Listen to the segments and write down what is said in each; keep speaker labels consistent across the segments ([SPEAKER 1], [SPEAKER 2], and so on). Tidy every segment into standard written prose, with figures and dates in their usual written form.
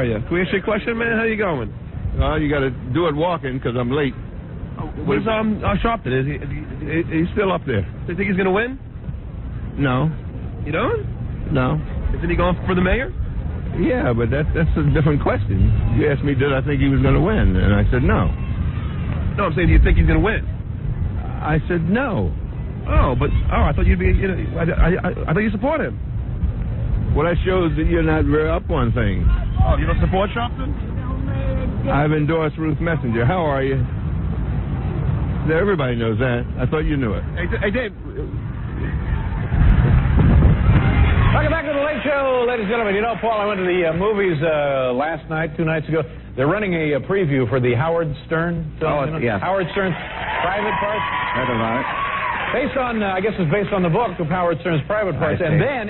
[SPEAKER 1] are you? Can we ask you a question, man? How you going?
[SPEAKER 2] You got to do it walking because I'm late.
[SPEAKER 1] Where's Sharpton? Is he
[SPEAKER 2] He's still up there.
[SPEAKER 1] Do you think he's going to win?
[SPEAKER 2] No.
[SPEAKER 1] You don't?
[SPEAKER 2] No.
[SPEAKER 1] Isn't he going for the mayor?
[SPEAKER 2] Yeah, but that's a different question. You asked me, did I think he was going to win? And I said no.
[SPEAKER 1] No, I'm saying, do you think he's going to win?
[SPEAKER 2] I said no.
[SPEAKER 1] Oh, I thought you'd be, I thought you support him.
[SPEAKER 2] Well, that shows that you're not very up on things.
[SPEAKER 1] Oh, you don't support Sharpton?
[SPEAKER 2] I've endorsed Ruth Messenger. How are you? Everybody knows that. I thought you knew it.
[SPEAKER 1] Hey, Dave.
[SPEAKER 3] Welcome back to the Late Show, ladies and gentlemen. You know, Paul, I went to the movies last night, 2 nights ago. They're running a preview for the Howard Stern film.
[SPEAKER 4] Yeah.
[SPEAKER 3] Howard Stern's Private Parts.
[SPEAKER 4] Heard about it.
[SPEAKER 3] Based on, I guess it's based on the book of Howard Stern's Private Parts. And then,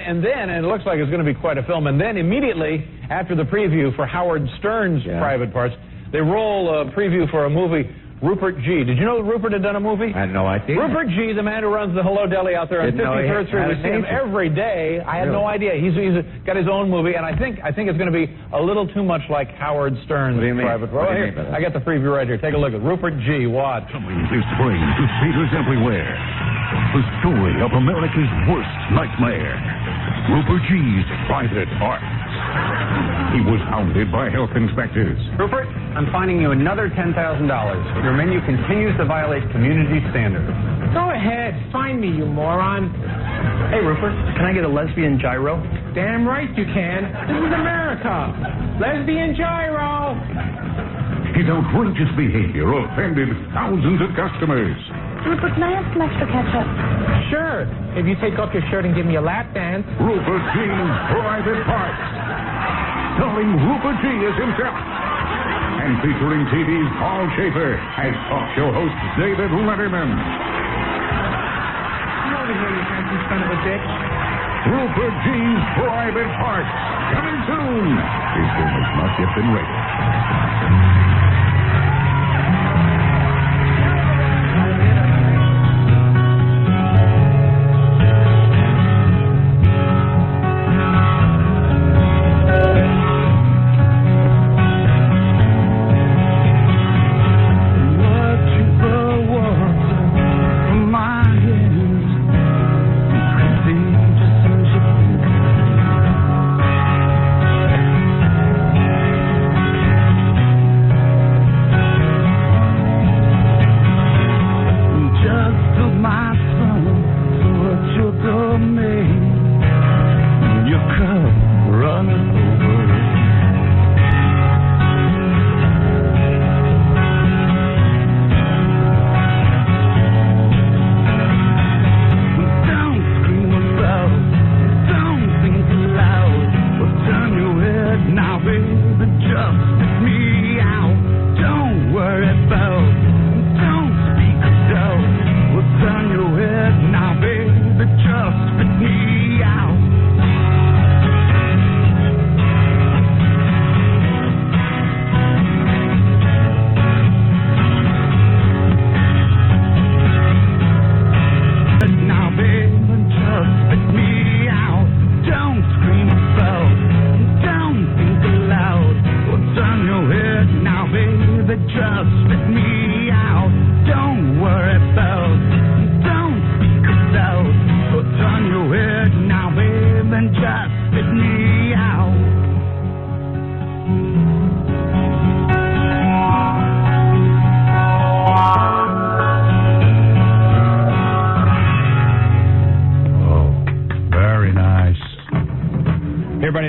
[SPEAKER 3] it looks like it's going to be quite a film. And then immediately after the preview for Howard Stern's Private Parts, they roll a preview for a movie, Rupert G. Did you know Rupert had done a movie?
[SPEAKER 4] I had no idea.
[SPEAKER 3] Rupert G., the man who runs the Hello Deli out there on 53rd Street. We see him every day. I had no idea. He's got his own movie, and I think it's going to be a little too much like Howard Stern's Private Parts. Here, I got the preview right here. Take a look at Rupert G. Watch.
[SPEAKER 5] Coming this spring to theaters everywhere. The story of America's worst nightmare. Rupert G's Private Parts. He was hounded by health inspectors.
[SPEAKER 6] Rupert, I'm fining you another $10,000. Your menu continues to violate community standards.
[SPEAKER 7] Go ahead, find me, you moron.
[SPEAKER 6] Hey, Rupert, can I get a lesbian gyro?
[SPEAKER 7] Damn right you can. This is America. Lesbian gyro.
[SPEAKER 5] His outrageous behavior offended thousands of customers.
[SPEAKER 8] Rupert, can I have some extra ketchup?
[SPEAKER 7] Sure, if you take off your shirt and give me a lap dance.
[SPEAKER 5] Rupert G's Private Parts. Starring Rupert G. as himself. And featuring TV's Paul Schaefer as talk show host David Letterman.
[SPEAKER 7] Come over here, you handsome son of a bitch.
[SPEAKER 5] Rupert G's Private Parts. Coming soon. This film has not yet been rated.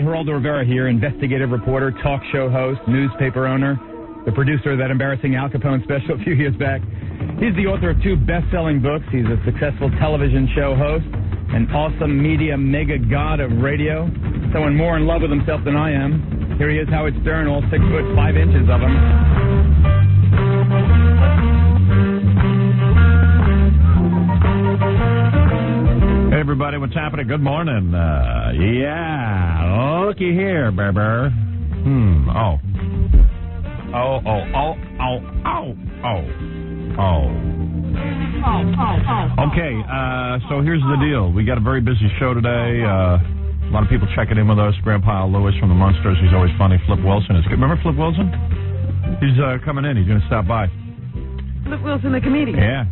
[SPEAKER 9] Geraldo Rivera here, investigative reporter, talk show host, newspaper owner, the producer of that embarrassing Al Capone special a few years back. He's the author of 2 best-selling books. He's a successful television show host, an awesome media mega god of radio, someone more in love with himself than I am. Here he is, Howard Stern, all 6 foot 5 inches of him.
[SPEAKER 10] Hey, everybody, what's happening? Good morning. Yeah, looky here, Berber. Oh. Okay, so here's the deal. We got a very busy show today. A lot of people checking in with us. Grandpa Lewis from the Munsters. He's always funny. Flip Wilson is good. Remember Flip Wilson? He's coming in. He's going to stop by.
[SPEAKER 4] Flip Wilson, the comedian.
[SPEAKER 10] Yeah.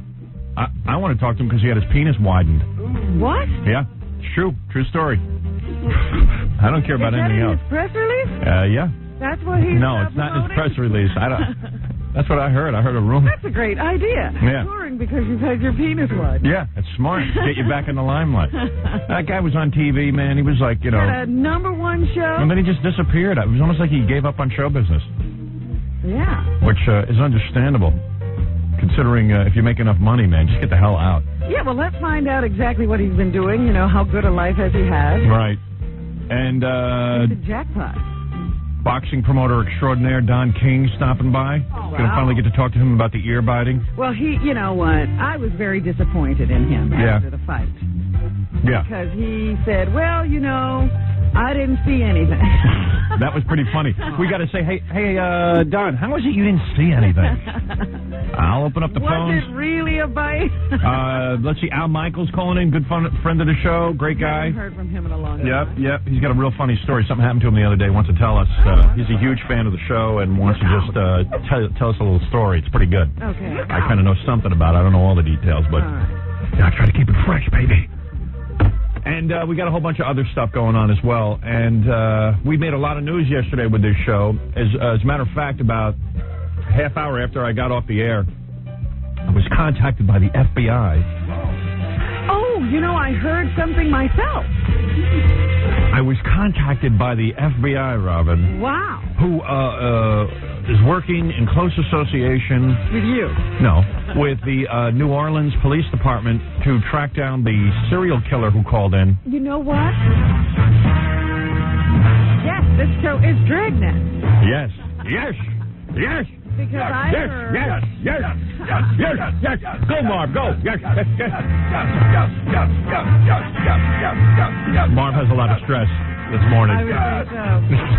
[SPEAKER 10] I want to talk to him because he had his penis widened.
[SPEAKER 4] What?
[SPEAKER 10] Yeah. It's true. True story. I don't care about anything else.
[SPEAKER 4] Is that in his press release?
[SPEAKER 10] Yeah.
[SPEAKER 4] That's what he's
[SPEAKER 10] No, it's not in his press release. That's what I heard. I heard a rumor.
[SPEAKER 4] That's a great idea.
[SPEAKER 10] Yeah.
[SPEAKER 4] Touring because you've had your penis widened.
[SPEAKER 10] Yeah, that's smart. Get you back in the limelight. That guy was on TV, man. He was like, you know.
[SPEAKER 4] Had a #1 show.
[SPEAKER 10] And then he just disappeared. It was almost like he gave up on show business.
[SPEAKER 4] Yeah.
[SPEAKER 10] Which is understandable. Considering if you make enough money, man, just get the hell out.
[SPEAKER 4] Yeah, well, let's find out exactly what he's been doing. You know, how good a life has he had.
[SPEAKER 10] Right. And
[SPEAKER 4] it's a jackpot.
[SPEAKER 10] Boxing promoter extraordinaire Don King stopping by.
[SPEAKER 4] Oh, wow.
[SPEAKER 10] Going to finally get to talk to him about the ear biting.
[SPEAKER 4] Well, you know what? I was very disappointed in him after the fight.
[SPEAKER 10] Yeah.
[SPEAKER 4] Because he said, well, you know, I didn't see anything.
[SPEAKER 10] That was pretty funny. We got to say, hey, Don, how was it you didn't see anything? I'll open up the phones.
[SPEAKER 4] Was it really a bite?
[SPEAKER 10] Let's see, Al Michaels calling in, good friend of the show, great guy.
[SPEAKER 4] I haven't heard from him in a long time.
[SPEAKER 10] Yep. He's got a real funny story. Something happened to him the other day. Wants to tell us. He's a huge fan of the show and wants to just tell us a little story. It's pretty good.
[SPEAKER 4] Okay.
[SPEAKER 10] I kind of know something about it. I don't know all the details, but I try to keep it fresh, baby. And we got a whole bunch of other stuff going on as well. And we made a lot of news yesterday with this show. As a matter of fact, about a half hour after I got off the air, I was contacted by the FBI.
[SPEAKER 4] Oh, you know, I heard something myself.
[SPEAKER 10] I was contacted by the FBI, Robin.
[SPEAKER 4] Wow.
[SPEAKER 10] Who is working in close association...
[SPEAKER 4] With you?
[SPEAKER 10] No, with the New Orleans Police Department to track down the serial killer who called in.
[SPEAKER 4] You know what? Yes, this show is Dragnet.
[SPEAKER 10] Yes.
[SPEAKER 4] Because I heard...
[SPEAKER 10] Yes. Go, Marv, go. Yes. Marv has a lot of stress this morning.
[SPEAKER 4] I would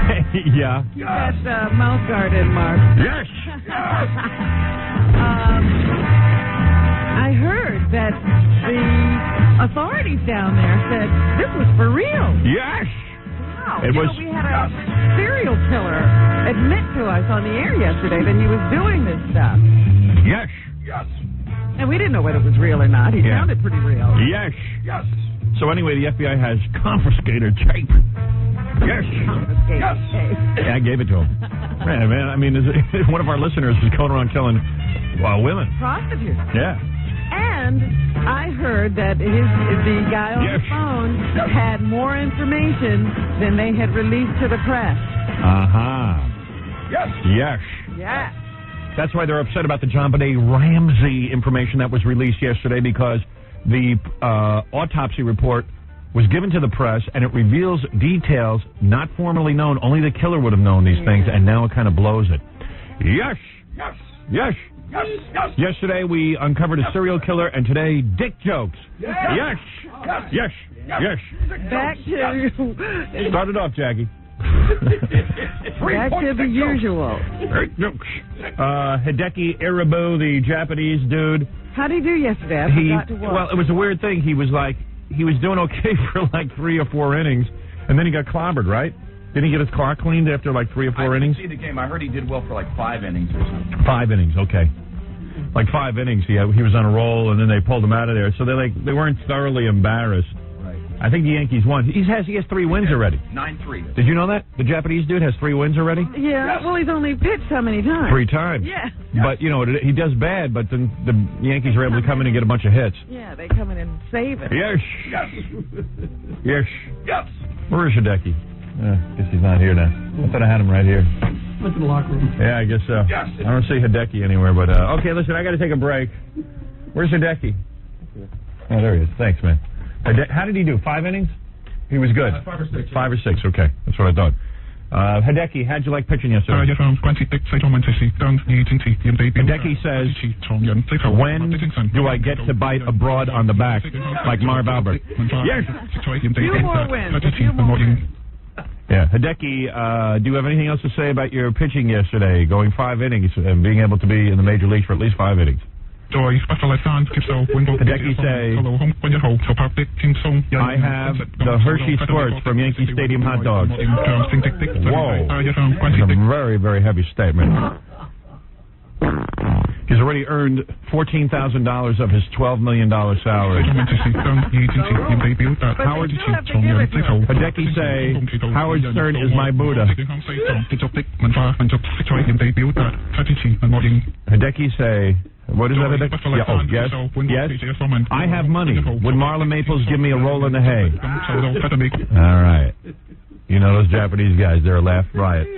[SPEAKER 4] think so.
[SPEAKER 10] Yeah.
[SPEAKER 4] You got mouth guard in, Marv.
[SPEAKER 10] Yes.
[SPEAKER 4] I heard that the authorities down there said this was for real.
[SPEAKER 10] Yes.
[SPEAKER 4] Wow.
[SPEAKER 10] It was.
[SPEAKER 4] We had a serial killer admit to us on the air yesterday that he was doing this stuff.
[SPEAKER 10] Yes.
[SPEAKER 4] And we didn't know whether it was real or not. He sounded pretty real.
[SPEAKER 10] Yes. So anyway, the FBI has confiscated tape. Yes.
[SPEAKER 4] Confiscated tape.
[SPEAKER 10] Yeah, I gave it to him. Man, I mean, one of our listeners is going around killing women.
[SPEAKER 4] Prostitutes.
[SPEAKER 10] Yeah.
[SPEAKER 4] And I heard that the guy on the phone had more information than they had released to the press.
[SPEAKER 10] Yes. That's why they're upset about the John Benet Ramsey information that was released yesterday, because the autopsy report was given to the press, and it reveals details not formally known. Only the killer would have known these things, and now it kind of blows it. Yes. Yesterday we uncovered a serial killer, and today dick jokes. Yes.
[SPEAKER 4] Back to...
[SPEAKER 10] Start it off, Jackie.
[SPEAKER 4] Back to the usual.
[SPEAKER 10] Hideki Irabu, the Japanese dude.
[SPEAKER 4] How did he do yesterday? I forgot to watch.
[SPEAKER 10] Well, it was a weird thing. He was doing okay for like 3 or 4 innings, and then he got clobbered, right? Didn't he get his clock cleaned after like 3 or 4 innings?
[SPEAKER 11] I didn't see the game. I heard he did well for like 5 innings or something.
[SPEAKER 10] 5 innings, okay. Like 5 innings, he was on a roll, and then they pulled him out of there. So they weren't thoroughly embarrassed.
[SPEAKER 11] Right.
[SPEAKER 10] I think the Yankees won. He has 3 wins already.
[SPEAKER 11] 9-3.
[SPEAKER 10] Did you know that? The Japanese dude has 3 wins already?
[SPEAKER 4] Yeah, well, he's only pitched how many times?
[SPEAKER 10] 3 times.
[SPEAKER 4] Yeah.
[SPEAKER 10] But, you know, he does bad, but then the Yankees are able to come in and get a bunch of hits.
[SPEAKER 4] Yeah, they come in and save it.
[SPEAKER 10] Yes. Where is Hideki? Guess he's not here now. I thought I had him right here.
[SPEAKER 1] Went to the locker room.
[SPEAKER 10] Yeah, I guess so. I don't see Hideki anywhere, but okay, listen, I got to take a break. Where's Hideki? Oh, there he is. Thanks, man. How did he do? 5 innings? He was good.
[SPEAKER 1] 5 or 6.
[SPEAKER 10] 5 or 6. Okay, that's what I thought. Hideki, how'd you like pitching yesterday? Hideki says, when do I get to bite a broad on the back like Marv Albert? Yes!
[SPEAKER 4] A few more wins.
[SPEAKER 10] Yeah, Hideki, do you have anything else to say about your pitching yesterday, going 5 innings and being able to be in the major leagues for at least 5 innings? Hideki say, I have the Hershey Squirts from Yankee Stadium hot dogs. Whoa. That's a very, very heavy statement. He's already earned $14,000 of his $12 million salary. Hideki say, Howard Stern is my Buddha. Hideki say, what is that, Hideki? Yeah, oh, yes, yes. I have money. Would Marla Maples give me a roll in the hay? All right. You know those Japanese guys, they're a laugh riot.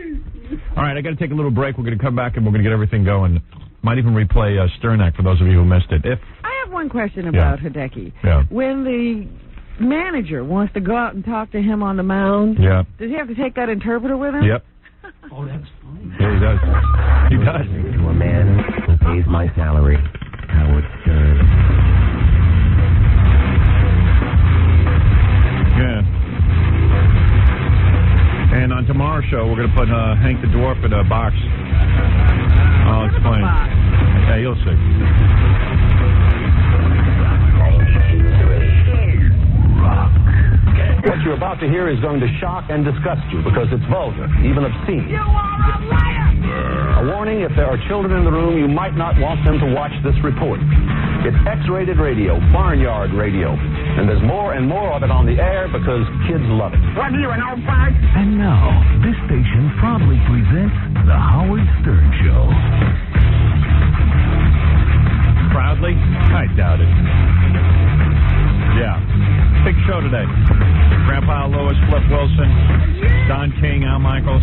[SPEAKER 10] All right, I got to take a little break. We're going to come back and we're going to get everything going. Might even replay Sternak for those of you who missed it.
[SPEAKER 4] I have one question about Hideki.
[SPEAKER 10] Yeah.
[SPEAKER 4] When the manager wants to go out and talk to him on the mound, does he have to take that interpreter with him?
[SPEAKER 10] Yep.
[SPEAKER 12] Oh, that's funny.
[SPEAKER 10] Yeah, he does. He does.
[SPEAKER 12] To a man who pays my salary, Howard Stern.
[SPEAKER 10] Yeah. And on tomorrow's show, we're going to put Hank the Dwarf in a box. I'll explain. Yeah, you'll see.
[SPEAKER 13] What you're about to hear is going to shock and disgust you because it's vulgar, even obscene. You are a liar! A warning, if there are children in the room, you might not want them to watch this report. It's X-rated radio, barnyard radio, and there's more and more of it on the air because kids love it.
[SPEAKER 5] What are you, an old fart? And now, this station proudly presents The Howard Stern Show.
[SPEAKER 10] Proudly? I doubt it. Yeah. Big show today. Grandpa Lewis, Flip Wilson, Don King, Al Michaels.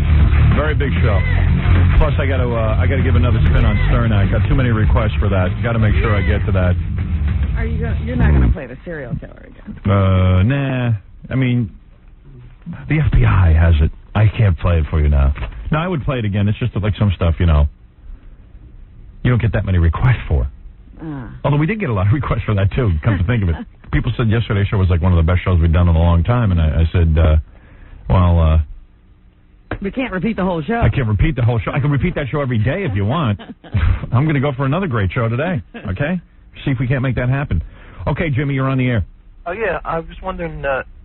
[SPEAKER 10] Very big show. Plus, I got to give another spin on Stern. I got too many requests for that. Got to make sure I get to that.
[SPEAKER 4] You're not going to play the serial killer again?
[SPEAKER 10] Nah. I mean, the FBI has it. I can't play it for you now. No, I would play it again. It's just like some stuff, you don't get that many requests for. Although we did get a lot of requests for that, too, come to think of it. People said yesterday's show was like one of the best shows we've done in a long time, and I said,
[SPEAKER 4] we can't repeat the whole show.
[SPEAKER 10] I can't repeat the whole show. I can repeat that show every day if you want. I'm going to go for another great show today, okay? See if we can't make that happen. Okay, Jimmy, you're on the air.
[SPEAKER 14] Oh, yeah, I was wondering,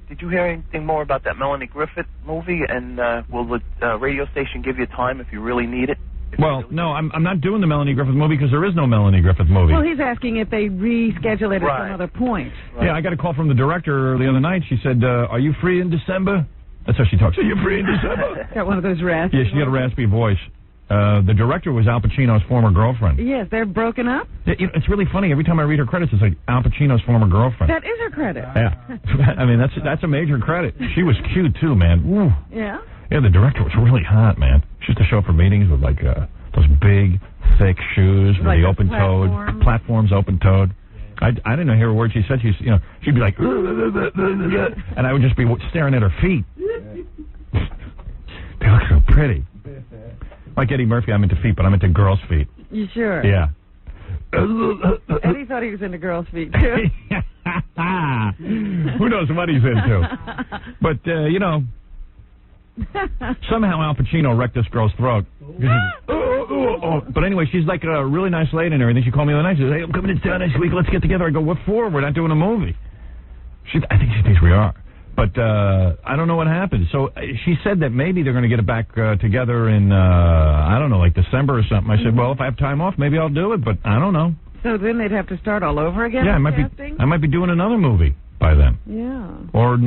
[SPEAKER 14] did you hear anything more about that Melanie Griffith movie, and will the radio station give you time if you really need it?
[SPEAKER 10] Well, no, I'm not doing the Melanie Griffith movie because there is no Melanie Griffith movie.
[SPEAKER 4] Well, he's asking if they reschedule it at some other point.
[SPEAKER 10] Right. Yeah, I got a call from the director the other night. She said, are you free in December? That's how she talks. Are you free in December?
[SPEAKER 4] Got one of those raspy.
[SPEAKER 10] Yeah, she got a raspy voice. The director was Al Pacino's former girlfriend.
[SPEAKER 4] Yes, they're broken up?
[SPEAKER 10] It's really funny. Every time I read her credits, it's like Al Pacino's former girlfriend.
[SPEAKER 4] That is her credit.
[SPEAKER 10] Yeah. I mean, that's a major credit. She was cute, too, man. Woo.
[SPEAKER 4] Yeah?
[SPEAKER 10] Yeah, the director was really hot, man. She used to show up for meetings with, like, those big, thick shoes with
[SPEAKER 4] like
[SPEAKER 10] the open-toed, platforms open-toed. I didn't hear a word she said. She'd be like, and I would just be staring at her feet. They look so pretty. Like Eddie Murphy, I'm into feet, but I'm into girls' feet.
[SPEAKER 4] You sure?
[SPEAKER 10] Yeah.
[SPEAKER 4] Eddie thought he was into girls' feet, too.
[SPEAKER 10] Who knows what he's into? But, somehow Al Pacino wrecked this girl's throat. But anyway, she's like a really nice lady and everything. She called me the other night. She said, hey, I'm coming into town next week. Let's get together. I go, what for? We're not doing a movie. I think she thinks we are. But I don't know what happened. So she said that maybe they're going to get it back together in, I don't know, like December or something. I said, well, if I have time off, maybe I'll do it. But I don't know.
[SPEAKER 4] So then they'd have to start all over again?
[SPEAKER 10] Yeah, I might be doing another movie by then.
[SPEAKER 4] Yeah.
[SPEAKER 10] Or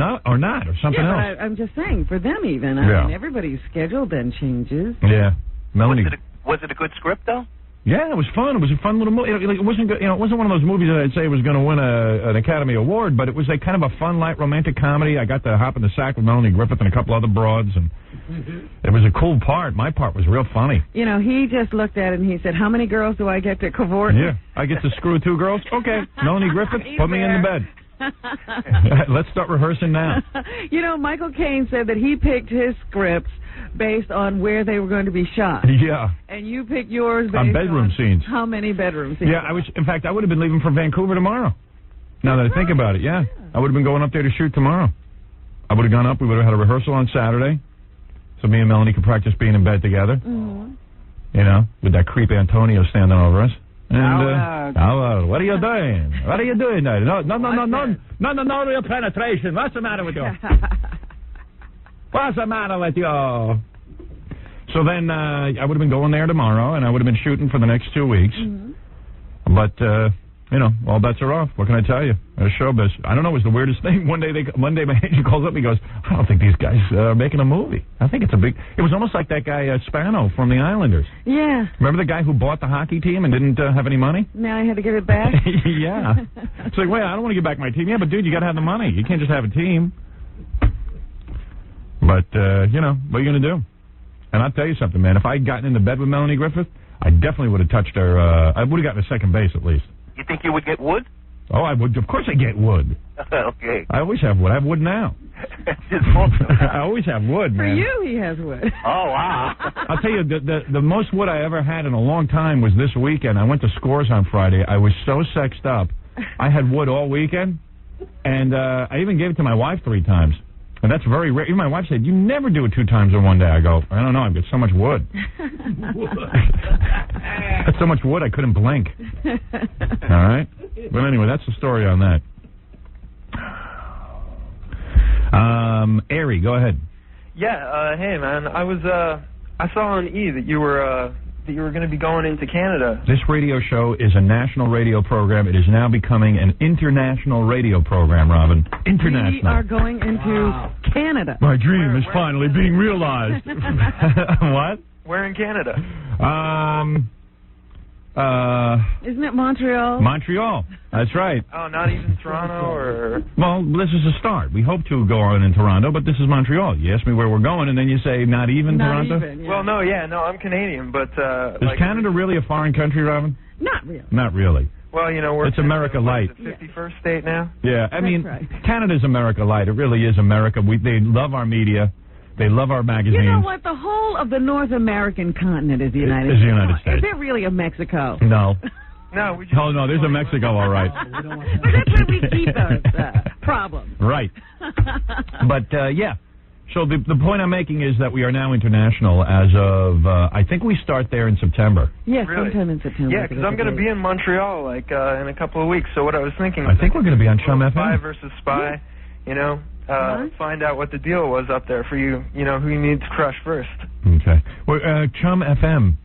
[SPEAKER 10] something else.
[SPEAKER 4] I'm just saying, for them even. I mean, everybody's schedule then changes.
[SPEAKER 10] Yeah. Melanie.
[SPEAKER 14] Was it a good script, though?
[SPEAKER 10] Yeah, it was fun. It was a fun little movie. It wasn't good. It wasn't one of those movies that I'd say was going to win an Academy Award, but it was like kind of a fun, light, romantic comedy. I got to hop in the sack with Melanie Griffith and a couple other broads, and it was a cool part. My part was real funny.
[SPEAKER 4] He just looked at it and he said, how many girls do I get to cavort?
[SPEAKER 10] Yeah, I get to screw 2 girls? Okay, Melanie Griffith, put me in the bed. Let's start rehearsing now.
[SPEAKER 4] Michael Caine said that he picked his scripts based on where they were going to be shot.
[SPEAKER 10] Yeah.
[SPEAKER 4] And you picked yours based
[SPEAKER 10] on bedroom scenes.
[SPEAKER 4] How many bedroom scenes?
[SPEAKER 10] Yeah, in fact, I would have been leaving for Vancouver tomorrow. Now that I think about it, yeah. I would have been going up there to shoot tomorrow. I would have gone up. We would have had a rehearsal on Saturday. So me and Melanie could practice being in bed together. Mm-hmm. With that creep Antonio standing over us. And what are you doing? What are you doing there? No real penetration. What's the matter with you? What's the matter with you? So then I would have been going there tomorrow, and I would have been shooting for the next 2 weeks. Mm-hmm. But all bets are off. What can I tell you? Showbiz. I don't know. It was the weirdest thing. One day my agent calls up. He goes, "I don't think these guys are making a movie. I think it's a big." It was almost like that guy Spano from the Islanders.
[SPEAKER 4] Yeah.
[SPEAKER 10] Remember the guy who bought the hockey team and didn't have any money?
[SPEAKER 4] Now I had to give it back.
[SPEAKER 10] Yeah. It's like, wait, I don't want to give back my team. Yeah, but dude, you got to have the money. You can't just have a team. But what are you gonna do? And I'll tell you something, man. If I had gotten into bed with Melanie Griffith, I definitely would have touched her. I would have gotten to second base at least.
[SPEAKER 14] You think you would get wood?
[SPEAKER 10] Oh, I would. Of course I get wood.
[SPEAKER 14] Okay.
[SPEAKER 10] I always have wood. I have wood now. I always have wood, man.
[SPEAKER 4] For you, he has wood.
[SPEAKER 14] Oh, wow.
[SPEAKER 10] I'll tell you, the most wood I ever had in a long time was this weekend. I went to Scores on Friday. I was so sexed up. I had wood all weekend, and I even gave it to my wife 3 times. And that's very rare. Even my wife said, "You never do it 2 times in one day." I go, "I don't know. I've got so much wood." That's so much wood I couldn't blink. All right? But anyway, that's the story on that. Ari, go ahead.
[SPEAKER 15] Yeah, hey man, I saw on E that you were going to be going into Canada.
[SPEAKER 10] This radio show is a national radio program. It is now becoming an international radio program, Robin. International.
[SPEAKER 4] We are going into Canada.
[SPEAKER 10] My dream is finally being realized. What?
[SPEAKER 15] Where in Canada?
[SPEAKER 4] Isn't it Montreal?
[SPEAKER 10] Montreal. That's right.
[SPEAKER 15] Oh, not even Toronto or...
[SPEAKER 10] Well, this is a start. We hope to go on in Toronto, but this is Montreal. You ask me where we're going, and then you say not even Toronto?
[SPEAKER 4] Even, yeah.
[SPEAKER 15] Well, no, I'm Canadian, but...
[SPEAKER 10] is Canada really a foreign country, Robin?
[SPEAKER 4] Not really.
[SPEAKER 10] Not really.
[SPEAKER 15] Well, we're...
[SPEAKER 10] It's America Light.
[SPEAKER 15] The 51st state now?
[SPEAKER 10] Yeah, I mean, Canada's America Light. It really is America. They love our media. They love our magazines.
[SPEAKER 4] You know what? The whole of the North American continent is the United States.
[SPEAKER 10] Is the United States.
[SPEAKER 4] Is there really a Mexico?
[SPEAKER 10] No.
[SPEAKER 15] No,
[SPEAKER 10] no, there's a Mexico, all right.
[SPEAKER 4] But that's where we keep those problems.
[SPEAKER 10] Right. But, yeah. So the point I'm making is that we are now international as of, I think we start there in September.
[SPEAKER 4] Yes,
[SPEAKER 15] really?
[SPEAKER 4] Sometime in September.
[SPEAKER 15] Yeah, because I'm going to be in Montreal, in a couple of weeks. So what I was thinking...
[SPEAKER 10] I think we're going to be on Chum FM.
[SPEAKER 15] Spy versus Spy, find out what the deal was up there for you, who you need to crush first.
[SPEAKER 10] Okay. Well, Chum FM,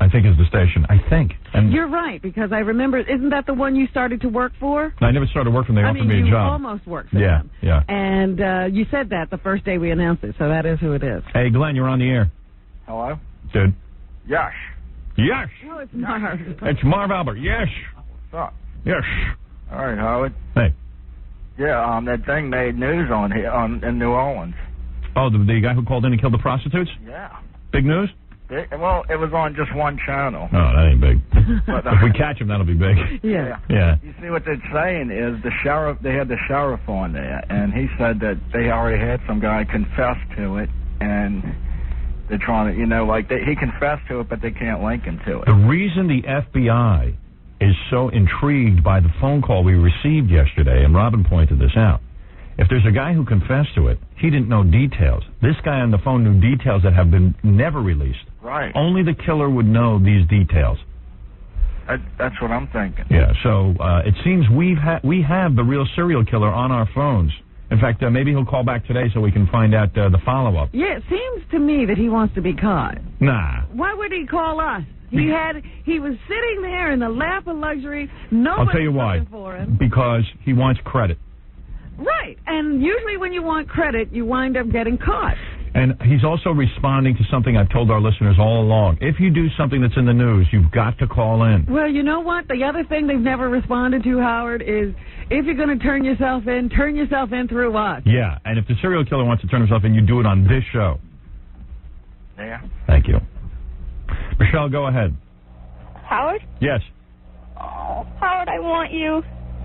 [SPEAKER 10] I think, is the station. I think. And
[SPEAKER 4] you're right, because I remember, isn't that the one you started to work for?
[SPEAKER 10] I never started working. They offered me a job.
[SPEAKER 4] You almost worked for them.
[SPEAKER 10] Yeah.
[SPEAKER 4] And you said that the first day we announced it, so that is who it is.
[SPEAKER 10] Hey, Glenn, you're on the air.
[SPEAKER 16] Hello?
[SPEAKER 10] Dude.
[SPEAKER 16] Yes.
[SPEAKER 10] Yes.
[SPEAKER 4] Oh, it's Marv.
[SPEAKER 10] It's Marv Albert. Yes.
[SPEAKER 16] What's up?
[SPEAKER 10] Yes.
[SPEAKER 16] All right, Howard.
[SPEAKER 10] Hey.
[SPEAKER 16] Yeah, that thing made news in New Orleans.
[SPEAKER 10] Oh, the guy who called in and killed the prostitutes?
[SPEAKER 16] Yeah.
[SPEAKER 10] Big news?
[SPEAKER 16] Well, it was on just one channel.
[SPEAKER 10] Oh, that ain't big. But, if we catch him, that'll be big.
[SPEAKER 4] Yeah.
[SPEAKER 16] You see, what they're saying is they had the sheriff on there, and he said that they already had some guy confess to it, and they're trying to, he confessed to it, but they can't link him to it.
[SPEAKER 10] The reason the FBI is so intrigued by the phone call we received yesterday, and Robin pointed this out. If there's a guy who confessed to it, he didn't know details. This guy on the phone knew details that have been never released.
[SPEAKER 16] Right.
[SPEAKER 10] Only the killer would know these details.
[SPEAKER 16] That's what I'm thinking.
[SPEAKER 10] Yeah, so it seems we have the real serial killer on our phones. In fact, maybe he'll call back today so we can find out the follow-up.
[SPEAKER 4] Yeah, it seems to me that he wants to be caught.
[SPEAKER 10] Nah.
[SPEAKER 4] Why would he call us? He was sitting there in the lap of luxury.
[SPEAKER 10] I'll tell you why.
[SPEAKER 4] For him.
[SPEAKER 10] Because he wants credit.
[SPEAKER 4] Right, and usually when you want credit, you wind up getting caught.
[SPEAKER 10] And he's also responding to something I've told our listeners all along. If you do something that's in the news, you've got to call in.
[SPEAKER 4] Well, you know what? The other thing they've never responded to, Howard, is if you're going to turn yourself in through us.
[SPEAKER 10] Yeah, and if the serial killer wants to turn himself in, you do it on this show.
[SPEAKER 16] Yeah.
[SPEAKER 10] Thank you. Michelle, go ahead.
[SPEAKER 17] Howard?
[SPEAKER 10] Yes.
[SPEAKER 17] Oh, Howard, I want you.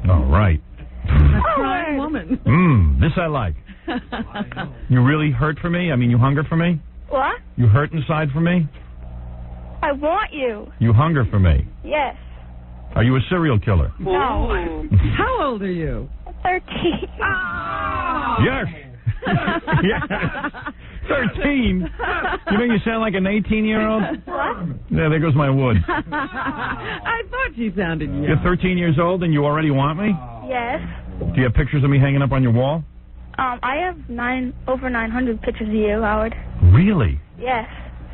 [SPEAKER 10] All right.
[SPEAKER 4] A crying woman.
[SPEAKER 10] This I like. You really hurt for me? I mean, you hunger for me?
[SPEAKER 17] What?
[SPEAKER 10] You hurt inside for me?
[SPEAKER 17] I want you.
[SPEAKER 10] You hunger for me?
[SPEAKER 17] Yes.
[SPEAKER 10] Are you a serial killer?
[SPEAKER 17] No.
[SPEAKER 4] How old are you?
[SPEAKER 17] 13.
[SPEAKER 4] Oh.
[SPEAKER 10] Yes. Yes. 13? You sound like an 18-year-old?
[SPEAKER 17] What?
[SPEAKER 10] Yeah, there goes my wood.
[SPEAKER 4] I thought she sounded young.
[SPEAKER 10] You're 13 years old and you already want me?
[SPEAKER 17] Yes.
[SPEAKER 10] Do you have pictures of me hanging up on your wall?
[SPEAKER 17] I have over 900 pictures of you, Howard.
[SPEAKER 10] Really?
[SPEAKER 17] Yes.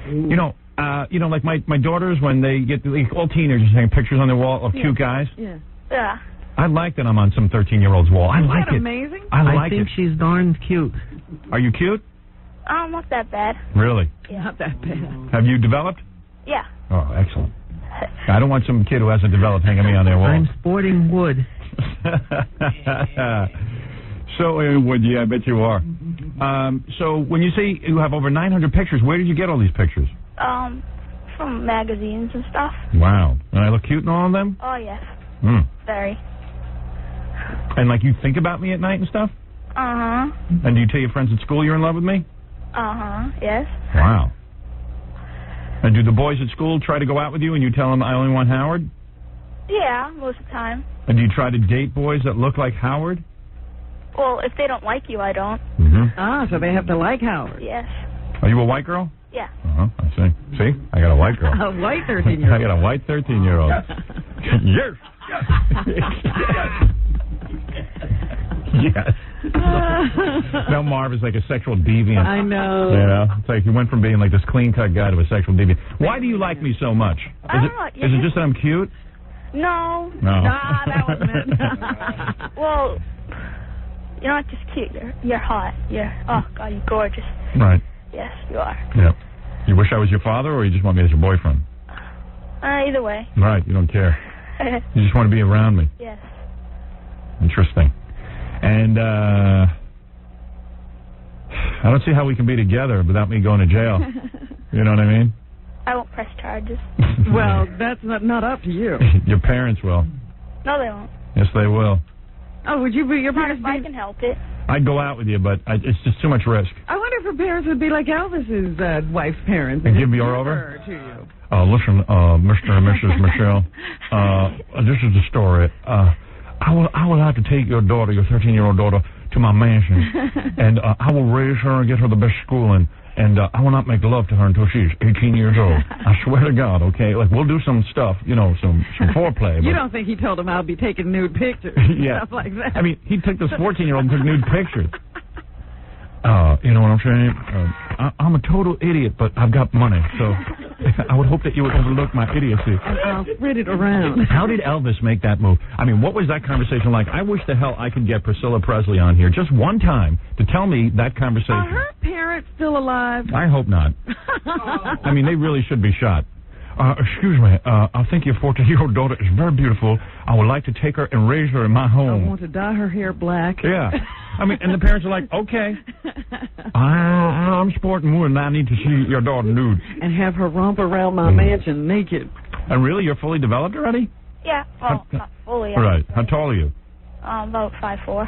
[SPEAKER 10] You know, like my daughters, when they get all teenagers hanging pictures on their wall of cute guys.
[SPEAKER 4] Yeah.
[SPEAKER 17] Yeah.
[SPEAKER 10] I like that I'm on some 13-year-old's wall. I like
[SPEAKER 4] Isn't that
[SPEAKER 10] it.
[SPEAKER 4] amazing?
[SPEAKER 10] I think
[SPEAKER 12] she's darn cute.
[SPEAKER 10] Are you cute?
[SPEAKER 17] Not that bad.
[SPEAKER 10] Really?
[SPEAKER 17] Yeah.
[SPEAKER 4] Not that bad.
[SPEAKER 10] Have you developed?
[SPEAKER 17] Yeah.
[SPEAKER 10] Oh, excellent. I don't want some kid who hasn't developed hanging me on their wall.
[SPEAKER 12] I'm sporting wood.
[SPEAKER 10] So, wood, yeah, I bet you are. So, when you say you have over 900 pictures, where did you get all these pictures?
[SPEAKER 17] From magazines and stuff.
[SPEAKER 10] Wow. And I look cute in all of them?
[SPEAKER 17] Oh, yes. Very.
[SPEAKER 10] And, like, you think about me at night and stuff?
[SPEAKER 17] Uh-huh.
[SPEAKER 10] And do you tell your friends at school you're in love with me?
[SPEAKER 17] Uh-huh. Yes.
[SPEAKER 10] Wow. And do the boys at school try to go out with you and you tell them I only want Howard?
[SPEAKER 17] Yeah, most of the time.
[SPEAKER 10] And do you try to date boys that look like Howard?
[SPEAKER 17] Well, if they don't like you, I don't.
[SPEAKER 4] Ah, so they have to like Howard.
[SPEAKER 17] Yes.
[SPEAKER 10] Are you a white girl?
[SPEAKER 17] Yeah.
[SPEAKER 10] Uh-huh, I see. See? I got a white girl.
[SPEAKER 4] A white 13-year-old.
[SPEAKER 10] I got a white 13-year-old. Yes. Yes. Now Marv is like a sexual deviant.
[SPEAKER 4] I know.
[SPEAKER 10] You know, it's like he went from being like this clean-cut guy to a sexual deviant. Why do you like me so much?
[SPEAKER 17] I don't know.
[SPEAKER 10] Is it just that I'm cute?
[SPEAKER 17] No.
[SPEAKER 10] No.
[SPEAKER 17] Nah, that was meant. Well, you're not just cute. You're hot. Oh, God, you're gorgeous.
[SPEAKER 10] Right.
[SPEAKER 17] Yes, you are.
[SPEAKER 10] Yeah. You wish I was your father, or you just want me as your boyfriend?
[SPEAKER 17] Either way.
[SPEAKER 10] Right. You don't care. You just want to be around me.
[SPEAKER 17] Yes.
[SPEAKER 10] Interesting. And I don't see how we can be together without me going to jail. You know what I mean?
[SPEAKER 17] I won't press charges.
[SPEAKER 4] Well, that's not up to you.
[SPEAKER 10] Your parents will.
[SPEAKER 17] No, they won't.
[SPEAKER 10] Yes, they will.
[SPEAKER 4] Oh, would you be your
[SPEAKER 17] Not
[SPEAKER 4] parents?
[SPEAKER 17] if I can help it.
[SPEAKER 10] I'd go out with you, but it's just too much risk.
[SPEAKER 4] I wonder if her parents would be like Elvis's wife's parents.
[SPEAKER 10] And give me her over?
[SPEAKER 4] To you.
[SPEAKER 10] Listen, Mr. and Mrs. Michelle, this is the story. I will have to take your daughter, your 13-year-old daughter, to my mansion, and I will raise her and get her the best schooling, and I will not make love to her until she's 18 years old. I swear to God, okay? Like, we'll do some stuff, some foreplay.
[SPEAKER 4] You don't think he told him I'll be taking nude pictures?
[SPEAKER 10] Yeah.
[SPEAKER 4] Stuff like that.
[SPEAKER 10] I mean, he took this 14-year-old and took nude pictures. You know what I'm saying? I'm a total idiot, but I've got money, so I would hope that you would overlook my idiocy.
[SPEAKER 4] And I'll spread it around.
[SPEAKER 10] How did Elvis make that move? I mean, what was that conversation like? I wish the hell I could get Priscilla Presley on here just one time to tell me that conversation.
[SPEAKER 4] Are her parents still alive?
[SPEAKER 10] I hope not. I mean, they really should be shot. Excuse me, I think your 14-year-old daughter is very beautiful. I would like to take her and raise her in my home.
[SPEAKER 4] I want to dye her hair black.
[SPEAKER 10] Yeah. I mean, and the parents are like, okay. I'm sporting wood and I need to see your daughter nude.
[SPEAKER 4] And have her romp around my mansion naked.
[SPEAKER 10] And really, you're fully developed already?
[SPEAKER 17] Yeah, well, not fully.
[SPEAKER 10] Right. How tall are you?
[SPEAKER 17] About 5'4".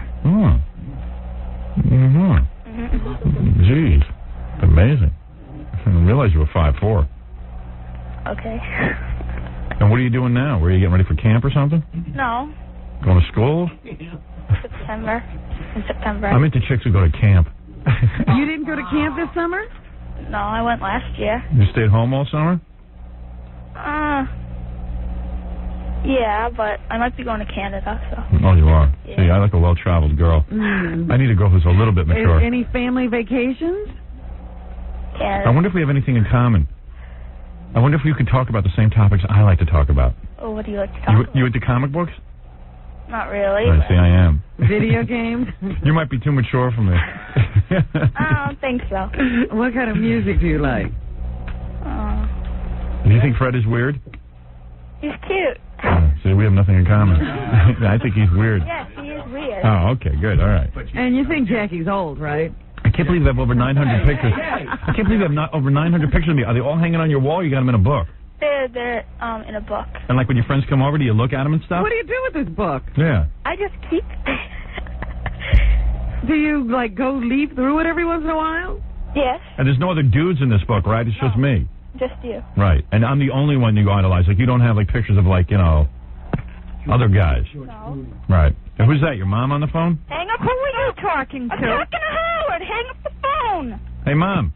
[SPEAKER 10] Jeez. Amazing. I didn't realize you were 5'4".
[SPEAKER 17] Okay.
[SPEAKER 10] And what are you doing now? Were you getting ready for camp or something?
[SPEAKER 17] No.
[SPEAKER 10] Going to school?
[SPEAKER 17] September. In September.
[SPEAKER 10] I'm into chicks who go to camp.
[SPEAKER 4] You didn't go to camp this summer?
[SPEAKER 17] No, I went last year.
[SPEAKER 10] You stayed home all summer?
[SPEAKER 17] Yeah, but I might be going to Canada, so.
[SPEAKER 10] Oh, you are?
[SPEAKER 17] Yeah.
[SPEAKER 10] See, I like a well-traveled girl. I need a girl who's a little bit mature.
[SPEAKER 4] Any family vacations?
[SPEAKER 17] Yeah.
[SPEAKER 10] I wonder if we have anything in common. I wonder if we could talk about the same topics I like to talk about.
[SPEAKER 17] Oh, what do you like to talk about?
[SPEAKER 10] You into comic books?
[SPEAKER 17] Not really.
[SPEAKER 10] I see, I am.
[SPEAKER 4] Video games?
[SPEAKER 10] You might be too mature for me.
[SPEAKER 17] I don't think so.
[SPEAKER 4] What kind of music do you like?
[SPEAKER 10] Do you think Fred is weird?
[SPEAKER 17] He's cute.
[SPEAKER 10] See, we have nothing in common. I think he's weird.
[SPEAKER 17] Yes, he is weird.
[SPEAKER 10] Oh, okay, good, all right.
[SPEAKER 4] And you think Jackie's old, right?
[SPEAKER 10] I can't believe I have over 900 pictures. I can't believe I have over 900 pictures of me. Are they all hanging on your wall, or you got them in a book?
[SPEAKER 17] They're in a book.
[SPEAKER 10] And like when your friends come over, do you look at them and stuff?
[SPEAKER 4] What do you do with this book?
[SPEAKER 10] Yeah.
[SPEAKER 17] I just keep.
[SPEAKER 4] Do you, like, go leaf through it every once in a while?
[SPEAKER 17] Yes.
[SPEAKER 10] And there's no other dudes in this book, right? It's just me.
[SPEAKER 17] Just you.
[SPEAKER 10] Right. And I'm the only one you idolize. Like, you don't have, like, pictures of, like, other guys.
[SPEAKER 17] No.
[SPEAKER 10] Right. And who's that, your mom on the phone?
[SPEAKER 17] Hang up. Who are you talking to? I'm talking to Howard. Hang up the phone.
[SPEAKER 10] Hey, Mom.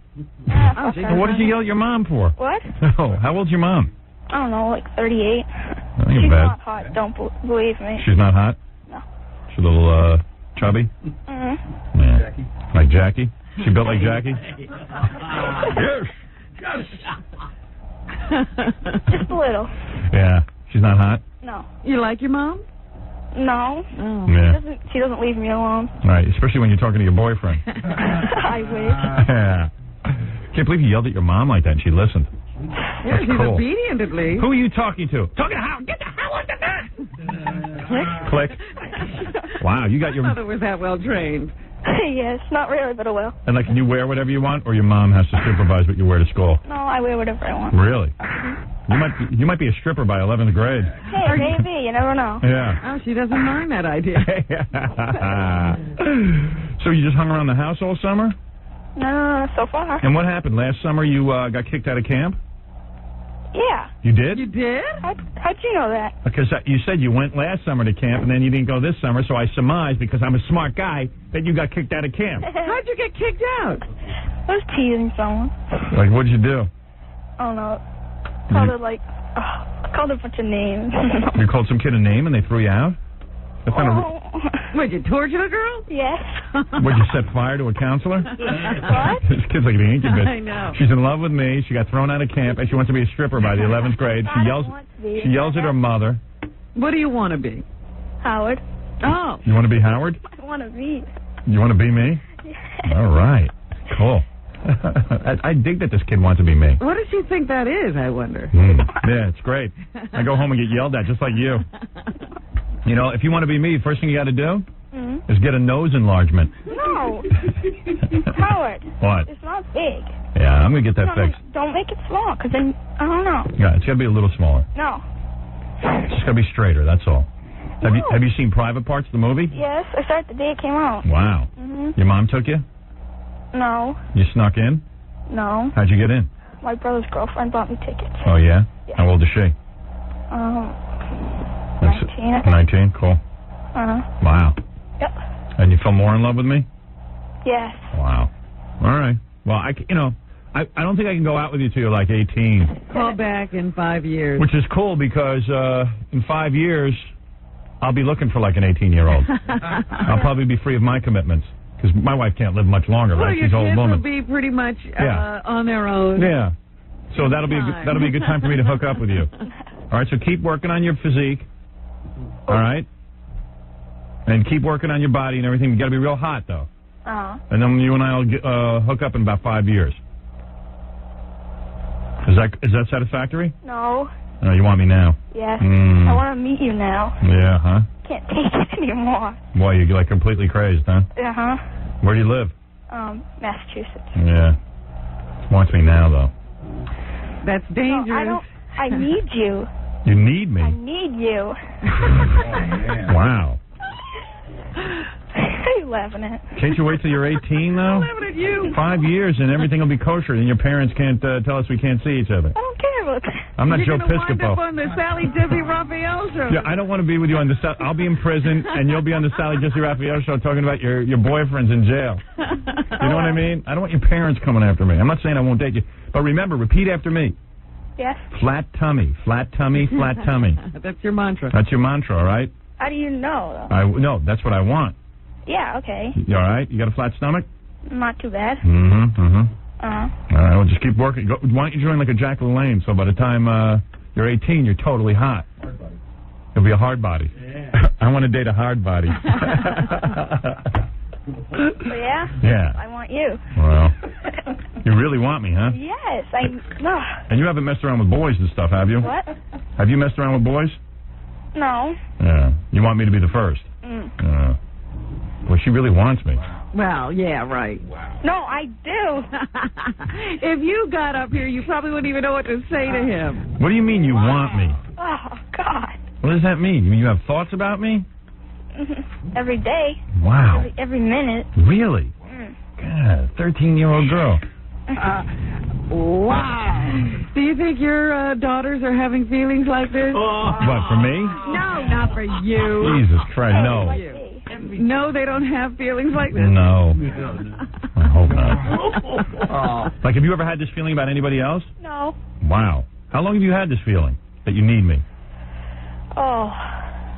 [SPEAKER 10] What did you yell at your mom for?
[SPEAKER 17] What?
[SPEAKER 10] Oh, how old's your mom?
[SPEAKER 17] I don't know, like 38.
[SPEAKER 10] That ain't
[SPEAKER 17] She's
[SPEAKER 10] bad.
[SPEAKER 17] not hot, don't believe me.
[SPEAKER 10] She's not hot?
[SPEAKER 17] No.
[SPEAKER 10] She's a little, chubby?
[SPEAKER 17] Mm-hmm.
[SPEAKER 10] Yeah. Like Jackie? She built like Jackie? Yes.
[SPEAKER 17] Just a little.
[SPEAKER 10] Yeah. She's not hot?
[SPEAKER 17] No.
[SPEAKER 4] You like your mom?
[SPEAKER 17] No.
[SPEAKER 4] Oh.
[SPEAKER 10] Yeah.
[SPEAKER 17] She doesn't leave me alone.
[SPEAKER 10] All right, especially when you're talking to your boyfriend.
[SPEAKER 17] I wish.
[SPEAKER 10] Yeah. Can't believe you yelled at your mom like that and she listened.
[SPEAKER 4] Yeah, she's
[SPEAKER 10] cool.
[SPEAKER 4] obedient at least.
[SPEAKER 10] Who are you talking to? Talking to how? Get the hell out of that! Click. Wow, you got your...
[SPEAKER 4] mother was that well trained.
[SPEAKER 17] Yes, not really, but well.
[SPEAKER 10] And, like, can you wear whatever you want, or your mom has to supervise what you wear to school?
[SPEAKER 17] No, I wear whatever I want.
[SPEAKER 10] Really? You might be a stripper by 11th grade.
[SPEAKER 17] Hey, maybe. You never know.
[SPEAKER 10] Yeah.
[SPEAKER 4] Oh, she doesn't mind that idea.
[SPEAKER 10] So you just hung around the house all summer?
[SPEAKER 17] No, so far.
[SPEAKER 10] And what happened? Last summer you got kicked out of camp?
[SPEAKER 17] Yeah.
[SPEAKER 10] You did?
[SPEAKER 4] You did?
[SPEAKER 17] How'd you know that?
[SPEAKER 10] Because you said you went last summer to camp, and then you didn't go this summer, so I surmised, because I'm a smart guy, that you got kicked out of camp.
[SPEAKER 4] How'd you get kicked out?
[SPEAKER 17] I was teasing someone.
[SPEAKER 10] Like, what'd you do?
[SPEAKER 17] I don't know. Called her like, I called her a bunch of names.
[SPEAKER 10] You called some kid a name and they threw you out? That's not
[SPEAKER 4] Would you torture the girl?
[SPEAKER 17] Yes.
[SPEAKER 10] Would you set fire to a counselor?
[SPEAKER 17] What?
[SPEAKER 10] This kid's like the incubus.
[SPEAKER 4] I know.
[SPEAKER 10] She's in love with me. She got thrown out of camp, and she wants to be a stripper by the 11th grade. She yells at her mother.
[SPEAKER 4] What do you want to be?
[SPEAKER 17] Howard.
[SPEAKER 4] Oh.
[SPEAKER 10] You want to be Howard?
[SPEAKER 17] I want to be.
[SPEAKER 10] You want to be me? All right. Cool. I dig that this kid wants to be me.
[SPEAKER 4] What does she think that is, I wonder?
[SPEAKER 10] Yeah, it's great. I go home and get yelled at just like you. You know, if you want to be me, first thing you got to do is get a nose enlargement.
[SPEAKER 17] No. Howard.
[SPEAKER 10] What?
[SPEAKER 17] It's not big.
[SPEAKER 10] Yeah, I'm going to get that fixed.
[SPEAKER 17] Don't make it small, because then, I don't know.
[SPEAKER 10] Yeah, it's got to be a little smaller.
[SPEAKER 17] No.
[SPEAKER 10] It's just got to be straighter, that's all. Have you seen Private Parts, the movie?
[SPEAKER 17] Yes, I saw it the day it came out.
[SPEAKER 10] Wow. Your mom took you?
[SPEAKER 17] No.
[SPEAKER 10] You snuck in?
[SPEAKER 17] No.
[SPEAKER 10] How'd you get in?
[SPEAKER 17] My brother's girlfriend bought me tickets.
[SPEAKER 10] Oh, yeah? How old is she?
[SPEAKER 17] 19.
[SPEAKER 10] 19? Cool.
[SPEAKER 17] Uh-huh.
[SPEAKER 10] Wow.
[SPEAKER 17] Yep.
[SPEAKER 10] And you fell more in love with me?
[SPEAKER 17] Yes.
[SPEAKER 10] Wow. All right. Well, I don't think I can go out with you till you're like 18.
[SPEAKER 4] Call back in 5 years.
[SPEAKER 10] Which is cool because in 5 years, I'll be looking for like an 18-year-old. I'll probably be free of my commitments because my wife can't live much longer,
[SPEAKER 4] well,
[SPEAKER 10] right? She's an old
[SPEAKER 4] your kids
[SPEAKER 10] woman.
[SPEAKER 4] will be pretty much
[SPEAKER 10] Yeah.
[SPEAKER 4] on their own.
[SPEAKER 10] Yeah. So that'll be a good time for me to hook up with you. All right. So keep working on your physique. All right. And keep working on your body and everything. You got to be real hot though.
[SPEAKER 17] Uh-huh.
[SPEAKER 10] And then you and I'll hook up in about 5 years. Is that satisfactory?
[SPEAKER 17] No.
[SPEAKER 10] No, you want me now?
[SPEAKER 17] Yes. I want to meet you now.
[SPEAKER 10] Yeah, huh?
[SPEAKER 17] Can't take it anymore.
[SPEAKER 10] Boy, you're like completely crazed, huh?
[SPEAKER 17] Uh-huh.
[SPEAKER 10] Where do you live?
[SPEAKER 17] Massachusetts.
[SPEAKER 10] Yeah. Wants me now, though.
[SPEAKER 4] That's dangerous.
[SPEAKER 17] No, I need you.
[SPEAKER 10] You need me?
[SPEAKER 17] I need you.
[SPEAKER 10] Wow.
[SPEAKER 17] What are you laughing at?
[SPEAKER 10] Can't you wait till you're 18, though?
[SPEAKER 17] I'm laughing at you.
[SPEAKER 10] 5 years and everything will be kosher, and your parents can't tell us we can't see each other.
[SPEAKER 17] I don't care about that.
[SPEAKER 10] I'm not Joe
[SPEAKER 4] You're gonna wind
[SPEAKER 10] Piscopo.
[SPEAKER 4] up on the Sally Jesse Raphael show.
[SPEAKER 10] Yeah, I don't want to be with you on the... I'll be in prison, and you'll be on the Sally Jesse Raphael show talking about your boyfriends in jail. You know what I mean? I don't want your parents coming after me. I'm not saying I won't date you. But remember, repeat after me.
[SPEAKER 17] Yes.
[SPEAKER 10] Flat tummy, flat tummy, flat tummy.
[SPEAKER 4] That's your mantra.
[SPEAKER 10] That's your mantra, all right?
[SPEAKER 17] How do you know, though?
[SPEAKER 10] No, that's what I want.
[SPEAKER 17] Yeah, okay.
[SPEAKER 10] You all right? You got a flat stomach?
[SPEAKER 17] Not too bad.
[SPEAKER 10] Mm-hmm.
[SPEAKER 17] Uh-huh.
[SPEAKER 10] All right, well, just keep working. Why don't you join like a Jack LaLanne so by the time you're 18, you're totally hot. You'll be a hard body. Yeah. I want to date a hard body.
[SPEAKER 17] So, yeah?
[SPEAKER 10] Yeah.
[SPEAKER 17] I want you.
[SPEAKER 10] Well, you really want me, huh?
[SPEAKER 17] Yes, no.
[SPEAKER 10] And you haven't messed around with boys and stuff, have you?
[SPEAKER 17] What?
[SPEAKER 10] Have you messed around with boys?
[SPEAKER 17] No.
[SPEAKER 10] Yeah. You want me to be the first? Well, she really wants me.
[SPEAKER 4] Well, yeah, right.
[SPEAKER 17] No, I do.
[SPEAKER 4] If you got up here, you probably wouldn't even know what to say to him.
[SPEAKER 10] What do you mean you want me?
[SPEAKER 17] Oh, God.
[SPEAKER 10] What does that mean? You mean you have thoughts about me?
[SPEAKER 17] Every day.
[SPEAKER 10] Wow.
[SPEAKER 17] Every minute.
[SPEAKER 10] Really? God, 13-year-old girl.
[SPEAKER 4] Wow. Do you think your daughters are having feelings like this?
[SPEAKER 10] What, for me?
[SPEAKER 4] No, not for you.
[SPEAKER 10] Jesus Christ, no.
[SPEAKER 4] No, they don't have feelings like this?
[SPEAKER 10] No. Oh, hope not. Like, have you ever had this feeling about anybody else?
[SPEAKER 17] No.
[SPEAKER 10] Wow. How long have you had this feeling that you need me?
[SPEAKER 17] Oh.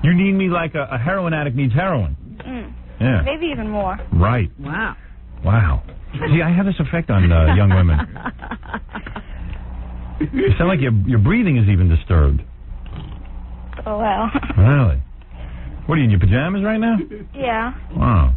[SPEAKER 10] You need me like a heroin addict needs heroin. Yeah.
[SPEAKER 17] Maybe even more.
[SPEAKER 10] Right.
[SPEAKER 4] Wow.
[SPEAKER 10] Wow. See, I have this effect on young women. You sound like your breathing is even disturbed.
[SPEAKER 17] Oh, well.
[SPEAKER 10] Really? What are you in your pajamas right now?
[SPEAKER 17] Yeah.
[SPEAKER 10] Wow.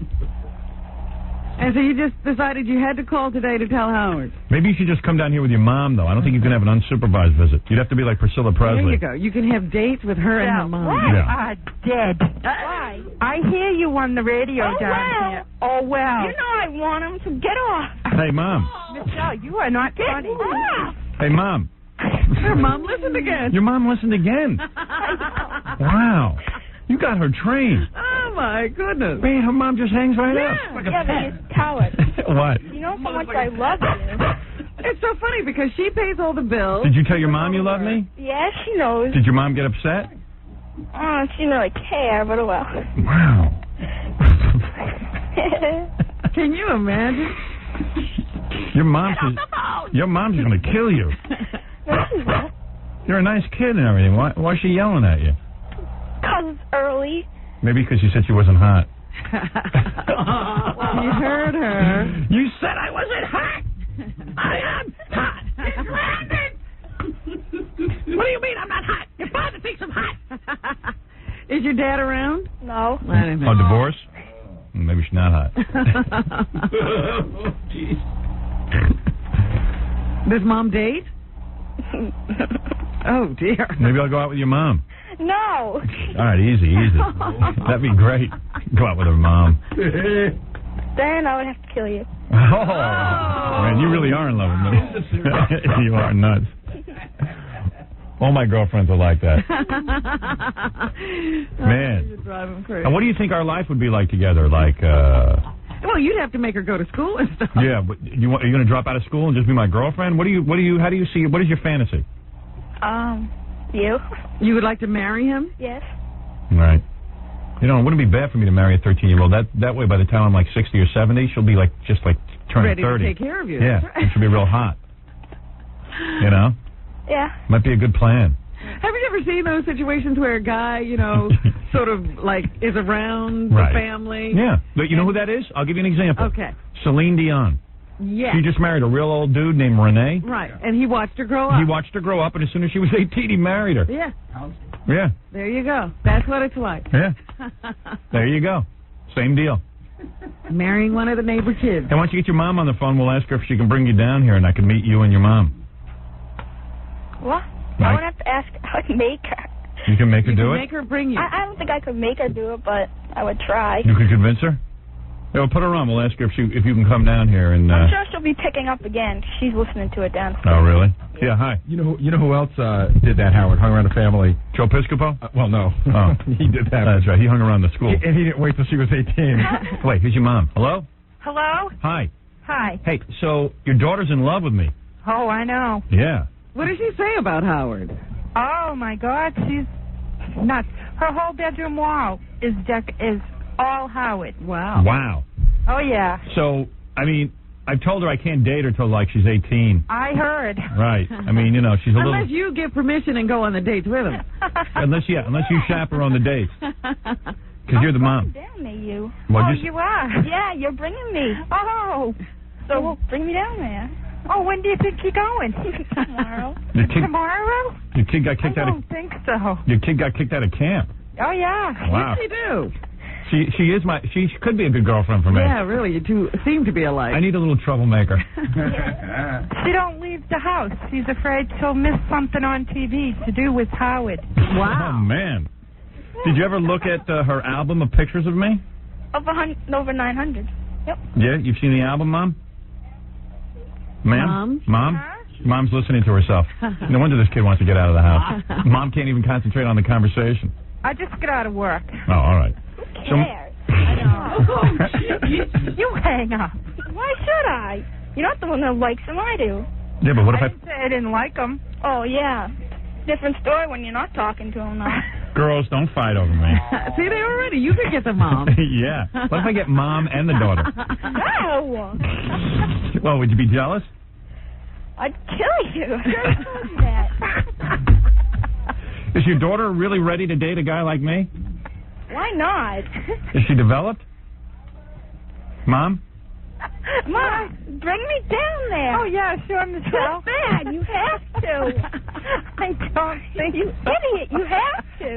[SPEAKER 4] And so you just decided you had to call today to tell Howard.
[SPEAKER 10] Maybe you should just come down here with your mom, though. I don't think you can have an unsupervised visit. You'd have to be like Priscilla Presley.
[SPEAKER 4] There you go. You can have dates with her and her mom.
[SPEAKER 10] Yeah.
[SPEAKER 18] Dead.
[SPEAKER 17] Why?
[SPEAKER 18] I hear you on the radio down here. Oh, well.
[SPEAKER 17] You know I want him to get off.
[SPEAKER 10] Hey, Mom.
[SPEAKER 18] Michelle, you are not funny.
[SPEAKER 17] Off.
[SPEAKER 10] Hey, Mom.
[SPEAKER 4] Her mom listened again.
[SPEAKER 10] Your mom listened again. Wow. You got her trained.
[SPEAKER 4] Oh, my goodness.
[SPEAKER 10] Man, her mom just hangs right up.
[SPEAKER 17] Yeah, but it's Howard.
[SPEAKER 10] What?
[SPEAKER 17] You know how much I love you.
[SPEAKER 4] It's so funny because she pays all the bills.
[SPEAKER 10] Did you tell your mom you love me?
[SPEAKER 17] Yeah, she knows.
[SPEAKER 10] Did your mom get upset?
[SPEAKER 17] Oh, she didn't really care, but oh well.
[SPEAKER 10] Wow.
[SPEAKER 4] Can you imagine?
[SPEAKER 10] Your mom's going to kill you.
[SPEAKER 17] No, she's not.
[SPEAKER 10] You're a nice kid and everything. Why is she yelling at you?
[SPEAKER 17] Because it's early.
[SPEAKER 10] Maybe because you said she wasn't hot.
[SPEAKER 4] You heard her.
[SPEAKER 10] You said I wasn't hot. I am hot. What do you mean I'm not hot? Your father thinks I'm hot.
[SPEAKER 4] Is your dad around?
[SPEAKER 17] No.
[SPEAKER 10] Oh, divorce? Maybe she's not hot.
[SPEAKER 4] Does mom date? Oh, dear.
[SPEAKER 10] Maybe I'll go out with your mom.
[SPEAKER 17] No.
[SPEAKER 10] All right, easy. That'd be great. Go out with her mom.
[SPEAKER 17] Then I would have to kill you.
[SPEAKER 10] Oh, man, you really are in love with me. You are nuts. All my girlfriends are like that. Man.
[SPEAKER 4] You're driving crazy.
[SPEAKER 10] And what do you think our life would be like together? Like,
[SPEAKER 4] well, you'd have to make her go to school and stuff.
[SPEAKER 10] yeah, but are you going to drop out of school and just be my girlfriend? How do you see, what is your fantasy?
[SPEAKER 17] You?
[SPEAKER 4] You would like to marry him?
[SPEAKER 17] Yes.
[SPEAKER 10] Right. You know, it wouldn't be bad for me to marry a 13-year-old. That way, by the time I'm like 60 or 70, she'll be like just like turning
[SPEAKER 4] ready
[SPEAKER 10] 30.
[SPEAKER 4] To take care of you.
[SPEAKER 10] Yeah,
[SPEAKER 4] Right.
[SPEAKER 10] and she'll be real hot. You know?
[SPEAKER 17] Yeah.
[SPEAKER 10] Might be a good plan.
[SPEAKER 4] Have you ever seen those situations where a guy, you know, sort of like is around
[SPEAKER 10] Right.
[SPEAKER 4] the family?
[SPEAKER 10] Yeah. But you know who that is? I'll give you an example.
[SPEAKER 4] Okay.
[SPEAKER 10] Celine Dion.
[SPEAKER 4] Yeah.
[SPEAKER 10] She just married a real old dude named Rene.
[SPEAKER 4] Right. And he watched her grow up.
[SPEAKER 10] He watched her grow up, and as soon as she was 18, he married her.
[SPEAKER 4] Yeah.
[SPEAKER 10] Yeah.
[SPEAKER 4] There you go. That's what it's like.
[SPEAKER 10] Yeah. There you go. Same deal.
[SPEAKER 4] Marrying one of the neighbor kids.
[SPEAKER 10] And once you get your mom on the phone, we'll ask her if she can bring you down here, and I can meet you and your mom.
[SPEAKER 17] What?
[SPEAKER 10] Right.
[SPEAKER 17] I would have to ask. I would make her.
[SPEAKER 10] You can make her do it?
[SPEAKER 4] Make her bring you.
[SPEAKER 17] I don't think I could make her do it, but I would try.
[SPEAKER 10] You could convince her? Yeah, we'll put her on. We'll ask her if you can come down here and.
[SPEAKER 17] I'm sure she'll be picking up again. She's listening to it downstairs.
[SPEAKER 10] Oh, really? Yeah. Hi.
[SPEAKER 1] You know who else did that, Howard? Hung around the family.
[SPEAKER 10] Joe Piscopo?
[SPEAKER 1] Well, no.
[SPEAKER 10] Oh.
[SPEAKER 1] He did that.
[SPEAKER 10] That's right. He hung around the school.
[SPEAKER 1] And he didn't wait till she was 18.
[SPEAKER 10] Wait, who's your mom? Hello?
[SPEAKER 18] Hello?
[SPEAKER 10] Hi.
[SPEAKER 18] Hi.
[SPEAKER 10] Hey, so your daughter's in love with me.
[SPEAKER 18] Oh, I know.
[SPEAKER 10] Yeah.
[SPEAKER 4] What does she say about Howard?
[SPEAKER 18] Oh, my God, she's nuts. Her whole bedroom wall is all Howard.
[SPEAKER 4] Wow.
[SPEAKER 10] Wow.
[SPEAKER 18] Oh, yeah.
[SPEAKER 10] So, I mean, I've told her I can't date her till like she's 18.
[SPEAKER 18] I heard.
[SPEAKER 10] Right. I mean, you know, she's a little.
[SPEAKER 4] Unless you give permission and go on the dates with him.
[SPEAKER 10] Unless you chaperone the dates. Because you're the mom.
[SPEAKER 17] Down there, you.
[SPEAKER 18] You are?
[SPEAKER 17] Yeah, you're bringing me.
[SPEAKER 18] Oh.
[SPEAKER 17] So bring me down there.
[SPEAKER 18] Oh, when do you think you're going?
[SPEAKER 17] Tomorrow.
[SPEAKER 18] Tomorrow?
[SPEAKER 10] Your kid got kicked out of.
[SPEAKER 18] I don't think so.
[SPEAKER 10] Your kid got kicked out of camp.
[SPEAKER 18] Oh, yeah.
[SPEAKER 10] Wow.
[SPEAKER 4] What'd she do?
[SPEAKER 10] She could be a good girlfriend for me.
[SPEAKER 4] Yeah, really. You two seem to be alike.
[SPEAKER 10] I need a little troublemaker.
[SPEAKER 18] She don't leave the house. She's afraid she'll miss something on TV to do with Howard.
[SPEAKER 10] Wow. Oh, man. Did you ever look at her album of pictures of me?
[SPEAKER 17] Over 900. Yep.
[SPEAKER 10] Yeah? You've seen the album, Mom? Ma'am? Mom? Mom's listening to herself. No wonder this kid wants to get out of the house. Mom can't even concentrate on the conversation.
[SPEAKER 18] I just got out of work.
[SPEAKER 10] Oh, all right.
[SPEAKER 17] Who cares? I know.
[SPEAKER 18] You hang up.
[SPEAKER 17] Why should I? You're not the one that likes him. I do.
[SPEAKER 10] Yeah, but what if
[SPEAKER 18] I didn't say I didn't like him.
[SPEAKER 17] Oh, yeah. Different story when you're not talking to him now.
[SPEAKER 10] Girls, don't fight over me.
[SPEAKER 4] See, they were ready. You could get the mom.
[SPEAKER 10] Yeah. What if I get mom and the daughter?
[SPEAKER 17] No.
[SPEAKER 10] Well, would you be jealous?
[SPEAKER 17] I'd kill you. I told you that.
[SPEAKER 10] Is your daughter really ready to date a guy like me?
[SPEAKER 17] Why not?
[SPEAKER 10] Is she developed? Mom?
[SPEAKER 17] Mom, bring me down there.
[SPEAKER 18] Oh, yeah, sure, Michelle.
[SPEAKER 17] Too bad. You have to.
[SPEAKER 18] I don't think
[SPEAKER 17] You idiot. You have to.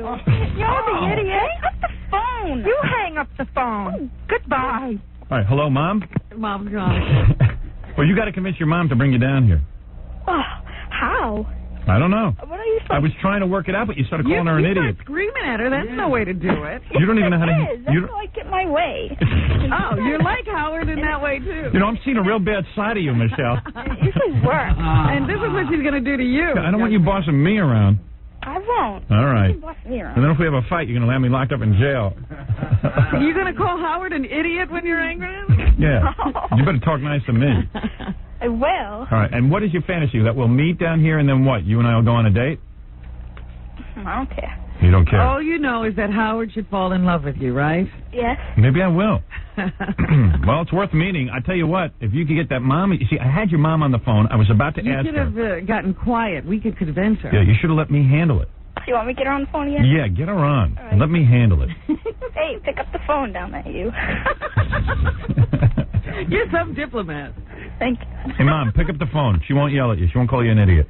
[SPEAKER 17] You're the idiot. Hang up the phone.
[SPEAKER 18] You hang up the phone. Goodbye.
[SPEAKER 10] All right, hello, Mom?
[SPEAKER 4] Mom's gone.
[SPEAKER 10] Well, you got to convince your mom to bring you down here.
[SPEAKER 17] Oh, how?
[SPEAKER 10] I don't know.
[SPEAKER 17] What are you supposed
[SPEAKER 10] I was trying to work it out, but you started calling her an idiot.
[SPEAKER 4] You screaming at her. That's no way to do it.
[SPEAKER 10] You don't even know how to...
[SPEAKER 17] That's how I get my way.
[SPEAKER 4] Oh, you're like Howard in that way, too.
[SPEAKER 10] You know, I'm seeing a real bad side of you, Michelle.
[SPEAKER 17] It usually works.
[SPEAKER 4] And this is what she's going to do to you.
[SPEAKER 10] I don't want you bossing me around.
[SPEAKER 17] I won't.
[SPEAKER 10] All right.
[SPEAKER 17] You boss me around.
[SPEAKER 10] And then if we have a fight, you're going to have me locked up in jail.
[SPEAKER 4] You going to call Howard an idiot when you're angry at him?
[SPEAKER 10] Yeah. You better talk nice to me.
[SPEAKER 17] I will.
[SPEAKER 10] All right. And what is your fantasy? That we'll meet down here and then what? You and I will go on a date?
[SPEAKER 17] I don't care.
[SPEAKER 10] You don't care?
[SPEAKER 4] All you know is that Howard should fall in love with you, right?
[SPEAKER 17] Yes.
[SPEAKER 10] Maybe I will. Well, it's worth meeting. I tell you what, if you could get that mom... You see, I had your mom on the phone. I was about to ask
[SPEAKER 4] You
[SPEAKER 10] her.
[SPEAKER 4] could have gotten quiet. We could convince her.
[SPEAKER 10] Yeah, you should have let me handle it.
[SPEAKER 17] You want me to get her on the phone again?
[SPEAKER 10] Yeah, get her on.
[SPEAKER 17] All right.
[SPEAKER 10] And let me handle it.
[SPEAKER 17] Hey, pick up the phone down there, you.
[SPEAKER 4] You're some diplomat.
[SPEAKER 17] Thank you.
[SPEAKER 10] Hey, Mom, pick up the phone. She won't yell at you. She won't call you an idiot.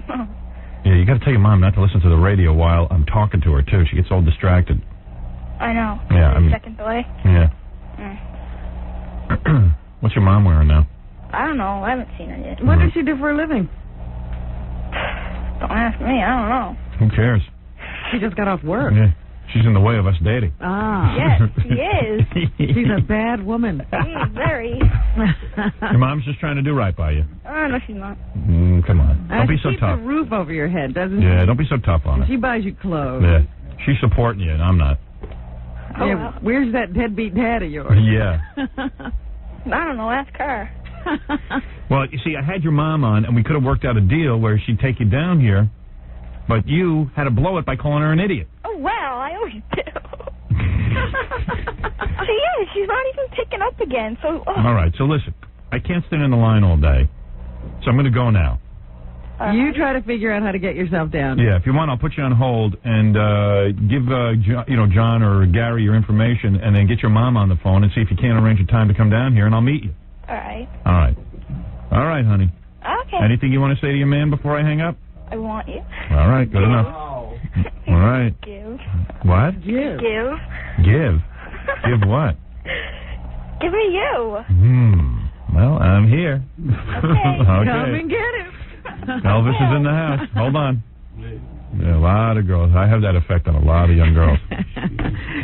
[SPEAKER 17] Oh.
[SPEAKER 10] Yeah, you got to tell your mom not to listen to the radio while I'm talking to her, too. She gets all distracted.
[SPEAKER 17] I know.
[SPEAKER 10] Yeah, I mean...
[SPEAKER 17] Second delay.
[SPEAKER 10] Yeah.
[SPEAKER 17] Mm.
[SPEAKER 10] What's your mom wearing now?
[SPEAKER 17] I don't know. I haven't seen her yet.
[SPEAKER 4] What does she do for a living?
[SPEAKER 17] Don't ask me. I don't know.
[SPEAKER 10] Who cares?
[SPEAKER 4] She just got off work.
[SPEAKER 10] Yeah. She's in the way of us dating.
[SPEAKER 4] Ah.
[SPEAKER 17] Yes, she is.
[SPEAKER 4] She's a bad woman.
[SPEAKER 17] She's very.
[SPEAKER 10] Your mom's just trying to do right by you.
[SPEAKER 17] Oh, no, she's not.
[SPEAKER 10] Come on. Don't be so
[SPEAKER 4] keeps
[SPEAKER 10] tough.
[SPEAKER 4] a roof over your head, doesn't she?
[SPEAKER 10] Yeah, don't be so tough on her.
[SPEAKER 4] She buys you clothes.
[SPEAKER 10] Yeah. She's supporting you, and I'm not.
[SPEAKER 17] Oh,
[SPEAKER 4] Yeah,
[SPEAKER 17] well.
[SPEAKER 4] where's that deadbeat dad of yours?
[SPEAKER 10] Yeah.
[SPEAKER 17] I don't know. Ask her.
[SPEAKER 10] Well, you see, I had your mom on, and we could have worked out a deal where she'd take you down here, but you had to blow it by calling her an idiot.
[SPEAKER 17] Oh, well, I always do. She is. She's not even picking up again. So.
[SPEAKER 10] All right, so listen. I can't stand in the line all day, so I'm going to go now.
[SPEAKER 4] You try to figure out how to get yourself down.
[SPEAKER 10] Yeah, if you want, I'll put you on hold and give John or Gary your information, and then get your mom on the phone and see if you can't arrange a time to come down here, and I'll meet you.
[SPEAKER 17] All right.
[SPEAKER 10] All right. All right, honey.
[SPEAKER 17] Okay.
[SPEAKER 10] Anything you want to say to your man before I hang up?
[SPEAKER 17] I want you.
[SPEAKER 10] All right, good enough. All right.
[SPEAKER 17] Give.
[SPEAKER 10] What?
[SPEAKER 17] Give.
[SPEAKER 10] Give? Give what?
[SPEAKER 17] Give me you.
[SPEAKER 10] Well, I'm here.
[SPEAKER 17] Okay.
[SPEAKER 10] Okay.
[SPEAKER 4] Come and get him.
[SPEAKER 10] Elvis is in the house. Hold on. Yeah, a lot of girls. I have that effect on a lot of young girls.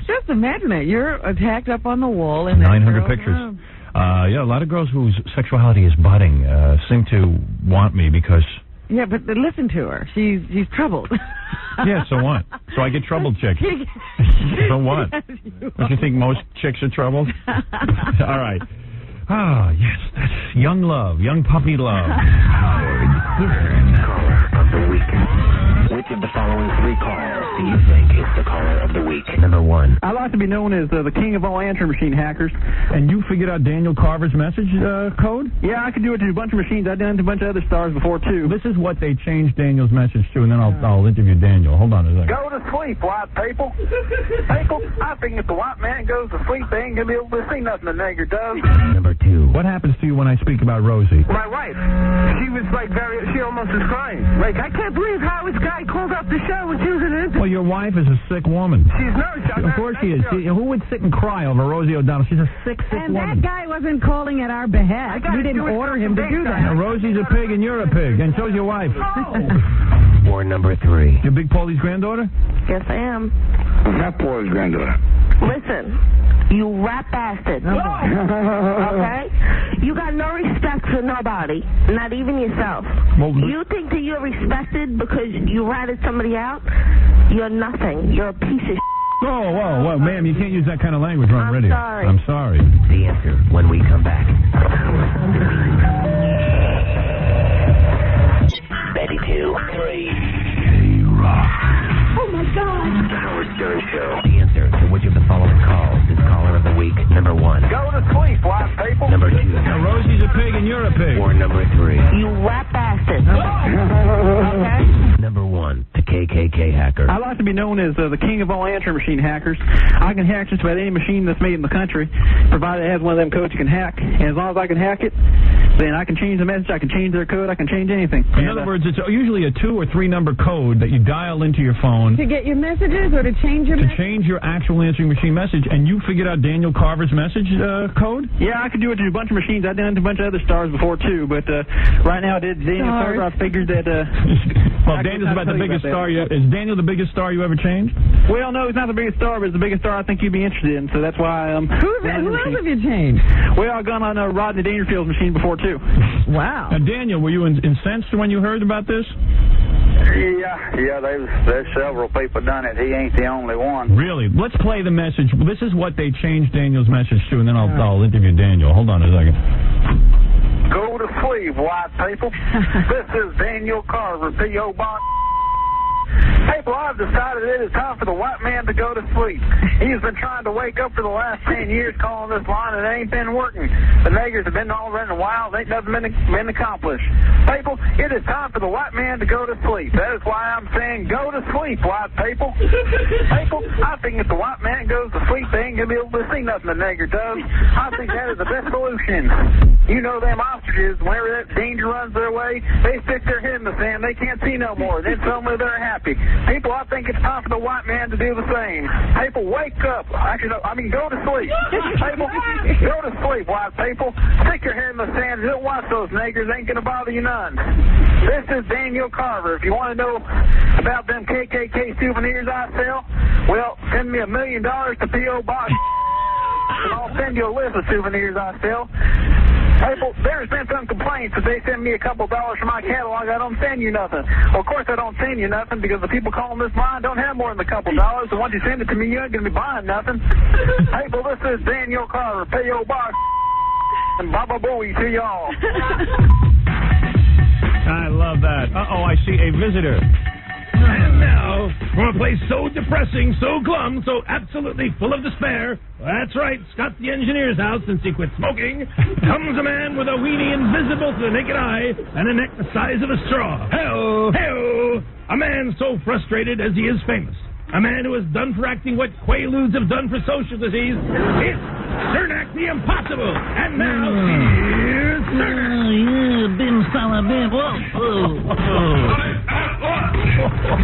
[SPEAKER 4] Just imagine it. You're attacked up on the wall in
[SPEAKER 10] 900 pictures. Yeah, a lot of girls whose sexuality is budding seem to want me because...
[SPEAKER 4] Yeah, but listen to her. She's troubled.
[SPEAKER 10] Yeah, so what? So I get troubled chicks. So what? Don't you think most chicks are troubled? All right. Ah, yes, that's young love, young puppy love.
[SPEAKER 12] Caller of the week. Which of the following three callers do you think is the caller of the week? Number 1.
[SPEAKER 19] I like to be known as the king of all answering machine hackers.
[SPEAKER 10] And you figured out Daniel Carver's message code?
[SPEAKER 19] Yeah, I could do it to a bunch of machines. I've done it to a bunch of other stars before, too.
[SPEAKER 10] This is what they changed Daniel's message to, and then I'll interview Daniel. Hold on a second.
[SPEAKER 20] Go to sleep, white people. People, I think if the white man goes to sleep, they ain't going to be able to see nothing the nigger does.
[SPEAKER 10] Number 2. What happens to you when I speak about Rosie?
[SPEAKER 20] My wife, she was like she almost was crying. Like, I can't believe how this guy called up the show and she was an interview.
[SPEAKER 10] Well, your wife is a sick woman.
[SPEAKER 20] She's no.
[SPEAKER 10] Of course she is. Who would sit and cry over Rosie O'Donnell? She's a sick
[SPEAKER 4] And
[SPEAKER 10] woman.
[SPEAKER 4] that guy wasn't calling at our behest. We didn't order him to do that.
[SPEAKER 10] Now, Rosie's a pig and you're a pig, and so's your wife.
[SPEAKER 12] Or number 3.
[SPEAKER 10] You're Big Paulie's granddaughter?
[SPEAKER 21] Yes, I am.
[SPEAKER 20] Not Paul's granddaughter.
[SPEAKER 21] Listen, you rat bastard. Okay? You got no respect for nobody, not even yourself.
[SPEAKER 10] Well,
[SPEAKER 21] you think that you're respected because you ratted somebody out? You're nothing. You're a piece of
[SPEAKER 10] Whoa, ma'am, you can't use that kind of language on
[SPEAKER 21] I'm
[SPEAKER 10] radio.
[SPEAKER 21] sorry.
[SPEAKER 10] I'm sorry.
[SPEAKER 12] The answer when we come back. Betty 2. 3.
[SPEAKER 5] K-Rock.
[SPEAKER 21] Oh,
[SPEAKER 8] my God.
[SPEAKER 12] The Howard Stern Show. The answer to which of the following calls is caller of the week? Number 1.
[SPEAKER 20] Go to sleep, white people.
[SPEAKER 12] Number 2.
[SPEAKER 10] Now, Rosie's a pig and you're a pig.
[SPEAKER 12] Or number 3.
[SPEAKER 21] You rat bastard.
[SPEAKER 12] Okay. Number 1. The KKK hacker.
[SPEAKER 19] I like to be known as the king of all answering machine hackers. I can hack just about any machine that's made in the country, provided it has one of them codes you can hack. And as long as I can hack it, then I can change the message, I can change their code, I can change anything.
[SPEAKER 10] In other words, it's usually a 2 or 3 number code that you dial into your phone
[SPEAKER 4] To get your messages or to change your
[SPEAKER 10] to
[SPEAKER 4] message?
[SPEAKER 10] change your actual answering machine message, and you figured out Daniel Carver's message code?
[SPEAKER 19] Yeah, I could do it to a bunch of machines. I've done it to a bunch of other stars before, too. But right now, I did Daniel Carver. I figured that...
[SPEAKER 10] well, Daniel's about the biggest star you ever... Is Daniel the biggest star you ever changed?
[SPEAKER 19] Well, no, he's not the biggest star, but it's the biggest star I think you'd be interested in. So that's why...
[SPEAKER 4] Who else have you changed?
[SPEAKER 19] Well, I've gone on Rodney Dangerfield's machine before, too.
[SPEAKER 4] Wow.
[SPEAKER 10] Now, Daniel, were you incensed when you heard about this?
[SPEAKER 20] Yeah, there's several people done it. He ain't the only one.
[SPEAKER 10] Really? Let's play the message. This is what they changed Daniel's message to, and then I'll interview Daniel. Hold on a second.
[SPEAKER 20] Go to sleep, white people. This is Daniel Carver, P.O. Box. People, I've decided it is time for the white man to go to sleep. He's been trying to wake up for the last 10 years calling this line, and it ain't been working. The niggers have been all running wild. Ain't nothing been accomplished. People, it is time for the white man to go to sleep. That is why I'm saying go to sleep, white people. People, I think if the white man goes to sleep, they ain't going to be able to see nothing the nigger does. I think that is the best solution. You know them ostriches, whenever that danger runs their way, they stick their head in the sand. They can't see no more. Then suddenly they're happy. People, I think it's time for the white man to do the same. People, wake up. Go to sleep. People, go to sleep, white people. Stick your head in the sand. Don't watch those niggers. Ain't going to bother you none. This is Daniel Carver. If you want to know about them KKK souvenirs I sell, well, send me $1 million to P.O. Box, and I'll send you a list of souvenirs I sell. People, there's been some complaints that they send me a couple dollars for my catalog. I don't send you nothing. Well, of course I don't send you nothing because the people calling this line don't have more than a couple dollars. So once you send it to me, you ain't going to be buying nothing. People, this is Daniel Carver, P.O. Box, and Baba Booey to y'all.
[SPEAKER 10] I love that. Uh-oh, I see a visitor.
[SPEAKER 1] And now, from a place so depressing, so glum, so absolutely full of despair, that's right, Scott the engineer's house since he quit smoking, comes a man with a weenie invisible to the naked eye and a neck the size of a straw. Hell, hell, a man so frustrated as he is famous. A man who has done for acting what Quaaludes have done for social disease. It's Cernak the Impossible. And now, here's Cernak.
[SPEAKER 2] Bim Salah Bim. Whoa.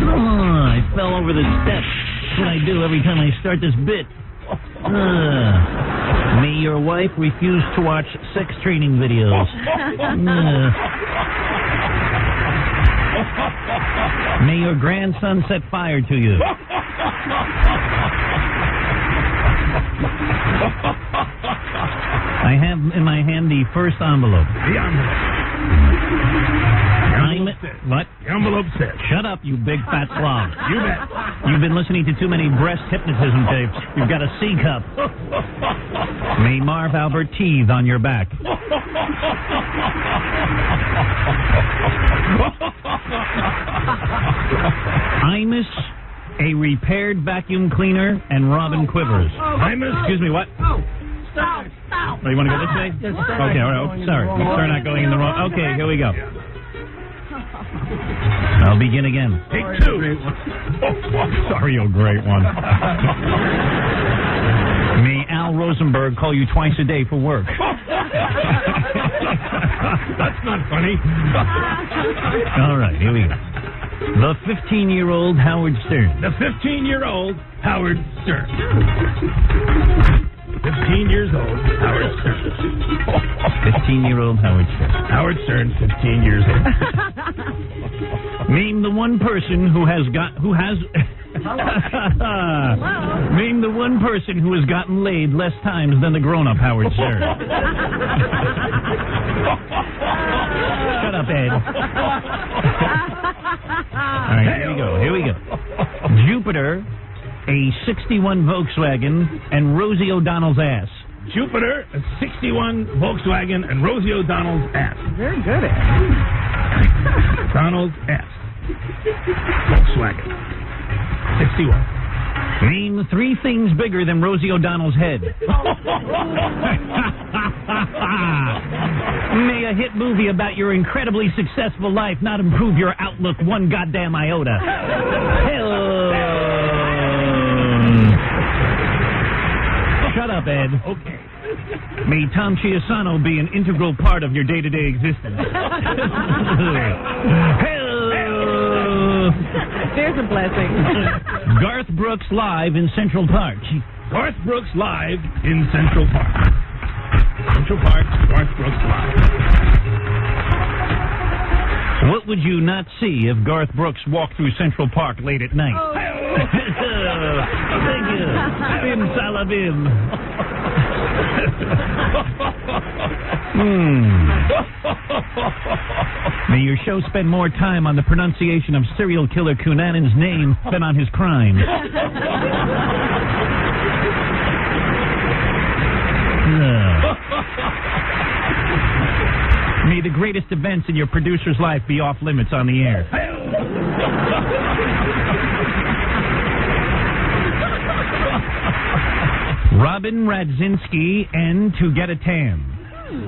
[SPEAKER 2] I fell over the steps. That's what I do every time I start this bit. May your wife refuse to watch sex training videos. May your grandson set fire to you. I have in my hand the first envelope.
[SPEAKER 1] The envelope.
[SPEAKER 2] What?
[SPEAKER 1] The envelope says.
[SPEAKER 2] Shut up, you big fat slob.
[SPEAKER 1] You bet.
[SPEAKER 2] You've been listening to too many breast hypnotism tapes. You've got a C cup. May Marv Albert teethe on your back. Imus, a repaired vacuum cleaner, and Robin Quivers.
[SPEAKER 1] Imus?
[SPEAKER 2] Excuse me, what? Stop. Oh, you want to go this way? Okay, all right. Sorry. We're not going in the wrong... Okay, here we go. I'll begin again.
[SPEAKER 1] Take two.
[SPEAKER 10] Sorry, oh great one.
[SPEAKER 2] May Al Rosenberg call you twice a day for work.
[SPEAKER 1] That's not funny.
[SPEAKER 2] All right, here we go. The 15-year-old Howard Stern.
[SPEAKER 1] The 15-year-old Howard Stern. 15 years old Howard Stern.
[SPEAKER 2] 15-year-old Howard Stern.
[SPEAKER 1] Howard Stern, 15 years old.
[SPEAKER 2] Name the one person who has Name the one person who has gotten laid less times than the grown-up Howard Stern. Shut up, Ed. All right, here we go. Jupiter, a 61 Volkswagen, and Rosie O'Donnell's ass.
[SPEAKER 1] Jupiter, a 61 Volkswagen, and Rosie O'Donnell's ass.
[SPEAKER 4] Very good at it.
[SPEAKER 1] Donald's ass. Volkswagen. 61.
[SPEAKER 2] Name 3 things bigger than Rosie O'Donnell's head. May a hit movie about your incredibly successful life not improve your outlook one goddamn iota. Shut up, Ed.
[SPEAKER 1] Okay.
[SPEAKER 2] May Tom Chiasano be an integral part of your day-to-day existence.
[SPEAKER 4] There's a blessing.
[SPEAKER 2] Garth Brooks live in Central Park.
[SPEAKER 1] Garth Brooks live in Central Park. Central Park, Garth Brooks live.
[SPEAKER 2] What would you not see if Garth Brooks walked through Central Park late at night?
[SPEAKER 4] Oh.
[SPEAKER 2] Thank you. Bim salabim. May your show spend more time on the pronunciation of serial killer Cunanan's name than on his crimes. May the greatest events in your producer's life be off limits on the air. Robin Radzinski and To Get a Tan.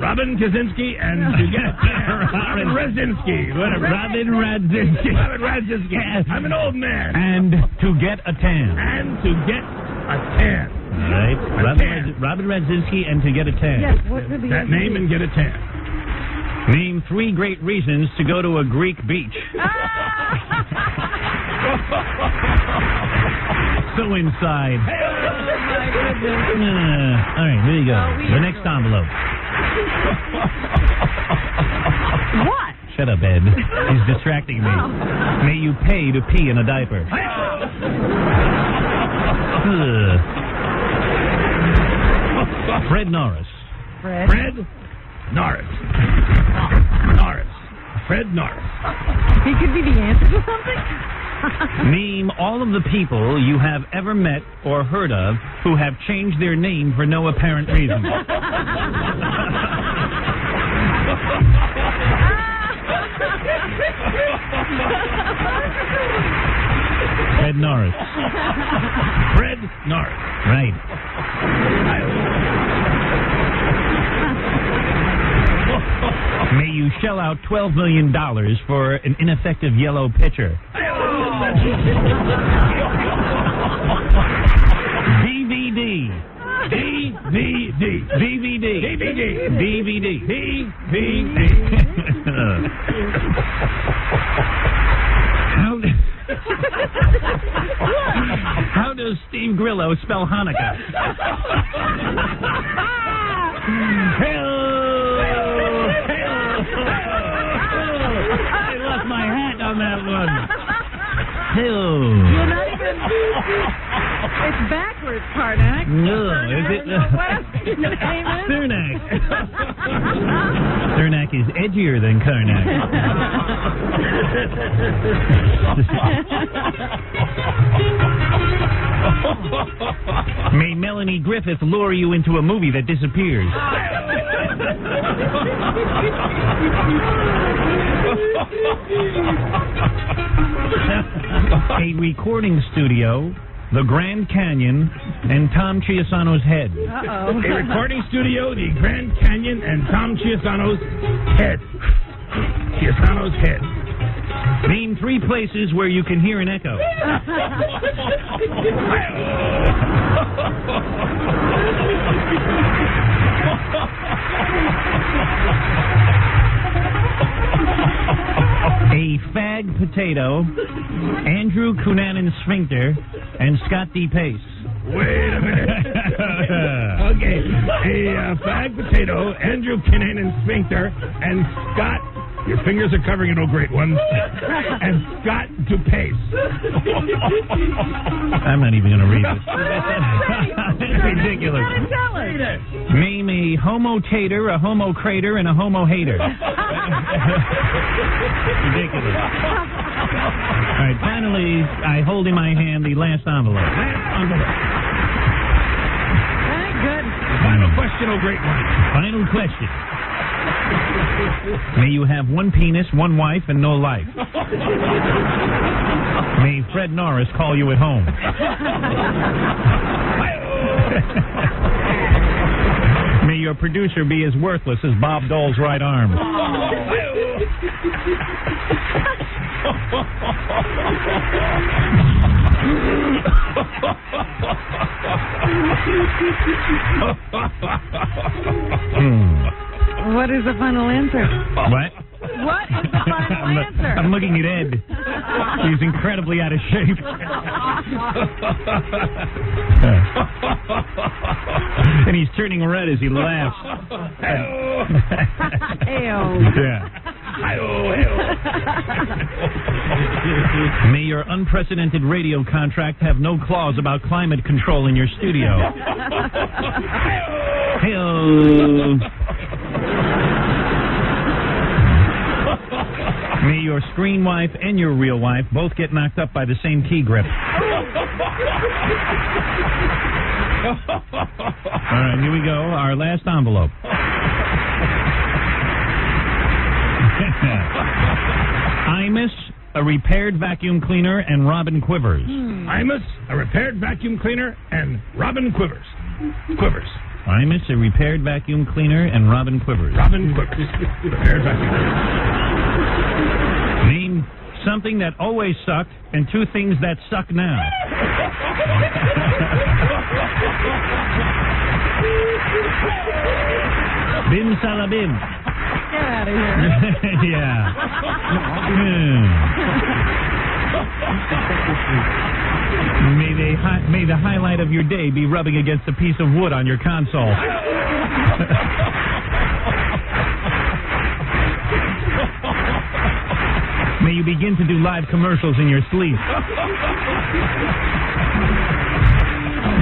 [SPEAKER 1] Robin Kaczynski and To Get a Tan. Robin Radzinski. Whatever.
[SPEAKER 2] Robin Radzinski.
[SPEAKER 1] Robin Radzinski. I'm an old man.
[SPEAKER 2] And To Get a Tan.
[SPEAKER 1] And To Get a Tan.
[SPEAKER 2] All right. Robin Radzinski and To Get a Tan.
[SPEAKER 4] Yes, what would be
[SPEAKER 1] that name and get a tan.
[SPEAKER 2] Name 3 great reasons to go to a Greek beach. So inside. All right, there you go. The next envelope.
[SPEAKER 4] What?
[SPEAKER 2] Shut up, Ed. He's distracting me. May you pay to pee in a diaper. Fred Norris.
[SPEAKER 1] Fred Norris. Norris. Fred Norris.
[SPEAKER 4] He could be the answer to something?
[SPEAKER 2] Name all of the people you have ever met or heard of who have changed their name for no apparent reason. Fred Norris.
[SPEAKER 1] Fred Norris.
[SPEAKER 2] Right. May you shell out $12 million for an ineffective yellow pitcher. DVD.
[SPEAKER 1] DVD.
[SPEAKER 2] DVD.
[SPEAKER 1] DVD.
[SPEAKER 2] DVD.
[SPEAKER 1] DVD.
[SPEAKER 2] How does Steve Grillo spell Hanukkah? I lost my hat on that one.
[SPEAKER 4] You're not even... It's backwards, Karnak.
[SPEAKER 2] No, is it?
[SPEAKER 4] What your name is?
[SPEAKER 2] Cernak. Cernak is edgier than Karnak. May Melanie Griffith lure you into a movie that disappears. A recording studio, the Grand Canyon, and Tom Chiasano's head.
[SPEAKER 4] Uh-oh.
[SPEAKER 1] A recording studio, the Grand Canyon, and Tom Chiasano's head. Chiasano's head.
[SPEAKER 2] Name 3 places where you can hear an echo. A fag potato, Andrew Cunanan Sphincter, and Scott D. Pace.
[SPEAKER 1] Wait a minute. Okay. A fag potato, Andrew Cunanan Sphincter, and Scott... Your fingers are covering it, oh great one. And Scott DuPace.
[SPEAKER 2] I'm not even going to read this. It's ridiculous. Name a homo tater, a homo crater, and a homo hater. Ridiculous. All right, finally, I hold in my hand the last envelope.
[SPEAKER 4] Thank goodness.
[SPEAKER 1] Final question, oh great one.
[SPEAKER 2] Final question. May you have one penis, one wife, and no life. May Fred Norris call you at home. May your producer be as worthless as Bob Dole's right arm.
[SPEAKER 4] What is the final answer?
[SPEAKER 2] What?
[SPEAKER 4] What is the final answer?
[SPEAKER 2] I'm looking at Ed. He's incredibly out of shape. And he's turning red as he laughs. Yeah. May your unprecedented radio contract have no clause about climate control in your studio. Hey-oh. May your screen wife and your real wife both get knocked up by the same key grip. All right, here we go. Our last envelope. Imus, a repaired vacuum cleaner, and Robin Quivers.
[SPEAKER 1] Imus, a repaired vacuum cleaner, and Robin Quivers.
[SPEAKER 2] Imus, a repaired vacuum cleaner, and Robin Quivers.
[SPEAKER 1] Robin Quivers. Repaired vacuum cleaner.
[SPEAKER 2] Name something that always sucked and two things that suck now. Bim salabim.
[SPEAKER 4] Get out of here.
[SPEAKER 2] Yeah. May the highlight of your day be rubbing against a piece of wood on your console. May you begin to do live commercials in your sleep.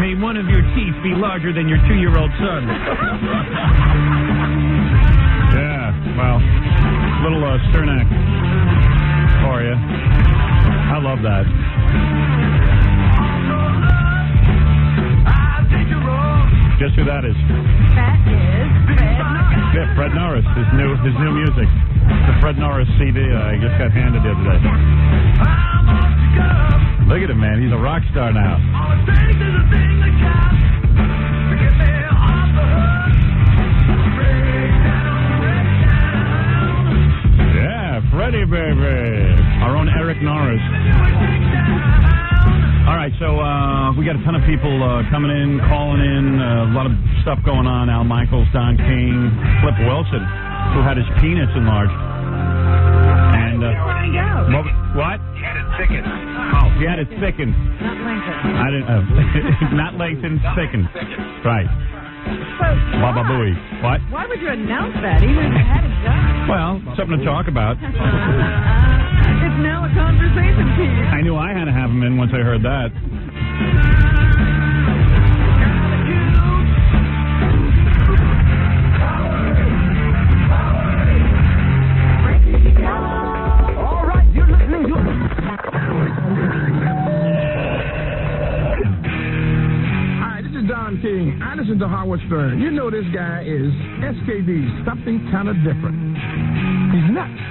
[SPEAKER 2] May one of your teeth be larger than your 2-year-old son. Yeah, well, little Sternak for you. I love that. Guess who that is?
[SPEAKER 4] That is Fred Norris.
[SPEAKER 2] Yeah, Fred Norris. His new music. The Fred Norris CD I just got handed the other day. Look at him, man. He's a rock star now. Yeah, Freddie, baby. Our own Eric Norris. All right, so we got a ton of people coming in, calling in, a lot of stuff going on. Al Michaels, Don King, Flip Wilson, who had his penis enlarged. And what?
[SPEAKER 20] He had it thickened.
[SPEAKER 2] Oh, he had it thickened.
[SPEAKER 4] Not lengthened.
[SPEAKER 2] I didn't. Not lengthened, thickened. Right. Baba Booey. What?
[SPEAKER 4] Why would you announce that? He had it done.
[SPEAKER 2] Well, something to talk about.
[SPEAKER 4] It's now a conversation piece.
[SPEAKER 2] I knew I had to have him in once I heard that.
[SPEAKER 20] All right, you're listening to
[SPEAKER 3] Hi, this is Don King. I listen to Howard Stern. You know this guy is SKD, something kind of different. He's nuts.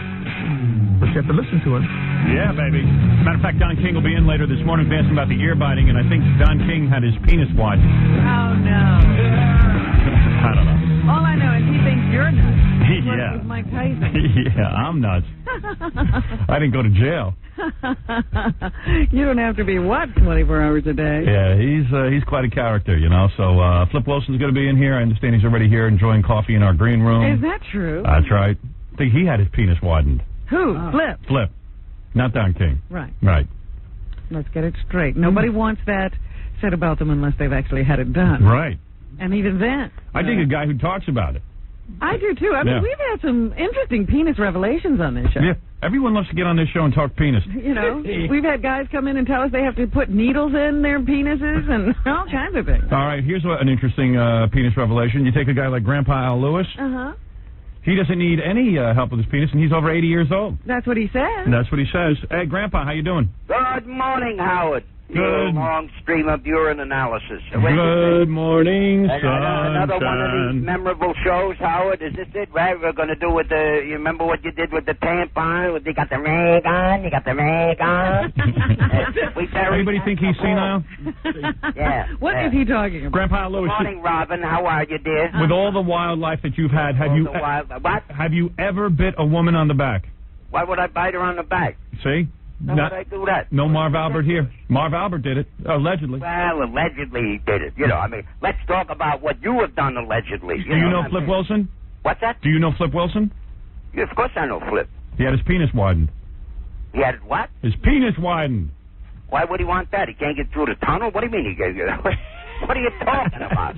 [SPEAKER 3] But you have to listen to him.
[SPEAKER 2] Yeah, baby. Matter of fact, Don King will be in later this morning asking about the ear biting, and I think Don King had his penis watched.
[SPEAKER 4] Oh, no.
[SPEAKER 2] I don't know.
[SPEAKER 4] All I know is he thinks you're nuts.
[SPEAKER 2] Yeah.
[SPEAKER 4] With Mike Tyson.
[SPEAKER 2] Yeah, I'm nuts. I didn't go to jail.
[SPEAKER 4] You don't have to be, 24 hours a day?
[SPEAKER 2] Yeah, he's quite a character, you know. So Flip Wilson's going to be in here. I understand he's already here enjoying coffee in our green room.
[SPEAKER 4] Is that true?
[SPEAKER 2] That's right. I think he had his penis widened.
[SPEAKER 4] Who? Flip.
[SPEAKER 2] Flip. Not Don King.
[SPEAKER 4] Right.
[SPEAKER 2] Right.
[SPEAKER 4] Let's get it straight. Nobody wants that said about them unless they've actually had it done.
[SPEAKER 2] Right.
[SPEAKER 4] And even then.
[SPEAKER 2] I dig a guy who talks about it.
[SPEAKER 4] I do, too. I mean, we've had some interesting penis revelations on this show.
[SPEAKER 2] Yeah. Everyone loves to get on this show and talk penis.
[SPEAKER 4] You know, we've had guys come in and tell us they have to put needles in their penises and all kinds of things.
[SPEAKER 2] All right, here's an interesting penis revelation. You take a guy like Grandpa Al Lewis.
[SPEAKER 4] Uh-huh.
[SPEAKER 2] He doesn't need any help with his penis, and he's over 80 years old.
[SPEAKER 4] That's what he says.
[SPEAKER 2] And that's what he says. Hey, Grandpa, how you doing?
[SPEAKER 22] Good morning, Howard.
[SPEAKER 6] You long stream of urine analysis.
[SPEAKER 2] Good morning,
[SPEAKER 6] Another one of
[SPEAKER 2] sunshine.
[SPEAKER 6] these memorable shows, Howard. Is this it? Right? We're going to do with the. You remember what you did with the tampon? You got the rag on. You got the rag on.
[SPEAKER 2] Anybody think he's senile?
[SPEAKER 6] Yeah.
[SPEAKER 4] What is he talking about?
[SPEAKER 2] Grandpa Lewis.
[SPEAKER 6] Good morning, Robin. How are you, dear?
[SPEAKER 2] With all the wildlife that you've had, have you have you ever bit a woman on the back?
[SPEAKER 6] Why would I bite her on the back?
[SPEAKER 2] See?
[SPEAKER 6] How would I do that?
[SPEAKER 2] No Marv Albert here. Marv Albert did it, allegedly.
[SPEAKER 6] Well, allegedly he did it. You know, I mean, let's talk about what you have done allegedly.
[SPEAKER 2] Do you know Flip Wilson?
[SPEAKER 6] What's that?
[SPEAKER 2] Do you know Flip Wilson?
[SPEAKER 6] Yeah, of course I know Flip.
[SPEAKER 2] He had his penis widened.
[SPEAKER 6] He had what?
[SPEAKER 2] His penis widened.
[SPEAKER 6] Why would he want that? He can't get through the tunnel? What do you mean he can't get... What are you talking about?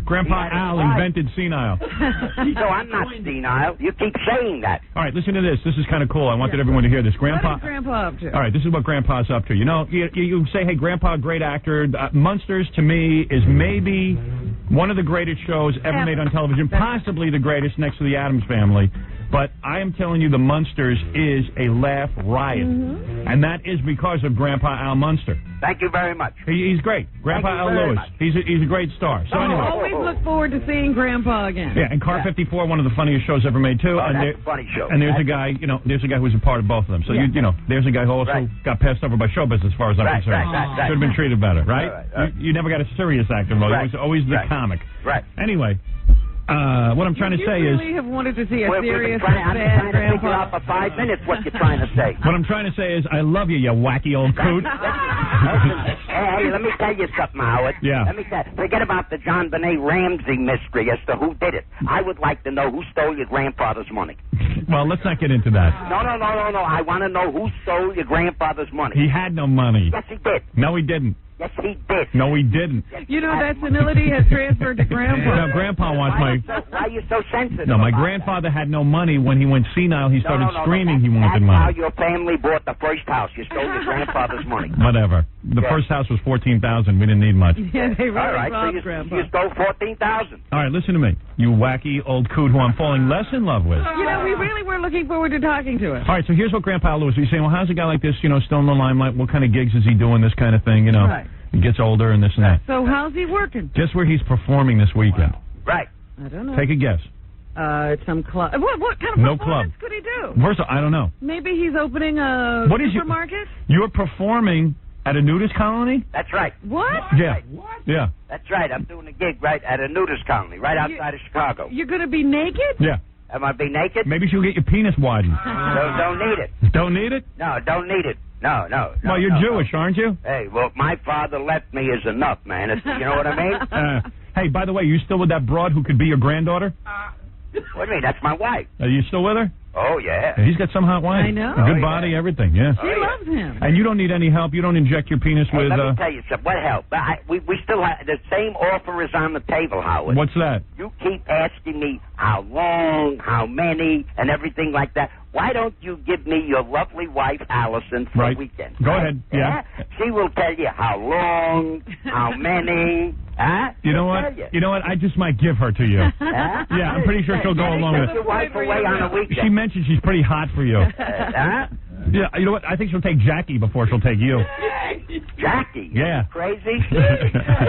[SPEAKER 2] Grandpa Al invented senile.
[SPEAKER 6] So I'm not senile. You keep saying that.
[SPEAKER 2] All right, listen to this. This is kind of cool. I wanted everyone to hear this. Grandpa.
[SPEAKER 4] What is Grandpa up to?
[SPEAKER 2] All right, this is what Grandpa's up to. You know, you say, hey, Grandpa, great actor. Munsters, to me, is maybe one of the greatest shows ever made on television, possibly the greatest next to the Addams Family. But I am telling you, the Munsters is a laugh riot. And that is because of Grandpa Al Munster.
[SPEAKER 6] Thank you very much.
[SPEAKER 2] He's great. Grandpa Al Lewis. He's a great star. So anyway.
[SPEAKER 4] Always look forward to seeing Grandpa again.
[SPEAKER 2] Yeah, and Car 54, one of the funniest shows ever made, too.
[SPEAKER 6] Oh,
[SPEAKER 2] and
[SPEAKER 6] that's a funny show.
[SPEAKER 2] And there's a guy, there's a guy who's a part of both of them. So, you know, there's a guy who also got passed over by showbiz as far as I'm concerned.
[SPEAKER 6] Right.
[SPEAKER 2] Should have been treated better, right? You never got a serious actor role. It was always the comic.
[SPEAKER 6] Right.
[SPEAKER 2] Anyway, what I'm trying to say
[SPEAKER 4] You
[SPEAKER 2] is...
[SPEAKER 4] really have wanted to see a serious,
[SPEAKER 6] I'm
[SPEAKER 4] bad
[SPEAKER 6] trying to figure out for 5 minutes what you're trying to say.
[SPEAKER 2] What I'm trying to say is, I love you, you wacky old coot.
[SPEAKER 6] Hey, let me tell you something, Howard.
[SPEAKER 2] Yeah.
[SPEAKER 6] Let me forget about the John Benet Ramsey mystery as to who did it. I would like to know who stole your grandfather's money.
[SPEAKER 2] Well, let's not get into that.
[SPEAKER 6] No. I want to know who stole your grandfather's money.
[SPEAKER 2] He had no money.
[SPEAKER 6] Yes, he did.
[SPEAKER 2] No, he didn't.
[SPEAKER 6] Yes, he did.
[SPEAKER 2] No, he didn't.
[SPEAKER 4] You know, that senility has transferred to Grandpa.
[SPEAKER 2] No, Grandpa wants my...
[SPEAKER 6] Why are you so sensitive?
[SPEAKER 2] No, my grandfather had no money. When he went senile, he started screaming he wanted
[SPEAKER 6] That's how
[SPEAKER 2] money.
[SPEAKER 6] your family bought the first house. You stole your grandfather's money.
[SPEAKER 2] Whatever. The first house was $14,000. We didn't need much.
[SPEAKER 4] Yeah, they really
[SPEAKER 6] All right,
[SPEAKER 4] robbed
[SPEAKER 6] so
[SPEAKER 4] Grandpa.
[SPEAKER 6] you stole $14,000.
[SPEAKER 2] All right, listen to me. You wacky old coot who I'm falling less in love with.
[SPEAKER 4] You know, we really were looking forward to talking to him.
[SPEAKER 2] All right, so here's what Grandpa Lewis was saying. Well, how's a guy like this, still in the limelight? What kind of gigs is he doing, this kind of thing,
[SPEAKER 4] Right.
[SPEAKER 2] He gets older and this and that.
[SPEAKER 4] So how's he working?
[SPEAKER 2] Guess where he's performing this weekend?
[SPEAKER 6] Right.
[SPEAKER 4] I don't know.
[SPEAKER 2] Take a guess.
[SPEAKER 4] Some club. What kind of
[SPEAKER 2] No
[SPEAKER 4] performance
[SPEAKER 2] club.
[SPEAKER 4] could he do?
[SPEAKER 2] First of all, I don't know.
[SPEAKER 4] Maybe he's opening a
[SPEAKER 2] What is
[SPEAKER 4] supermarket?
[SPEAKER 2] You're performing at a nudist colony?
[SPEAKER 6] That's right.
[SPEAKER 4] What?
[SPEAKER 2] Yeah. Yeah.
[SPEAKER 6] That's right. I'm doing a gig right at a nudist colony right outside of Chicago.
[SPEAKER 4] You're going to be naked?
[SPEAKER 2] Yeah.
[SPEAKER 6] Am I be naked?
[SPEAKER 2] Maybe she'll get your penis widened.
[SPEAKER 6] Don't need it.
[SPEAKER 2] Don't need it?
[SPEAKER 6] No, don't need it. No.
[SPEAKER 2] Well, you're Jewish, aren't you?
[SPEAKER 6] Hey, well, my father left me is enough, man. You know what I mean?
[SPEAKER 2] Hey, by the way, you still with that broad who could be your granddaughter?
[SPEAKER 6] What do you mean? That's my wife.
[SPEAKER 2] Are you still with her?
[SPEAKER 6] Oh, yeah.
[SPEAKER 2] He's got some hot wife.
[SPEAKER 4] I know.
[SPEAKER 2] Good body, everything, yeah.
[SPEAKER 4] She loves him.
[SPEAKER 2] And you don't need any help. You don't inject your penis
[SPEAKER 6] Hey,
[SPEAKER 2] with...
[SPEAKER 6] let me tell you something. What help? We still have... The same offer is on the table, Howard.
[SPEAKER 2] What's that?
[SPEAKER 6] You keep asking me how long, how many, and everything like that. Why don't you give me your lovely wife, Allison, for a weekend?
[SPEAKER 2] Go ahead. Yeah.
[SPEAKER 6] She will tell you how long, how many. Huh?
[SPEAKER 2] You know what? You know what? I just might give her to you.
[SPEAKER 6] Huh?
[SPEAKER 2] Yeah, I'm pretty sure she'll go along with
[SPEAKER 6] Take your wife away on a weekend.
[SPEAKER 2] She mentioned she's pretty hot for you.
[SPEAKER 6] Huh?
[SPEAKER 2] Yeah, you know what? I think she'll take Jackie before she'll take you.
[SPEAKER 6] Jackie?
[SPEAKER 2] Yeah.
[SPEAKER 6] Crazy?
[SPEAKER 4] So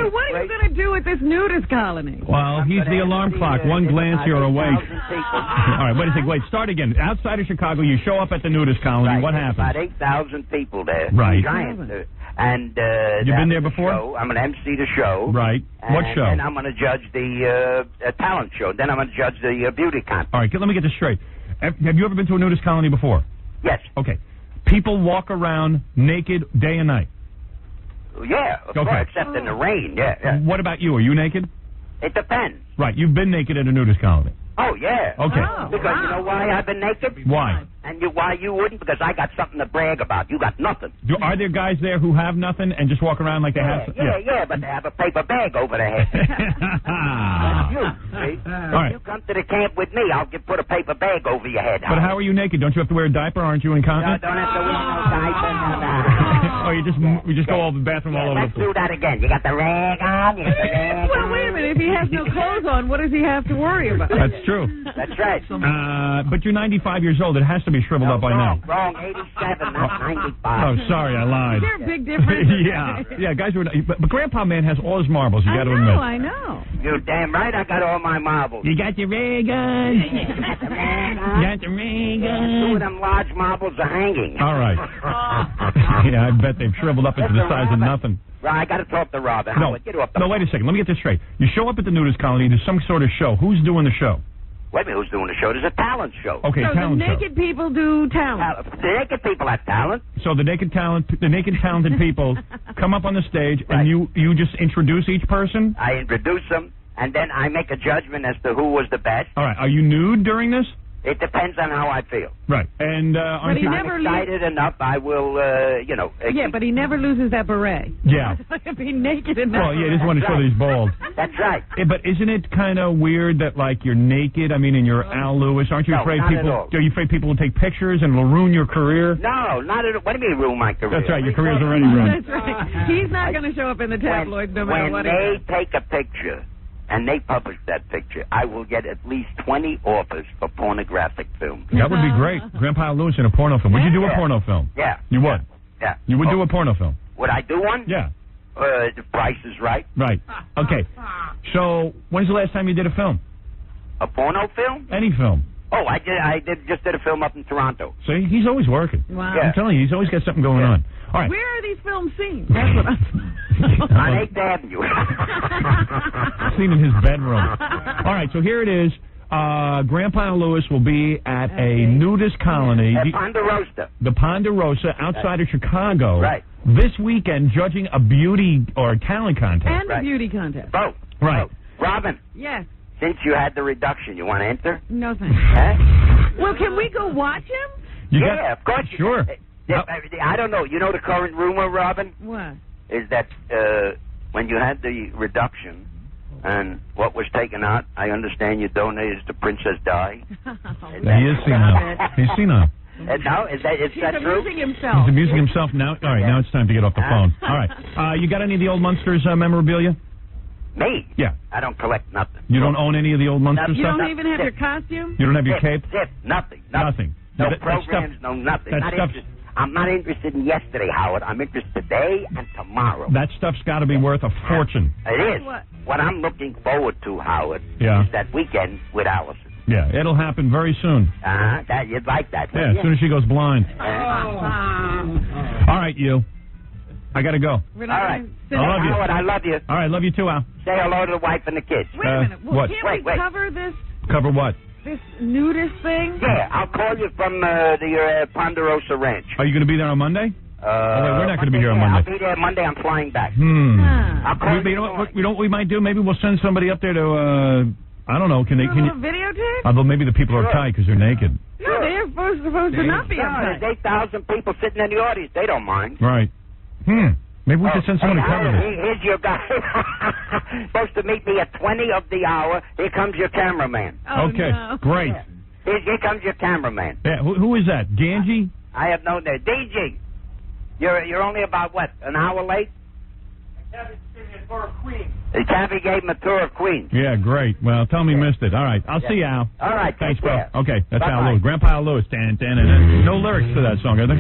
[SPEAKER 4] what are you going to do with this nudist colony?
[SPEAKER 2] Well, he's the alarm clock. One glance, you're awake. All right, wait a second. Wait, start again. Outside of Chicago, you show up at the nudist colony.
[SPEAKER 6] Right.
[SPEAKER 2] What happens?
[SPEAKER 6] About 8,000 people there.
[SPEAKER 2] Right.
[SPEAKER 6] Giant. And
[SPEAKER 2] You've been there before?
[SPEAKER 6] Show. I'm going to MC the show.
[SPEAKER 2] Right. What show?
[SPEAKER 6] And I'm going to judge the talent show. Then I'm going to judge the beauty contest.
[SPEAKER 2] All right, let me get this straight. Have you ever been to a nudist colony before?
[SPEAKER 6] Yes.
[SPEAKER 2] Okay. People walk around naked day and night.
[SPEAKER 6] Yeah, of course, except in the rain, yeah.
[SPEAKER 2] What about you? Are you naked?
[SPEAKER 6] It depends.
[SPEAKER 2] Right, you've been naked at a nudist colony.
[SPEAKER 6] Oh, yeah.
[SPEAKER 2] Okay.
[SPEAKER 6] Because you know why I've been naked?
[SPEAKER 2] Why?
[SPEAKER 6] And why you wouldn't? Because I got something to brag about. You got nothing.
[SPEAKER 2] Are there guys there who have nothing and just walk around like they have...
[SPEAKER 6] Yeah, but they have a paper bag over their head. That's you, see?
[SPEAKER 2] All right.
[SPEAKER 6] You come to the camp with me, I'll put a paper bag over your head.
[SPEAKER 2] But how are you naked? Don't you have to wear a diaper? Aren't you incontinent?
[SPEAKER 6] No, don't have to wear no diaper. No.
[SPEAKER 2] Oh, you just go all the bathroom all over the
[SPEAKER 6] Let's
[SPEAKER 2] place.
[SPEAKER 6] do that again. You got the rag on. You got the rag
[SPEAKER 4] Well,
[SPEAKER 6] on.
[SPEAKER 4] wait a minute. If he has no clothes on, what does he have to worry about?
[SPEAKER 2] That's true.
[SPEAKER 6] That's right.
[SPEAKER 2] But you're 95 years old. It has to be shriveled up by now.
[SPEAKER 6] Wrong. 87, not 95.
[SPEAKER 2] Oh, sorry, I lied.
[SPEAKER 4] Is there a big difference?
[SPEAKER 2] yeah, guys were. But Grandpa Man has all his marbles. You got to admit.
[SPEAKER 4] I know.
[SPEAKER 6] You're damn right. I got all my marbles.
[SPEAKER 2] You got your ray gun.
[SPEAKER 6] Got the rag on.
[SPEAKER 2] You got the ray gun.
[SPEAKER 6] Two of them large marbles are hanging.
[SPEAKER 2] All right. Yeah, I bet they've shriveled up into the size of nothing.
[SPEAKER 6] Well, I got to talk to Robert.
[SPEAKER 2] No,
[SPEAKER 6] Howard, get off the
[SPEAKER 2] no, wait a second. Let me get this straight. You show up at the nudist colony. There's some sort of show. Who's doing the show?
[SPEAKER 6] Wait a minute, who's doing the show? There's a talent show.
[SPEAKER 2] Okay,
[SPEAKER 4] So the
[SPEAKER 2] talent show.
[SPEAKER 4] naked people do talent.
[SPEAKER 6] The naked people have talent.
[SPEAKER 2] So the naked talented people come up on the stage, and you just introduce each person.
[SPEAKER 6] I introduce them, and then I make a judgment as to who was the best.
[SPEAKER 2] All right. Are you nude during this?
[SPEAKER 6] It depends on how I feel.
[SPEAKER 2] Right. And
[SPEAKER 4] But he
[SPEAKER 6] if
[SPEAKER 4] never
[SPEAKER 6] I'm excited enough, I will,
[SPEAKER 4] Yeah, but he never loses that beret.
[SPEAKER 2] Yeah.
[SPEAKER 4] If he's naked enough.
[SPEAKER 2] Well, yeah, he doesn't want to show that he's bald.
[SPEAKER 6] That's right.
[SPEAKER 2] But isn't it kind of weird that, like, you're naked? I mean, and you're Al Lewis. Aren't you
[SPEAKER 6] No,
[SPEAKER 2] afraid
[SPEAKER 6] not at
[SPEAKER 2] people?
[SPEAKER 6] all.
[SPEAKER 2] Are you afraid people will take pictures and will ruin your career?
[SPEAKER 6] No, not at all. What do you mean ruin my career?
[SPEAKER 2] That's right. Your career's already ruined.
[SPEAKER 4] That's right. He's not going to show up in the tabloids no matter
[SPEAKER 6] When
[SPEAKER 4] what he
[SPEAKER 6] they
[SPEAKER 4] does.
[SPEAKER 6] take a picture and they publish that picture, I will get at least 20 offers for pornographic film.
[SPEAKER 2] That would be great. Grandpa Al Lewis in a porno film. Would you do a
[SPEAKER 6] Yeah.
[SPEAKER 2] porno film?
[SPEAKER 6] Yeah.
[SPEAKER 2] You would?
[SPEAKER 6] Yeah.
[SPEAKER 2] You would do a porno film?
[SPEAKER 6] Would I do one?
[SPEAKER 2] Yeah.
[SPEAKER 6] The price is right.
[SPEAKER 2] Right. Okay. So, when's the last time you did a film?
[SPEAKER 6] A porno film?
[SPEAKER 2] Any film?
[SPEAKER 6] Oh, I just did a film up in Toronto.
[SPEAKER 2] See, he's always working.
[SPEAKER 4] Wow.
[SPEAKER 2] I'm telling you, he's always got something going on. All right.
[SPEAKER 4] Where are these films seen? That's what I'm...
[SPEAKER 6] On 8th Avenue.
[SPEAKER 2] Seen in his bedroom. All right, so here it is. Grandpa Lewis will be at a nudist colony.
[SPEAKER 6] Ponderosa.
[SPEAKER 2] The Ponderosa outside of Chicago.
[SPEAKER 6] Right.
[SPEAKER 2] This weekend, judging a beauty or a talent contest.
[SPEAKER 4] And a beauty contest.
[SPEAKER 6] Both.
[SPEAKER 2] Right.
[SPEAKER 6] Robin,
[SPEAKER 4] Yes.
[SPEAKER 6] since you had the reduction, you want to enter?
[SPEAKER 4] No thanks.
[SPEAKER 6] Huh?
[SPEAKER 4] Well, can we go watch him?
[SPEAKER 6] Yeah, of course.
[SPEAKER 2] Sure.
[SPEAKER 6] I don't know. You know the current rumor, Robin?
[SPEAKER 4] What?
[SPEAKER 6] Is that when you had the reduction and what was taken out, I understand you donated to Princess Di.
[SPEAKER 2] He is senile. He's senile.
[SPEAKER 6] No, is that
[SPEAKER 4] He's
[SPEAKER 6] true?
[SPEAKER 4] amusing himself.
[SPEAKER 2] He's amusing himself now. All right, now it's time to get off the phone. All right. You got any of the old Munsters memorabilia?
[SPEAKER 6] Me?
[SPEAKER 2] Yeah.
[SPEAKER 6] I don't collect nothing.
[SPEAKER 2] You don't own any of the old Munster
[SPEAKER 4] You
[SPEAKER 2] stuff?
[SPEAKER 4] don't even have your costume?
[SPEAKER 2] You don't have your cape?
[SPEAKER 6] Zip, nothing.
[SPEAKER 2] Nothing.
[SPEAKER 6] No
[SPEAKER 2] That
[SPEAKER 6] programs,
[SPEAKER 2] stuff-
[SPEAKER 6] no nothing.
[SPEAKER 2] that
[SPEAKER 6] Not
[SPEAKER 2] stuff-
[SPEAKER 6] interested. I'm not interested in yesterday, Howard. I'm interested today and tomorrow.
[SPEAKER 2] That stuff's got to be worth a fortune.
[SPEAKER 6] It is. What I'm looking forward to, Howard,
[SPEAKER 2] Yeah.
[SPEAKER 6] is that weekend with Allison.
[SPEAKER 2] Yeah, it'll happen very soon.
[SPEAKER 6] That you'd like that.
[SPEAKER 2] Yeah, as soon as she goes blind.
[SPEAKER 6] Oh.
[SPEAKER 2] All right, you. I got to go.
[SPEAKER 6] All right.
[SPEAKER 2] I love you.
[SPEAKER 6] Howard, I love you.
[SPEAKER 2] All right, love you too, Al.
[SPEAKER 6] Say hello to the wife and the kids.
[SPEAKER 4] Wait a minute. Well,
[SPEAKER 2] what?
[SPEAKER 4] can't we cover this
[SPEAKER 2] Cover what?
[SPEAKER 4] nudist thing?
[SPEAKER 6] Yeah, I'll call you from the Ponderosa Ranch.
[SPEAKER 2] Are you going to be there on Monday? Oh, wait, we're not going to be here on
[SPEAKER 6] Yeah,
[SPEAKER 2] Monday.
[SPEAKER 6] I'll be there Monday. I'm flying back.
[SPEAKER 2] I'll
[SPEAKER 6] call
[SPEAKER 2] you know what we might do? Maybe we'll send somebody up there to, I don't know, can you?
[SPEAKER 4] Videotape?
[SPEAKER 2] Although maybe the people are
[SPEAKER 6] Sure.
[SPEAKER 2] tight because they're naked.
[SPEAKER 4] No, they're supposed to not be uptight.
[SPEAKER 6] There's 8,000 people sitting in the audience. They don't mind.
[SPEAKER 2] Right. Maybe we should send someone to cover this.
[SPEAKER 6] Here's your guy. Supposed to meet me at 20 of the hour. Here comes your cameraman.
[SPEAKER 2] Okay, great.
[SPEAKER 6] Here comes your cameraman.
[SPEAKER 2] Yeah, who is that? Ganji?
[SPEAKER 6] I have no name. DG, you're only about, what, an hour late? The Cabby gave him a tour of Queens.
[SPEAKER 2] Yeah, great. Well, tell him he missed it. All right. I'll see you, Al.
[SPEAKER 6] All right,
[SPEAKER 2] Thanks,
[SPEAKER 6] take
[SPEAKER 2] bro.
[SPEAKER 6] care.
[SPEAKER 2] Okay, that's Al
[SPEAKER 6] Bye-bye.
[SPEAKER 2] Lewis. Grandpa Al Lewis. No lyrics to that song, are there?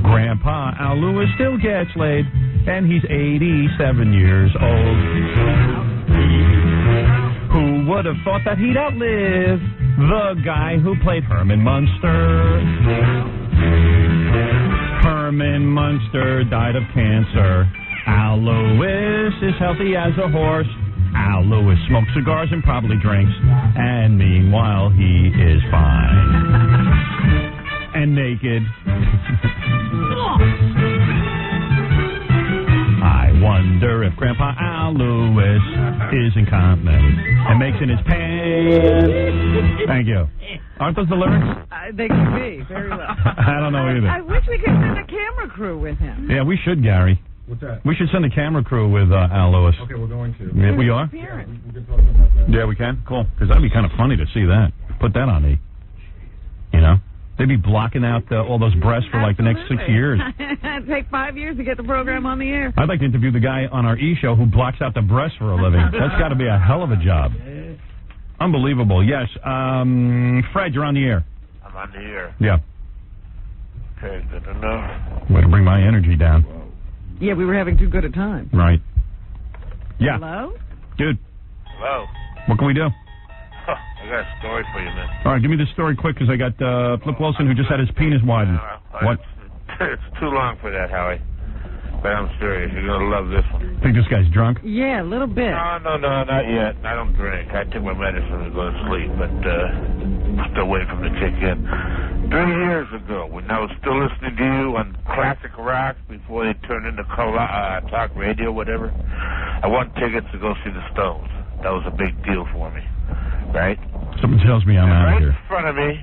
[SPEAKER 2] Grandpa Al Lewis still gets laid, and he's 87 years old. Who would have thought that he'd outlive the guy who played Herman Munster? Herman Munster died of cancer. Al Lewis is healthy as a horse. Al Lewis smokes cigars and probably drinks. And meanwhile, he is fine. And naked. I wonder if Grandpa Al Lewis is incontinent and makes in his pants. Thank you. Aren't those the lyrics?
[SPEAKER 4] They could be, very well.
[SPEAKER 2] I don't know either.
[SPEAKER 4] I wish we could send a camera crew with him.
[SPEAKER 2] Yeah, we should, Gary.
[SPEAKER 10] What's that?
[SPEAKER 2] We should send a camera crew with Al Lewis.
[SPEAKER 10] Okay, we're going to.
[SPEAKER 2] Yeah, we are?
[SPEAKER 10] We can talk about that.
[SPEAKER 2] Yeah, we can? Cool. Because that'd be kind of funny to see that. Put that on E. You know? They'd be blocking out all those breasts for like the next 6 years.
[SPEAKER 4] It'd take 5 years to get the program on the air.
[SPEAKER 2] I'd like to interview the guy on our E! show who blocks out the breasts for a living. That's got to be a hell of a job. Unbelievable. Yes. Fred, you're on the air.
[SPEAKER 7] I'm on the air.
[SPEAKER 2] Yeah.
[SPEAKER 7] Okay, good enough.
[SPEAKER 2] Way to bring my energy down.
[SPEAKER 4] Yeah, we were having too good a time.
[SPEAKER 2] Right. Yeah.
[SPEAKER 4] Hello?
[SPEAKER 2] Dude.
[SPEAKER 7] Hello.
[SPEAKER 2] What can we do?
[SPEAKER 7] I got a story for you, man.
[SPEAKER 2] All right, give me the story quick, because I got Flip Wilson who just had his penis widened. What?
[SPEAKER 7] It's too long for that, Howie. But I'm serious. You're going to love this one.
[SPEAKER 2] Think this guy's drunk?
[SPEAKER 4] Yeah, a little bit.
[SPEAKER 7] No, not yet. I don't drink. I take my medicine to go to sleep, but still waiting for him to kick in. 3 years ago, when I was still listening to you on classic rock before they turned into talk radio, whatever, I won tickets to go see the Stones. That was a big deal for me, right?
[SPEAKER 2] Something tells me I'm out of here.
[SPEAKER 7] Right in front of me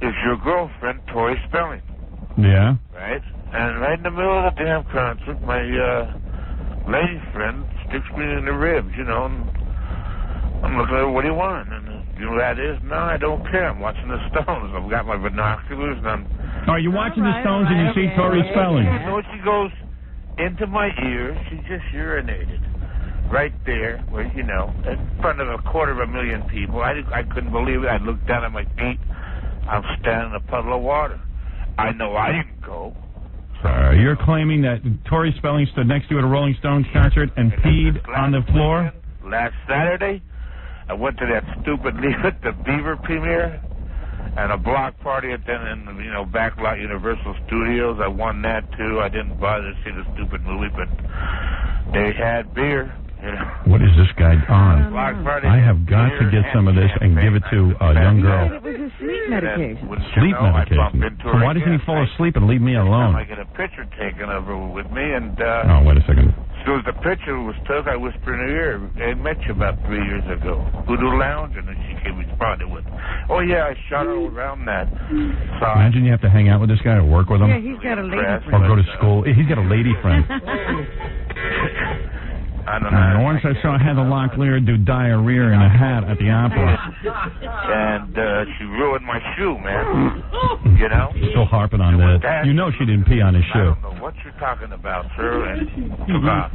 [SPEAKER 7] is your girlfriend, Tori Spelling.
[SPEAKER 2] Yeah?
[SPEAKER 7] Right? And right in the middle of the damn concert, my lady friend sticks me in the ribs, you know, and I'm looking at her, what do you want? And you know what that is? No, I don't care. I'm watching the Stones. I've got my binoculars, and I'm...
[SPEAKER 2] Are you watching the Stones and you see Tori Spelling?
[SPEAKER 7] So she goes into my ear. She just urinated. Right there, where, you know, in front of 250,000 people. I couldn't believe it. I looked down at my feet. I'm standing in a puddle of water. I know I didn't go.
[SPEAKER 2] You're claiming that Tori Spelling stood next to you at a Rolling Stones concert and peed on the floor?
[SPEAKER 7] Last Saturday, I went to that stupid Leave It to Beaver premiere and a block party at Backlot Universal Studios. I won that, too. I didn't bother to see the stupid movie, but they had beer.
[SPEAKER 2] What is this guy on? I have got to get some of this and give it to a young girl.
[SPEAKER 4] It was a sleep medication.
[SPEAKER 2] Sleep medication? So why doesn't he fall asleep and leave me alone?
[SPEAKER 7] I get a picture taken of her with me, and
[SPEAKER 2] oh, wait a second.
[SPEAKER 7] as soon as the picture was took, I whispered in her ear, I met you about 3 years ago. Voodoo Lounge, and then she responded with, oh, yeah, I shot her around that. So
[SPEAKER 2] imagine you have to hang out with this guy or work with him.
[SPEAKER 4] Yeah, he's got a lady friend.
[SPEAKER 2] Or go to school. He's got a lady friend.
[SPEAKER 7] I don't know.
[SPEAKER 2] Once I saw Heather Locklear do diarrhea in a hat at the opera.
[SPEAKER 7] And she ruined my shoe, man. You know?
[SPEAKER 2] Still harping on that. You know she didn't pee on his shoe.
[SPEAKER 7] I don't know what you're talking about, sir, and took off.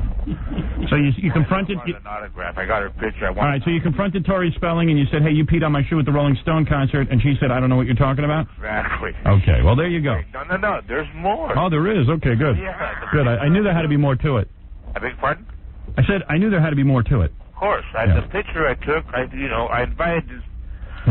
[SPEAKER 2] So you confronted...
[SPEAKER 7] an autograph. I got her picture.
[SPEAKER 2] All right, so you confronted Tori Spelling and you said, hey, you peed on my shoe at the Rolling Stone concert, and she said, I don't know what you're talking about?
[SPEAKER 7] Exactly.
[SPEAKER 2] Okay, well, there you go.
[SPEAKER 7] No, there's more.
[SPEAKER 2] Oh, there is? Okay, good.
[SPEAKER 7] Yeah.
[SPEAKER 2] Good, I knew there had to be more to it.
[SPEAKER 7] I beg your pardon?
[SPEAKER 2] I said I knew there had to be more to it.
[SPEAKER 7] Of course. The picture I took, I invited this...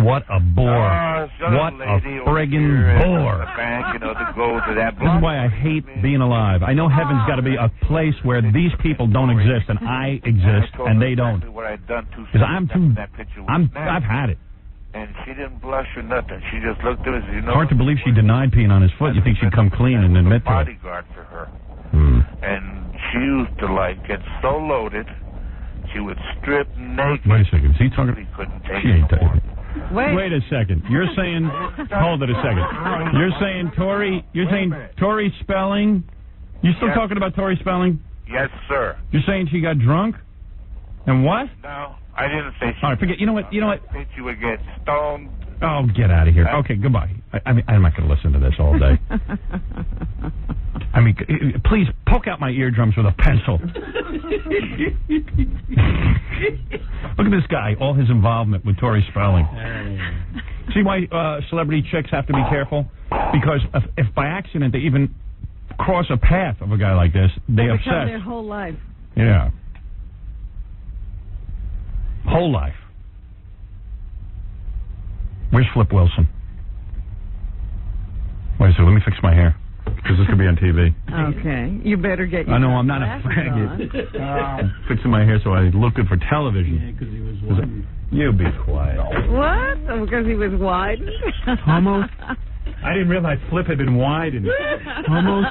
[SPEAKER 2] What a bore. What a friggin' bore.
[SPEAKER 7] The bank, to go to that
[SPEAKER 2] block. This is why I hate being alive. I know heaven's got to be a place where these people don't exist, and I exist, and they don't. Because I've had it.
[SPEAKER 7] And she didn't blush or nothing. She just looked at us.
[SPEAKER 2] Hard to believe she denied peeing on his foot. You think she'd come clean and admit to it.
[SPEAKER 7] Bodyguard for her. And she used to get so loaded, she would strip naked.
[SPEAKER 2] Wait a second. Is he talking?
[SPEAKER 7] She couldn't take
[SPEAKER 2] she ain't
[SPEAKER 7] it no more.
[SPEAKER 2] Wait a second. You're saying, hold it a second. You're saying Tori Spelling? You still talking about Tori Spelling?
[SPEAKER 7] Yes, sir.
[SPEAKER 2] You're saying she got drunk? And what?
[SPEAKER 7] No, I didn't say she.
[SPEAKER 2] All right, forget. You know what?
[SPEAKER 7] I think she would get stoned.
[SPEAKER 2] Oh, get out of here. Okay, goodbye. I mean, I'm not going to listen to this all day. I mean, please poke out my eardrums with a pencil. Look at this guy, all his involvement with Tori Spelling. See why celebrity chicks have to be careful? Because if by accident they even cross a path of a guy like this, they obsess.
[SPEAKER 4] Their whole life.
[SPEAKER 2] Yeah. Whole life. Where's Flip Wilson? Wait a second, let me fix my hair. Because this could be on TV.
[SPEAKER 4] Okay. You better get your
[SPEAKER 2] I know, I'm not a faggot. I'm fixing my hair so I look good for television. Yeah, because he was wide. You be quiet.
[SPEAKER 4] What? Because he was wide?
[SPEAKER 2] Almost. I didn't realize Flip had been widened. Almost.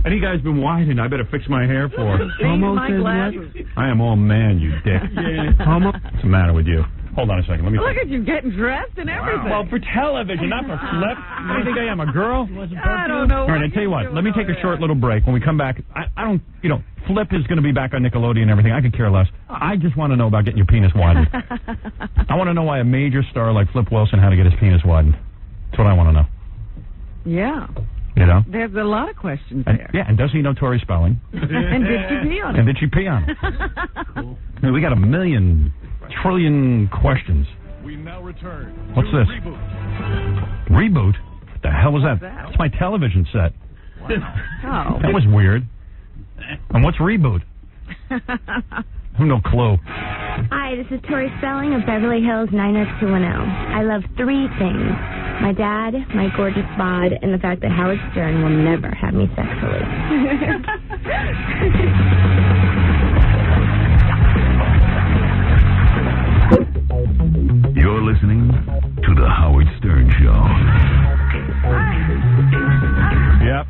[SPEAKER 2] Any guy's been widened, I better fix my hair for.
[SPEAKER 4] Almost. My glasses.
[SPEAKER 2] I am all man, you dick.
[SPEAKER 4] Yeah.
[SPEAKER 2] Almost. What's the matter with you? Hold on a second. Let me.
[SPEAKER 4] Look at you getting dressed and everything.
[SPEAKER 2] Well, for television, not for Flip. What do you think I am, a girl?
[SPEAKER 4] I don't know.
[SPEAKER 2] All right, I tell you what. Let me take a short little break. When we come back, I don't. Flip is going to be back on Nickelodeon and everything. I could care less. I just want to know about getting your penis widened. I want to know why a major star like Flip Wilson had to get his penis widened. That's what I want to know.
[SPEAKER 4] Yeah.
[SPEAKER 2] You know?
[SPEAKER 4] There's a lot of questions
[SPEAKER 2] And,
[SPEAKER 4] there.
[SPEAKER 2] yeah, and does he know Tori Spelling?
[SPEAKER 4] And did she pee on it?
[SPEAKER 2] And did she pee on it? I mean, we got a million, trillion questions.
[SPEAKER 9] We now return.
[SPEAKER 2] What's
[SPEAKER 9] to
[SPEAKER 2] this?
[SPEAKER 9] Reboot.
[SPEAKER 2] What the hell was that? That's my television set.
[SPEAKER 4] Oh.
[SPEAKER 2] That was weird. And what's Reboot? I have no clue.
[SPEAKER 8] Hi, this is Tori Spelling of Beverly Hills 90210. I love three things. My dad, my gorgeous bod, and the fact that Howard Stern will never have me sexually.
[SPEAKER 5] You're listening to The Howard Stern Show.
[SPEAKER 2] Yep.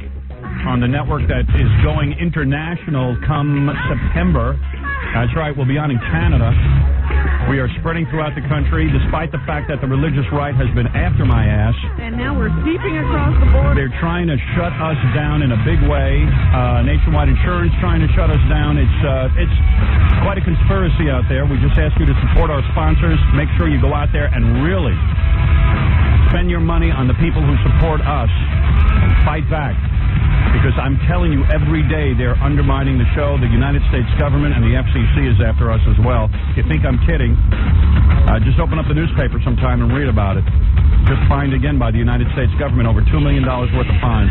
[SPEAKER 2] On the network that is going international come September. That's right, we'll be on in Canada. We are spreading throughout the country, despite the fact that the religious right has been after my ass.
[SPEAKER 4] And now we're seeping across the border.
[SPEAKER 2] They're trying to shut us down in a big way. Nationwide Insurance trying to shut us down. It's quite a conspiracy out there. We just ask you to support our sponsors. Make sure you go out there and really spend your money on the people who support us and fight back. Because I'm telling you, every day they're undermining the show. The United States government and the FCC is after us as well. If you think I'm kidding, just open up the newspaper sometime and read about it. Just fined again by the United States government over $2 million worth of fines.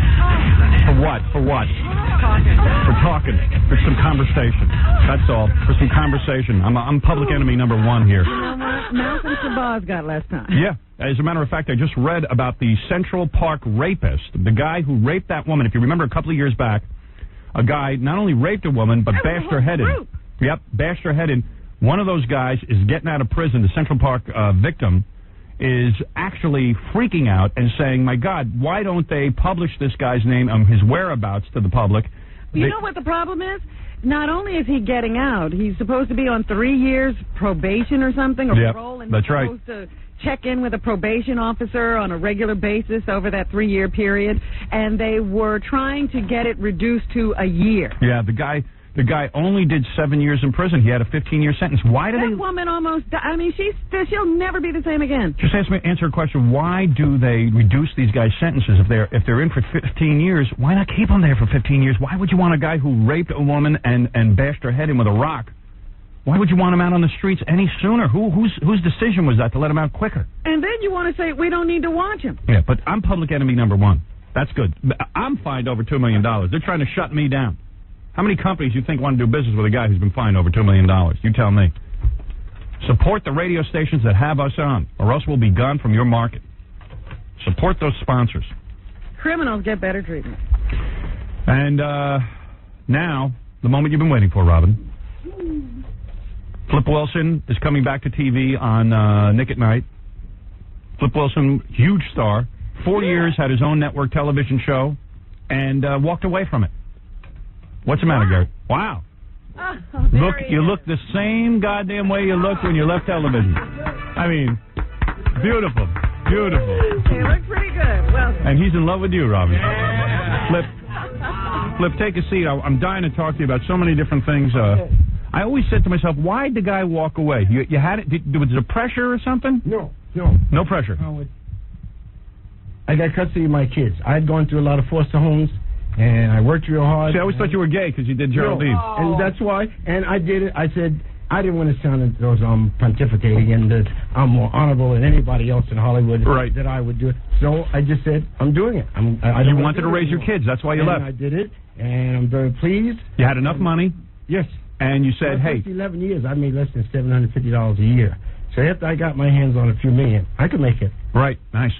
[SPEAKER 2] For what? For what? For talking. For some conversation. That's all. For some conversation. I'm public enemy number one here.
[SPEAKER 4] You know what? Malcolm Shabazz got last time.
[SPEAKER 2] Yeah. As a matter of fact, I just read about the Central Park rapist, the guy who raped that woman. If you remember a couple of years back, a guy not only raped a woman, but bashed her head in. Yep, bashed her head in. One of those guys is getting out of prison. The Central Park victim is actually freaking out and saying, my God, why don't they publish this guy's name and his whereabouts to the public?
[SPEAKER 4] You know what the problem is? Not only is he getting out, he's supposed to be on 3 years probation or something, or parole, and
[SPEAKER 2] that's
[SPEAKER 4] he's
[SPEAKER 2] right.
[SPEAKER 4] supposed to check in with a probation officer on a regular basis over that 3-year period, and they were trying to get it reduced to a year.
[SPEAKER 2] Yeah, the guy only did 7 years in prison. He had a 15-year sentence. Why did
[SPEAKER 4] that woman almost died? I mean, she'll never be the same again.
[SPEAKER 2] Just answer a question. Why do they reduce these guys' sentences if they're in for 15 years? Why not keep them there for 15 years? Why would you want a guy who raped a woman and bashed her head in with a rock? Why would you want him out on the streets any sooner? Whose decision was that to let him out quicker?
[SPEAKER 4] And then you want to say we don't need to watch him.
[SPEAKER 2] Yeah, but I'm public enemy number one. That's good. I'm fined over $2 million. They're trying to shut me down. How many companies you think want to do business with a guy who's been fined over $2 million? You tell me. Support the radio stations that have us on, or else we'll be gone from your market. Support those sponsors.
[SPEAKER 4] Criminals get better treatment.
[SPEAKER 2] And now, the moment you've been waiting for, Robin. Flip Wilson is coming back to TV on Nick at Night. Flip Wilson, huge star. 4 years, had his own network television show, and walked away from it. What's the matter, Gary? Wow. You look the same goddamn way you looked when you left television. I mean, beautiful. Beautiful.
[SPEAKER 4] You look pretty good. Well,
[SPEAKER 2] and he's in love with you, Robin. Flip, take a seat. I'm dying to talk to you about so many different things. I always said to myself, why'd the guy walk away? You had it? Was there pressure or something?
[SPEAKER 22] No.
[SPEAKER 2] No pressure.
[SPEAKER 22] I got custody of my kids. I had gone through a lot of foster homes, and I worked real hard.
[SPEAKER 2] See, I always thought you were gay because you did Geraldine.
[SPEAKER 22] No. And that's why. And I did it. I said, I didn't want to sound as though I'm pontificating and that I'm more honorable than anybody else in Hollywood that I would do it. So I just said, I'm doing it.
[SPEAKER 2] You wanted to raise your kids. That's why you left.
[SPEAKER 22] I did it, and I'm very pleased.
[SPEAKER 2] You had enough money?
[SPEAKER 22] Yes.
[SPEAKER 2] And you said, hey.
[SPEAKER 22] 11 years, I made less than $750 a year. So after I got my hands on a few million, I could make it.
[SPEAKER 2] Right. Nice.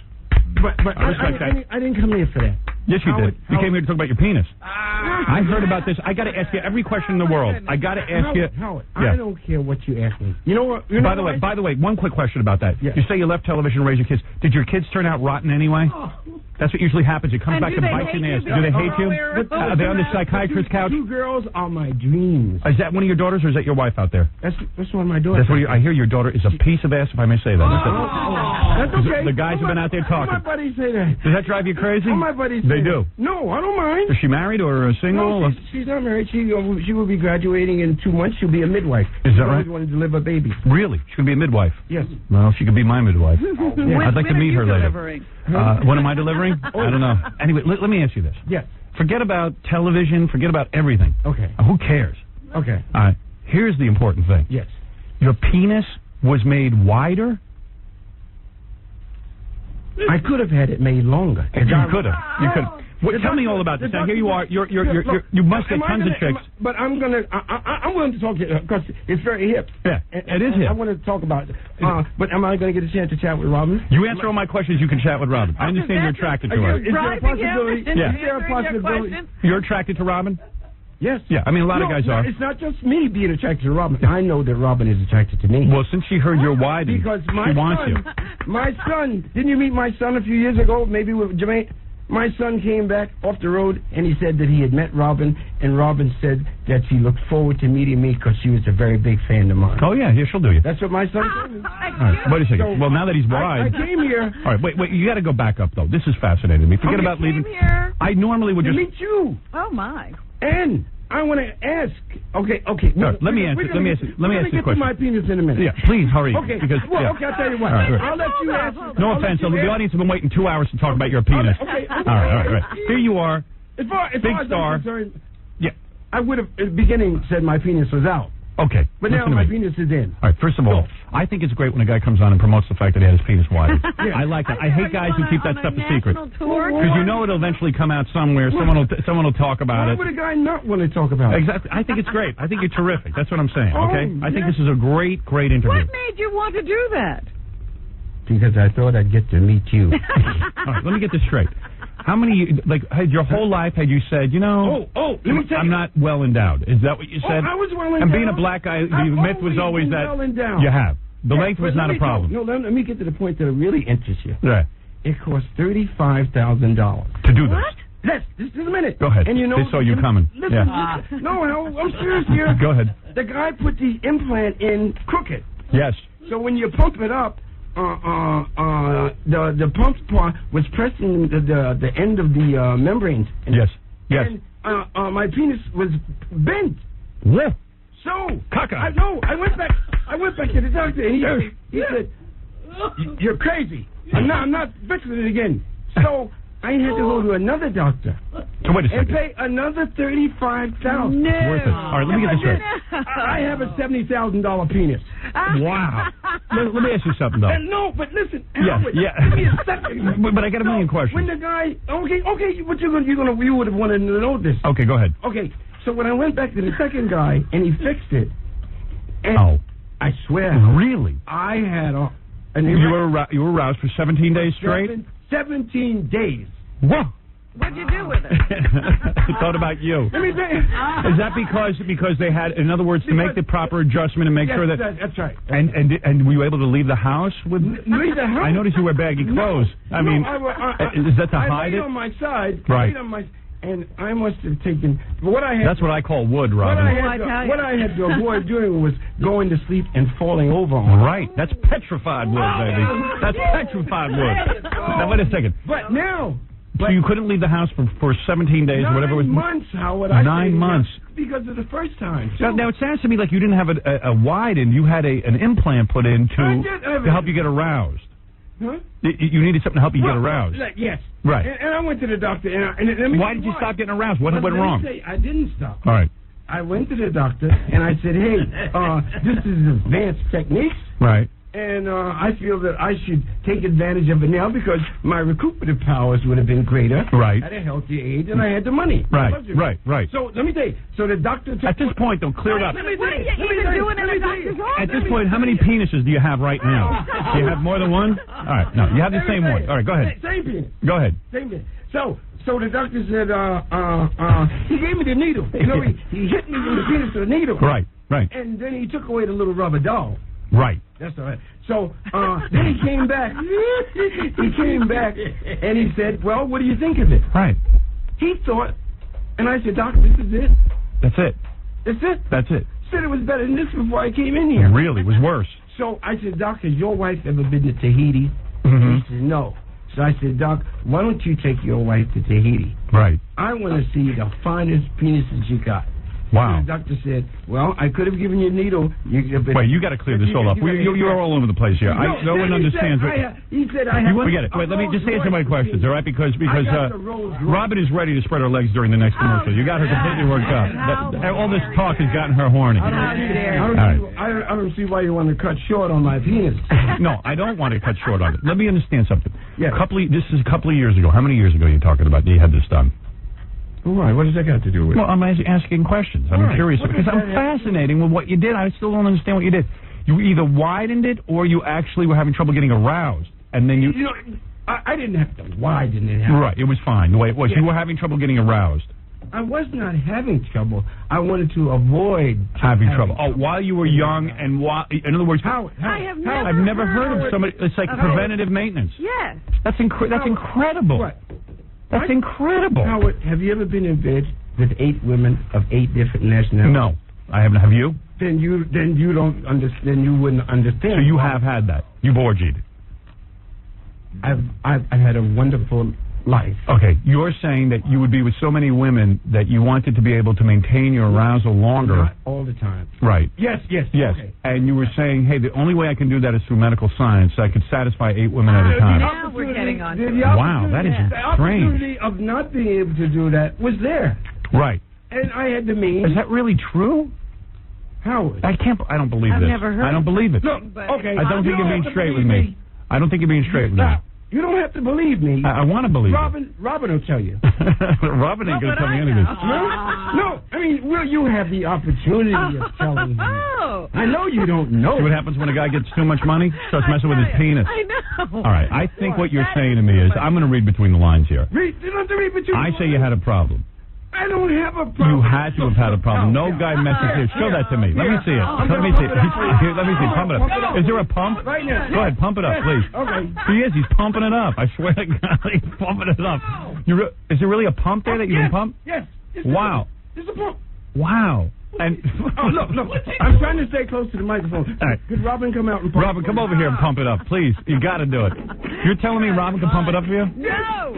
[SPEAKER 22] But I didn't come here for that.
[SPEAKER 2] Yes, you did. You came here to talk about your penis. I heard about this. I got to ask you every question in the world. I got to ask you.
[SPEAKER 22] Howard,
[SPEAKER 2] yeah.
[SPEAKER 22] I don't care what you ask me. You know what?
[SPEAKER 2] By the way, one quick question about that. Yeah. You say you left television to raise your kids. Did your kids turn out rotten anyway? That's what usually happens. It comes back to bite you in the ass. Do they hate you? Are they on the psychiatrist's couch?
[SPEAKER 22] 2 girls are my dreams.
[SPEAKER 2] Is that one of your daughters, or is that your wife out there?
[SPEAKER 22] That's one of my daughters.
[SPEAKER 2] I hear your daughter is a piece of ass, if I may say that.
[SPEAKER 22] That's okay.
[SPEAKER 2] The guys have been out there talking.
[SPEAKER 22] My buddies say that.
[SPEAKER 2] Does that drive you crazy?
[SPEAKER 22] All my buddies say
[SPEAKER 2] They do.
[SPEAKER 22] No, I don't mind.
[SPEAKER 2] Is she married or single?
[SPEAKER 22] No, she's not married. She will be graduating in 2 months. She'll be a midwife.
[SPEAKER 2] Is that
[SPEAKER 22] She
[SPEAKER 2] right?
[SPEAKER 22] always wanted to deliver a baby.
[SPEAKER 2] Really? She could be a midwife?
[SPEAKER 22] Yes.
[SPEAKER 2] Well, she could be my midwife.
[SPEAKER 22] Yeah.
[SPEAKER 2] I'd like to meet her later. When am I delivering?
[SPEAKER 22] Oh.
[SPEAKER 2] I don't know. Anyway, let me ask you this.
[SPEAKER 22] Yes.
[SPEAKER 2] Forget about television. Forget about everything.
[SPEAKER 22] Okay.
[SPEAKER 2] Who cares?
[SPEAKER 22] Okay.
[SPEAKER 2] All right. Here's the important thing.
[SPEAKER 22] Yes.
[SPEAKER 2] Your penis was made wider?
[SPEAKER 22] I could have had it made longer.
[SPEAKER 2] You could have. You could. Well, tell me all about this. Now, here you are. You must get tons of chicks.
[SPEAKER 22] But I'm willing to talk to you because it's very hip.
[SPEAKER 2] Yeah, it is hip.
[SPEAKER 22] I want to talk about it. But am I going to get a chance to chat with Robin?
[SPEAKER 2] You answer all my questions, you can chat with Robin. I understand you're attracted to her.
[SPEAKER 22] Is there a possibility?
[SPEAKER 2] Yeah.
[SPEAKER 22] Is there a possibility?
[SPEAKER 2] You're attracted to Robin?
[SPEAKER 22] Yes.
[SPEAKER 2] Yeah, I mean, a lot of guys are.
[SPEAKER 22] It's not just me being attracted to Robin. I know that Robin is attracted to me.
[SPEAKER 2] Well, since she heard you're wide, she wants you.
[SPEAKER 22] My son, didn't you meet my son a few years ago, maybe with Jermaine? My son came back off the road, and he said that he had met Robin, and Robin said that she looked forward to meeting me because she was a very big fan of mine.
[SPEAKER 2] Oh, yeah, she'll do you.
[SPEAKER 22] That's what my son told me.
[SPEAKER 2] All right, wait a second.
[SPEAKER 22] So,
[SPEAKER 2] well, now that he's wide...
[SPEAKER 22] I came here...
[SPEAKER 2] All right, wait, you got to go back up, though. This is fascinating me. Forget about leaving...
[SPEAKER 4] Here.
[SPEAKER 2] I normally would
[SPEAKER 22] to
[SPEAKER 2] just...
[SPEAKER 22] meet you.
[SPEAKER 4] Oh, my.
[SPEAKER 22] And I want to ask... Okay.
[SPEAKER 2] No, let me ask you a question.
[SPEAKER 22] My penis in a minute.
[SPEAKER 2] Yeah, please hurry.
[SPEAKER 22] Okay.
[SPEAKER 2] Because,
[SPEAKER 22] okay, I'll tell you what.
[SPEAKER 2] All right.
[SPEAKER 22] I'll let you answer.
[SPEAKER 2] No offense, the audience have been waiting 2 hours to talk about your penis.
[SPEAKER 22] Okay.
[SPEAKER 2] All right. Here you are.
[SPEAKER 22] As far
[SPEAKER 2] big
[SPEAKER 22] as
[SPEAKER 2] star.
[SPEAKER 22] I'm concerned,
[SPEAKER 2] yeah.
[SPEAKER 22] I would have, at the beginning, said my penis was out.
[SPEAKER 2] Okay.
[SPEAKER 22] But now my penis is in.
[SPEAKER 2] All right, first of all, I think it's great when a guy comes on and promotes the fact that he had his penis wide.
[SPEAKER 22] Yeah.
[SPEAKER 2] I like that. I hate guys who keep that stuff a secret.
[SPEAKER 22] Because
[SPEAKER 2] you know it'll eventually come out somewhere. Someone will talk about
[SPEAKER 22] Why
[SPEAKER 2] it.
[SPEAKER 22] would a guy not want to talk about it?
[SPEAKER 2] Exactly. I think it's great. I think you're terrific. That's what I'm saying,
[SPEAKER 22] Oh,
[SPEAKER 2] okay? I think
[SPEAKER 22] yes.
[SPEAKER 2] this is a great interview.
[SPEAKER 4] What made you want to do that?
[SPEAKER 22] Because I thought I'd get to meet you.
[SPEAKER 2] All right, let me get this straight. How many, had your whole life, had you said, let me tell you. I'm not well endowed. Is that what you said?
[SPEAKER 22] I was well endowed.
[SPEAKER 2] And being a black guy, the myth was always that
[SPEAKER 22] well endowed.
[SPEAKER 2] you have. The length was not a problem.
[SPEAKER 22] No, let me get to the point that really interests you.
[SPEAKER 2] Right.
[SPEAKER 22] It cost $35,000.
[SPEAKER 2] To do this.
[SPEAKER 22] What? Yes, just a minute.
[SPEAKER 2] Go ahead.
[SPEAKER 22] And you know,
[SPEAKER 2] they saw you coming.
[SPEAKER 22] Listen,
[SPEAKER 2] Yeah.
[SPEAKER 22] no, I'm serious here.
[SPEAKER 2] Go ahead.
[SPEAKER 22] The guy put the implant in crooked.
[SPEAKER 2] Yes.
[SPEAKER 22] So when you pump it up, the pump part was pressing the end of the membranes.
[SPEAKER 2] Yes.
[SPEAKER 22] And my penis was bent.
[SPEAKER 2] What?
[SPEAKER 22] So
[SPEAKER 2] Caca.
[SPEAKER 22] I went back to the doctor, and he said, "You're crazy. I'm not fixing it again." So I had to go to another doctor.
[SPEAKER 2] So wait a second.
[SPEAKER 22] And pay another $35,000.
[SPEAKER 2] No. It's worth it. All right, let me get this straight.
[SPEAKER 22] I have a $70,000 penis.
[SPEAKER 2] Wow. Let me ask you something, though.
[SPEAKER 22] No, but listen.
[SPEAKER 2] Yeah.
[SPEAKER 22] Give me a second.
[SPEAKER 2] But I got a million questions.
[SPEAKER 22] When the guy, okay, but you would have wanted to know this.
[SPEAKER 2] Okay, go ahead.
[SPEAKER 22] Okay, so when I went back to the second guy and he fixed it, and I swear,
[SPEAKER 2] really,
[SPEAKER 22] I had
[SPEAKER 2] you were aroused for 17 days straight.
[SPEAKER 22] 17 days.
[SPEAKER 2] What?
[SPEAKER 4] What'd you do with it?
[SPEAKER 2] I thought about you.
[SPEAKER 22] Let me tell you.
[SPEAKER 2] Is that because they had, in other words, to make the proper adjustment and make sure that...
[SPEAKER 22] That's right.
[SPEAKER 2] And were you able to leave the house with...
[SPEAKER 22] Leave the house?
[SPEAKER 2] I noticed you wear baggy clothes. Is that to hide
[SPEAKER 22] it?
[SPEAKER 2] it?
[SPEAKER 22] On my side.
[SPEAKER 2] Right.
[SPEAKER 22] And I must have taken... That's
[SPEAKER 2] what I call wood, Robin.
[SPEAKER 22] What I had to avoid doing was going to sleep and falling over on it.
[SPEAKER 2] Right. That's petrified wood, baby. That's petrified wood. Now, wait a second.
[SPEAKER 22] But now...
[SPEAKER 2] So you couldn't leave the house for 17 days, or whatever it was.
[SPEAKER 22] 9 months, Howard.
[SPEAKER 2] 9 months.
[SPEAKER 22] Because of the first time.
[SPEAKER 2] Now, it sounds to me like you didn't have a wide in. You had an implant put in to help you get aroused.
[SPEAKER 22] Huh?
[SPEAKER 2] You needed something to help you get aroused.
[SPEAKER 22] Yes.
[SPEAKER 2] Right.
[SPEAKER 22] And I went to the doctor. And
[SPEAKER 2] why did you stop getting aroused? What went wrong?
[SPEAKER 22] I didn't stop.
[SPEAKER 2] All right.
[SPEAKER 22] I went to the doctor, and I said, hey, this is advanced techniques.
[SPEAKER 2] Right.
[SPEAKER 22] And I feel that I should take advantage of it now because my recuperative powers would have been greater.
[SPEAKER 2] Right.
[SPEAKER 22] At a healthier age, and I had the money.
[SPEAKER 2] Right.
[SPEAKER 22] So let me tell you. So the doctor...
[SPEAKER 2] At this point, though, clear it up.
[SPEAKER 4] What are you even doing in a doctor's office?
[SPEAKER 2] At this point, how many penises do you have right now? Do you have more than one? All right. No, you have the same one. All right, go ahead.
[SPEAKER 22] Same penis.
[SPEAKER 2] Go ahead.
[SPEAKER 22] Same penis. So the doctor said, he gave me the needle. You know, he hit me with the penis with the needle.
[SPEAKER 2] Right.
[SPEAKER 22] And then he took away the little rubber doll.
[SPEAKER 2] Right.
[SPEAKER 22] That's all right. So then he came back. And he said, well, what do you think of it?
[SPEAKER 2] Right.
[SPEAKER 22] He thought, and I said, Doc, this is it.
[SPEAKER 2] That's it.
[SPEAKER 22] That's it?
[SPEAKER 2] That's it.
[SPEAKER 22] He said it was better than this before I came in here.
[SPEAKER 2] Really? It was worse.
[SPEAKER 22] So I said, Doc, has your wife ever been to Tahiti?
[SPEAKER 2] Mm-hmm.
[SPEAKER 22] He said, no. So I said, Doc, why don't you take your wife to Tahiti?
[SPEAKER 10] Right.
[SPEAKER 22] I want to see the finest penises you got.
[SPEAKER 10] Wow.
[SPEAKER 22] And the doctor said, well, I could have given you a needle.
[SPEAKER 10] Wait, you got to clear this all up. You're all over the place here. No one understands.
[SPEAKER 22] He said I have.
[SPEAKER 10] We get it. Wait, let me just answer my questions, all right? Because Robin is ready to spread her legs during the next commercial. You got her completely worked up. All this talk has gotten her horny.
[SPEAKER 22] I don't see why you want to cut short on my penis.
[SPEAKER 10] No, I don't want to cut short on it. Let me understand something.
[SPEAKER 22] Yeah.
[SPEAKER 10] This is a couple of years ago. How many years ago are you talking about you had this done?
[SPEAKER 22] Why? What does that got to do with it?
[SPEAKER 10] Well, I'm asking questions. I'm curious because I'm fascinated with what you did. I still don't understand what you did. You either widened it or you actually were having trouble getting aroused, and then you.
[SPEAKER 22] You know, I didn't have to widen it.
[SPEAKER 10] Right, it was fine the way it was.
[SPEAKER 22] Yeah.
[SPEAKER 10] You were having trouble getting aroused.
[SPEAKER 22] I was not having trouble. I wanted to avoid
[SPEAKER 10] having trouble. Oh, while you were young and in other words,
[SPEAKER 4] I've
[SPEAKER 10] never heard of somebody. It's like preventative maintenance.
[SPEAKER 4] Yes.
[SPEAKER 10] That's incredible.
[SPEAKER 22] What?
[SPEAKER 10] That's incredible.
[SPEAKER 22] Howard, have you ever been in bed with 8 women of 8 different nationalities?
[SPEAKER 10] No, I haven't. Have you?
[SPEAKER 22] Then you don't understand. Then you wouldn't understand.
[SPEAKER 10] So you have had that. You've orgied.
[SPEAKER 22] I've had a wonderful life.
[SPEAKER 10] Okay, you're saying that you would be with so many women that you wanted to be able to maintain your arousal longer.
[SPEAKER 22] Not all the time.
[SPEAKER 10] Right.
[SPEAKER 22] Yes.
[SPEAKER 10] Okay. And you were saying, hey, the only way I can do that is through medical science. So I could satisfy 8 women at a time.
[SPEAKER 4] Now we're getting on.
[SPEAKER 10] Wow, that is
[SPEAKER 22] The
[SPEAKER 10] strange.
[SPEAKER 22] opportunity of not being able to do that was there.
[SPEAKER 10] Right.
[SPEAKER 22] And I had the means.
[SPEAKER 10] Is that really true?
[SPEAKER 22] Howard.
[SPEAKER 10] I don't believe
[SPEAKER 4] I've
[SPEAKER 10] this.
[SPEAKER 4] never heard
[SPEAKER 10] I don't believe it.
[SPEAKER 22] No, okay.
[SPEAKER 10] I don't think you're being straight with me. I don't think you're being straight with me.
[SPEAKER 22] You don't have to believe me.
[SPEAKER 10] I want to believe
[SPEAKER 22] Robin will tell you.
[SPEAKER 10] Robin ain't going to tell me anything.
[SPEAKER 22] No, I mean, you have the opportunity of telling me. I know you don't know.
[SPEAKER 10] See what happens when a guy gets too much money? Starts messing with his penis.
[SPEAKER 4] I know.
[SPEAKER 10] All right, I think what you're saying to me is, I'm going to read between the lines here.
[SPEAKER 22] You don't have to read between the lines.
[SPEAKER 10] I say you had a problem.
[SPEAKER 22] I don't have a problem.
[SPEAKER 10] You had to have had a problem. No guy messes here. Show that to me. Let me see it. Let me see it. Let me see it. Pump it up. Is there a pump?
[SPEAKER 22] Right now.
[SPEAKER 10] Go ahead, pump it up, please.
[SPEAKER 22] Okay.
[SPEAKER 10] He is. He's pumping it up. I swear to God, he's pumping it up. Is there really a pump there that you can pump?
[SPEAKER 22] Yes.
[SPEAKER 10] Wow.
[SPEAKER 22] There's a pump.
[SPEAKER 10] Wow. And
[SPEAKER 22] look. I'm trying to stay close to the microphone.
[SPEAKER 10] All right.
[SPEAKER 22] Could Robin come out and pump?
[SPEAKER 10] Robin, come over here and pump it up, please. You got to do it. You're telling me Robin can pump it up for you?
[SPEAKER 4] No.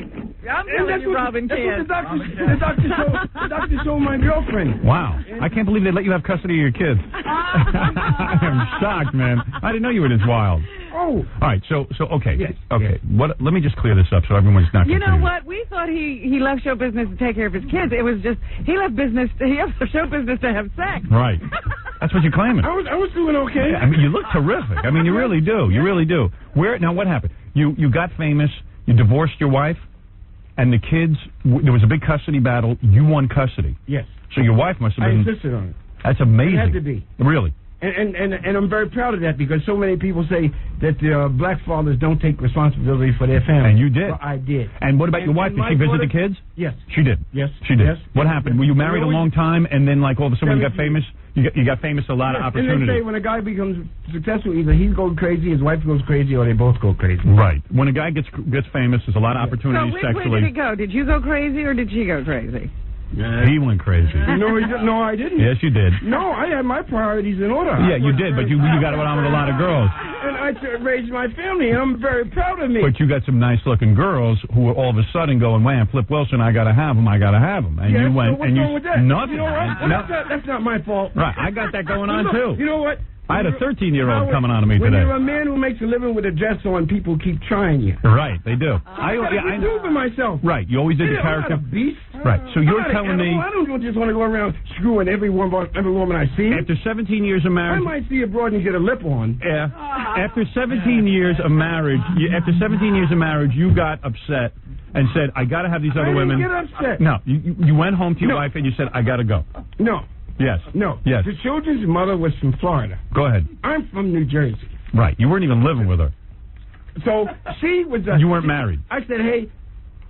[SPEAKER 4] I'm telling you, Robin can't.
[SPEAKER 22] That's what the doctor showed my girlfriend.
[SPEAKER 10] Wow. I can't believe they let you have custody of your kids. I am shocked, man. I didn't know you were this wild.
[SPEAKER 22] Oh.
[SPEAKER 10] All right, so okay.
[SPEAKER 22] Yes.
[SPEAKER 10] Okay. What? Let me just clear this up so everyone's not confused.
[SPEAKER 4] You know what? We thought he left show business to take care of his kids. It was just he left show business to have sex.
[SPEAKER 10] Right. That's what you're claiming.
[SPEAKER 22] I was doing okay.
[SPEAKER 10] Yeah, I mean, you look terrific. I mean, you really do. You really do. Now, what happened? You got famous. You divorced your wife, and the kids. There was a big custody battle. You won custody.
[SPEAKER 22] Yes.
[SPEAKER 10] So your wife must have been.
[SPEAKER 22] I insisted on it.
[SPEAKER 10] That's amazing.
[SPEAKER 22] It had to be.
[SPEAKER 10] Really.
[SPEAKER 22] And I'm very proud of that because so many people say that black fathers don't take responsibility for their family.
[SPEAKER 10] And you did.
[SPEAKER 22] Well, I did.
[SPEAKER 10] And what about your wife? Did she visit the kids?
[SPEAKER 22] Yes.
[SPEAKER 10] She did.
[SPEAKER 22] Yes.
[SPEAKER 10] She did.
[SPEAKER 22] Yes.
[SPEAKER 10] What happened? Were you married a long time and then like all of a sudden you got famous? You got famous a lot of opportunities.
[SPEAKER 22] And they say when a guy becomes successful, either he goes crazy, his wife goes crazy, or they both go crazy.
[SPEAKER 10] Right. When a guy gets famous, there's a lot of opportunities
[SPEAKER 4] so
[SPEAKER 10] sexually.
[SPEAKER 4] Where did it go? Did you go crazy or did she go crazy?
[SPEAKER 10] He went crazy.
[SPEAKER 22] No, I didn't.
[SPEAKER 10] Yes, you did.
[SPEAKER 22] No, I had my priorities in order.
[SPEAKER 10] Yeah, you did, but you got on with a lot of girls.
[SPEAKER 22] And I raised my family, and I'm very proud of me.
[SPEAKER 10] But you got some nice-looking girls who were all of a sudden going, "Man, Flip Wilson, I gotta have him. I gotta have him." And you went,
[SPEAKER 22] so what's wrong with that?
[SPEAKER 10] Nothing.
[SPEAKER 22] You know what?
[SPEAKER 10] No.
[SPEAKER 22] That's not my fault.
[SPEAKER 10] Right, I got that going on too.
[SPEAKER 22] You know what?
[SPEAKER 10] I had a 13-year-old coming on to me
[SPEAKER 22] when
[SPEAKER 10] today.
[SPEAKER 22] When you're a man who makes a living with a dress on, people keep trying you.
[SPEAKER 10] Right, they do.
[SPEAKER 22] I do for myself.
[SPEAKER 10] Right, you always did the character.
[SPEAKER 22] I'm not a beast.
[SPEAKER 10] Right, so you're telling me.
[SPEAKER 22] I don't just want to go around screwing every woman I see.
[SPEAKER 10] After 17 years of marriage.
[SPEAKER 22] I might see a broad and get a lip on.
[SPEAKER 10] Yeah. After 17 years of marriage, you got upset and said, "I got to have these other women."
[SPEAKER 22] I didn't get upset.
[SPEAKER 10] No, you went home to your wife and you said, "I got to go."
[SPEAKER 22] No.
[SPEAKER 10] Yes.
[SPEAKER 22] No.
[SPEAKER 10] Yes.
[SPEAKER 22] The children's mother was from Florida.
[SPEAKER 10] Go ahead.
[SPEAKER 22] I'm from New Jersey.
[SPEAKER 10] Right. You weren't even living with her.
[SPEAKER 22] So she was.
[SPEAKER 10] You weren't married.
[SPEAKER 22] I said, "Hey,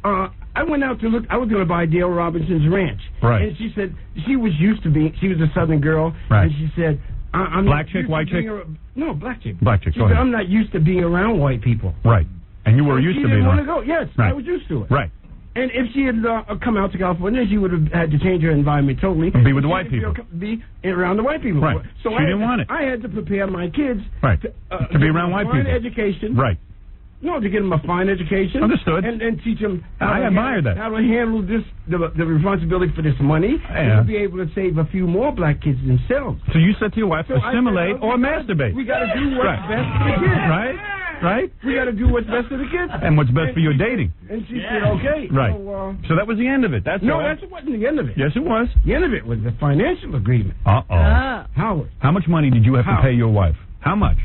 [SPEAKER 22] I went out to look. I was going to buy Dale Robinson's ranch."
[SPEAKER 10] Right.
[SPEAKER 22] And she said she was used to being. She was a Southern girl.
[SPEAKER 10] Right.
[SPEAKER 22] And she said, "I'm
[SPEAKER 10] black
[SPEAKER 22] not
[SPEAKER 10] chick,
[SPEAKER 22] used
[SPEAKER 10] white
[SPEAKER 22] to
[SPEAKER 10] chick."
[SPEAKER 22] No, black chick.
[SPEAKER 10] Black chick.
[SPEAKER 22] She
[SPEAKER 10] Go
[SPEAKER 22] said,
[SPEAKER 10] ahead.
[SPEAKER 22] "I'm not used to being around white people."
[SPEAKER 10] Right. And you were used to being
[SPEAKER 22] around.
[SPEAKER 10] around.
[SPEAKER 22] She didn't want to go. Yes,
[SPEAKER 10] right.
[SPEAKER 22] I was used to it.
[SPEAKER 10] Right.
[SPEAKER 22] And if she had come out to California, she would have had to change her environment totally.
[SPEAKER 10] Be with the white people.
[SPEAKER 22] Be around the white people.
[SPEAKER 10] Right.
[SPEAKER 22] So
[SPEAKER 10] she didn't want it.
[SPEAKER 22] I had to prepare my kids
[SPEAKER 10] right.
[SPEAKER 22] to
[SPEAKER 10] be around white people.
[SPEAKER 22] Education.
[SPEAKER 10] Right.
[SPEAKER 22] No, to get them a fine education.
[SPEAKER 10] Understood.
[SPEAKER 22] And teach them
[SPEAKER 10] I admire that.
[SPEAKER 22] how to handle this, the responsibility for this money, and to be able to save a few more black kids themselves.
[SPEAKER 10] So you said to your wife, assimilate or masturbate.
[SPEAKER 22] We got to do what's best for the kids.
[SPEAKER 10] Right? Right?
[SPEAKER 22] We got to do what's best for the kids.
[SPEAKER 10] And what's best for your dating.
[SPEAKER 22] And she said, okay.
[SPEAKER 10] Right.
[SPEAKER 22] So,
[SPEAKER 10] that was the end of it. That's all.
[SPEAKER 22] No, that wasn't the end of it.
[SPEAKER 10] Yes, it was.
[SPEAKER 22] The end of it was the financial agreement.
[SPEAKER 10] Uh-oh.
[SPEAKER 22] Howard.
[SPEAKER 10] How much money did you have to pay your wife? How much?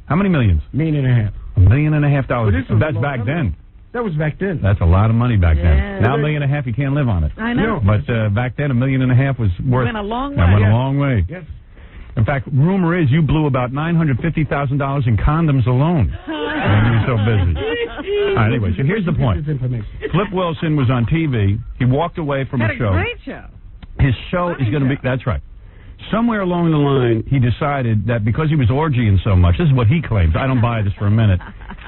[SPEAKER 10] How many millions?
[SPEAKER 22] $1.5 million.
[SPEAKER 10] $1.5 million. That's back then.
[SPEAKER 22] That was back then.
[SPEAKER 10] That's a lot of money back
[SPEAKER 4] Yeah.
[SPEAKER 10] then. Now $1.5 million, you can't live on it.
[SPEAKER 4] I know.
[SPEAKER 10] But back then, $1.5 million was worth.
[SPEAKER 4] Went a long
[SPEAKER 10] That
[SPEAKER 4] way.
[SPEAKER 10] went a
[SPEAKER 4] Yes.
[SPEAKER 10] long way.
[SPEAKER 22] Yes.
[SPEAKER 10] In fact, rumor is you blew about $950,000 in condoms alone. When you were so busy. All right, anyway, so here's the point. Flip Wilson was on TV. He walked away from
[SPEAKER 4] Had
[SPEAKER 10] a
[SPEAKER 4] a
[SPEAKER 10] show.
[SPEAKER 4] great show.
[SPEAKER 10] His show is going to be. That's right. Somewhere along the line, he decided that because he was orgying so much, this is what he claims. I don't buy this for a minute.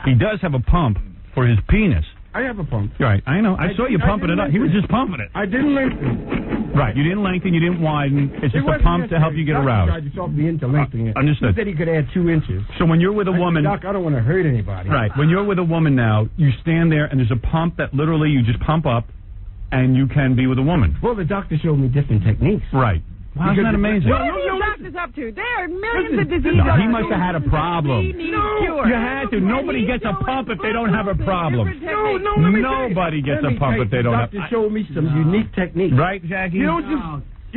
[SPEAKER 10] He does have a pump for his penis.
[SPEAKER 22] I have a pump.
[SPEAKER 10] Right, I know. I saw you pumping it up. He was just pumping it.
[SPEAKER 22] I didn't lengthen.
[SPEAKER 10] Right, you didn't lengthen, you didn't widen. It's just a pump to help you get aroused.
[SPEAKER 22] I just talked me into lengthening it.
[SPEAKER 10] Understood.
[SPEAKER 22] He said he could add 2 inches.
[SPEAKER 10] So when you're with a woman...
[SPEAKER 22] Doc, I don't want to hurt anybody.
[SPEAKER 10] Right, when you're with a woman now, you stand there and there's a pump that literally you just pump up and you can be with a woman.
[SPEAKER 22] Well, the doctor showed me different techniques.
[SPEAKER 10] Right. Wow, isn't that amazing?
[SPEAKER 4] What are these doctors up to? There are millions of diseases.
[SPEAKER 10] No, he must have had a problem.
[SPEAKER 4] He needs cure.
[SPEAKER 10] You had to. Nobody gets a pump if they don't have a problem. Nobody gets a pump if they don't have.
[SPEAKER 22] The doctor showed me some unique techniques.
[SPEAKER 10] Right, Jackie?
[SPEAKER 22] You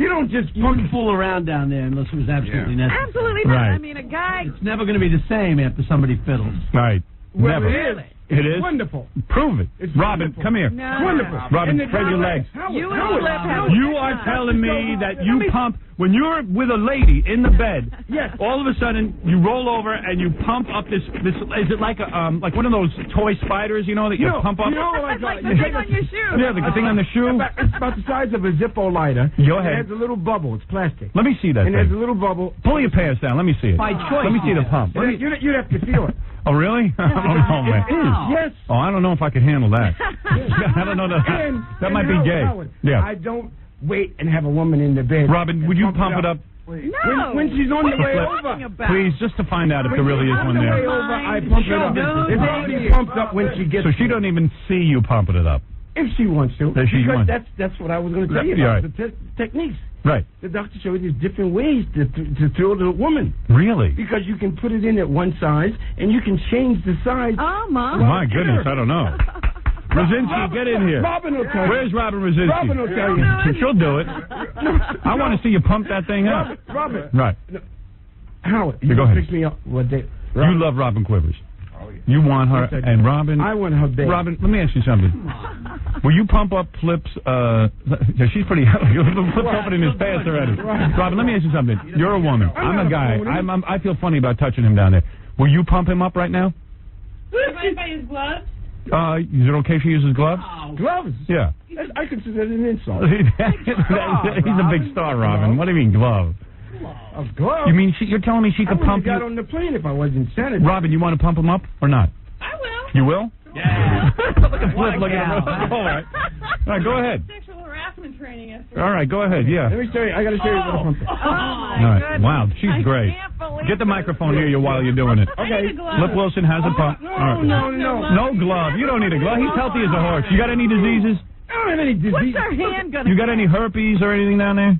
[SPEAKER 22] don't just
[SPEAKER 11] wouldn't fool around down there unless it was absolutely necessary.
[SPEAKER 4] Absolutely not.
[SPEAKER 10] Right.
[SPEAKER 4] I mean, a guy.
[SPEAKER 11] It's never going to be the same after somebody fiddles.
[SPEAKER 10] Right.
[SPEAKER 22] Well,
[SPEAKER 10] Never.
[SPEAKER 22] it is.
[SPEAKER 10] It is?
[SPEAKER 22] Wonderful.
[SPEAKER 10] Prove it.
[SPEAKER 22] It's
[SPEAKER 10] Robin,
[SPEAKER 22] wonderful.
[SPEAKER 10] come here.
[SPEAKER 4] No.
[SPEAKER 22] Wonderful.
[SPEAKER 10] Robin,
[SPEAKER 22] And the
[SPEAKER 10] spread your
[SPEAKER 22] doctor-
[SPEAKER 10] legs.
[SPEAKER 4] You and
[SPEAKER 22] Howard,
[SPEAKER 4] Flip have.
[SPEAKER 10] You are telling me that you pump when you're with a lady in the bed.
[SPEAKER 22] Yes.
[SPEAKER 10] All of a sudden, you roll over and you pump up this. Is it like a like one of those toy spiders? You know that you pump up.
[SPEAKER 22] You know, like
[SPEAKER 4] the thing on your shoe.
[SPEAKER 10] Yeah, the thing on the shoe.
[SPEAKER 22] It's about the size of a Zippo lighter.
[SPEAKER 10] Go
[SPEAKER 22] It
[SPEAKER 10] ahead.
[SPEAKER 22] has a little bubble. It's plastic.
[SPEAKER 10] Let me see that
[SPEAKER 22] And
[SPEAKER 10] thing.
[SPEAKER 22] there's a little bubble.
[SPEAKER 10] Pull your pants down. Let me see it.
[SPEAKER 11] By choice.
[SPEAKER 10] Let me see the pump. Let me-
[SPEAKER 22] You'd have to feel it.
[SPEAKER 10] Oh, really? Oh, no, man.
[SPEAKER 22] Yes.
[SPEAKER 10] Oh, I don't know if I can handle that. I don't know that might be gay.
[SPEAKER 22] Howard,
[SPEAKER 10] Yeah.
[SPEAKER 22] I don't wait and have a woman in the bed.
[SPEAKER 10] Robin, would you pump it up?
[SPEAKER 4] No.
[SPEAKER 22] When she's on the
[SPEAKER 4] What are
[SPEAKER 22] way
[SPEAKER 4] you
[SPEAKER 22] over.
[SPEAKER 4] talking about?
[SPEAKER 10] Please, just to find out if there really is one
[SPEAKER 22] On the way
[SPEAKER 10] there.
[SPEAKER 22] over, I pump it up.
[SPEAKER 4] No,
[SPEAKER 22] It's already pumped up when she gets
[SPEAKER 10] So she don't even see you pumping it up.
[SPEAKER 22] if she wants to.
[SPEAKER 10] If she
[SPEAKER 22] because
[SPEAKER 10] wants.
[SPEAKER 22] that's what I was going to tell you
[SPEAKER 10] Yeah,
[SPEAKER 22] about, the techniques.
[SPEAKER 10] Right.
[SPEAKER 22] The doctor showed you different ways to thrill the woman.
[SPEAKER 10] Really?
[SPEAKER 22] Because you can put it in at one size, and you can change the size.
[SPEAKER 4] Oh, my.
[SPEAKER 10] My goodness, I don't know. Rosinski, get in here.
[SPEAKER 22] Robin will tell you.
[SPEAKER 10] Where's Robin Rosinski?
[SPEAKER 22] Robin will tell you.
[SPEAKER 10] She'll do it. I want to see you pump that thing up.
[SPEAKER 22] Robin.
[SPEAKER 10] Right.
[SPEAKER 22] Howard,
[SPEAKER 10] Yeah,
[SPEAKER 22] you
[SPEAKER 10] go
[SPEAKER 22] can
[SPEAKER 10] ahead.
[SPEAKER 22] fix me up. What day?
[SPEAKER 10] You love Robin Quivers. You want her,
[SPEAKER 22] Yes, I do.
[SPEAKER 10] and Robin.
[SPEAKER 22] I want her bed.
[SPEAKER 10] Robin, let me ask you something. Will you pump up Flip's? Yeah, she's pretty. Flip's opening his pants already. Robin, let me ask you something. You're a woman. I'm a guy. I feel funny about touching him down there. Will you pump him up right now?
[SPEAKER 18] If I use gloves?
[SPEAKER 10] Is it okay if he uses gloves?
[SPEAKER 22] Gloves?
[SPEAKER 10] Yeah.
[SPEAKER 22] I consider that an insult.
[SPEAKER 10] He's a big star, Robin. What do you mean glove?
[SPEAKER 22] A glove?
[SPEAKER 10] You mean you're telling me she
[SPEAKER 22] I
[SPEAKER 10] could
[SPEAKER 22] wouldn't
[SPEAKER 10] pump
[SPEAKER 22] have got
[SPEAKER 10] you?
[SPEAKER 22] on the plane if I wasn't sanitary.
[SPEAKER 10] Robin, you want to pump him up or not?
[SPEAKER 18] I will.
[SPEAKER 10] You will?
[SPEAKER 11] Yeah.
[SPEAKER 10] Look at Flip. Look at him. All right. All right, go ahead.
[SPEAKER 18] Sexual harassment training yesterday.
[SPEAKER 10] All right, go ahead. Yeah.
[SPEAKER 22] Let me show you. I got to show you what a pump is.
[SPEAKER 4] Oh, my
[SPEAKER 10] All right.
[SPEAKER 4] goodness.
[SPEAKER 10] Wow, she's great.
[SPEAKER 4] Can't believe
[SPEAKER 10] Get the
[SPEAKER 4] this.
[SPEAKER 10] microphone near you while you're doing it.
[SPEAKER 22] Okay.
[SPEAKER 10] Flip Wilson has a pump. All right. No glove. You don't need a glove. He's healthy as a horse. You got any diseases?
[SPEAKER 22] I don't have any disease.
[SPEAKER 4] What's her hand going to
[SPEAKER 10] You got any herpes or anything down there?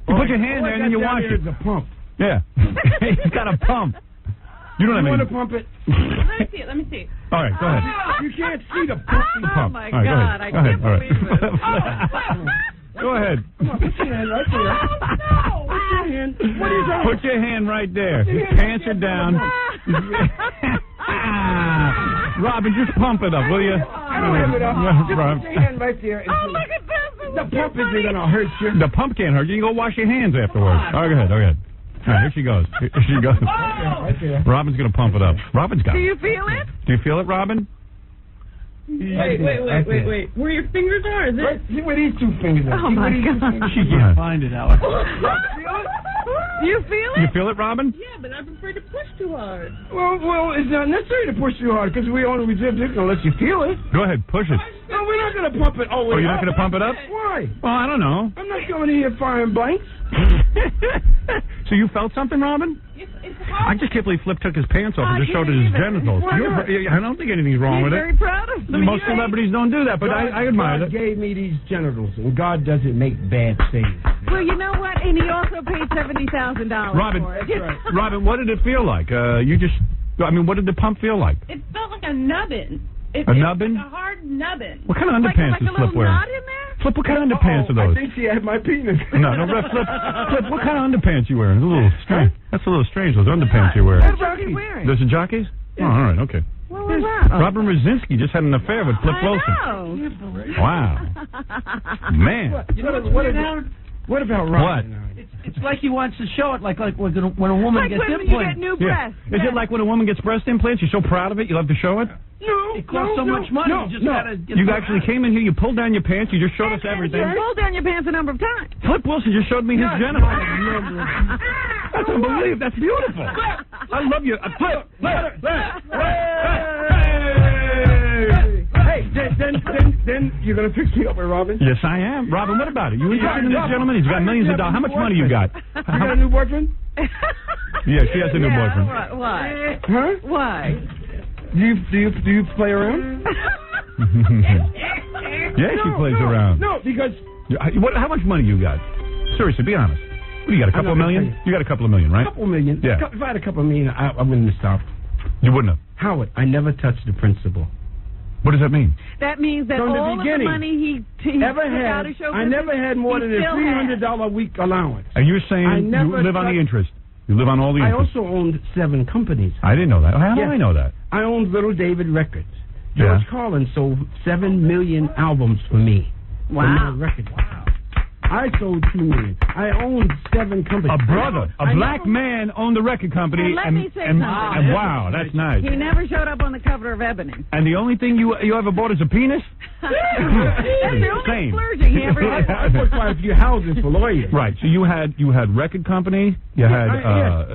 [SPEAKER 10] You put your hand there and then you wash it.
[SPEAKER 22] It's a pump.
[SPEAKER 10] Yeah. He's got a pump. You don't
[SPEAKER 22] You want
[SPEAKER 10] have
[SPEAKER 22] to
[SPEAKER 10] any.
[SPEAKER 22] pump it?
[SPEAKER 18] Let me see it. Let me see.
[SPEAKER 10] All right, go ahead.
[SPEAKER 22] You can't see the pump.
[SPEAKER 4] Oh, my
[SPEAKER 10] All right, go
[SPEAKER 4] God.
[SPEAKER 10] ahead.
[SPEAKER 4] I
[SPEAKER 10] Go ahead.
[SPEAKER 4] can't
[SPEAKER 10] All right.
[SPEAKER 4] believe it.
[SPEAKER 10] Go ahead.
[SPEAKER 22] Come on, put your hand right there. Put your hand. What are you talking
[SPEAKER 10] Put your hand right there. His pants are down. Robin, just pump it up, will you?
[SPEAKER 22] I don't have it up. Just
[SPEAKER 10] Rob.
[SPEAKER 22] put your hand right there. And
[SPEAKER 4] Oh, look at this.
[SPEAKER 22] the pump isn't going to hurt you.
[SPEAKER 10] The pump can't hurt you. You can go wash your hands afterwards. All right, go ahead. All right. All right, here she goes. Here she goes.
[SPEAKER 22] Right there.
[SPEAKER 10] Robin's going to pump it up. Robin's got
[SPEAKER 4] Do
[SPEAKER 10] it.
[SPEAKER 4] you feel it?
[SPEAKER 10] Do you feel it, Robin?
[SPEAKER 22] Right there.
[SPEAKER 18] Wait. Where your fingers are? Is
[SPEAKER 22] Right,
[SPEAKER 18] it?
[SPEAKER 22] see where these two fingers are.
[SPEAKER 4] Oh,
[SPEAKER 22] See where
[SPEAKER 4] my
[SPEAKER 22] these two
[SPEAKER 4] God.
[SPEAKER 22] fingers
[SPEAKER 11] She
[SPEAKER 22] are?
[SPEAKER 11] can't find it, Howard.
[SPEAKER 4] You feel
[SPEAKER 10] You
[SPEAKER 4] it?
[SPEAKER 10] feel it, Robin?
[SPEAKER 18] Yeah, but I'm afraid to push too hard.
[SPEAKER 22] Well, it's not necessary to push too hard because we only reserve this unless you feel it.
[SPEAKER 10] Go ahead, push it.
[SPEAKER 22] No, we're not going to pump it all the
[SPEAKER 10] Oh,
[SPEAKER 22] way
[SPEAKER 10] you're not
[SPEAKER 22] up.
[SPEAKER 10] going to pump it up?
[SPEAKER 22] Why?
[SPEAKER 10] Well, I don't know.
[SPEAKER 22] I'm not coming in here firing blanks.
[SPEAKER 10] So you felt something, Robin?
[SPEAKER 18] It's
[SPEAKER 2] I just can't believe Flip took his pants off and just showed his genitals. I don't think anything's wrong with it.
[SPEAKER 4] Very proud of them.
[SPEAKER 2] Most celebrities don't do that, but I admire
[SPEAKER 22] God
[SPEAKER 2] it.
[SPEAKER 22] gave me these genitals, and God doesn't make bad things.
[SPEAKER 4] Well, you know what? And he also paid $70,000
[SPEAKER 2] Robin,
[SPEAKER 4] for it.
[SPEAKER 2] Robin, what did it feel like? What did the pump feel like?
[SPEAKER 18] It felt like a nubbin.
[SPEAKER 2] A nubbin?
[SPEAKER 18] Like a hard nubbin.
[SPEAKER 2] What kind of underpants is Flip wearing? Flip, what kind of underpants are those?
[SPEAKER 22] I think she had my penis.
[SPEAKER 2] No, Flip, what kind of underpants you wearing? It's a little strange. That's a little strange, those underpants you're wearing.
[SPEAKER 4] What about he wearing?
[SPEAKER 2] Those are jockeys? Oh, all right, okay.
[SPEAKER 4] What was that?
[SPEAKER 2] Robin Rosinski just had an affair with Flip Wilson. Wow. Man.
[SPEAKER 22] What about Robin?
[SPEAKER 2] What?
[SPEAKER 11] It's like he wants to show it, like when a woman gets
[SPEAKER 4] when
[SPEAKER 11] implants.
[SPEAKER 4] you get new breasts.
[SPEAKER 2] Is it like when a woman gets breast implants? You're so proud of it, you love to show it?
[SPEAKER 22] No,
[SPEAKER 11] it costs so much money. You just gotta get
[SPEAKER 2] You actually came in here, you pulled down your pants, you just showed us everything.
[SPEAKER 4] You pulled down your pants a number of times.
[SPEAKER 2] Flip Wilson just showed me his genitals. That's unbelievable. That's beautiful. I love you.
[SPEAKER 22] Hey, then you're gonna fix me up with Robin?
[SPEAKER 2] Yes, I am. Robin, what about it? You interested in this gentleman? He's got millions of dollars. How much money you got?
[SPEAKER 22] You got a new boyfriend?
[SPEAKER 2] Yeah, she has a new boyfriend.
[SPEAKER 4] Why?
[SPEAKER 22] Huh?
[SPEAKER 4] Why?
[SPEAKER 22] Do you play around?
[SPEAKER 2] Yeah, she plays around.
[SPEAKER 22] No, because
[SPEAKER 2] how much money you got? Seriously, be honest. What do you got? A couple of million? You got a couple of million, right?
[SPEAKER 22] A couple of million.
[SPEAKER 2] Yeah.
[SPEAKER 22] If I had a couple of million, I wouldn't have stopped.
[SPEAKER 2] You wouldn't have.
[SPEAKER 22] Howard, I never touched the principal.
[SPEAKER 2] What does that mean?
[SPEAKER 4] That means that
[SPEAKER 22] From the
[SPEAKER 4] all of the
[SPEAKER 22] beginning,
[SPEAKER 4] money he
[SPEAKER 22] ever
[SPEAKER 4] took out
[SPEAKER 22] had,
[SPEAKER 4] of show
[SPEAKER 22] I never had more than a $300 a week allowance.
[SPEAKER 2] And you're saying
[SPEAKER 22] I
[SPEAKER 2] you
[SPEAKER 22] never
[SPEAKER 2] live on the
[SPEAKER 22] touched-
[SPEAKER 2] interest? You live on all the
[SPEAKER 22] I
[SPEAKER 2] interest?
[SPEAKER 22] also owned 7 companies.
[SPEAKER 2] I didn't know that. How do
[SPEAKER 22] Yes.
[SPEAKER 2] I know that?
[SPEAKER 22] I owned Little David Records. George Carlin sold 7 million albums for me.
[SPEAKER 4] Wow.
[SPEAKER 22] For my records. I sold 2 million. I owned 7 companies.
[SPEAKER 2] A brother, a black man owned the record company.
[SPEAKER 4] And let me say something.
[SPEAKER 2] And wow, that's nice.
[SPEAKER 4] He never showed up on the cover of Ebony.
[SPEAKER 2] And the only thing you ever bought is a penis?
[SPEAKER 4] That's the only
[SPEAKER 2] Same.
[SPEAKER 4] splurging he ever did.
[SPEAKER 22] I bought quite a few houses for lawyers.
[SPEAKER 2] Right. So you had record company, you had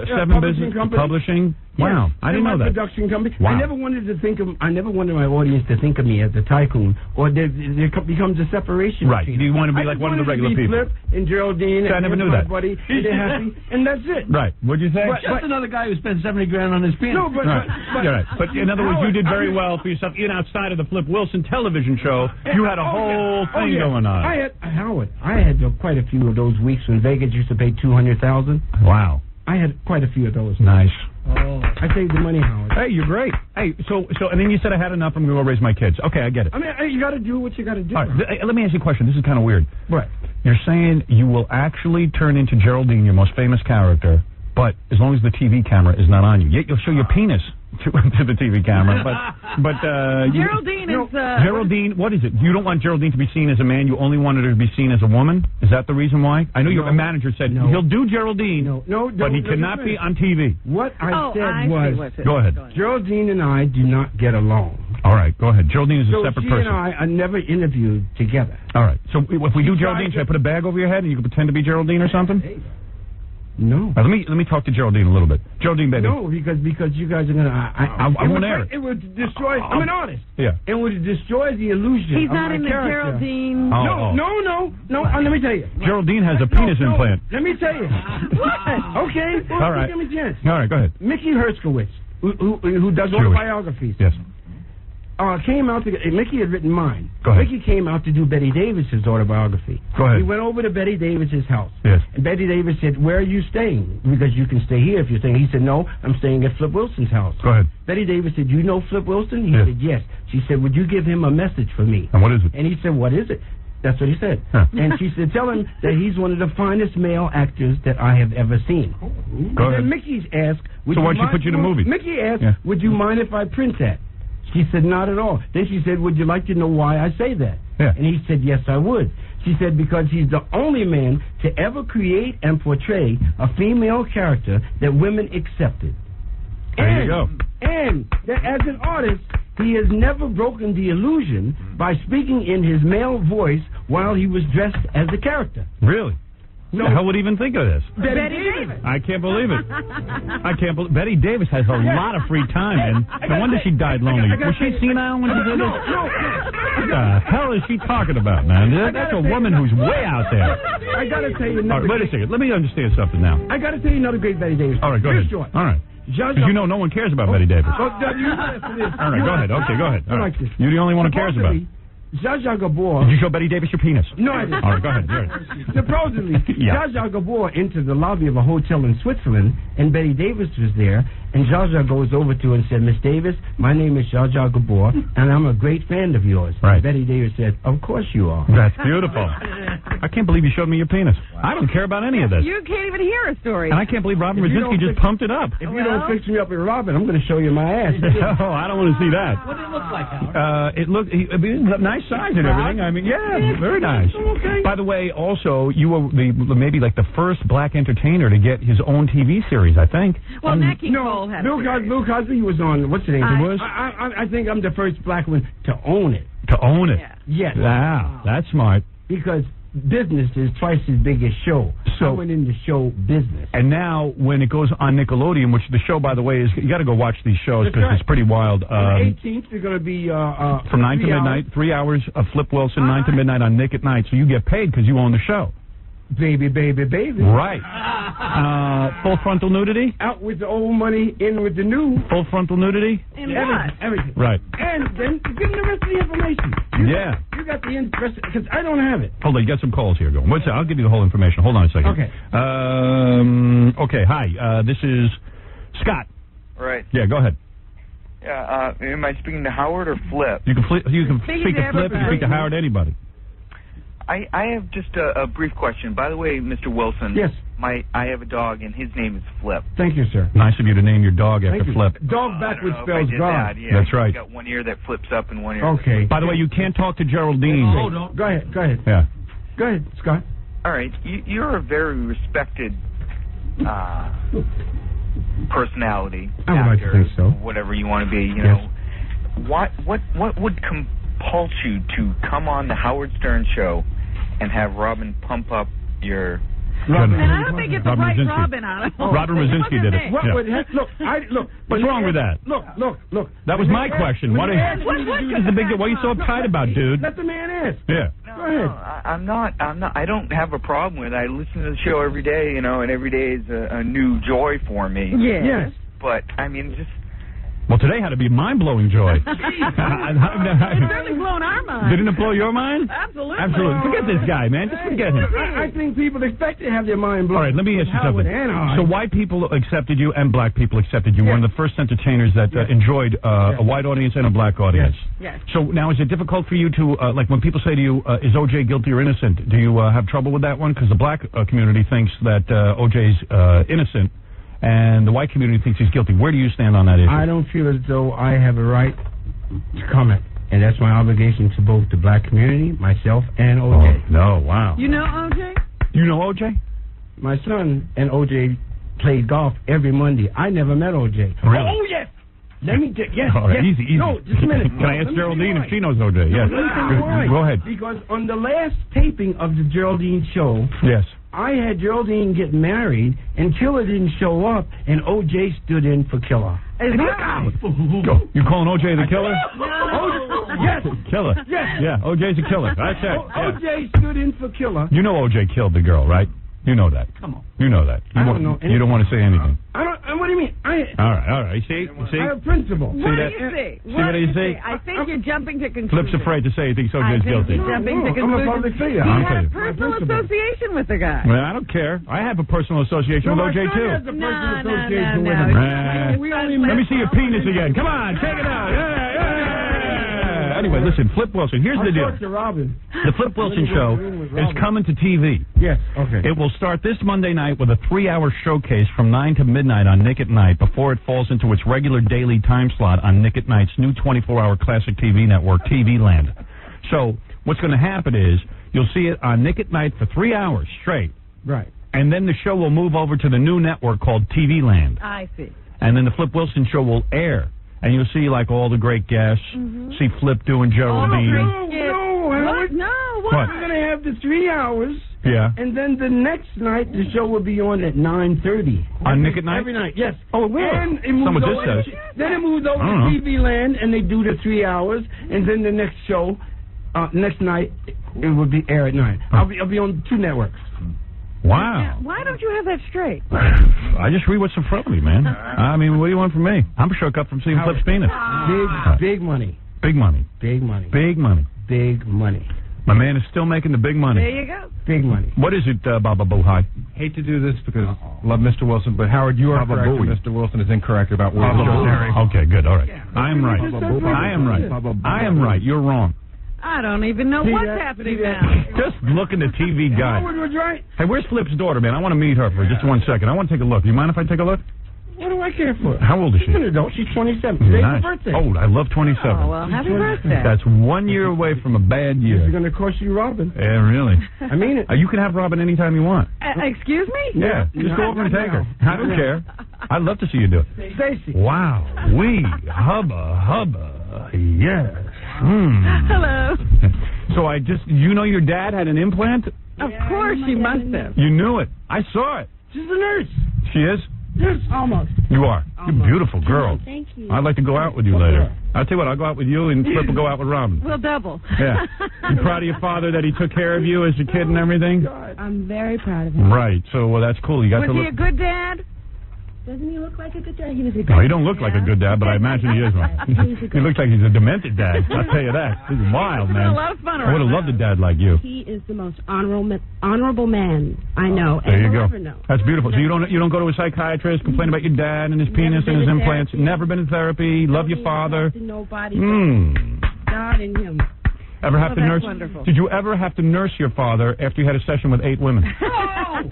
[SPEAKER 2] 7
[SPEAKER 22] publishing
[SPEAKER 2] business,
[SPEAKER 22] company.
[SPEAKER 2] publishing. Wow, I didn't know that.
[SPEAKER 22] Production company.
[SPEAKER 2] Wow.
[SPEAKER 22] I never wanted my audience to think of me as a tycoon, or there becomes a separation.
[SPEAKER 2] Right.
[SPEAKER 22] between
[SPEAKER 2] You
[SPEAKER 22] them.
[SPEAKER 2] want to be
[SPEAKER 22] I
[SPEAKER 2] like
[SPEAKER 22] just
[SPEAKER 2] one of the
[SPEAKER 22] wanted to
[SPEAKER 2] regular
[SPEAKER 22] be
[SPEAKER 2] people.
[SPEAKER 22] Flip and Geraldine.
[SPEAKER 2] See, I
[SPEAKER 22] and
[SPEAKER 2] never knew
[SPEAKER 22] my
[SPEAKER 2] that.
[SPEAKER 22] buddy, and they're happy, and that's it.
[SPEAKER 2] Right. What'd you say?
[SPEAKER 11] Just another guy who spent $70,000 on his penis.
[SPEAKER 22] No, but
[SPEAKER 2] Right. You're right. But in other words, you did very well for yourself. Even outside of the Flip Wilson television show, you had a whole thing going on.
[SPEAKER 22] I had quite a few of those weeks when Vegas used to pay $200,000.
[SPEAKER 2] Wow.
[SPEAKER 22] I had quite a few of those.
[SPEAKER 2] Nice.
[SPEAKER 22] Oh. I saved the money, Howard.
[SPEAKER 2] Hey, you're great. Hey, so, and then you said I had enough. I'm going to go raise my kids. Okay, I get it.
[SPEAKER 22] I mean, you got to do what you got to do.
[SPEAKER 2] All right, let me ask you a question. This is kind of weird.
[SPEAKER 22] What?
[SPEAKER 2] You're saying you will actually turn into Geraldine, your most famous character, but as long as the TV camera is not on you. Yet you'll show your penis to the TV camera. But
[SPEAKER 4] Geraldine is...
[SPEAKER 2] Geraldine, what is it? You don't want Geraldine to be seen as a man. You only wanted her to be seen as a woman? Is that the reason why? I know your manager said he'll do Geraldine, but he cannot be on TV.
[SPEAKER 22] What I said was...
[SPEAKER 2] Go ahead.
[SPEAKER 22] Geraldine and I do not get along.
[SPEAKER 2] All right, go ahead. Geraldine is a separate
[SPEAKER 22] she
[SPEAKER 2] person.
[SPEAKER 22] and I are never interviewed together.
[SPEAKER 2] All right. So if we do Geraldine, should I put a bag over your head and you can pretend to be Geraldine or something?
[SPEAKER 22] No.
[SPEAKER 2] Let me talk to Geraldine a little bit. Geraldine, baby.
[SPEAKER 22] No, because you guys are gonna.
[SPEAKER 2] I won't air it.
[SPEAKER 22] It would destroy. I'm an artist.
[SPEAKER 2] Yeah.
[SPEAKER 22] It would destroy the illusion.
[SPEAKER 4] He's
[SPEAKER 22] of
[SPEAKER 4] not
[SPEAKER 22] my
[SPEAKER 4] in the
[SPEAKER 22] character.
[SPEAKER 4] Geraldine.
[SPEAKER 22] No. Let me tell you.
[SPEAKER 2] Geraldine has a penis implant.
[SPEAKER 22] Let me tell you.
[SPEAKER 4] What?
[SPEAKER 22] Okay. Well,
[SPEAKER 2] All right.
[SPEAKER 22] Give me a chance.
[SPEAKER 2] All right, go ahead.
[SPEAKER 22] Mickey Herskowitz, who does
[SPEAKER 2] Jewish.
[SPEAKER 22] autobiographies.
[SPEAKER 2] Yes.
[SPEAKER 22] Came out to. Mickey had written mine.
[SPEAKER 2] Go ahead.
[SPEAKER 22] Mickey came out to do Betty Davis's autobiography.
[SPEAKER 2] Go ahead.
[SPEAKER 22] He went over to Betty Davis's house.
[SPEAKER 2] Yes.
[SPEAKER 22] And Betty Davis said, "Where are you staying? Because you can stay here if you're staying." He said, "No, I'm staying at Flip Wilson's house."
[SPEAKER 2] Go ahead.
[SPEAKER 22] Betty Davis said, "You know Flip Wilson?" He
[SPEAKER 2] Yes.
[SPEAKER 22] said, "Yes." She said, "Would you give him a message for me?"
[SPEAKER 2] And what is it?
[SPEAKER 22] And he said, "What is it?" That's what he said.
[SPEAKER 2] Huh.
[SPEAKER 22] And she said, "Tell him that he's one of the finest male actors that I have ever seen."
[SPEAKER 2] Go
[SPEAKER 22] And
[SPEAKER 2] ahead.
[SPEAKER 22] then Mickey's asked,
[SPEAKER 2] So why don't you put you in a movie?
[SPEAKER 22] Mickey asked,
[SPEAKER 2] Yeah.
[SPEAKER 22] "Would you mind if I print that?" She said, "Not at all." Then she said, "Would you like to know why I say that?"
[SPEAKER 2] Yeah.
[SPEAKER 22] And he said, "Yes, I would." She said, "Because he's the only man to ever create and portray a female character that women accepted."
[SPEAKER 2] There you go.
[SPEAKER 22] And that as an artist, he has never broken the illusion by speaking in his male voice while he was dressed as the character.
[SPEAKER 2] Really? Who the hell would even think of this?
[SPEAKER 22] Betty Davis.
[SPEAKER 2] I can't believe it. I can't believe Betty Davis has a lot of free time, and no wonder she died lonely. Was she senile when she did this? What the hell is she talking about, man? That's a woman who's way out there.
[SPEAKER 22] I gotta tell you
[SPEAKER 2] All right, wait a second. Let me understand something now.
[SPEAKER 22] I gotta tell you another great Betty Davis.
[SPEAKER 2] All right, go ahead.
[SPEAKER 22] Short.
[SPEAKER 2] All right. Because you know no one cares about Betty Davis.
[SPEAKER 22] Oh, you listen to this.
[SPEAKER 2] All right, go ahead. Okay, go ahead. All right.
[SPEAKER 22] Like this.
[SPEAKER 2] You're the only one who cares about it.
[SPEAKER 22] Zsa Zsa Gabor.
[SPEAKER 2] Did you show Betty Davis your penis?
[SPEAKER 22] No, I didn't.
[SPEAKER 2] All right, go ahead.
[SPEAKER 22] Supposedly,
[SPEAKER 2] Yeah.
[SPEAKER 22] Zsa Zsa Gabor entered the lobby of a hotel in Switzerland, and Betty Davis was there, and Zsa Zsa goes over to her and said, Miss Davis, my name is Zsa Zsa Gabor, and I'm a great fan of yours.
[SPEAKER 2] Right.
[SPEAKER 22] Betty Davis said, of course you are.
[SPEAKER 2] That's beautiful. I can't believe you showed me your penis. I don't care about any of this.
[SPEAKER 4] You can't even hear a story.
[SPEAKER 2] And I can't believe Robin
[SPEAKER 22] If you
[SPEAKER 2] Rosinski
[SPEAKER 22] don't
[SPEAKER 2] just pumped it up.
[SPEAKER 22] If you don't fix me up with Robin, I'm going to show you my ass.
[SPEAKER 2] Oh, I don't want to see that.
[SPEAKER 11] What did it look like, Howard?
[SPEAKER 2] It looked nice size and everything. I mean, yeah, very nice.
[SPEAKER 22] Okay.
[SPEAKER 2] By the way, also, you were maybe like the first black entertainer to get his own TV series, I think.
[SPEAKER 4] Well, Nat King Cole had
[SPEAKER 22] Bill Cosby was on, what's the name? I think I'm the first black one to own it.
[SPEAKER 2] To own it?
[SPEAKER 22] Yes.
[SPEAKER 2] Wow, that's smart.
[SPEAKER 22] Because business is twice as big as show. So I went into show business.
[SPEAKER 2] And now, when it goes on Nickelodeon, which the show, by the way, is, you got to go watch these shows
[SPEAKER 22] That's
[SPEAKER 2] because
[SPEAKER 22] right.
[SPEAKER 2] it's pretty wild.
[SPEAKER 22] On the 18th, they're going to be
[SPEAKER 2] from 9 to
[SPEAKER 22] 3
[SPEAKER 2] midnight,
[SPEAKER 22] hours.
[SPEAKER 2] 3 hours of Flip Wilson, 9 to midnight on Nick at Night. So you get paid because you own the show.
[SPEAKER 22] Baby, baby, baby.
[SPEAKER 2] Right. Full frontal nudity?
[SPEAKER 22] Out with the old money, in with the new.
[SPEAKER 2] Full frontal nudity?
[SPEAKER 4] In
[SPEAKER 22] Everything.
[SPEAKER 2] Right.
[SPEAKER 22] And then give them the rest of the information. You got the rest, because I don't have it.
[SPEAKER 2] Hold on, you got some calls here going. I'll give you the whole information. Hold on a second.
[SPEAKER 22] Okay.
[SPEAKER 2] Okay, hi. This is Scott.
[SPEAKER 15] Right.
[SPEAKER 2] Yeah, go ahead.
[SPEAKER 15] Yeah, am I speaking to Howard or Flip?
[SPEAKER 2] You can speak to Flip, you can speak to Howard, anybody.
[SPEAKER 15] I have just a brief question. By the way, Mr. Wilson.
[SPEAKER 22] Yes.
[SPEAKER 15] I have a dog, and his name is Flip.
[SPEAKER 22] Thank you, sir.
[SPEAKER 2] Nice of you to name your dog after
[SPEAKER 22] Thank you.
[SPEAKER 2] Flip.
[SPEAKER 22] Dog backwards
[SPEAKER 15] I don't know if I
[SPEAKER 22] spells
[SPEAKER 15] did
[SPEAKER 22] God.
[SPEAKER 15] that. Yeah,
[SPEAKER 2] That's
[SPEAKER 15] he's
[SPEAKER 2] right.
[SPEAKER 15] got one ear that flips up and one ear.
[SPEAKER 22] Okay.
[SPEAKER 2] By the way, you can't talk to Geraldine.
[SPEAKER 22] Oh, no. Go ahead.
[SPEAKER 2] Yeah.
[SPEAKER 22] Go ahead, Scott.
[SPEAKER 15] All right. You're a very respected personality.
[SPEAKER 22] I would like to
[SPEAKER 15] actor,
[SPEAKER 22] think so.
[SPEAKER 15] Whatever you want to be, you
[SPEAKER 22] Yes.
[SPEAKER 15] know. What would compel you to come on the Howard Stern show and have Robin pump up your...
[SPEAKER 4] And I don't think it's the
[SPEAKER 2] Robin
[SPEAKER 4] right
[SPEAKER 2] Rosinski.
[SPEAKER 4] Robin on it.
[SPEAKER 2] Robin Rosinski did it.
[SPEAKER 22] What
[SPEAKER 2] Yeah.
[SPEAKER 22] would look?
[SPEAKER 2] What's wrong with that?
[SPEAKER 22] Look.
[SPEAKER 2] That was my question. What is the big deal? What are you so uptight about, dude?
[SPEAKER 22] Let the man ask.
[SPEAKER 2] Yeah.
[SPEAKER 22] Go ahead.
[SPEAKER 15] I'm not. I don't have a problem with it. I listen to the show every day, you know, and every day is a new joy for me.
[SPEAKER 22] Yes.
[SPEAKER 15] But I mean, just.
[SPEAKER 2] Well, today had to be mind-blowing joy.
[SPEAKER 4] It's certainly blown our mind.
[SPEAKER 2] Didn't it blow your mind?
[SPEAKER 4] Absolutely.
[SPEAKER 2] Absolutely. Forget this guy, man. Just forget him.
[SPEAKER 22] I think people expect to have their mind blown.
[SPEAKER 2] All right, let me ask you
[SPEAKER 22] Howard
[SPEAKER 2] something.
[SPEAKER 22] and I.
[SPEAKER 2] So white people accepted you and black people accepted you. One of the first entertainers that enjoyed a white audience and a black audience.
[SPEAKER 4] Yes.
[SPEAKER 2] So now is it difficult for you to, like when people say to you, is O.J. guilty or innocent, do you have trouble with that one? Because the black community thinks that O.J.'s innocent. And the white community thinks he's guilty. Where do you stand on that issue?
[SPEAKER 22] I don't feel as though I have a right to comment. And that's my obligation to both the black community, myself, and O.J.
[SPEAKER 2] Oh, no, wow.
[SPEAKER 4] You know O.J.?
[SPEAKER 2] You know O.J.?
[SPEAKER 22] My son and O.J. played golf every Monday. I never met O.J.
[SPEAKER 2] Really?
[SPEAKER 22] Oh, yes. Let me yes.
[SPEAKER 2] All right,
[SPEAKER 22] yes.
[SPEAKER 2] easy.
[SPEAKER 22] No, just a minute.
[SPEAKER 2] Can I ask
[SPEAKER 22] Let me
[SPEAKER 2] Geraldine
[SPEAKER 22] tell
[SPEAKER 2] if
[SPEAKER 22] you
[SPEAKER 2] she knows O.J.? Yes.
[SPEAKER 22] Let me tell you why.
[SPEAKER 2] Go ahead.
[SPEAKER 22] Because on the last taping of the Geraldine show,
[SPEAKER 2] Yes.
[SPEAKER 22] I had Geraldine get married, and Killer didn't show up, and O.J. stood in for Killer.
[SPEAKER 4] Is
[SPEAKER 22] Look
[SPEAKER 4] that
[SPEAKER 22] out!
[SPEAKER 2] You calling O.J. the killer?
[SPEAKER 22] Yes.
[SPEAKER 2] Killer.
[SPEAKER 22] Yes.
[SPEAKER 2] Yeah, O.J.'s a killer. That's it. Yeah.
[SPEAKER 22] O.J. stood in for Killer.
[SPEAKER 2] You know O.J. killed the girl, right? You know that.
[SPEAKER 22] Come on.
[SPEAKER 2] You know that.
[SPEAKER 22] I don't know
[SPEAKER 2] You don't want to say anything.
[SPEAKER 22] I don't. What do you mean?
[SPEAKER 2] All right. See?
[SPEAKER 22] I have principle.
[SPEAKER 4] What do
[SPEAKER 2] that?
[SPEAKER 4] you see?
[SPEAKER 2] See what I say?
[SPEAKER 4] I think you're jumping to conclusions.
[SPEAKER 2] Flip's afraid to say he thinks O.J.'s guilty.
[SPEAKER 4] You're jumping to
[SPEAKER 22] I'm a
[SPEAKER 4] conclusions.
[SPEAKER 22] public figure.
[SPEAKER 4] He
[SPEAKER 2] I'm
[SPEAKER 4] had a
[SPEAKER 2] kidding.
[SPEAKER 4] personal association with the guy.
[SPEAKER 2] Well, I don't care. I have a personal association with O.J. too.
[SPEAKER 4] No.
[SPEAKER 2] Let me see your penis again. Come on, check it out. Yeah. Anyway, listen, Flip Wilson, here's the deal. The Flip Wilson show is coming to TV.
[SPEAKER 22] Yes, okay.
[SPEAKER 2] It will start this Monday night with a 3-hour showcase from 9 to midnight on Nick at Night before it falls into its regular daily time slot on Nick at Night's new 24-hour classic TV network, TV Land. So what's going to happen is you'll see it on Nick at Night for 3 hours straight.
[SPEAKER 22] Right.
[SPEAKER 2] And then the show will move over to the new network called TV Land.
[SPEAKER 4] I see.
[SPEAKER 2] And then the Flip Wilson show will air. And you'll see, like, all the great guests. See Flip doing Geraldine.
[SPEAKER 22] No, Howard.
[SPEAKER 4] No,
[SPEAKER 22] what? We're going to have the 3 hours.
[SPEAKER 10] Yeah.
[SPEAKER 22] And then the next night, the show will be on at 9:30.
[SPEAKER 10] On Nick at Night?
[SPEAKER 22] Every night, yes.
[SPEAKER 10] Oh, it will?
[SPEAKER 22] And it moves
[SPEAKER 10] Some of this
[SPEAKER 22] over,
[SPEAKER 10] says.
[SPEAKER 22] then it moves over to TV Land, and they do the 3 hours. And then the next show, next night, it will be air at 9. I'll be on 2 networks.
[SPEAKER 10] Wow.
[SPEAKER 4] Why don't you have that straight?
[SPEAKER 10] I just read what's in front of me, man. I mean, what do you want from me? I'm shook up from seeing Flip's penis.
[SPEAKER 22] Big money.
[SPEAKER 10] Big money.
[SPEAKER 22] Big money.
[SPEAKER 10] Big money.
[SPEAKER 22] Big money.
[SPEAKER 10] My man is still making the big money.
[SPEAKER 4] There you go.
[SPEAKER 22] Big money.
[SPEAKER 10] What is it, Baba Boohai?
[SPEAKER 13] Hate to do this because love Mr. Wilson, but Howard, you are
[SPEAKER 10] Baba
[SPEAKER 13] correct.
[SPEAKER 10] Booey.
[SPEAKER 13] And Mr. Wilson is incorrect about where the show's airing.
[SPEAKER 10] Okay, good. All right. I am right. I am right. I am right. You're wrong.
[SPEAKER 4] I don't even know what's happening now.
[SPEAKER 10] Just looking the TV guy.
[SPEAKER 22] Howard was right.
[SPEAKER 10] Hey, where's Flip's daughter, man? I want to meet her for just 1 second. I want to take a look. Do you mind if I take a look?
[SPEAKER 22] What do I care for?
[SPEAKER 10] How old is she?
[SPEAKER 22] She's an adult. She's 27. Today's
[SPEAKER 10] Nice.
[SPEAKER 22] her birthday.
[SPEAKER 10] Old. I love 27.
[SPEAKER 4] Oh, well, happy birthday.
[SPEAKER 10] That's 1 year away from a bad year.
[SPEAKER 22] It's going to cost you Robin.
[SPEAKER 10] Yeah, really.
[SPEAKER 22] I mean it.
[SPEAKER 10] You can have Robin anytime you want.
[SPEAKER 4] Excuse me?
[SPEAKER 10] Yeah, just go over and take her. I don't care. I'd love to see you do it.
[SPEAKER 22] Stacy.
[SPEAKER 10] Wow. Hubba. Yes.
[SPEAKER 4] Hello.
[SPEAKER 10] So you know your dad had an implant?
[SPEAKER 4] Of course she must have.
[SPEAKER 10] You knew it. I saw it.
[SPEAKER 22] She's a nurse.
[SPEAKER 10] She is?
[SPEAKER 22] Yes, almost.
[SPEAKER 10] You are. You're a beautiful girl.
[SPEAKER 8] Thank you.
[SPEAKER 10] I'd like to go out with you later. I'll tell you what, I'll go out with you and Flip will go out with Robin.
[SPEAKER 4] We'll double.
[SPEAKER 10] Yeah. You proud of your father that he took care of you as a kid and everything?
[SPEAKER 8] I'm very proud of him.
[SPEAKER 10] Right. So, well, that's cool. You got
[SPEAKER 4] Was
[SPEAKER 10] to
[SPEAKER 4] he
[SPEAKER 10] look.
[SPEAKER 4] a good dad?
[SPEAKER 8] Doesn't he look like a good dad? He was a good
[SPEAKER 10] No, he don't look like a good dad, but I imagine he is one. He looks like he's a demented dad. I'll tell you that. He's wild, man.
[SPEAKER 4] A lot of fun
[SPEAKER 10] I would have
[SPEAKER 4] around
[SPEAKER 10] loved a dad like you.
[SPEAKER 8] He is the most honorable man I know.
[SPEAKER 10] There you
[SPEAKER 8] and
[SPEAKER 10] go.
[SPEAKER 8] will ever know.
[SPEAKER 10] That's beautiful. So you don't go to a psychiatrist, complain about your dad and his penis and his implants. Never been in therapy. Love your father.
[SPEAKER 8] Nobody. God and him.
[SPEAKER 10] Ever have to
[SPEAKER 8] that's
[SPEAKER 10] nurse?
[SPEAKER 8] wonderful.
[SPEAKER 10] Did you ever have to nurse your father after you had a session with 8 women?
[SPEAKER 8] I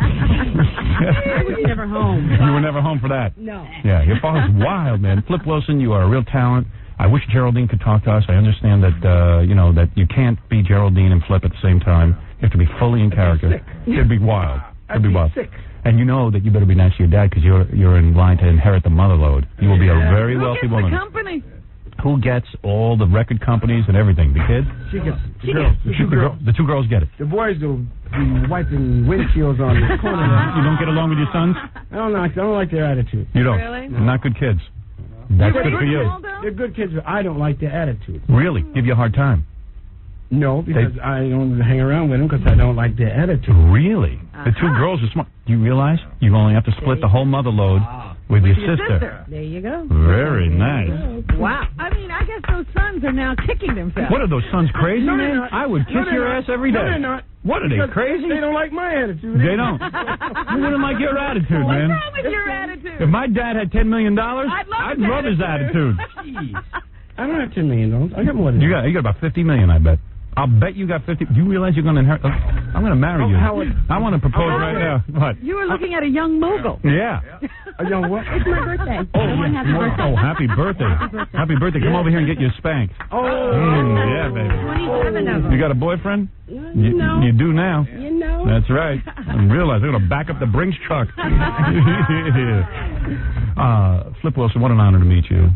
[SPEAKER 8] was never home.
[SPEAKER 10] You were never home for that.
[SPEAKER 8] No.
[SPEAKER 10] Yeah, your father's wild, man. Flip Wilson, you are a real talent. I wish Geraldine could talk to us. I understand that that you can't be Geraldine and Flip at the same time. You have to be fully in character. It'd be wild. It'd be wild.
[SPEAKER 22] Sick.
[SPEAKER 10] And you know that you better be nice to your dad because you're in line to inherit the mother load. You will be a very wealthy woman.
[SPEAKER 4] The company?
[SPEAKER 10] Who gets all the record companies and everything? The kids?
[SPEAKER 22] She gets
[SPEAKER 10] the girls. The 2 girls get it.
[SPEAKER 22] The boys will be wiping windshields on the corner.
[SPEAKER 10] You don't get along with your sons?
[SPEAKER 22] I don't like their attitude.
[SPEAKER 10] You don't?
[SPEAKER 4] Really?
[SPEAKER 10] They're not good kids. That's good for you.
[SPEAKER 22] They're good kids, but I don't like their attitude.
[SPEAKER 10] Really? Give you a hard time?
[SPEAKER 22] No, because I don't hang around with them because I don't like their attitude.
[SPEAKER 10] Really? The 2 girls are smart. Do you realize you only have to split the whole mother load with your sister?
[SPEAKER 8] There you go.
[SPEAKER 10] Very nice.
[SPEAKER 4] Wow. I mean, I guess those sons are now kicking themselves.
[SPEAKER 10] What are those sons crazy,
[SPEAKER 22] No, they're
[SPEAKER 10] man?
[SPEAKER 22] not.
[SPEAKER 10] I would kiss your ass every day.
[SPEAKER 22] No, they're not.
[SPEAKER 10] What are they,
[SPEAKER 22] Because
[SPEAKER 10] crazy?
[SPEAKER 22] They don't like my attitude.
[SPEAKER 10] They don't. Who wouldn't like your attitude,
[SPEAKER 4] What's
[SPEAKER 10] man?
[SPEAKER 4] wrong with your attitude?
[SPEAKER 10] If my dad had $10 million,
[SPEAKER 4] I'd
[SPEAKER 10] love his attitude.
[SPEAKER 22] I don't have $10 million. I got more than
[SPEAKER 10] You got about $50 million, I bet. I'll bet you got 50. Do you realize you're going to inherit? I'm going to marry you.
[SPEAKER 22] Howard.
[SPEAKER 10] I want to propose right now. What?
[SPEAKER 4] You were looking at a young mogul.
[SPEAKER 10] Yeah.
[SPEAKER 22] A young what?
[SPEAKER 8] It's my birthday. Everyone happy birthday.
[SPEAKER 10] Oh, happy birthday. Happy birthday. Come over here and get your spank.
[SPEAKER 22] Oh.
[SPEAKER 10] Yeah, baby.
[SPEAKER 8] 27 of them.
[SPEAKER 10] You got a boyfriend?
[SPEAKER 8] You know.
[SPEAKER 10] You do now.
[SPEAKER 8] You know.
[SPEAKER 10] That's right. I realize they're going to back up the Brinks truck. Flip Wilson, what an honor to meet you.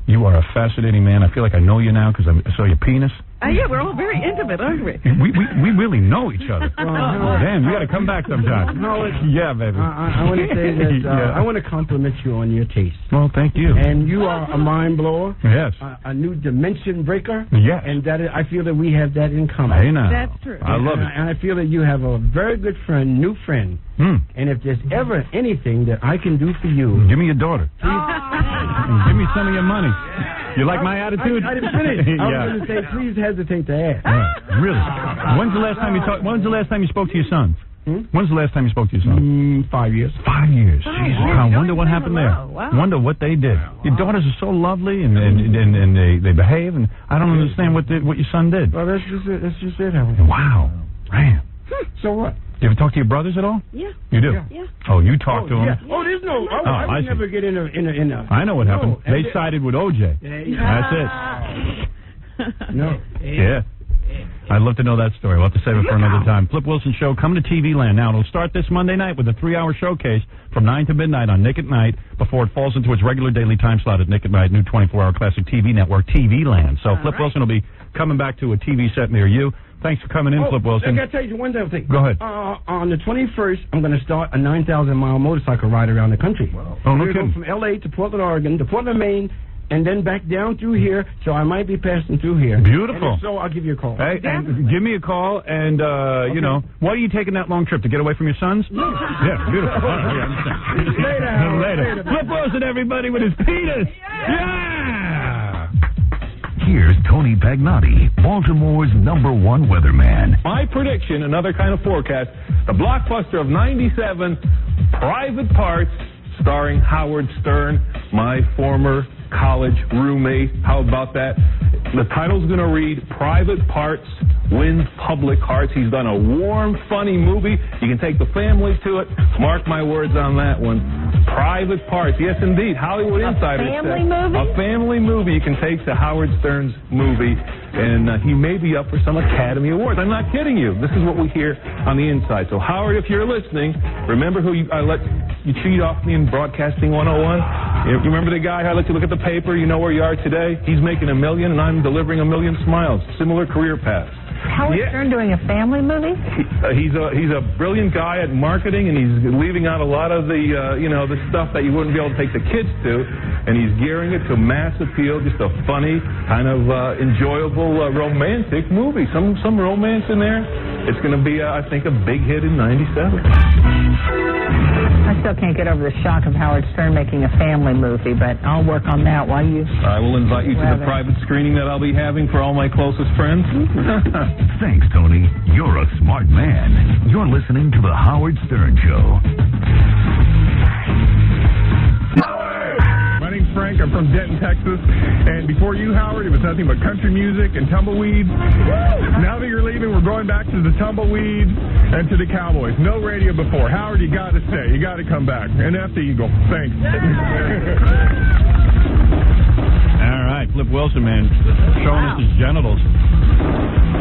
[SPEAKER 10] You are a fascinating man. I feel like I know you now because I saw your penis.
[SPEAKER 4] Yeah, we're all very intimate, aren't we?
[SPEAKER 10] We really know each other. Damn, you got to come back sometime.
[SPEAKER 22] No,
[SPEAKER 10] yeah, baby.
[SPEAKER 22] I want to say that
[SPEAKER 10] Yeah.
[SPEAKER 22] I want to compliment you on your taste.
[SPEAKER 10] Well, thank you.
[SPEAKER 22] And you are a mind blower.
[SPEAKER 10] Yes.
[SPEAKER 22] A new dimension breaker.
[SPEAKER 10] Yes.
[SPEAKER 22] And I feel that we have that in common.
[SPEAKER 10] Hey, now.
[SPEAKER 4] That's true.
[SPEAKER 10] I love it.
[SPEAKER 22] And I feel that you have a very good friend, new friend. And if there's ever anything that I can do for you,
[SPEAKER 10] give me your daughter. Give me some of your money. You like my attitude?
[SPEAKER 22] I didn't finish. I was
[SPEAKER 10] Yeah.
[SPEAKER 22] going to say, please hesitate to ask.
[SPEAKER 10] Yeah, really? When's the last time you spoke to your sons? When's the last time you spoke to your sons?
[SPEAKER 22] 5 years.
[SPEAKER 10] 5 years.
[SPEAKER 22] Oh,
[SPEAKER 10] Jesus.
[SPEAKER 22] wow.
[SPEAKER 10] I wonder what happened there.
[SPEAKER 22] Wow.
[SPEAKER 10] Wonder what they did. Your daughters are so lovely and they behave, and I don't understand what your son did.
[SPEAKER 22] Well, that's just it. That's just it, Howard.
[SPEAKER 10] Wow. Man.
[SPEAKER 22] So what?
[SPEAKER 10] You ever talk to your brothers at all?
[SPEAKER 8] Yeah.
[SPEAKER 10] You do?
[SPEAKER 22] Yeah.
[SPEAKER 10] Oh, you talk to them?
[SPEAKER 22] Yeah. Oh, there's no. I would
[SPEAKER 10] see.
[SPEAKER 22] never get in a.
[SPEAKER 10] I know what happened.
[SPEAKER 22] No.
[SPEAKER 10] They sided with OJ. That's it.
[SPEAKER 22] No.
[SPEAKER 10] Yeah. I'd love to know that story. We'll have to save it for another time. Flip Wilson Show coming to TV Land. Now, it'll start this Monday night with a 3-hour showcase from 9 to midnight on Nick at Night before it falls into its regular daily time slot at Nick at Night, new 24-hour classic TV network, TV Land. So Flip Wilson will be coming back to a TV set near you.
[SPEAKER 2] Thanks for coming in, Flip Wilson.
[SPEAKER 22] I got to tell you one other thing.
[SPEAKER 2] Go ahead.
[SPEAKER 22] On the 21st, I'm going to start a 9,000-mile motorcycle ride around the country. Wow.
[SPEAKER 2] Oh, no
[SPEAKER 22] We're
[SPEAKER 2] kidding.
[SPEAKER 22] going from L.A. to Portland, Oregon, to Portland, Maine, and then back down through here, so I might be passing through here.
[SPEAKER 2] Beautiful.
[SPEAKER 22] And if so, I'll give you a call.
[SPEAKER 2] Hey, and give me a call, and, you know, why are you taking that long trip? To get away from your sons? Yeah, beautiful. All right, I understand. Later. Flip Wilson, everybody, with his penis. Yeah!
[SPEAKER 5] Here's Tony Pagnotti, Baltimore's #1 weatherman.
[SPEAKER 9] My prediction, another kind of forecast, the blockbuster of 97, Private Parts, starring Howard Stern, my former college roommate. How about that? The title's going to read Private Parts Wins Public Hearts. He's done a warm, funny movie. You can take the family to it. Mark my words on that one. Private Parts. Yes, indeed. Hollywood Insider said. A family movie you can take to Howard Stern's movie. And he may be up for some Academy Awards. I'm not kidding you. This is what we hear on the inside. So, Howard, if you're listening, remember who I let you cheat off me in Broadcasting 101? You remember the guy I let you look at the paper? You know where you are today? He's making $1 million, and I'm delivering $1 million smiles. Similar career paths.
[SPEAKER 18] Howard Stern doing a family movie?
[SPEAKER 9] He's a brilliant guy at marketing, and he's leaving out a lot of the the stuff that you wouldn't be able to take the kids to, and he's gearing it to mass appeal, just a funny, kind of enjoyable, romantic movie. Some romance in there. It's going to be, I think, a big hit in '97.
[SPEAKER 18] I still can't get over the shock of Howard Stern making a family movie, but I'll work on that while you...
[SPEAKER 9] I will invite you to the private screening that I'll be having for all my closest friends.
[SPEAKER 5] Thanks, Tony. You're a smart man. You're listening to The Howard Stern Show.
[SPEAKER 13] My name's Frank. I'm from Denton, Texas. And before you, Howard, it was nothing but country music and tumbleweeds. Now that you're leaving, we're going back to the tumbleweeds and to the Cowboys. No radio before. Howard, you got to stay. You got to come back. And F the Eagle. Thanks.
[SPEAKER 2] All right, Flip Wilson, man, showing us his genitals.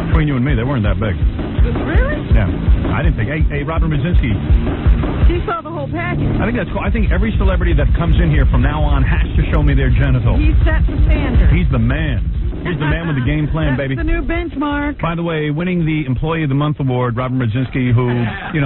[SPEAKER 2] Between you and me, they weren't that big.
[SPEAKER 4] Really?
[SPEAKER 2] Yeah, I didn't think. Hey, Robert Brzezinski.
[SPEAKER 4] She saw the whole package.
[SPEAKER 2] I think that's cool. I think every celebrity that comes in here from now on has to show me their genitals.
[SPEAKER 4] He set the standard.
[SPEAKER 2] He's the man. He's the man with the game plan, baby.
[SPEAKER 4] That's the new benchmark.
[SPEAKER 2] By the way, winning the Employee of the Month award, Robert Brzezinski, who,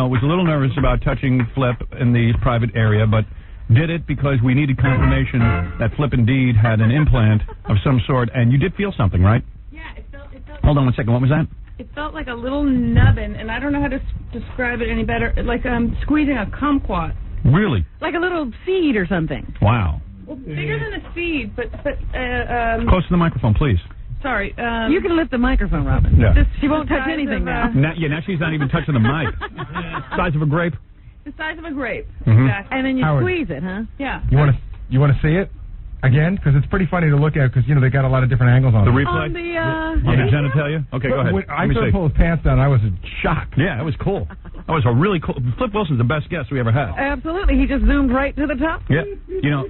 [SPEAKER 2] was a little nervous about touching Flip in the private area, but did it because we needed confirmation that Flip indeed had an implant of some sort, and you did feel something, right?
[SPEAKER 4] Yeah, it felt
[SPEAKER 2] Hold on one second. What was that?
[SPEAKER 4] It felt like a little nubbin, and I don't know how to describe it any better. Like squeezing a kumquat.
[SPEAKER 2] Really?
[SPEAKER 4] Like a little seed or something.
[SPEAKER 2] Wow.
[SPEAKER 4] Well, bigger than a seed, but
[SPEAKER 2] Close to the microphone, please.
[SPEAKER 4] Sorry. You can lift the microphone, Robin.
[SPEAKER 2] Yeah.
[SPEAKER 4] She won't touch anything now.
[SPEAKER 2] Now she's not even touching the mic. Size of a grape.
[SPEAKER 4] The size of a grape.
[SPEAKER 2] Mm-hmm.
[SPEAKER 4] Exactly. And then you
[SPEAKER 13] Howard.
[SPEAKER 4] squeeze it, huh? Yeah.
[SPEAKER 13] You want to see it again? Because it's pretty funny to look at. Because they got a lot of different angles on
[SPEAKER 2] the
[SPEAKER 13] it.
[SPEAKER 2] replay.
[SPEAKER 4] On the
[SPEAKER 2] on the genitalia. Okay, go ahead.
[SPEAKER 13] When I
[SPEAKER 2] Let me
[SPEAKER 13] saw him
[SPEAKER 2] see.
[SPEAKER 13] pull his pants down, I was shocked.
[SPEAKER 2] Yeah, it was cool. That was a really cool. Flip Wilson's the best guest we ever had.
[SPEAKER 4] Absolutely. He just zoomed right to the top.
[SPEAKER 2] Yeah.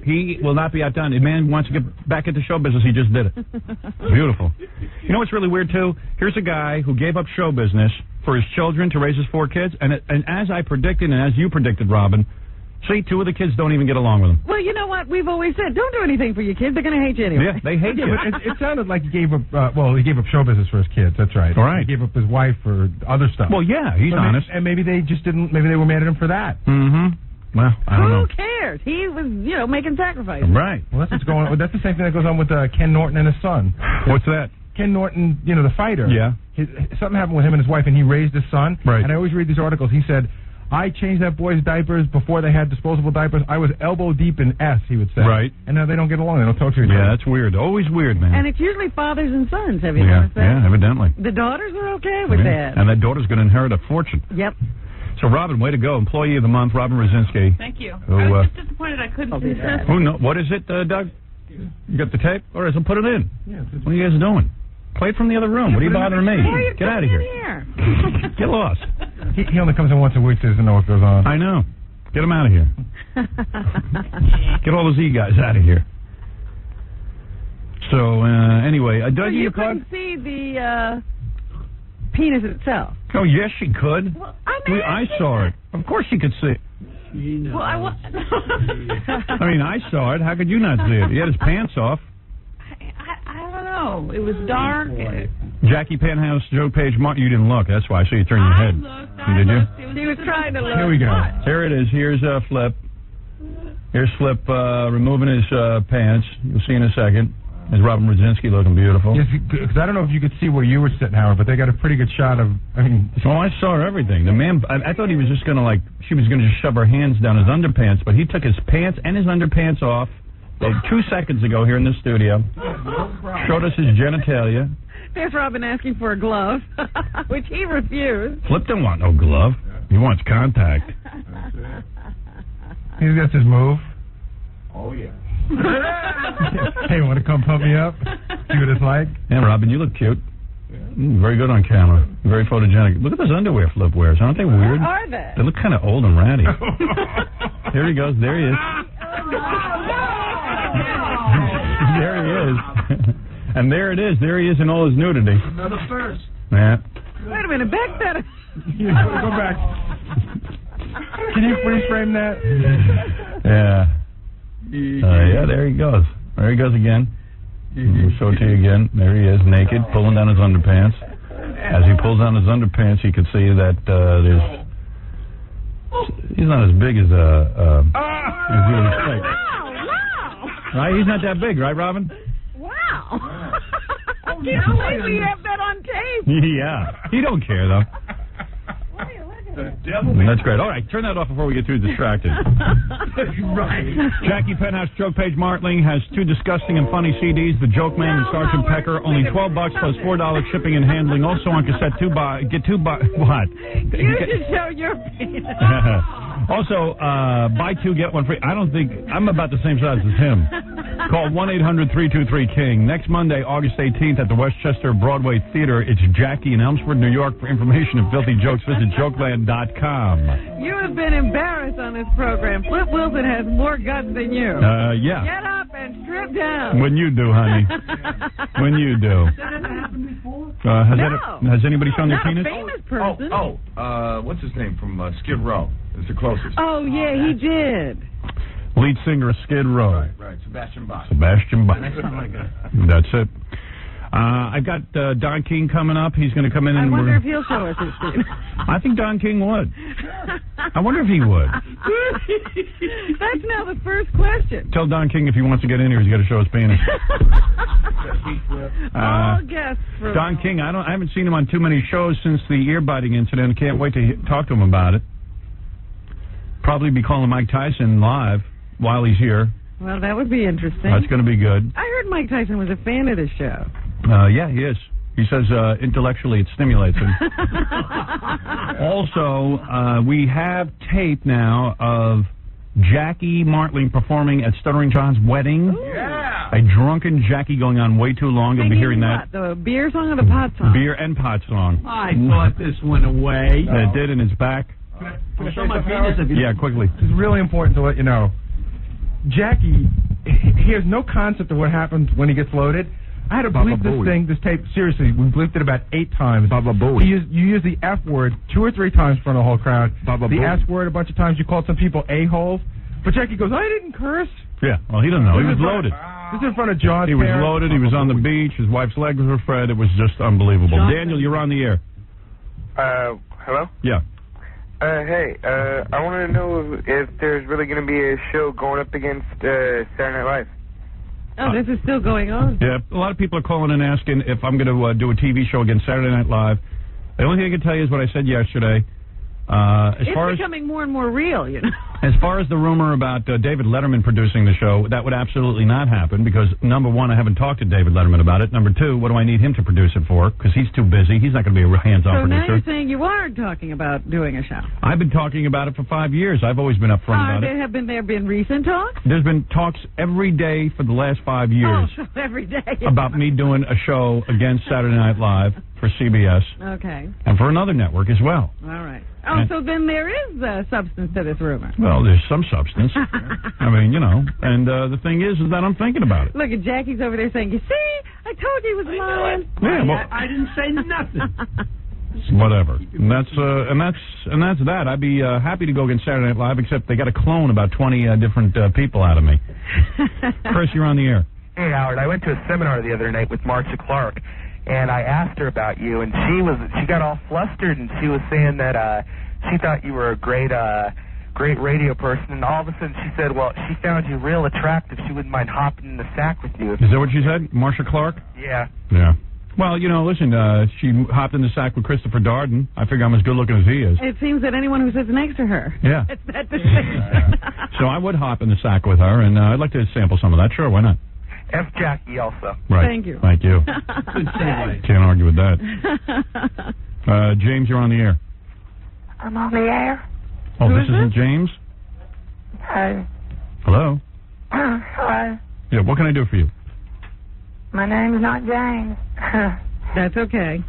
[SPEAKER 2] He will not be outdone. If man wants to get back into show business, he just did it. Beautiful. You know what's really weird, too? Here's a guy who gave up show business for his children to raise his 4 kids, and as I predicted and as you predicted, Robin, see, 2 of the kids don't even get along with him.
[SPEAKER 4] Well, you know what? We've always said, don't do anything for your kids. They're going to hate you anyway.
[SPEAKER 2] Yeah, they hate you.
[SPEAKER 13] But it sounded like he gave up. He gave up show business for his kids. That's right.
[SPEAKER 2] All right.
[SPEAKER 13] He gave up his wife for other stuff.
[SPEAKER 2] Well, yeah, he's honest.
[SPEAKER 13] And maybe they just didn't. Maybe they were mad at him for that.
[SPEAKER 2] Mm-hmm. Well, I don't know.
[SPEAKER 4] Who cares? He was, making sacrifices.
[SPEAKER 2] Right.
[SPEAKER 13] Well, that's what's going on. That's the same thing that goes on with Ken Norton and his son.
[SPEAKER 2] What's that?
[SPEAKER 13] Ken Norton, the fighter.
[SPEAKER 2] Yeah.
[SPEAKER 13] Something happened with him and his wife, and he raised his son.
[SPEAKER 2] Right.
[SPEAKER 13] And I always read these articles. He said, I changed that boy's diapers before they had disposable diapers. I was elbow deep in S, he would say.
[SPEAKER 2] Right.
[SPEAKER 13] And now they don't get along. They don't talk to each other.
[SPEAKER 2] Yeah, that's weird. Always weird, man.
[SPEAKER 4] And it's usually fathers and sons, have you
[SPEAKER 2] Yeah,
[SPEAKER 4] noticed that?
[SPEAKER 2] yeah, evidently.
[SPEAKER 4] The daughters are okay with that.
[SPEAKER 2] And that daughter's going to inherit a fortune.
[SPEAKER 4] Yep.
[SPEAKER 2] So, Robin, way to go. Employee of the Month, Robin Brzezinski.
[SPEAKER 4] Thank you.
[SPEAKER 2] Who,
[SPEAKER 4] I was just disappointed I couldn't see that.
[SPEAKER 2] Who know? What is it, Doug? You got the tape? All right, so put it in.
[SPEAKER 13] Yeah,
[SPEAKER 2] What are you guys doing? Play it from the other room. What are you bothering me? Get out of here. Get lost.
[SPEAKER 13] He only comes in once a week, so he doesn't know what goes on.
[SPEAKER 2] I know. Get him out of here. Get all the Z guys out of here. So, anyway, Doug,
[SPEAKER 4] you couldn't see the penis itself.
[SPEAKER 2] Oh, yes, she could.
[SPEAKER 4] Well,
[SPEAKER 2] I saw it. Of course she could see it.
[SPEAKER 4] Well,
[SPEAKER 2] I mean, I saw it. How could you not see it? He had his pants off.
[SPEAKER 4] I don't know. It was dark.
[SPEAKER 2] Jackie Penthouse, Joe Page, Martin. You didn't look. That's why. I saw you turn your head. Did you?
[SPEAKER 4] He was trying to look.
[SPEAKER 2] Here we go. Here it is. Here's Flip. Here's Flip removing his pants. You'll see in a second. There's Robin Brzezinski looking beautiful.
[SPEAKER 13] Yes, because I don't know if you could see where you were sitting, Howard, but they got a pretty good shot of.
[SPEAKER 2] So I saw everything. The man, I thought he was just gonna she was gonna just shove her hands down his underpants, but he took his pants and his underpants off 2 seconds ago here in the studio. Showed us his genitalia.
[SPEAKER 4] There's Robin asking for a glove, which he refused.
[SPEAKER 2] Flip don't want no glove. He wants contact.
[SPEAKER 13] He's got his move.
[SPEAKER 2] Oh yeah.
[SPEAKER 13] Hey, want to come pump me up? See what it's like?
[SPEAKER 2] Yeah, Robin, you look cute. Very good on camera. Very photogenic. Look at those underwear Flip wears. Aren't they weird?
[SPEAKER 4] What are they?
[SPEAKER 2] They look kind of old and ratty. Here he goes. There he is. There he is. And there it is. There he is in all his nudity.
[SPEAKER 11] Another first.
[SPEAKER 2] Yeah.
[SPEAKER 4] Wait a minute. Back that.
[SPEAKER 13] Go back. Can you freeze frame that?
[SPEAKER 2] Yeah. Yeah, there he goes. There he goes again. We'll show it to you again. There he is, naked, pulling down his underpants. As he pulls down his underpants, you can see that he's not as big as you would expect. Right? He's not that big, right, Robin?
[SPEAKER 4] Wow. I can't believe we have that on tape.
[SPEAKER 2] Yeah. He don't care, though. That's great. All right, turn that off before we get too distracted.
[SPEAKER 11] Right.
[SPEAKER 2] Jackie Penthouse, Joke Page Martling has 2 disgusting and funny CDs, The Joke Man and Sergeant Pecker, only $12 plus $4 shipping and handling. Also on cassette, what?
[SPEAKER 4] You should show your penis.
[SPEAKER 2] Also, buy 2, get 1 free. I don't think, I'm about the same size as him. Call 1-800-323-KING. Next Monday, August 18th at the Westchester Broadway Theater. It's Jackie in Elmsford, New York. For information and filthy jokes, visit jokeland.com.
[SPEAKER 4] You have been embarrassed on this program. Flip Wilson has more guts than you.
[SPEAKER 2] Yeah.
[SPEAKER 4] Get up and strip down.
[SPEAKER 2] When you do, honey. When you do.
[SPEAKER 11] Has that ever happened before?
[SPEAKER 2] Has anybody shown their penis?
[SPEAKER 4] Not a famous person.
[SPEAKER 10] What's his name from Skid Row? It's the closest.
[SPEAKER 4] Oh, yeah, he did.
[SPEAKER 2] Lead singer of Skid Row.
[SPEAKER 10] Right. Sebastian Bach.
[SPEAKER 2] Sebastian Bach.
[SPEAKER 11] Like
[SPEAKER 2] That's it. I've got Don King coming up. He's going to come in and...
[SPEAKER 4] I wonder if he'll show us his penis.
[SPEAKER 2] I think Don King would. I wonder if he would.
[SPEAKER 4] That's now the first question.
[SPEAKER 2] Tell Don King if he wants to get in here, he's got to show his penis.
[SPEAKER 4] All guests.
[SPEAKER 2] Don King, I haven't seen him on too many shows since the ear-biting incident. Can't wait to talk to him about it. Probably be calling Mike Tyson live while he's here.
[SPEAKER 4] Well, that would be interesting.
[SPEAKER 2] That's going to be good.
[SPEAKER 4] I heard Mike Tyson was a fan of the show.
[SPEAKER 2] Yeah, he is. He says intellectually it stimulates him. Also, we have tape now of Jackie Martling performing at Stuttering John's wedding.
[SPEAKER 11] Yeah.
[SPEAKER 2] A drunken Jackie going on way too long. You'll be hearing that.
[SPEAKER 4] The beer song or the pot song?
[SPEAKER 2] Beer and pot song.
[SPEAKER 11] I thought this went away.
[SPEAKER 2] It did, and it's back.
[SPEAKER 11] Can I show my penis?
[SPEAKER 2] Yeah, quickly.
[SPEAKER 13] It's really important to let you know. Jackie, he has no concept of what happens when he gets loaded. I had to bleep this tape. Seriously, we bleeped it about 8 times. You use the F word 2 or 3 times in front of the whole crowd. The S word a bunch of times. You called some people a-holes. But Jackie goes, I didn't curse.
[SPEAKER 2] Yeah, well, he doesn't know. He was loaded.
[SPEAKER 13] This is in front of John's
[SPEAKER 2] He was
[SPEAKER 13] parents.
[SPEAKER 2] loaded. He was on the beach. His wife's legs were fed. It was just unbelievable. Daniel, you're on the air.
[SPEAKER 14] Hello?
[SPEAKER 2] Yeah.
[SPEAKER 14] Hey, I wanted to know if there's really going to be a show going up against Saturday Night Live.
[SPEAKER 4] Oh, this is still going on?
[SPEAKER 2] Yeah, a lot of people are calling and asking if I'm going to do a TV show against Saturday Night Live. The only thing I can tell you is what I said yesterday.
[SPEAKER 4] It's becoming more and more real, you know.
[SPEAKER 2] As far as the rumor about David Letterman producing the show, that would absolutely not happen because, number one, I haven't talked to David Letterman about it. Number two, what do I need him to produce it for? Because he's too busy. He's not going to be a hands-on producer.
[SPEAKER 4] So now you're saying you are talking about doing a show.
[SPEAKER 2] I've been talking about it for 5 years. I've always been upfront about it.
[SPEAKER 4] Have there been recent talks?
[SPEAKER 2] There's been talks every day for the last 5 years
[SPEAKER 4] Every day.
[SPEAKER 2] about me doing a show against Saturday Night Live for CBS.
[SPEAKER 4] Okay.
[SPEAKER 2] And for another network as well.
[SPEAKER 4] All right. Oh, so then there is substance to this rumor.
[SPEAKER 2] Well, there's some substance. I mean, you know, and the thing is that I'm thinking about it.
[SPEAKER 4] Look, at Jackie's over there saying, you see, I told you he was lying.
[SPEAKER 2] Yeah, well,
[SPEAKER 11] I didn't say nothing.
[SPEAKER 2] Whatever. And that's that. I'd be happy to go against Saturday Night Live, except they got to clone about 20 different people out of me. Chris, you're on the air.
[SPEAKER 14] Hey, Howard, I went to a seminar the other night with Marcia Clark.
[SPEAKER 16] and I asked her about you, and she got all flustered, and she was saying that she thought you were a great radio person, and all of a sudden she said, well, she found you real attractive. She wouldn't mind hopping in the sack with you.
[SPEAKER 10] Is that what she said? Marsha Clark?
[SPEAKER 16] Yeah.
[SPEAKER 10] Yeah. Well, listen, she hopped in the sack with Christopher Darden. I figure I'm as good looking as he is.
[SPEAKER 4] It seems that anyone who sits next to her.
[SPEAKER 10] Yeah.
[SPEAKER 4] It's that decision.
[SPEAKER 10] So I would hop in the sack with her, and I'd like to sample some of that. Sure, why not?
[SPEAKER 16] F. Jackie also.
[SPEAKER 10] Right.
[SPEAKER 4] Thank you.
[SPEAKER 10] Thank you.
[SPEAKER 16] Good segue.
[SPEAKER 10] Can't argue with that. James, you're on the air.
[SPEAKER 17] I'm on the air.
[SPEAKER 10] Oh, this isn't James? Hello?
[SPEAKER 17] Hello.
[SPEAKER 10] Yeah, what can I do for you?
[SPEAKER 17] My name's not James.
[SPEAKER 4] That's okay.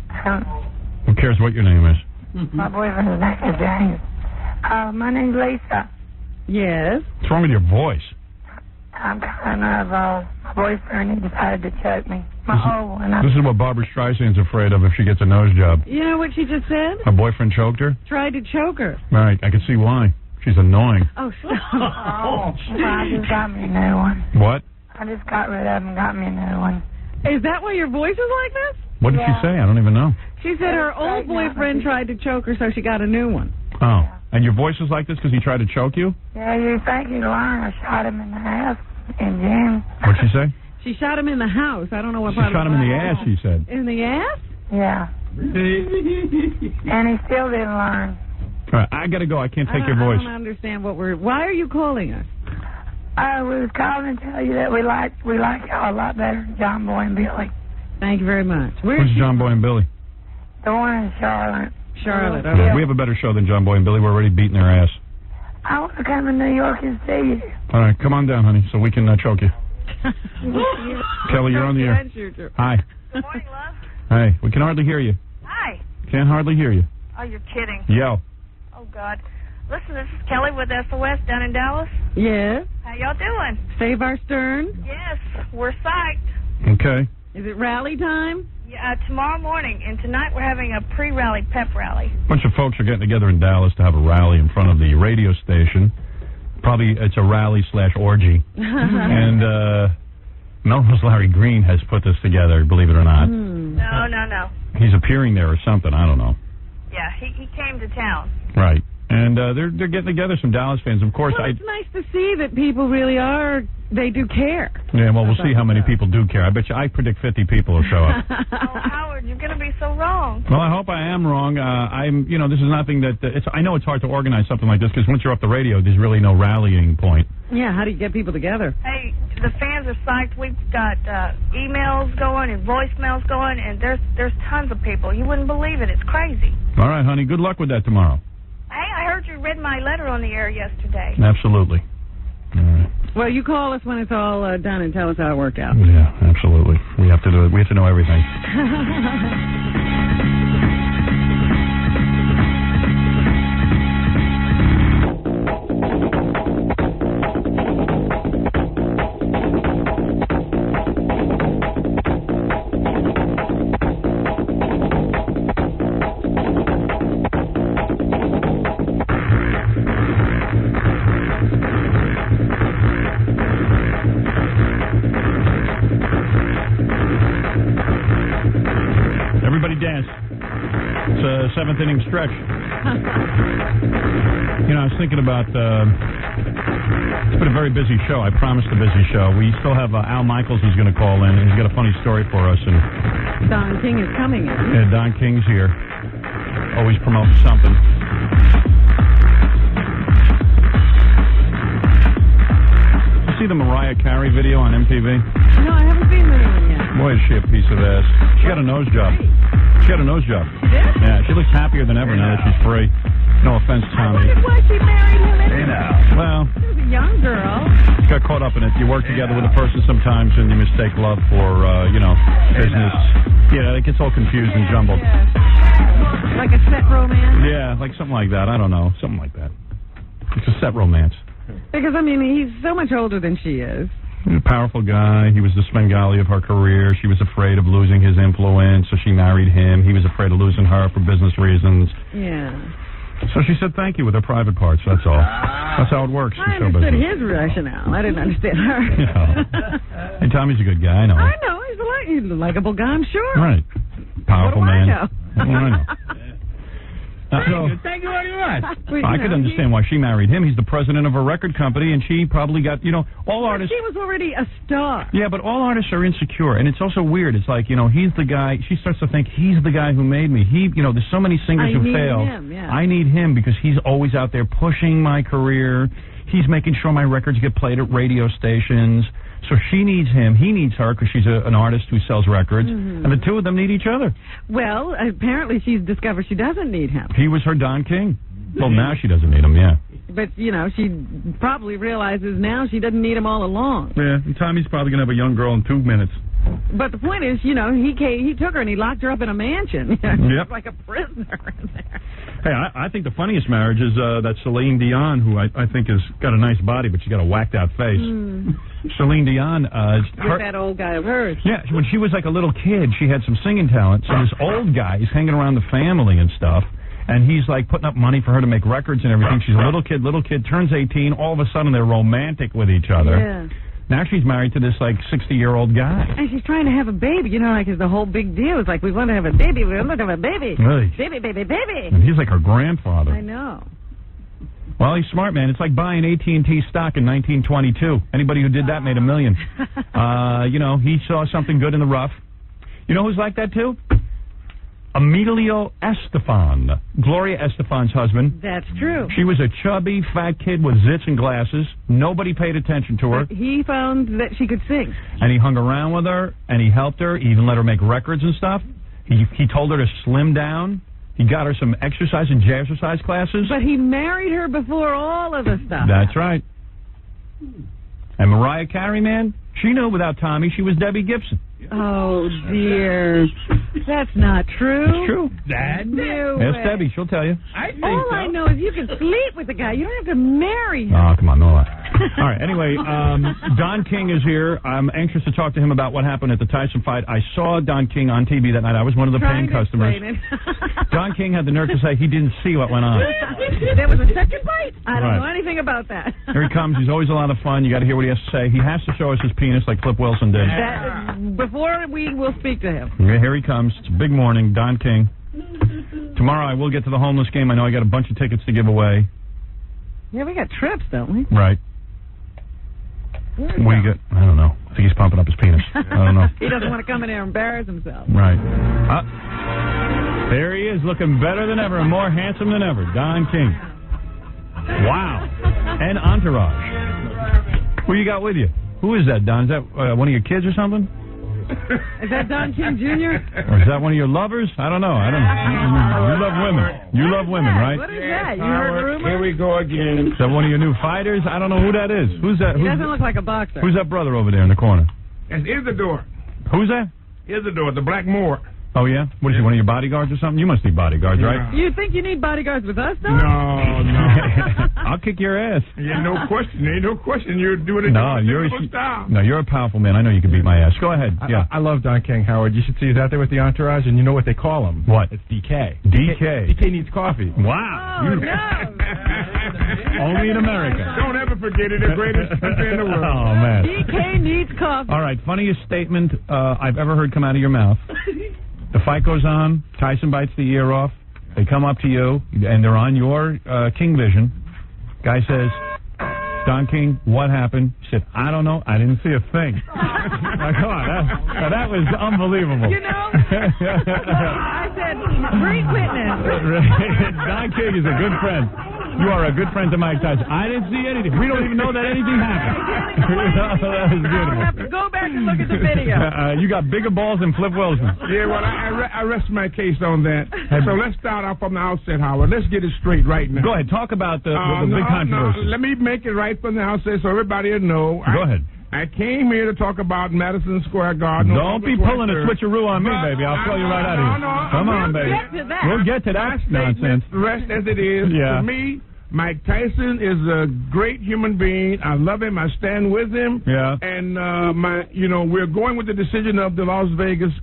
[SPEAKER 10] Who cares what your name is?
[SPEAKER 17] My boyfriend's name is James. My name's Lisa.
[SPEAKER 4] Yes?
[SPEAKER 10] What's wrong with your voice?
[SPEAKER 17] I'm kind of, my boyfriend, he decided to choke me. My old one.
[SPEAKER 10] This is what Barbara Streisand's afraid of if she gets a nose job.
[SPEAKER 4] You know what she just said?
[SPEAKER 10] Her boyfriend choked her?
[SPEAKER 4] Tried to choke her.
[SPEAKER 10] Right, I can see why. She's annoying.
[SPEAKER 4] Oh, stop.
[SPEAKER 17] Oh, I just got me a new one.
[SPEAKER 10] What?
[SPEAKER 17] I just got rid of him, got me a new one.
[SPEAKER 4] Is that why your voice is like this?
[SPEAKER 10] What did she say? I don't even know.
[SPEAKER 4] She said her old boyfriend tried to choke her, so she got a new one.
[SPEAKER 10] Oh, and your voice is like this because he tried to choke you?
[SPEAKER 17] Yeah, you think you'd learn. I shot him in the ass in June.
[SPEAKER 10] What'd she say?
[SPEAKER 4] She shot him in the house. I don't know what
[SPEAKER 10] She shot him in the ass, she said.
[SPEAKER 4] In the ass?
[SPEAKER 17] Yeah. And he still didn't learn.
[SPEAKER 10] All right, I got to go. I can't take your voice.
[SPEAKER 4] I don't understand what we're... Why are you calling us?
[SPEAKER 17] We was calling to tell you that we like y'all a lot better than John Boy and Billy.
[SPEAKER 4] Thank you very much.
[SPEAKER 10] Who's John Boy and Billy?
[SPEAKER 17] The one in Charlotte.
[SPEAKER 4] Charlotte.
[SPEAKER 10] Yeah, we have a better show than John Boy and Billy. We're already beating their ass.
[SPEAKER 17] I want to come to New York and see you.
[SPEAKER 10] All right, come on down, honey, so we can choke you. Kelly, you're on the air. Hi.
[SPEAKER 23] Good morning, love.
[SPEAKER 10] Hey, we can hardly hear you.
[SPEAKER 23] Hi.
[SPEAKER 10] Can't hardly hear you.
[SPEAKER 23] Oh, you're kidding.
[SPEAKER 10] Yell.
[SPEAKER 23] Oh, God. Listen, this is Kelly with SOS down in Dallas.
[SPEAKER 4] Yes.
[SPEAKER 23] How y'all doing?
[SPEAKER 4] Save our stern.
[SPEAKER 23] Yes, we're psyched.
[SPEAKER 10] Okay.
[SPEAKER 4] Is it rally time?
[SPEAKER 23] Yeah, tomorrow morning, and tonight we're having a pre-rally pep rally.
[SPEAKER 10] A bunch of folks are getting together in Dallas to have a rally in front of the radio station. Probably it's a rally/orgy. And Melrose Larry Green has put this together, believe it or not.
[SPEAKER 23] No.
[SPEAKER 10] He's appearing there or something, I don't know.
[SPEAKER 23] Yeah, he came to town.
[SPEAKER 10] Right. And they're getting together, some Dallas fans. Of course,
[SPEAKER 4] it's nice to see that people really are, they do care.
[SPEAKER 10] Yeah, well, we'll see how many people do care. I bet you, I predict 50 people will show up.
[SPEAKER 23] Oh, Howard, you're going to be so wrong.
[SPEAKER 10] Well, I hope I am wrong. This is nothing that, I know it's hard to organize something like this because once you're up the radio, there's really no rallying point.
[SPEAKER 4] Yeah, how do you get people together?
[SPEAKER 23] Hey, the fans are psyched. We've got emails going and voicemails going, and there's tons of people. You wouldn't believe it. It's crazy.
[SPEAKER 10] All right, honey, good luck with that tomorrow.
[SPEAKER 23] Hey, I heard you read my letter on the air yesterday.
[SPEAKER 10] Absolutely. All right.
[SPEAKER 4] Well, you call us when it's all done and tell us how it worked out.
[SPEAKER 10] Yeah, absolutely. We have to do it. We have to know everything. Seventh inning stretch. I was thinking about, it's been a very busy show. I promised a busy show. We still have Al Michaels who's going to call in, and he's got a funny story for us. And
[SPEAKER 4] Don King is coming in.
[SPEAKER 10] Yeah, Don King's here. Always promotes something. You see the Mariah Carey video on MTV?
[SPEAKER 4] No, I haven't seen the one yet.
[SPEAKER 10] Boy, is she a piece of ass. She got a nose job. She got a nose job.
[SPEAKER 4] She did?
[SPEAKER 10] Yeah, she looks happier than ever now that she's free. No offense, Tommy.
[SPEAKER 4] I wondered why she married him anyway.
[SPEAKER 10] Well,
[SPEAKER 4] she was a young girl.
[SPEAKER 10] She got caught up in it. You work together with a person sometimes and you mistake love for, business. Yeah, it gets all confused and jumbled.
[SPEAKER 4] Yeah. Like a set romance?
[SPEAKER 10] Yeah, like something like that. I don't know. Something like that. It's a set romance.
[SPEAKER 4] Because, he's so much older than she is.
[SPEAKER 10] He's a powerful guy. He was the Svengali of her career. She was afraid of losing his influence, so she married him. He was afraid of losing her for business reasons.
[SPEAKER 4] Yeah.
[SPEAKER 10] So she said thank you with her private parts, that's all. That's how it works.
[SPEAKER 4] I understood his rationale. I didn't understand her.
[SPEAKER 10] And Tommy's a good guy, I know.
[SPEAKER 4] I know. He's a likable guy, I'm sure.
[SPEAKER 10] Right.
[SPEAKER 2] Powerful
[SPEAKER 4] what do
[SPEAKER 2] man.
[SPEAKER 4] I know?
[SPEAKER 2] I know.
[SPEAKER 11] Thank you very much.
[SPEAKER 2] I could understand why she married him. He's the president of a record company, and she probably got, all artists.
[SPEAKER 4] She was already a star.
[SPEAKER 2] Yeah, but all artists are insecure, and it's also weird. It's like, he's the guy. She starts to think he's the guy who made me. There's so many singers who fail.
[SPEAKER 4] Him, yeah.
[SPEAKER 2] I need him because he's always out there pushing my career. He's making sure my records get played at radio stations. So she needs him. He needs her because she's an artist who sells records.
[SPEAKER 4] Mm-hmm.
[SPEAKER 2] And the two of them need each other.
[SPEAKER 4] Well, apparently she's discovered she doesn't need him.
[SPEAKER 2] He was her Don King. Well, now she doesn't need him, yeah.
[SPEAKER 4] But, she probably realizes now she doesn't need him all along.
[SPEAKER 2] Yeah, and Tommy's probably going to have a young girl in 2 minutes.
[SPEAKER 4] But the point is, he took her and he locked her up in a mansion.
[SPEAKER 2] Yep.
[SPEAKER 4] Like a prisoner in there.
[SPEAKER 2] Hey, I think the funniest marriage is that Celine Dion, who I think has got a nice body, but she's got a whacked-out face. Celine Dion.
[SPEAKER 4] With that old guy of hers.
[SPEAKER 2] Yeah, when she was like a little kid, she had some singing talent. So this old guy is hanging around the family and stuff, and he's like putting up money for her to make records and everything. She's a little kid, turns 18. All of a sudden, they're romantic with each other.
[SPEAKER 4] Yeah.
[SPEAKER 2] Now she's married to this, 60-year-old guy.
[SPEAKER 4] And she's trying to have a baby. It's the whole big deal. It's like, we want to have a baby. We want to have a baby.
[SPEAKER 2] Really?
[SPEAKER 4] Baby.
[SPEAKER 2] And he's like her grandfather.
[SPEAKER 4] I know.
[SPEAKER 2] Well, he's smart, man. It's like buying AT&T stock in 1922. Anybody who did that made $1 million. He saw something good in the rough. You know who's like that, too? Emilio Estefan, Gloria Estefan's husband.
[SPEAKER 4] That's true.
[SPEAKER 2] She was a chubby, fat kid with zits and glasses. Nobody paid attention to her.
[SPEAKER 4] But he found that she could sing.
[SPEAKER 2] And he hung around with her, and he helped her. He even let her make records and stuff. He told her to slim down. He got her some exercise and jazzercise classes.
[SPEAKER 4] But he married her before all of the stuff.
[SPEAKER 2] That's right. And Mariah Carey, man, she knew without Tommy she was Debbie Gibson.
[SPEAKER 4] Oh, dear. That's not true.
[SPEAKER 2] It's true.
[SPEAKER 4] No
[SPEAKER 2] Ask
[SPEAKER 4] way.
[SPEAKER 2] Debbie. She'll tell you.
[SPEAKER 4] All I know is you can sleep with the guy. You don't have to marry him.
[SPEAKER 2] Oh, come on. No. All right. Anyway, Don King is here. I'm anxious to talk to him about what happened at the Tyson fight. I saw Don King on TV that night. I was one of the paying customers. Don King had the nerve to say he didn't see what went on.
[SPEAKER 4] There was a second fight? I don't
[SPEAKER 2] Right.
[SPEAKER 4] know anything about that.
[SPEAKER 2] Here he comes. He's always a lot of fun. You got to hear what he has to say. He has to show us his penis like Flip Wilson did.
[SPEAKER 4] Before we will speak to him.
[SPEAKER 2] Okay, here he comes. It's a big morning. Don King. Tomorrow I will get to the homeless game. I know I got a bunch of tickets to give away.
[SPEAKER 4] Yeah, we got trips, don't we?
[SPEAKER 2] Right. What do you get? I don't know. I think he's pumping up his penis. I don't know.
[SPEAKER 4] He doesn't want to come in there and embarrass himself.
[SPEAKER 2] Right. There he is, looking better than ever and more handsome than ever. Don King. Wow. And entourage. Who you got with you? Who is that, Don? Is that one of your kids or something?
[SPEAKER 4] Is that Don King Jr.?
[SPEAKER 2] Or is that one of your lovers? I don't know. You love women. You love women, right?
[SPEAKER 4] What is that? You heard the rumor?
[SPEAKER 3] Here we go again.
[SPEAKER 2] Is that one of your new fighters? I don't know who that is. Who's that?
[SPEAKER 4] He doesn't look like a boxer.
[SPEAKER 2] Who's that brother over there in the corner?
[SPEAKER 3] That's Isidore.
[SPEAKER 2] Who's that?
[SPEAKER 3] Isidore, the Black Moor.
[SPEAKER 2] Oh, yeah? What is he, one of your bodyguards or something? You must be bodyguards, right?
[SPEAKER 4] You think you need bodyguards with us, though?
[SPEAKER 3] No.
[SPEAKER 2] I'll kick your ass.
[SPEAKER 3] Yeah, no question. Ain't no question. You're doing it
[SPEAKER 2] No,
[SPEAKER 3] in your style.
[SPEAKER 2] No, you're a powerful man. I know you can beat my ass. Go ahead. Yeah.
[SPEAKER 12] I love Don King, Howard. You should see he's out there with the entourage, and you know what they call him.
[SPEAKER 2] What?
[SPEAKER 12] It's DK.
[SPEAKER 2] DK.
[SPEAKER 12] DK needs coffee.
[SPEAKER 2] Wow.
[SPEAKER 4] Oh, no.
[SPEAKER 2] Only in America.
[SPEAKER 3] Don't ever forget it. The greatest country in the world.
[SPEAKER 2] Oh, man.
[SPEAKER 4] DK needs coffee.
[SPEAKER 2] All right, funniest statement I've ever heard come out of your mouth. The fight goes on. Tyson bites the ear off. They come up to you, and they're on your King Vision. Guy says, Don King, what happened? He said, I don't know. I didn't see a thing. Now, come on. That was unbelievable.
[SPEAKER 4] You know, I said, great witness.
[SPEAKER 2] Don King is a good friend. You are a good friend to Mike Tyson. I didn't see anything. We don't even know that anything happened. That was beautiful.
[SPEAKER 4] I have to go back and look at the video.
[SPEAKER 2] You got bigger balls than Flip Wilson.
[SPEAKER 3] Yeah, well, I rest my case on that. So let's start off from the outset, Howard. Let's get it straight right now.
[SPEAKER 2] Go ahead. Talk about the big controversy.
[SPEAKER 3] Let me make it right from the outset so everybody will know.
[SPEAKER 2] Go ahead.
[SPEAKER 3] I came here to talk about Madison Square Garden.
[SPEAKER 2] Don't be pulling a switcheroo on me, baby. I'll throw you right out of here. Come on, baby. We'll get to that nonsense.
[SPEAKER 3] Rest as it is.
[SPEAKER 2] Yeah.
[SPEAKER 3] To me, Mike Tyson is a great human being. I love him. I stand with him.
[SPEAKER 2] Yeah.
[SPEAKER 3] And we're going with the decision of the Las Vegas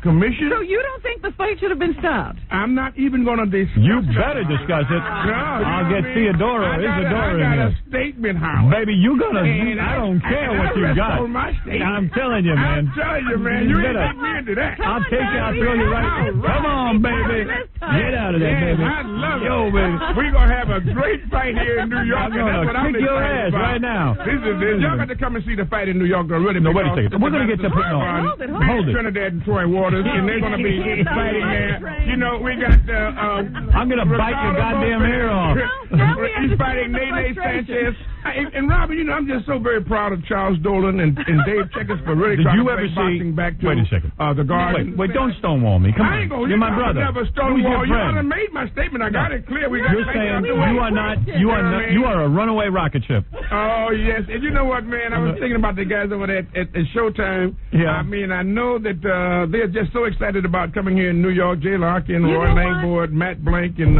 [SPEAKER 3] Commission.
[SPEAKER 4] So you don't think the fight should have been stopped?
[SPEAKER 3] I'm not even going to discuss.
[SPEAKER 2] You better discuss it.
[SPEAKER 3] No,
[SPEAKER 2] I'll get Isadora
[SPEAKER 3] I
[SPEAKER 2] in
[SPEAKER 3] got
[SPEAKER 2] here.
[SPEAKER 3] a statement, Howard.
[SPEAKER 2] Baby, you gonna? I don't care what you got.
[SPEAKER 3] My
[SPEAKER 2] I'm telling you, man.
[SPEAKER 3] I'm telling you, man. You ain't get me into that.
[SPEAKER 2] I'll take you. I'll throw you right. Come on, baby. Get out of there, baby.
[SPEAKER 3] I love it.
[SPEAKER 2] Yo, baby.
[SPEAKER 3] We're going to have a great fight here in New York.
[SPEAKER 2] I'm going to kick your ass right now.
[SPEAKER 3] Y'all got to come and see the fight in New York already.
[SPEAKER 2] No, wait a second. We're going to get to
[SPEAKER 3] Hold it. Trinidad and Troy Waters, and they're going to be fighting there. You know, we got
[SPEAKER 2] I'm going to bite your goddamn hair off.
[SPEAKER 3] He's fighting Nene Sanchez. And Robin, you know, I'm just so very proud of Charles Dolan and Dave Checkers for really trying to bring boxing back to
[SPEAKER 2] wait a second.
[SPEAKER 3] The Garden.
[SPEAKER 2] Wait, don't stonewall me. Come on. You're my brother.
[SPEAKER 3] Never stonewall. You I made my statement. I got it clear.
[SPEAKER 2] You're saying you are a runaway rocket ship.
[SPEAKER 3] Oh, yes. And you know what, man? I was thinking about the guys over there at Showtime. Yeah. I mean, I know that they're just so excited about coming here in New York. Jay Larkin, Roy Langford, Matt Blank, and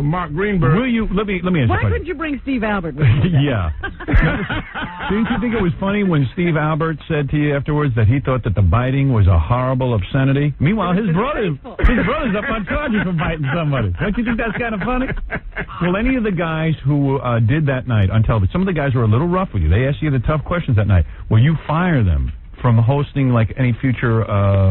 [SPEAKER 3] Mark Greenberg.
[SPEAKER 2] Will you? Let me ask you.
[SPEAKER 4] Why couldn't you bring Steve Albert with you?
[SPEAKER 2] Yeah. Didn't you think it was funny when Steve Albert said to you afterwards that he thought that the biting was a horrible obscenity? Meanwhile, his brother's up on charges for biting somebody. Don't you think that's kind of funny? Well, any of the guys who did that night on television, some of the guys were a little rough with you. They asked you the tough questions that night. Will you fire them from hosting like any future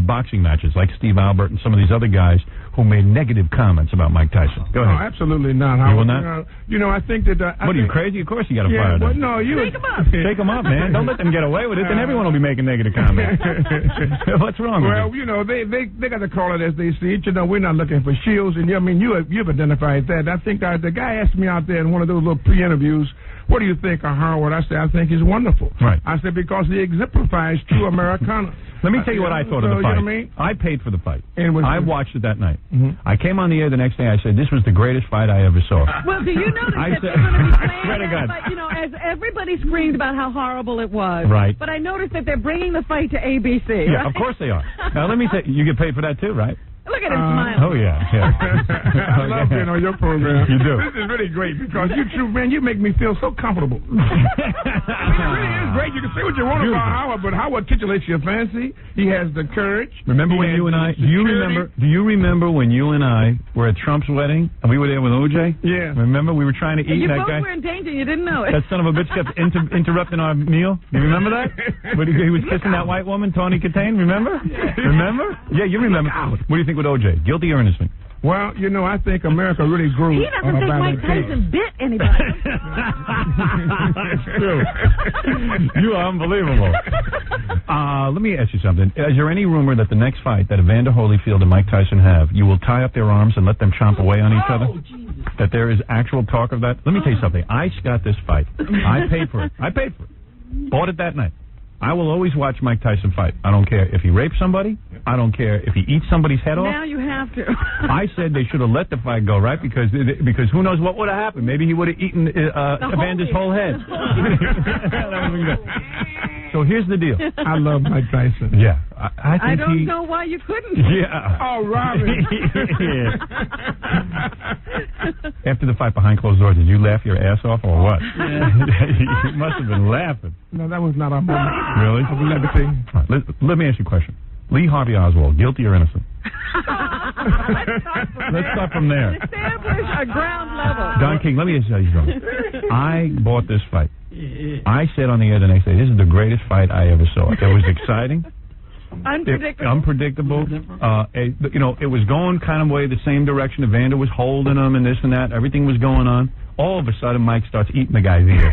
[SPEAKER 2] boxing matches, like Steve Albert and some of these other guys who made negative comments about Mike Tyson? Go ahead.
[SPEAKER 3] No, absolutely not.
[SPEAKER 2] You will not?
[SPEAKER 3] You know, I think that...
[SPEAKER 2] what, are you crazy? Of course you got to fire them.
[SPEAKER 3] No,
[SPEAKER 4] Take them up.
[SPEAKER 2] Take them up, man. Don't let them get away with it. Then everyone will be making negative comments. What's wrong with
[SPEAKER 3] you? Well, you know, they got to call it as they see it. You know, we're not looking for shields. And, I mean, you've identified that. I think the guy asked me out there in one of those little pre-interviews, what do you think of Howard? I said, I think he's wonderful.
[SPEAKER 2] Right.
[SPEAKER 3] I said, because he exemplifies true Americana.
[SPEAKER 2] Let me tell you what I thought of the fight.
[SPEAKER 3] You know what I mean?
[SPEAKER 2] I paid for the fight.
[SPEAKER 3] And
[SPEAKER 2] I watched it that night.
[SPEAKER 3] Mm-hmm.
[SPEAKER 2] I came on the air the next day. I said, this was the greatest fight I ever saw.
[SPEAKER 4] Well, do you notice that they're going to be playing that fight? You know, as everybody screamed about how horrible it was.
[SPEAKER 2] Right.
[SPEAKER 4] But I noticed that they're bringing the fight to ABC.
[SPEAKER 2] Yeah,
[SPEAKER 4] right?
[SPEAKER 2] of course they are. Now, let me say, you get paid for that too, right?
[SPEAKER 4] Look at him smiling.
[SPEAKER 2] Oh, yeah.
[SPEAKER 3] I love being on your program.
[SPEAKER 2] You do.
[SPEAKER 3] This is really great because you make me feel so comfortable. I mean, it really is great. You can say what you want about Howard, but Howard titillates your fancy. He has the courage.
[SPEAKER 2] Remember when you and I, do you remember when you and I were at Trump's wedding and we were there with OJ?
[SPEAKER 3] Yeah.
[SPEAKER 2] Remember we were trying to eat
[SPEAKER 4] you
[SPEAKER 2] that
[SPEAKER 4] both
[SPEAKER 2] guy?
[SPEAKER 4] were in danger. You didn't know it.
[SPEAKER 2] That son of a bitch kept interrupting our meal. You remember that? But he was kissing that white woman, Tawny Katane, remember? Remember? Yeah, you remember. What do you think with OJ? Guilty or innocent?
[SPEAKER 3] Well, you know, I think America really grew.
[SPEAKER 4] He doesn't think Mike Tyson bit anybody.
[SPEAKER 2] That's true. You are unbelievable. Let me ask you something. Is there any rumor that the next fight that Evander Holyfield and Mike Tyson have, you will tie up their arms and let them chomp away on each other? That there is actual talk of that? Let me tell you something. I got this fight. I paid for it. Bought it that night. I will always watch Mike Tyson fight. I don't care if he rapes somebody. I don't care if he eats somebody's head off.
[SPEAKER 4] Now you have to.
[SPEAKER 2] I said they should have let the fight go, right? Because who knows what would have happened. Maybe he would have eaten Evander's whole head. So here's the deal.
[SPEAKER 3] I love Mike Tyson.
[SPEAKER 2] Yeah. I
[SPEAKER 4] don't know why you couldn't.
[SPEAKER 2] Yeah.
[SPEAKER 3] Oh, Robin.
[SPEAKER 2] After the fight behind closed doors, did you laugh your ass off or what? You must have been laughing.
[SPEAKER 3] No, that was not our moment.
[SPEAKER 2] Really?
[SPEAKER 3] Right,
[SPEAKER 2] let me ask you a question. Lee Harvey Oswald, guilty or innocent? Let's start from there.
[SPEAKER 4] Establish a ground level.
[SPEAKER 2] Don King, let me tell you something. I bought this fight. I said on the air the next day, this is the greatest fight I ever saw. It was exciting. Unpredictable. It was going kind of way the same direction. Evander was holding him and this and that. Everything was going on. All of a sudden, Mike starts eating the guy's ear.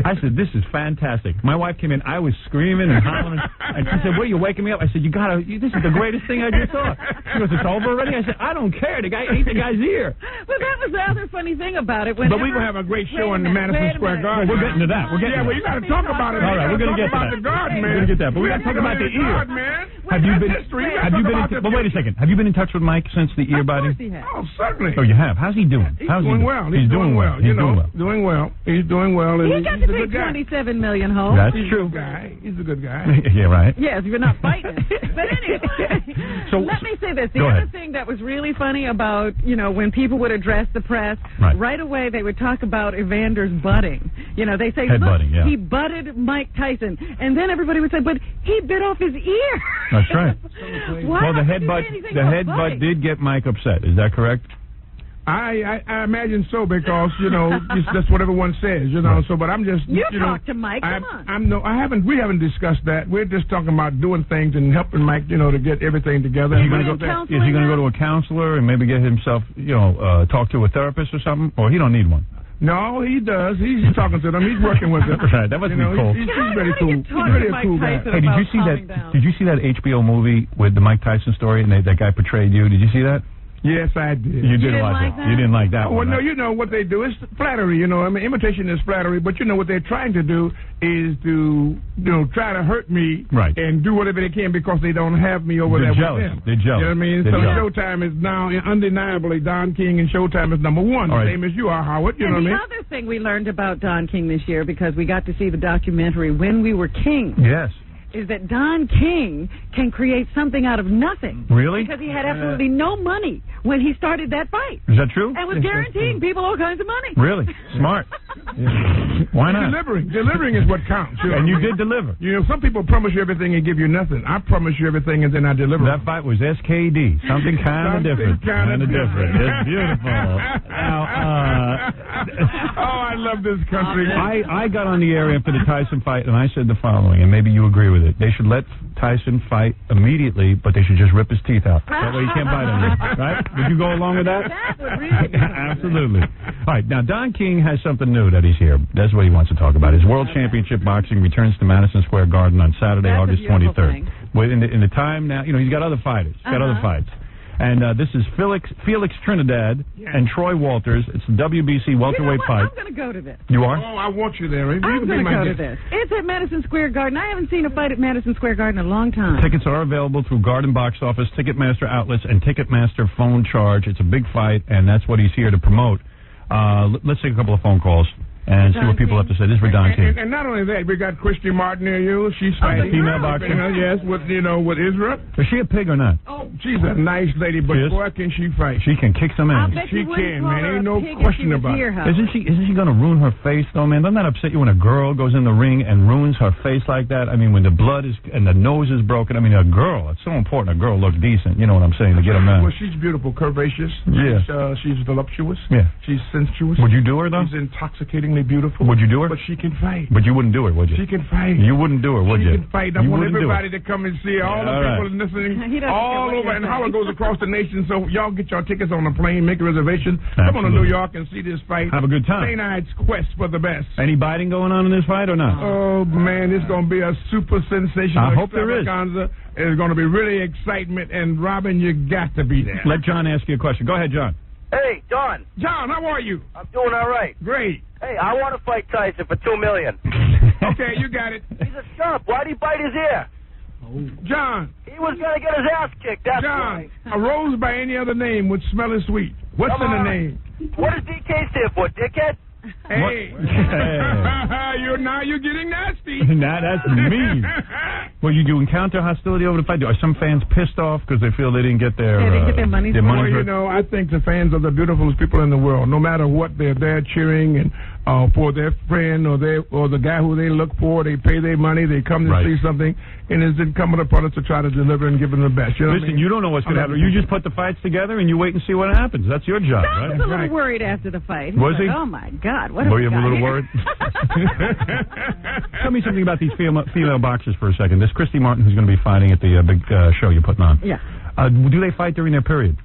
[SPEAKER 2] I said, this is fantastic. My wife came in. I was screaming and hollering. And she said, what, are you waking me up? I said, this is the greatest thing I just saw. She goes, it's over already? I said, I don't care. The guy ate the guy's ear.
[SPEAKER 4] Well, that was the other funny thing about it.
[SPEAKER 3] But we're going to have a great show in the Madison Square Garden.
[SPEAKER 2] Well, we're getting to that.
[SPEAKER 3] Well, you got to talk about it.
[SPEAKER 2] All right, we're going to get to that.
[SPEAKER 3] The garden, man.
[SPEAKER 2] We're going to get that. But we got to talk about the ear. Have you been but wait a second. Have you been in touch with Mike since the ear biting?
[SPEAKER 3] Oh, certainly.
[SPEAKER 2] Oh, you have. How's he doing?
[SPEAKER 3] He's doing well. He's doing well. He's doing well. He's doing well.
[SPEAKER 4] He got
[SPEAKER 3] He's a
[SPEAKER 4] pay
[SPEAKER 3] good guy.
[SPEAKER 4] $27 million, Hope.
[SPEAKER 10] That's
[SPEAKER 3] He's
[SPEAKER 10] true.
[SPEAKER 3] a good guy. He's a good guy.
[SPEAKER 10] Yeah, right.
[SPEAKER 4] Yes, you're not fighting. But anyway,
[SPEAKER 10] So-
[SPEAKER 4] let me say this. The
[SPEAKER 10] Go
[SPEAKER 4] other
[SPEAKER 10] ahead.
[SPEAKER 4] thing that was really funny about, when people would address the press, right away they would talk about Evander's butting. They say, look,
[SPEAKER 10] Headbutting, yeah.
[SPEAKER 4] he butted Mike Tyson. And then everybody would say, but he bit off his ear.
[SPEAKER 10] That's right.
[SPEAKER 4] Why
[SPEAKER 10] Well, the
[SPEAKER 4] would you say anything about
[SPEAKER 10] headbutt
[SPEAKER 4] butting?
[SPEAKER 10] did get Mike upset. Is that correct?
[SPEAKER 3] I imagine so because that's what everyone says, So, but I'm just
[SPEAKER 4] You talk to Mike. Come on.
[SPEAKER 3] We haven't discussed that. We're just talking about doing things and helping Mike, to get everything together.
[SPEAKER 10] Is he going to go to a counselor and maybe get himself, talk to a therapist or something? Or he don't need one?
[SPEAKER 3] No, he does. He's talking to them. He's working with them.
[SPEAKER 10] Right, that must be cool.
[SPEAKER 3] He's really cool. He's really a cool guy.
[SPEAKER 10] Hey, did you see that? Did you see that HBO movie with the Mike Tyson story and that guy portrayed you? Did you see that?
[SPEAKER 3] Yes, I did.
[SPEAKER 10] You didn't like that? You didn't like that
[SPEAKER 3] Well,
[SPEAKER 10] one.
[SPEAKER 3] no, what they do is flattery, imitation is flattery, but what they're trying to do is to, try to hurt me and do whatever they can because they don't have me over there
[SPEAKER 10] jealous.
[SPEAKER 3] with them.
[SPEAKER 10] They're jealous.
[SPEAKER 3] You know what I mean?
[SPEAKER 10] They're
[SPEAKER 3] So
[SPEAKER 10] jealous.
[SPEAKER 3] Showtime is now undeniably Don King, and Showtime is number one.
[SPEAKER 10] All right.
[SPEAKER 3] Same as you are, Howard. You know
[SPEAKER 4] And
[SPEAKER 3] what I
[SPEAKER 4] the
[SPEAKER 3] mean?
[SPEAKER 4] other thing we learned about Don King this year, because we got to see the documentary When We Were Kings,
[SPEAKER 10] Yes.
[SPEAKER 4] is that Don King can create something out of nothing.
[SPEAKER 10] Really?
[SPEAKER 4] Because he had absolutely no money when he started that fight.
[SPEAKER 10] Is that true?
[SPEAKER 4] And was guaranteeing people all kinds of money.
[SPEAKER 10] Really? Smart. Why not?
[SPEAKER 3] Delivering is what counts.
[SPEAKER 10] And you did deliver.
[SPEAKER 3] Some people promise you everything and give you nothing. I promise you everything and then I deliver.
[SPEAKER 10] That fight was SKD. Something kind of different. Kind of different. It's beautiful. Now,
[SPEAKER 3] oh, I love this country.
[SPEAKER 10] I got on the air after the Tyson fight, and I said the following, and maybe you agree with it. They should let Tyson fight immediately, but they should just rip his teeth out. That way he can't bite on you. Right? Would you go along with that?
[SPEAKER 4] That would really
[SPEAKER 10] Absolutely. All right, now Don King has something new that he's here. That's what he wants to talk about. His World Championship Boxing returns to Madison Square Garden on Saturday,
[SPEAKER 4] That's a
[SPEAKER 10] August
[SPEAKER 4] beautiful
[SPEAKER 10] 23rd.
[SPEAKER 4] thing.
[SPEAKER 10] Well, in the time now, he's got other fighters. He's got other fights. And this is Felix Trinidad and Troy Walters. It's the WBC welterweight fight.
[SPEAKER 4] I'm going to go to this.
[SPEAKER 10] You are?
[SPEAKER 3] Oh, I want you there.
[SPEAKER 4] I'm going to go to this. It's at Madison Square Garden. I haven't seen a fight at Madison Square Garden in a long time.
[SPEAKER 10] Tickets are available through Garden Box Office, Ticketmaster outlets, and Ticketmaster phone charge. It's a big fight, and that's what he's here to promote. Let's take a couple of phone calls and see what people have to say. This is for Don King.
[SPEAKER 3] And not only that, we got Christy Martin near you. She's fighting.
[SPEAKER 10] Female boxer.
[SPEAKER 3] Yes, with Israel.
[SPEAKER 10] Is she a pig or not?
[SPEAKER 3] Oh, she's a nice lady, but boy, can she fight.
[SPEAKER 10] She can kick some ass.
[SPEAKER 3] She can, man. Ain't no question about it.
[SPEAKER 10] Isn't she going to ruin her face, though, man? Doesn't that upset you when a girl goes in the ring and ruins her face like that? I mean, when the blood is and the nose is broken. I mean, a girl, it's so important a girl look decent. You know what I'm saying, to get a man.
[SPEAKER 3] Well, she's beautiful, curvaceous.
[SPEAKER 10] Yeah.
[SPEAKER 3] She's voluptuous.
[SPEAKER 10] Yeah.
[SPEAKER 3] She's sensuous.
[SPEAKER 10] Would you do her, though?
[SPEAKER 3] She's intoxicatingly beautiful.
[SPEAKER 10] Would you do her?
[SPEAKER 3] But she can fight.
[SPEAKER 10] But you wouldn't do it, would you?
[SPEAKER 3] She can fight.
[SPEAKER 10] You wouldn't do her, would you?
[SPEAKER 3] She can fight. I want everybody to come and see her. All the people listening all over. And Howard goes across the nation. So y'all get your tickets on the plane, make a reservation. Come on to New York and see this fight.
[SPEAKER 10] Have a good time.
[SPEAKER 3] St. Ides quest for the best.
[SPEAKER 10] Any biting going on in this fight or not?
[SPEAKER 3] Oh, man, it's going to be a super sensational
[SPEAKER 10] I hope there is.
[SPEAKER 3] It's going to be really excitement. And, Robin, you got to be there.
[SPEAKER 10] Let John ask you a question. Go ahead, John.
[SPEAKER 1] Hey, John.
[SPEAKER 3] John, how are you?
[SPEAKER 1] I'm doing all right.
[SPEAKER 3] Great.
[SPEAKER 1] Hey, I want to fight Tyson for $2 million.
[SPEAKER 3] Okay, you got it.
[SPEAKER 1] He's a chump. Why'd he bite his ear?
[SPEAKER 3] John.
[SPEAKER 1] He was going to get his ass kicked. That's
[SPEAKER 3] John,
[SPEAKER 1] why.
[SPEAKER 3] a rose by any other name would smell as sweet. What's in the name?
[SPEAKER 1] What does DK stand for, dickhead?
[SPEAKER 3] Hey. You're getting nasty.
[SPEAKER 10] Nah, that's mean. Well, you encounter hostility over the fight? Are some fans pissed off because they feel they didn't get their money?
[SPEAKER 3] Well, I think the fans are the beautifulest people in the world. No matter what, they're there cheering and for their friend or the guy who they look for. They pay their money. They come to see something, and it's incumbent upon us to try to deliver and give them the best. You know
[SPEAKER 10] Listen, you don't know what's going to happen. You just put the fights together and you wait and see what happens. That's your job, right?
[SPEAKER 4] I was a little worried after the fight.
[SPEAKER 10] Was he?
[SPEAKER 4] Oh my God! What
[SPEAKER 10] Were you a little
[SPEAKER 4] here?
[SPEAKER 10] worried? Tell me something about these female boxers for a second. This Christy Martin who's going to be fighting at the big show you're putting on.
[SPEAKER 4] Yeah.
[SPEAKER 10] Do they fight during their period?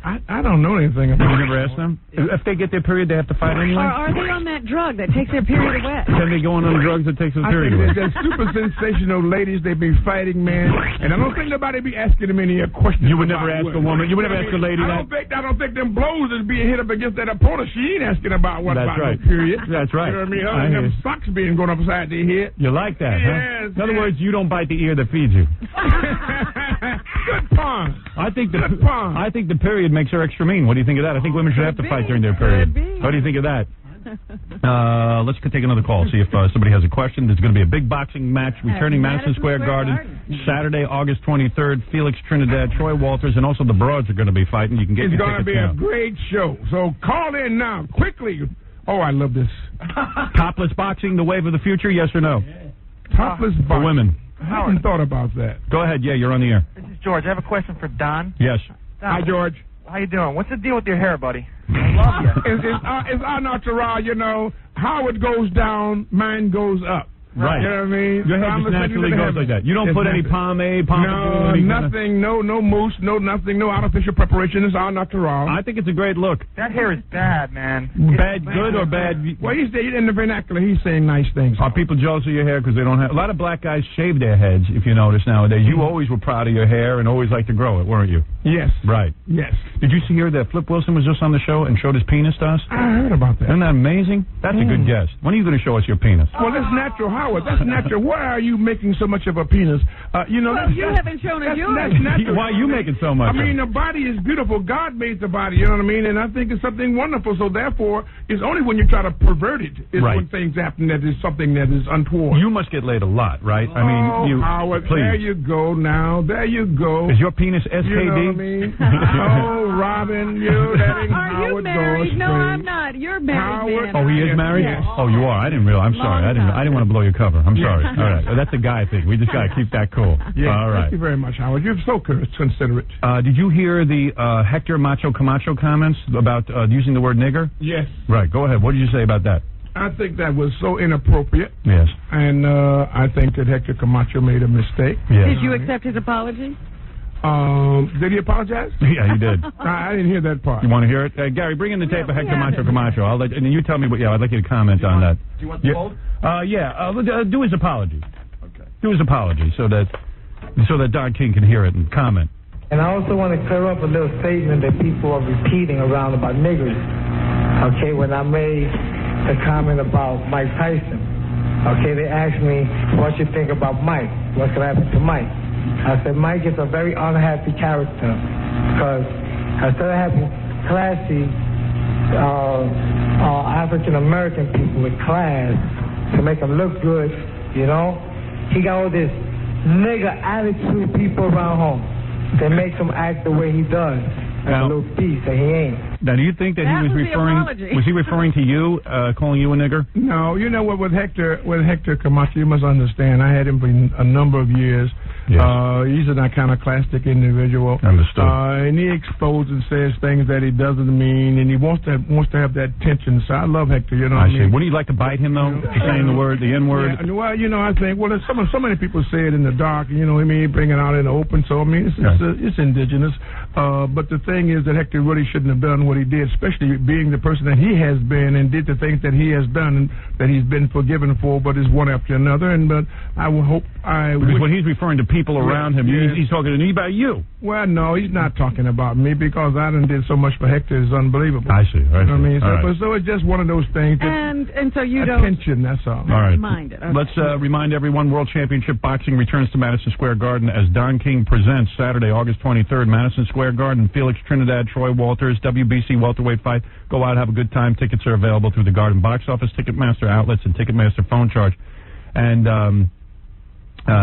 [SPEAKER 3] I don't know anything about it.
[SPEAKER 10] You never asked them? If they get their period, they have to fight anyway?
[SPEAKER 4] Or are they on that drug that takes their period away?
[SPEAKER 10] Can they go on drugs that takes their
[SPEAKER 3] I
[SPEAKER 10] period
[SPEAKER 3] think
[SPEAKER 10] away?
[SPEAKER 3] they're super sensational ladies. They be fighting, man. And I don't think nobody be asking them any questions.
[SPEAKER 10] You would never ask a woman. You would never ask a lady
[SPEAKER 3] I don't think them blows is being hit up against that opponent. She ain't asking about what
[SPEAKER 10] That's
[SPEAKER 3] about
[SPEAKER 10] right.
[SPEAKER 3] no period.
[SPEAKER 10] That's right.
[SPEAKER 3] You know what I mean? Them socks being going upside their head.
[SPEAKER 10] You like that, huh?
[SPEAKER 3] Yes.
[SPEAKER 10] In other words, you don't bite the ear that feeds you.
[SPEAKER 3] Good pun.
[SPEAKER 10] I think the period makes her extra mean. What do you think of that? I think women should have to fight during their period. What do you think of that?
[SPEAKER 2] Let's take another call, see if somebody has a question. There's going to be a big boxing match returning Madison Square Garden Saturday, August 23rd. Felix Trinidad, Troy Walters, and also the Broads are going to be fighting. You can get
[SPEAKER 3] It's
[SPEAKER 2] your
[SPEAKER 3] going to
[SPEAKER 2] tickets
[SPEAKER 3] be
[SPEAKER 2] now.
[SPEAKER 3] a great show. So call in now, quickly. Oh, I love this.
[SPEAKER 2] Topless boxing, the wave of the future, yes or no?
[SPEAKER 3] Topless boxing.
[SPEAKER 2] For women.
[SPEAKER 3] I hadn't thought about that.
[SPEAKER 2] Go ahead, yeah, you're on the air.
[SPEAKER 16] This is George. I have a question for Don.
[SPEAKER 2] Yes.
[SPEAKER 16] Don,
[SPEAKER 3] Hi, George.
[SPEAKER 16] How you doing? What's the deal with your hair, buddy? I love you.
[SPEAKER 3] It's our natural, you know. How it goes down, mine goes up.
[SPEAKER 2] Right.
[SPEAKER 3] You know what I mean?
[SPEAKER 2] Your hair
[SPEAKER 3] I'm
[SPEAKER 2] just
[SPEAKER 3] listening
[SPEAKER 2] naturally
[SPEAKER 3] to the
[SPEAKER 2] goes
[SPEAKER 3] hair.
[SPEAKER 2] like that. You don't put any pomade,
[SPEAKER 3] No, nothing. No mousse. No nothing. No artificial preparation. It's all natural.
[SPEAKER 2] I think it's a great look.
[SPEAKER 16] That hair is bad, man.
[SPEAKER 2] Bad, good, or bad?
[SPEAKER 3] Well, he's in the vernacular. He's saying nice things.
[SPEAKER 2] Are people jealous of your hair because they don't have? A lot of black guys shave their heads. If you notice nowadays, you always were proud of your hair and always liked to grow it, weren't you?
[SPEAKER 3] Yes.
[SPEAKER 2] Right.
[SPEAKER 3] Yes.
[SPEAKER 2] Did you hear that Flip Wilson was just on the show and showed his penis to us?
[SPEAKER 3] I heard about that.
[SPEAKER 2] Isn't that amazing? That's a good guess. When are you going to show us your penis?
[SPEAKER 3] Well, that's natural, Howard. That's natural. Why are you making so much of a penis? You know,
[SPEAKER 4] Well, you haven't shown us yours.
[SPEAKER 3] That's natural.
[SPEAKER 2] Why are you making so much?
[SPEAKER 3] I mean, the body is beautiful. God made the body, you know what I mean? And I think it's something wonderful. So therefore, it's only when you try to pervert it is
[SPEAKER 2] Right.
[SPEAKER 3] when things happen that is something that is untoward.
[SPEAKER 2] You must get laid a lot, right? I mean, you.
[SPEAKER 3] Howard,
[SPEAKER 2] please.
[SPEAKER 3] there you go now. There you go.
[SPEAKER 2] Is your penis SKD?
[SPEAKER 3] You know what I mean? Oh, Robin, you that ain't
[SPEAKER 4] Are you
[SPEAKER 3] Howard
[SPEAKER 4] married?
[SPEAKER 3] Goes
[SPEAKER 4] No,
[SPEAKER 3] straight.
[SPEAKER 4] I'm not. You're married,
[SPEAKER 3] Howard-
[SPEAKER 4] man.
[SPEAKER 2] Oh, he is married?
[SPEAKER 3] Yes.
[SPEAKER 2] Oh, you are? I didn't realize. I'm sorry. I didn't want to blow your cover. I'm sorry.
[SPEAKER 3] Yes.
[SPEAKER 2] All right. That's a guy thing. We just got to keep that cool.
[SPEAKER 3] Yeah,
[SPEAKER 2] All right.
[SPEAKER 3] Thank you very much, Howard. You're so considerate.
[SPEAKER 2] Did you hear the Hector Macho Camacho comments about using the word nigger?
[SPEAKER 3] Yes.
[SPEAKER 2] Right. Go ahead. What did you say about that?
[SPEAKER 3] I think that was so inappropriate.
[SPEAKER 2] Yes.
[SPEAKER 3] And I think that Hector Camacho made a mistake.
[SPEAKER 2] Yes.
[SPEAKER 4] Did you accept his apology?
[SPEAKER 3] Did he apologize?
[SPEAKER 2] Yeah, he did.
[SPEAKER 3] I didn't hear that part.
[SPEAKER 2] You want to hear it? Gary, bring in the tape of Hector Macho Camacho. I'll let, and then you tell me what. Yeah, I'd like you to comment on that.
[SPEAKER 16] Do you want the vote?
[SPEAKER 2] Do his apology. Okay. Do his apology so that Don King can hear it and comment.
[SPEAKER 19] And I also want to clear up a little statement that people are repeating around about niggers. Okay, when I made the comment about Mike Tyson, okay, they asked me what you think about Mike. What could happen to Mike? I said Mike is a very unhappy character because instead of having classy African American people with class to make them look good, you know, he got all this nigger attitude people around home that makes him act the way he does. Like a little piece that he ain't.
[SPEAKER 2] Now, do you think that he was referring? Was he referring to you, calling you a nigger?
[SPEAKER 3] No, you know what? With Hector Camacho, you must understand. I had him for a number of years.
[SPEAKER 2] Yes.
[SPEAKER 3] He's an iconoclastic individual.
[SPEAKER 2] Understood.
[SPEAKER 3] And he exposes and says things that he doesn't mean, and he wants to have that tension. So I love Hector. You know.
[SPEAKER 2] I
[SPEAKER 3] what
[SPEAKER 2] see.
[SPEAKER 3] mean?
[SPEAKER 2] Wouldn't you like to bite him though for saying the word, the N word?
[SPEAKER 3] Yeah, well, you know, I think so many people say it in the dark. You know, what I mean, bring it out in the open. So I mean, it's indigenous. But the thing is that Hector really shouldn't have done what he did, especially being the person that he has been and did the things that he has done and that he's been forgiven for, but is one after another. But I would hope
[SPEAKER 2] Because when he's referring to people around him, he's talking to me about you.
[SPEAKER 3] Well, no, he's not talking about me because I done did so much for Hector. It's unbelievable.
[SPEAKER 2] I see.
[SPEAKER 3] You know what I mean?
[SPEAKER 2] All right.
[SPEAKER 3] So it's just one of those things.
[SPEAKER 4] And so you don't
[SPEAKER 3] attention. That's all.
[SPEAKER 2] All right.
[SPEAKER 4] mind it. Okay.
[SPEAKER 2] Let's remind everyone: World Championship Boxing returns to Madison Square Garden as Don King presents Saturday, August 23rd, Madison Square Garden. Felix Trinidad, Troy Walters, WBC welterweight fight. Go out, have a good time. Tickets are available through the Garden box office, Ticketmaster outlets, and Ticketmaster phone charge. And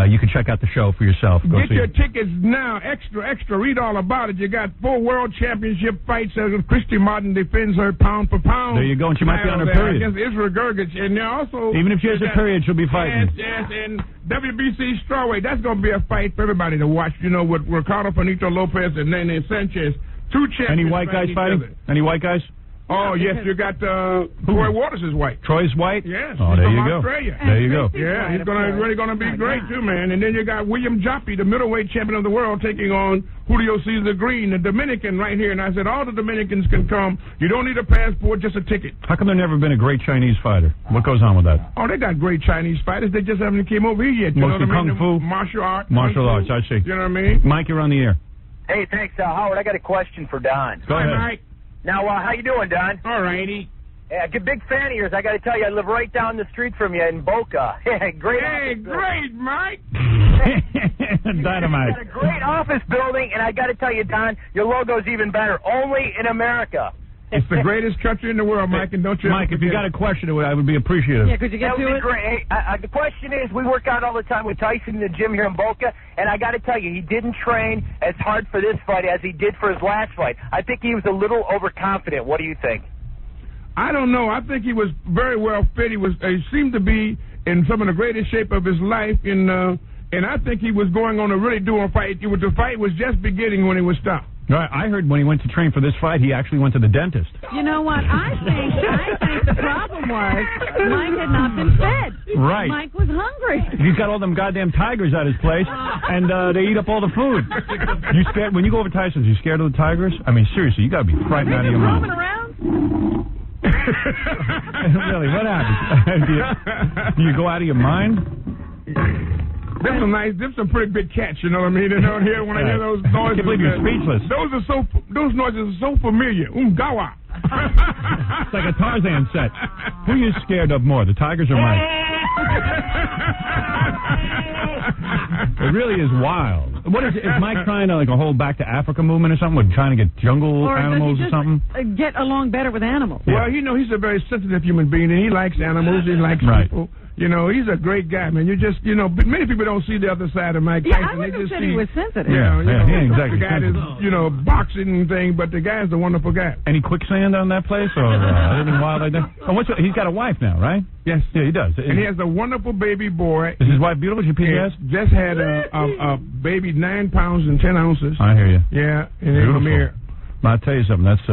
[SPEAKER 2] you can check out the show for yourself. Go
[SPEAKER 3] Get
[SPEAKER 2] see
[SPEAKER 3] your
[SPEAKER 2] it.
[SPEAKER 3] tickets now. Extra. Read all about it. You got 4 world championship fights as Christy Martin defends her pound for pound.
[SPEAKER 2] There you go, and she might be on her period.
[SPEAKER 3] Against Israel Gergich. And also...
[SPEAKER 2] Even if she has a period, she'll be fighting.
[SPEAKER 3] Yes, and WBC strawweight. That's going to be a fight for everybody to watch. You know, with Ricardo Finito Lopez and Nene Sanchez. 2 champions.
[SPEAKER 2] Any white guys fighting? Any white guys?
[SPEAKER 3] Oh, yes, you got Troy Waters is white.
[SPEAKER 2] Troy's white?
[SPEAKER 3] Yes.
[SPEAKER 2] Oh,
[SPEAKER 3] he's
[SPEAKER 2] there
[SPEAKER 3] from
[SPEAKER 2] you go.
[SPEAKER 3] Australia.
[SPEAKER 2] There you go.
[SPEAKER 3] Yeah, he's really going to be great, too, man. And then you got William Joppy, the middleweight champion of the world, taking on Julio Cesar Green, the Dominican right here. And I said, all the Dominicans can come. You don't need a passport, just a ticket.
[SPEAKER 2] How come there never been a great Chinese fighter? What goes on with that?
[SPEAKER 3] Oh, they got great Chinese fighters. They just haven't came over here yet. You
[SPEAKER 2] Mostly
[SPEAKER 3] know what I mean?
[SPEAKER 2] kung fu?
[SPEAKER 3] Martial arts.
[SPEAKER 2] Martial arts, I see.
[SPEAKER 3] You know what I mean?
[SPEAKER 2] Mike, you're on the air.
[SPEAKER 1] Hey, thanks, Howard. I got a question for Don.
[SPEAKER 2] Go ahead.
[SPEAKER 3] Mike.
[SPEAKER 1] Now, how you doing, Don?
[SPEAKER 3] All righty.
[SPEAKER 1] Yeah, a big fan of yours. I got to tell you, I live right down the street from you in Boca. Great.
[SPEAKER 3] Hey, great, Mike.
[SPEAKER 2] Dynamite.
[SPEAKER 1] You got a great office building, and I got to tell you, Don, your logo's even better. Only in America.
[SPEAKER 3] It's the greatest country in the world, Mike, and don't you
[SPEAKER 10] Mike, if you got a question, I would be appreciative.
[SPEAKER 4] Yeah, could you get
[SPEAKER 1] That
[SPEAKER 4] to
[SPEAKER 1] would
[SPEAKER 4] it?
[SPEAKER 1] be great. Hey, the question is, we work out all the time with Tyson in the gym here in Boca, and I got to tell you, he didn't train as hard for this fight as he did for his last fight. I think he was a little overconfident. What do you think?
[SPEAKER 3] I don't know. I think he was very well fit. He seemed to be in some of the greatest shape of his life, and I think he was going on to really do a fight. The fight was just beginning when he was stopped.
[SPEAKER 10] Right. I heard when he went to train for this fight, he actually went to the dentist.
[SPEAKER 4] You know what? I think the problem was Mike had not been fed.
[SPEAKER 10] Right.
[SPEAKER 4] Mike was hungry.
[SPEAKER 10] He's got all them goddamn tigers at his place, and they eat up all the food. You scared when you go over to Tyson's? You scared of the tigers? I mean, seriously, you got to be frightened out of your mind.
[SPEAKER 4] Roaming around?
[SPEAKER 10] Really, what happens? Do you go out of your mind?
[SPEAKER 3] There's some pretty big cats, you know what I mean? When I hear those noises,
[SPEAKER 10] I can't believe you're speechless.
[SPEAKER 3] Those noises are so familiar. Gawa.
[SPEAKER 10] It's like a Tarzan set. Who are you scared of more, the tigers or Mike? It really is wild. What is Mike trying to, like, a whole Back to Africa movement or something? Or trying to get jungle animals or something?
[SPEAKER 4] Get along better with animals.
[SPEAKER 3] Well, he's a very sensitive human being, and he likes animals. He likes people. You know, he's a great guy, man. Many people don't see the other side of Mike Tyson.
[SPEAKER 4] Yeah, I wouldn't have said he was sensitive.
[SPEAKER 10] Exactly.
[SPEAKER 3] The guy is, boxing thing, but the guy's a wonderful guy.
[SPEAKER 10] Any quicksand on that place, or anything wild like that? Oh, he's got a wife now, right?
[SPEAKER 3] Yes.
[SPEAKER 10] Yeah, he does.
[SPEAKER 3] And he has a wonderful baby boy.
[SPEAKER 10] Is his wife beautiful? She PBS?
[SPEAKER 3] Just had a baby 9 pounds and 10 ounces.
[SPEAKER 10] I hear you.
[SPEAKER 3] Yeah, and
[SPEAKER 10] beautiful. I'll tell you something. That's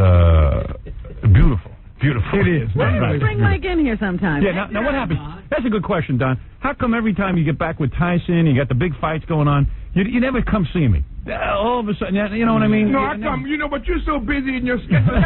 [SPEAKER 10] beautiful. Beautiful.
[SPEAKER 3] It is.
[SPEAKER 4] Why don't you bring Mike in here sometime?
[SPEAKER 10] Yeah, now what happens? That's a good question, Don. How come every time you get back with Tyson, you got the big fights going on, you never come see me? All of a sudden, you know what I mean?
[SPEAKER 3] No, I come, but you're so busy in your schedule. You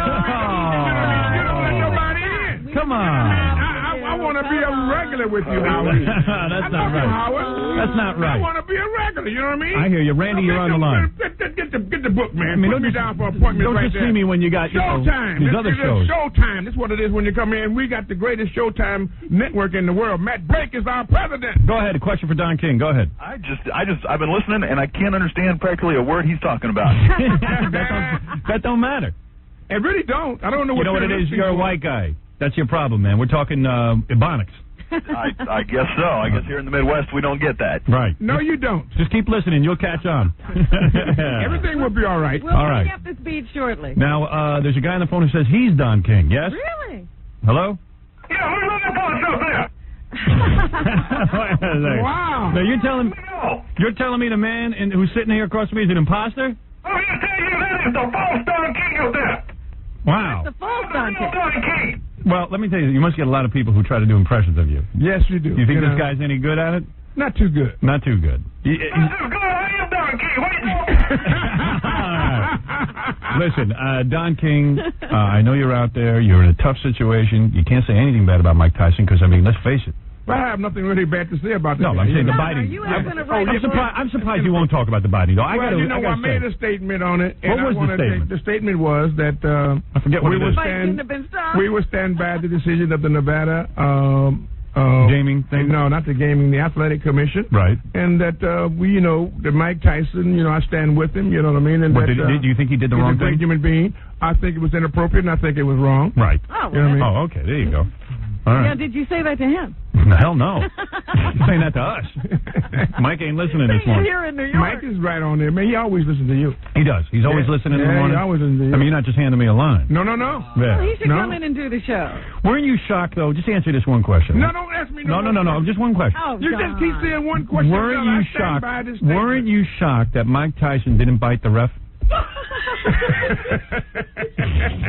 [SPEAKER 3] don't let nobody in.
[SPEAKER 10] Come on.
[SPEAKER 3] I want to be a regular with you, Howard.
[SPEAKER 10] That's not right.
[SPEAKER 3] Howard.
[SPEAKER 10] That's not right.
[SPEAKER 3] I want to be a regular, you know what I mean?
[SPEAKER 10] I hear you. Randy, you're on the line.
[SPEAKER 3] Get the book, man. Put me down for appointment
[SPEAKER 10] right there. Don't just see me when you got
[SPEAKER 3] Showtime.
[SPEAKER 10] These other shows.
[SPEAKER 3] Showtime. That's what it is when you come in. We got the greatest Showtime network in the world. Matt Blake is our president.
[SPEAKER 10] Go ahead. A question for Don King. Go ahead.
[SPEAKER 6] I've been listening, and I can't understand practically a word he's talking about.
[SPEAKER 10] that don't matter.
[SPEAKER 3] It really don't. I don't know what
[SPEAKER 10] you know what it is. You're a white guy. That's your problem, man. We're talking Ebonics.
[SPEAKER 6] I guess so. I guess here in the Midwest we don't get that.
[SPEAKER 10] Right.
[SPEAKER 3] No, you don't.
[SPEAKER 10] Just keep listening. You'll catch on.
[SPEAKER 3] Everything will be all right.
[SPEAKER 4] We'll bring up the speed shortly.
[SPEAKER 10] Now, there's a guy on the phone who says he's Don King. Yes?
[SPEAKER 4] Really?
[SPEAKER 10] Hello?
[SPEAKER 6] Yeah, who's looking for stuff there?
[SPEAKER 3] Wow.
[SPEAKER 10] Now you're telling me the man who's sitting here across from me is an imposter?
[SPEAKER 6] Oh, you tell you that is the false Don King out there.
[SPEAKER 10] Wow.
[SPEAKER 4] That's the false Don King.
[SPEAKER 10] Well, let me tell you must get a lot of people who try to do impressions of you.
[SPEAKER 3] Yes, you do.
[SPEAKER 10] You think this guy's any good at it?
[SPEAKER 3] Not too good.
[SPEAKER 10] Not too good.
[SPEAKER 6] Not too good. I am Don King. What are you
[SPEAKER 10] Listen, Don King, I know you're out there. You're in a tough situation. You can't say anything bad about Mike Tyson because, I mean, let's face it.
[SPEAKER 3] I have nothing really bad to say about this.
[SPEAKER 10] No, I'm saying the biting. I'm surprised you won't talk about the biting, though. I
[SPEAKER 3] made a statement on it.
[SPEAKER 10] What was the statement?
[SPEAKER 3] The statement was that
[SPEAKER 10] I forget what
[SPEAKER 3] we will stand by the decision of the Nevada
[SPEAKER 10] gaming thing.
[SPEAKER 3] No, not the gaming, the athletic commission.
[SPEAKER 10] Right.
[SPEAKER 3] And that that Mike Tyson, I stand with him. You know what I mean? And
[SPEAKER 10] do you think he did the wrong thing?
[SPEAKER 3] He's a great human being. I think it was inappropriate, and I think it was wrong.
[SPEAKER 10] Right.
[SPEAKER 4] Oh,
[SPEAKER 3] you know what I mean?
[SPEAKER 10] Oh, okay. There you go. All right.
[SPEAKER 4] Yeah, did you say that to him?
[SPEAKER 10] Hell no. You're saying that to us. Mike ain't listening this morning.
[SPEAKER 4] Here in New York.
[SPEAKER 3] Mike is right on there, man. He always listens to you.
[SPEAKER 10] He does. He's always listening in the morning.
[SPEAKER 3] He always listens to you.
[SPEAKER 10] I mean, you're not just handing me a line.
[SPEAKER 3] No.
[SPEAKER 10] Yeah.
[SPEAKER 4] Well, he should come in and do the show.
[SPEAKER 10] Weren't you shocked, though? Just answer this one question.
[SPEAKER 3] No, don't ask me
[SPEAKER 10] no. Just one question.
[SPEAKER 4] Oh,
[SPEAKER 3] you just keep saying one question.
[SPEAKER 10] Weren't you shocked that Mike Tyson didn't bite the ref?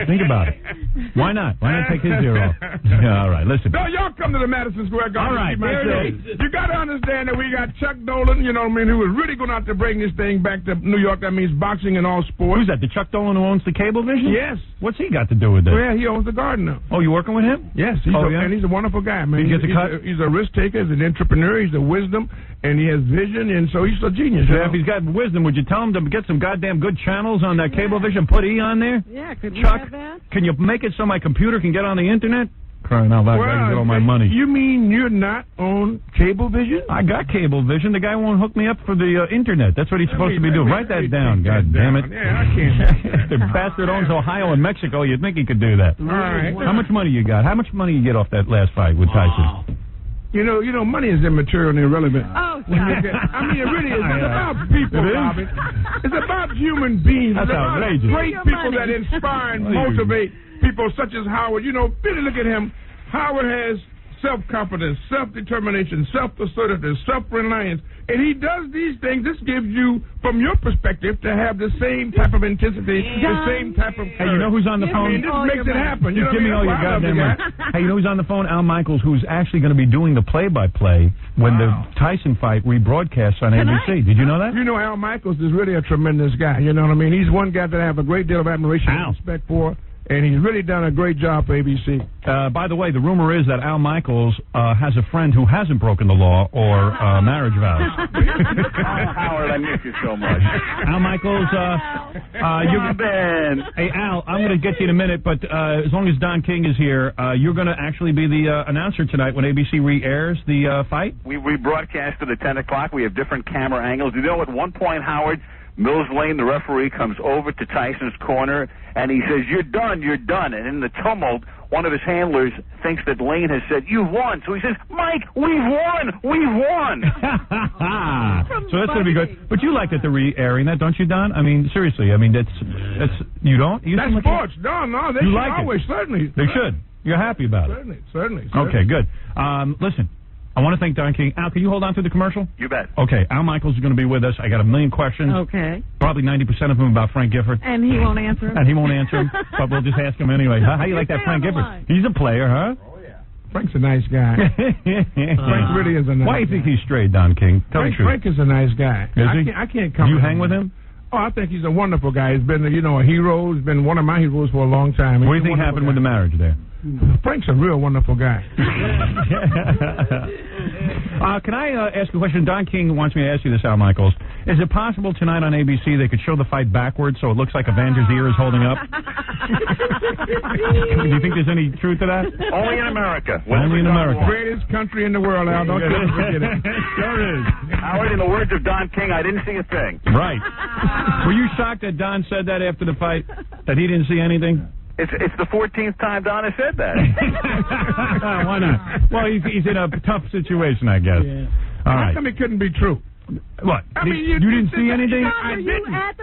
[SPEAKER 10] Think about it. Why not? Why not take his ear off? Yeah, all right, listen.
[SPEAKER 3] No, y'all come to the Madison Square Garden.
[SPEAKER 10] All right,
[SPEAKER 3] you got to understand that we got Chuck Dolan, you know what I mean, who is really going to have to bring this thing back to New York. That means boxing and all sports.
[SPEAKER 10] Who's that? The Chuck Dolan who owns the Cablevision?
[SPEAKER 3] Yes.
[SPEAKER 10] What's he got to do with this?
[SPEAKER 3] Well, he owns the Garden now.
[SPEAKER 10] Oh, you working with him?
[SPEAKER 3] Yes. And he's a wonderful guy, man.
[SPEAKER 10] He gets a cut?
[SPEAKER 3] He's a risk taker. He's an entrepreneur. He's a wisdom, and he has vision, and so he's a genius.
[SPEAKER 10] Yeah, if he's got wisdom, would you tell him to get some goddamn good channels on that Cablevision? Put E on there?
[SPEAKER 4] Yeah, could we
[SPEAKER 10] Chuck,
[SPEAKER 4] have that?
[SPEAKER 10] can you make it so my computer can get on the internet?
[SPEAKER 2] Crying out loud, I can get all my money.
[SPEAKER 3] You mean you're not on Cablevision?
[SPEAKER 2] I got Cablevision. The guy won't hook me up for the internet. That's what he's supposed to be doing. Write that down, God damn it.
[SPEAKER 3] Yeah, I can't.
[SPEAKER 2] The bastard owns Ohio and Mexico. You'd think he could do that.
[SPEAKER 3] All right.
[SPEAKER 2] How much money you got? How much money you get off that last fight with Tyson?
[SPEAKER 3] You know, money is immaterial and irrelevant.
[SPEAKER 4] Oh,
[SPEAKER 3] I mean, it really is. It's about people, Bobby. It's about human beings.
[SPEAKER 2] That's
[SPEAKER 3] it's about
[SPEAKER 2] outrageous.
[SPEAKER 3] great people that inspire and motivate people such as Howard. You know, really look at him. Howard has self-confidence, self-determination, self-assertiveness, self-reliance. And he does these things. This gives you, from your perspective, to have the same type of intensity, the same type of courage.
[SPEAKER 2] Hey, you know who's on the phone?
[SPEAKER 3] I mean, this makes it happen. You know
[SPEAKER 2] Give me all your goddamn money. Hey, you know who's on the phone? Al Michaels, who's actually going to be doing the play-by-play when the Tyson fight rebroadcasts on ABC. Did you know that?
[SPEAKER 3] You know, Al Michaels is really a tremendous guy. You know what I mean? He's one guy that I have a great deal of admiration and respect for. And he's really done a great job for ABC.
[SPEAKER 2] By the way, the rumor is that Al Michaels has a friend who hasn't broken the law or marriage vows.
[SPEAKER 6] Howard, I miss you so much.
[SPEAKER 2] Al Michaels, hey, Al, I'm going to get to you in a minute, but as long as Don King is here, you're going to actually be the announcer tonight when ABC re-airs the fight?
[SPEAKER 6] We rebroadcast at 10 o'clock. We have different camera angles. You know, at one point, Howard, Mills Lane, the referee, comes over to Tyson's corner, and he says, "You're done, you're done." And in the tumult, one of his handlers thinks that Lane has said, "You've won." So he says, "Mike, we've won, we've won."
[SPEAKER 2] So that's going to be good. But you like that they're re-airing that, don't you, Don? I mean, seriously, I mean, that's you don't? You
[SPEAKER 3] that's sports. No, they should always, certainly.
[SPEAKER 2] They should. You're happy about it?
[SPEAKER 3] Certainly.
[SPEAKER 2] Okay, good. Listen. I want to thank Don King. Al, can you hold on to the commercial?
[SPEAKER 6] You bet.
[SPEAKER 2] Okay, Al Michaels is going to be with us. I got a million questions.
[SPEAKER 4] Okay.
[SPEAKER 2] Probably 90% of them about Frank Gifford.
[SPEAKER 4] And he won't answer them.
[SPEAKER 2] And he won't answer them, but we'll just ask him anyway. How you like that Frank Gifford? He's a player, huh?
[SPEAKER 3] Oh, yeah. Frank's a nice guy. Frank really is a nice guy.
[SPEAKER 2] Why do you think he's straight, Don King? Tell the truth.
[SPEAKER 3] Frank is a nice guy.
[SPEAKER 2] Is he?
[SPEAKER 3] I can't come.
[SPEAKER 2] You hang with him?
[SPEAKER 3] Oh, I think he's a wonderful guy. He's been, a hero. He's been one of my heroes for a long time.
[SPEAKER 2] What do you think happened with the marriage there?
[SPEAKER 3] Frank's a real wonderful guy.
[SPEAKER 2] Can I ask a question? Don King wants me to ask you this, Al Michaels. Is it possible tonight on ABC they could show the fight backwards so it looks like Evander's ear is holding up? Do you think there's any truth to that?
[SPEAKER 6] Only in America.
[SPEAKER 2] Only in America.
[SPEAKER 3] Greatest country in the world, Al. Don't you forget it.
[SPEAKER 2] Sure is.
[SPEAKER 6] Howard, in the words of Don King, I didn't see a thing.
[SPEAKER 2] Right. Were you shocked that Don said that after the fight? That he didn't see anything?
[SPEAKER 6] It's the 14th time Don has said that.
[SPEAKER 2] Why not? Well, he's in a tough situation, I guess. Yeah. All right.
[SPEAKER 3] How come it couldn't be true?
[SPEAKER 2] What?
[SPEAKER 3] I mean, you
[SPEAKER 2] didn't see anything?
[SPEAKER 3] I didn't.
[SPEAKER 2] I'm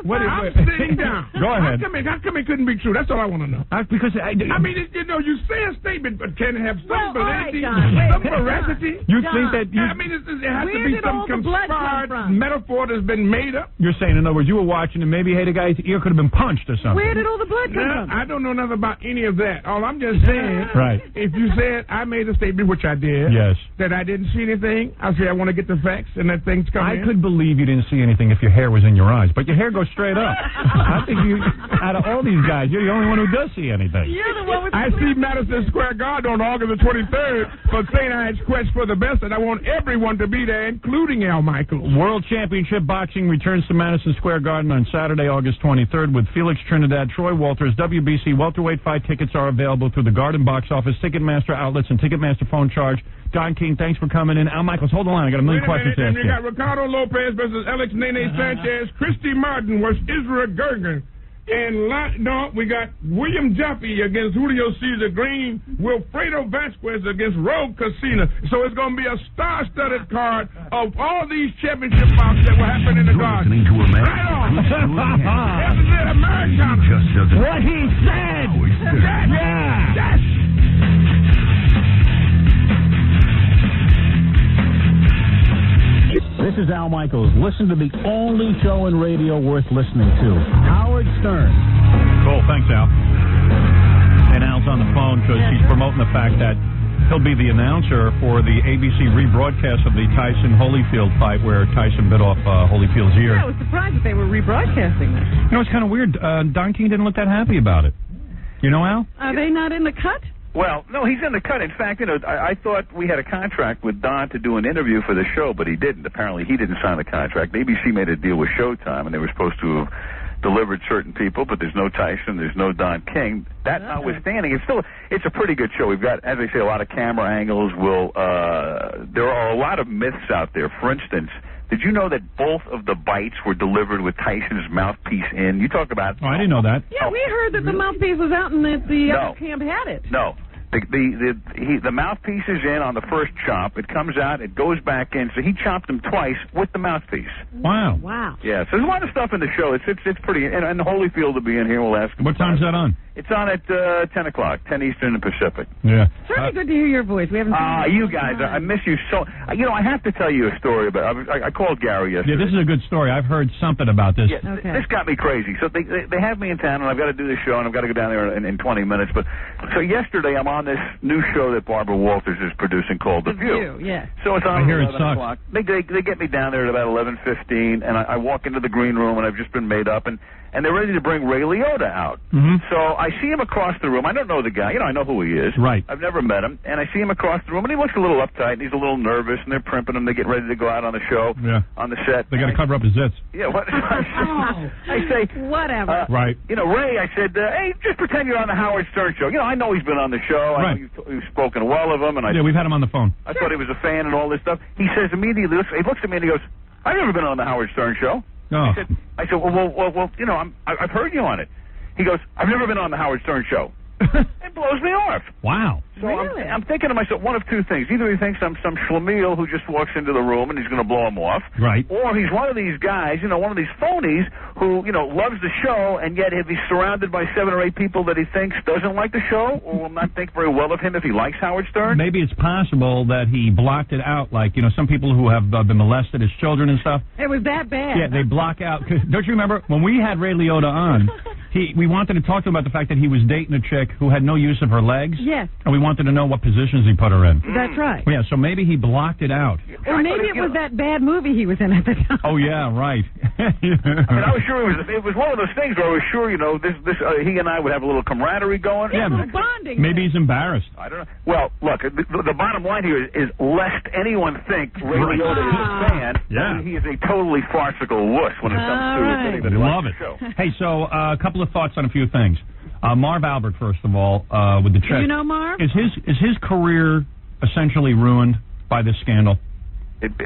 [SPEAKER 3] sitting down.
[SPEAKER 2] Go ahead.
[SPEAKER 3] How come it couldn't be true? That's all I want to know.
[SPEAKER 2] Because
[SPEAKER 3] I mean, you say a statement, but can it have some validity,
[SPEAKER 4] right,
[SPEAKER 3] some veracity?
[SPEAKER 2] You think that?
[SPEAKER 3] I mean, it has to be some conspired metaphor that's been made up.
[SPEAKER 2] You're saying, in other words, you were watching and maybe, hey, the guy's ear could have been punched or something.
[SPEAKER 4] Where did all the blood come from?
[SPEAKER 3] I don't know nothing about any of that. All I'm just saying,
[SPEAKER 2] right?
[SPEAKER 3] If you said I made a statement, which I did,
[SPEAKER 2] yes,
[SPEAKER 3] that I didn't see anything, I say I want to get the facts and that things come in.
[SPEAKER 2] I could believe you didn't see anything if your hair was in your eyes, but your hair goes straight up. I think out of all these guys, you're the only one who does see anything.
[SPEAKER 4] You're the one with
[SPEAKER 3] I see Madison Square Garden on August the 23rd for St. Ides Quest for the Best, and I want everyone to be there, including Al Michaels.
[SPEAKER 2] World Championship Boxing returns to Madison Square Garden on Saturday, August 23rd with Felix Trinidad, Troy Walters. WBC welterweight fight tickets are available through the Garden box office, Ticketmaster outlets, and Ticketmaster phone charge. Don King, thanks for coming in. Al Michaels, hold the line. I got a million questions to ask you.
[SPEAKER 3] We got Ricardo Lopez versus Alex Nene Sanchez. Christy Martin versus Israel Gergen. And we got William Jaffe against Julio Cesar Green. Wilfredo Vasquez against Rogue Casino. So it's going to be a star-studded card of all these championship bouts that will happen in the garden. Right on. Americana.
[SPEAKER 2] What he said.
[SPEAKER 3] Yes.
[SPEAKER 7] This is Al Michaels. Listen to the only show in radio worth listening to, Howard Stern.
[SPEAKER 2] Cool, thanks, Al. And Al's on the phone because he's promoting the fact that he'll be the announcer for the ABC rebroadcast of the Tyson-Holyfield fight where Tyson bit off Holyfield's ear.
[SPEAKER 4] Yeah, I was surprised that they were rebroadcasting that.
[SPEAKER 2] You know, it's kind of weird. Don King didn't look that happy about it. You know, Al?
[SPEAKER 4] Are they not in the cut?
[SPEAKER 6] Well, no, he's in the cut. In fact, I thought we had a contract with Don to do an interview for the show, but he didn't. Apparently, he didn't sign the contract. ABC made a deal with Showtime, and they were supposed to have delivered certain people, but there's no Tyson, there's no Don King. That notwithstanding, it's a pretty good show. We've got, as I say, a lot of camera angles. There are a lot of myths out there. For instance, did you know that both of the bites were delivered with Tyson's mouthpiece in? You talk about...
[SPEAKER 2] Oh, I didn't know that.
[SPEAKER 4] Yeah, we heard that the mouthpiece was out and that the other camp had it.
[SPEAKER 6] No. The mouthpiece is in on the first chop. It comes out. It goes back in. So he chopped him twice with the mouthpiece.
[SPEAKER 2] Wow.
[SPEAKER 4] Wow.
[SPEAKER 6] Yeah. So there's a lot of stuff in the show. It's pretty. And Holyfield will be in here. We'll ask him.
[SPEAKER 2] What time's that on?
[SPEAKER 6] It's on at 10 o'clock, 10 Eastern and Pacific.
[SPEAKER 2] Yeah.
[SPEAKER 4] Certainly good to hear your voice. We haven't seen
[SPEAKER 6] you guys, I miss you so. You know, I have to tell you a story about. I called Gary yesterday.
[SPEAKER 2] Yeah, this is a good story. I've heard something about this.
[SPEAKER 6] Yeah, this got me crazy. So they have me in town, and I've got to do this show, and I've got to go down there in 20 minutes. But so yesterday, I'm on this new show that Barbara Walters is producing called The View.
[SPEAKER 4] Yeah.
[SPEAKER 6] So it's on
[SPEAKER 2] I hear
[SPEAKER 6] at
[SPEAKER 2] it
[SPEAKER 6] 11 o'clock. They get me down there at about 11:15, and I walk into the green room, and I've just been made up, and they're ready to bring Ray Liotta out.
[SPEAKER 2] Mm-hmm.
[SPEAKER 6] So I see him across the room. I don't know the guy. You know, I know who he is.
[SPEAKER 2] Right.
[SPEAKER 6] I've never met him. And I see him across the room, and he looks a little uptight, and he's a little nervous, and they're primping him. They get ready to go out on the show, on the set.
[SPEAKER 2] They got to cover up his zits.
[SPEAKER 6] Yeah, what? I say...
[SPEAKER 4] Whatever.
[SPEAKER 2] Right.
[SPEAKER 6] You know, Ray, I said, hey, just pretend you're on the Howard Stern show. You know, I know he's been on the show.
[SPEAKER 2] Right.
[SPEAKER 6] I know you've spoken well of him. And
[SPEAKER 2] we've had him on the phone.
[SPEAKER 6] I thought he was a fan and all this stuff. He says immediately, he looks at me and he goes, I've never been on the Howard Stern show.
[SPEAKER 2] Oh.
[SPEAKER 6] I said, well, you know, I've heard you on it. He goes, I've never been on the Howard Stern show. It blows me off.
[SPEAKER 2] Wow.
[SPEAKER 6] So I'm thinking to myself, one of two things. Either he thinks I'm some schlemiel who just walks into the room and he's going to blow him off.
[SPEAKER 2] Right.
[SPEAKER 6] Or he's one of these guys, you know, one of these phonies who, you know, loves the show, and yet if he's surrounded by 7 or 8 people that he thinks doesn't like the show or will not think very well of him if he likes Howard Stern.
[SPEAKER 2] Maybe it's possible that he blocked it out, like, you know, some people who have been molested as children and stuff.
[SPEAKER 4] It was that bad.
[SPEAKER 2] Yeah, they block out. Don't you remember when we had Ray Liotta on, we wanted to talk to him about the fact that he was dating a chick who had no use of her legs.
[SPEAKER 4] Yes.
[SPEAKER 2] And we wanted to know what positions he put her in.
[SPEAKER 4] That's right.
[SPEAKER 2] Yeah, so maybe he blocked it out.
[SPEAKER 4] Or maybe it was that bad movie he was in at the time.
[SPEAKER 2] Oh, yeah, right.
[SPEAKER 6] I mean, I was sure it was one of those things where I was sure, you know, he and I would have a little camaraderie going.
[SPEAKER 2] Yeah,
[SPEAKER 4] bonding.
[SPEAKER 2] Maybe he's embarrassed.
[SPEAKER 6] I don't know. Well, look, the bottom line here is lest anyone think Ray Liotta is a fan.
[SPEAKER 2] Yeah.
[SPEAKER 6] He is a totally farcical wuss when it comes to anybody
[SPEAKER 2] Love
[SPEAKER 6] likes
[SPEAKER 2] it.
[SPEAKER 6] the show.
[SPEAKER 2] Hey, so a couple of thoughts on a few things. Marv Albert, first of all, with the check.
[SPEAKER 4] Do you know Marv?
[SPEAKER 2] Is his career essentially ruined by this scandal?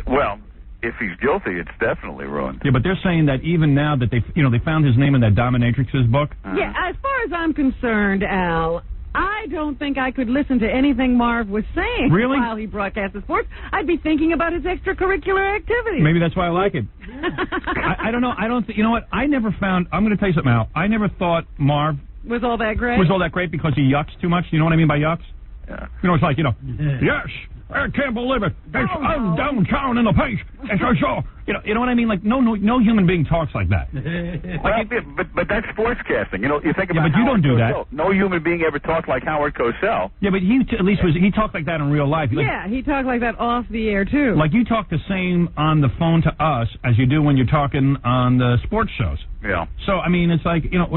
[SPEAKER 6] Well, if he's guilty, it's definitely ruined.
[SPEAKER 2] Yeah, but they're saying that even now that they found his name in that Dominatrix's book.
[SPEAKER 4] Yeah, as far as I'm concerned, Al, I don't think I could listen to anything Marv was saying while he broadcast the sports. I'd be thinking about his extracurricular activities.
[SPEAKER 2] Maybe that's why I like it. I don't know. You know what? I'm going to tell you something, Al. I never thought Marv
[SPEAKER 4] was all that great.
[SPEAKER 2] Was all that great because he yucks too much? You know what I mean by yucks?
[SPEAKER 6] Yeah.
[SPEAKER 2] You know, it's like, you know, yes, I can't believe it. I'm downtown in the paint. It's a show. You know what I mean? Like, no human being talks like that.
[SPEAKER 6] But that's sportscasting. You know, you think about
[SPEAKER 2] but you don't do that.
[SPEAKER 6] No human being ever talked like Howard Cosell.
[SPEAKER 2] Yeah, but he at least he talked like that in real life. Like,
[SPEAKER 4] yeah, he talked like that off the air, too.
[SPEAKER 2] Like, you talk the same on the phone to us as you do when you're talking on the sports shows.
[SPEAKER 6] Yeah.
[SPEAKER 2] So, I mean, it's like, you know,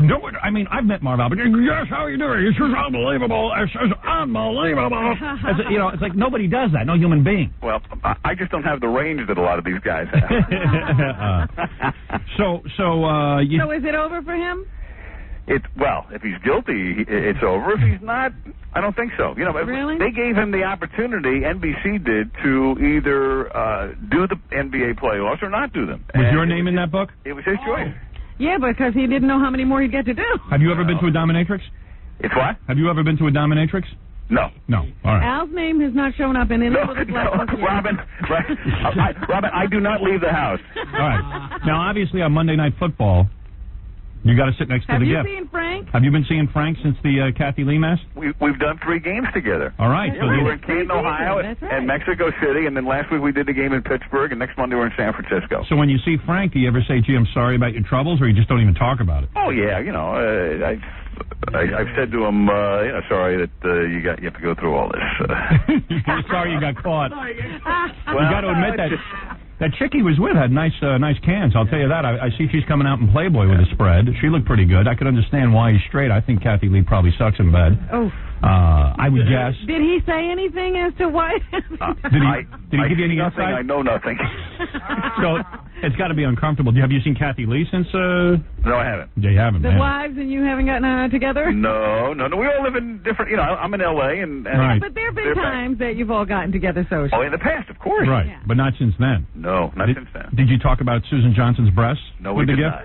[SPEAKER 2] I've met Marv Albert. Yes, how are you doing? It's just unbelievable. It's just unbelievable. You know, it's like nobody does that. No human being.
[SPEAKER 6] Well, I just don't have the range that a lot of these guys have.
[SPEAKER 2] So
[SPEAKER 4] is it over for him?
[SPEAKER 6] Well, if he's guilty, it's over. If he's not, I don't think so. You know,
[SPEAKER 4] really?
[SPEAKER 6] They gave him the opportunity, NBC did, to either do the NBA playoffs or not do them.
[SPEAKER 2] Was your name in that book?
[SPEAKER 6] It was his choice.
[SPEAKER 4] Yeah, because he didn't know how many more he'd get to do.
[SPEAKER 2] Have you ever been to a dominatrix?
[SPEAKER 6] It's what?
[SPEAKER 2] Have you ever been to a dominatrix?
[SPEAKER 6] No.
[SPEAKER 2] No. All right.
[SPEAKER 4] Al's name has not shown up in any of the black books yet.
[SPEAKER 6] Robin, I do not leave the house.
[SPEAKER 2] All right. Now, obviously, on Monday Night Football, you got to sit next to the gift.
[SPEAKER 4] Have you seen Frank?
[SPEAKER 2] Have you been seeing Frank since the Kathy Lee mess?
[SPEAKER 6] We've done 3 games together.
[SPEAKER 2] All right.
[SPEAKER 6] Yeah, we were in Canton, Ohio, and Mexico City, and then last week we did the game in Pittsburgh, and next Monday we're in San Francisco.
[SPEAKER 2] So when you see Frank, do you ever say, gee, I'm sorry about your troubles, or you just don't even talk about it?
[SPEAKER 6] Oh, yeah. You know, I've said to him, you know, sorry that you have to go through all this.
[SPEAKER 2] Sorry you got caught. Well, you got to admit that chick he was with had nice cans. I'll tell you that. I see she's coming out in Playboy with a spread. She looked pretty good. I could understand why he's straight. I think Kathy Lee probably sucks in bed.
[SPEAKER 4] Oh.
[SPEAKER 2] I would guess.
[SPEAKER 4] Did he say anything as to why?
[SPEAKER 2] Did he give you any
[SPEAKER 6] nothing,
[SPEAKER 2] insight?
[SPEAKER 6] I know nothing.
[SPEAKER 2] It's got to be uncomfortable. Have you seen Kathy Lee since?
[SPEAKER 6] No, I haven't.
[SPEAKER 2] Yeah, you haven't,
[SPEAKER 4] The
[SPEAKER 2] man.
[SPEAKER 4] wives and you haven't gotten together?
[SPEAKER 6] No. We all live in different. I'm in L.A. and
[SPEAKER 2] right.
[SPEAKER 4] But there have been times that you've all gotten together socially.
[SPEAKER 6] Oh, in the past, of course.
[SPEAKER 2] Right, but not since then.
[SPEAKER 6] No, not since then.
[SPEAKER 2] Did you talk about Susan Johnson's breasts?
[SPEAKER 6] No,
[SPEAKER 2] with
[SPEAKER 6] we
[SPEAKER 2] the
[SPEAKER 6] did
[SPEAKER 2] gift?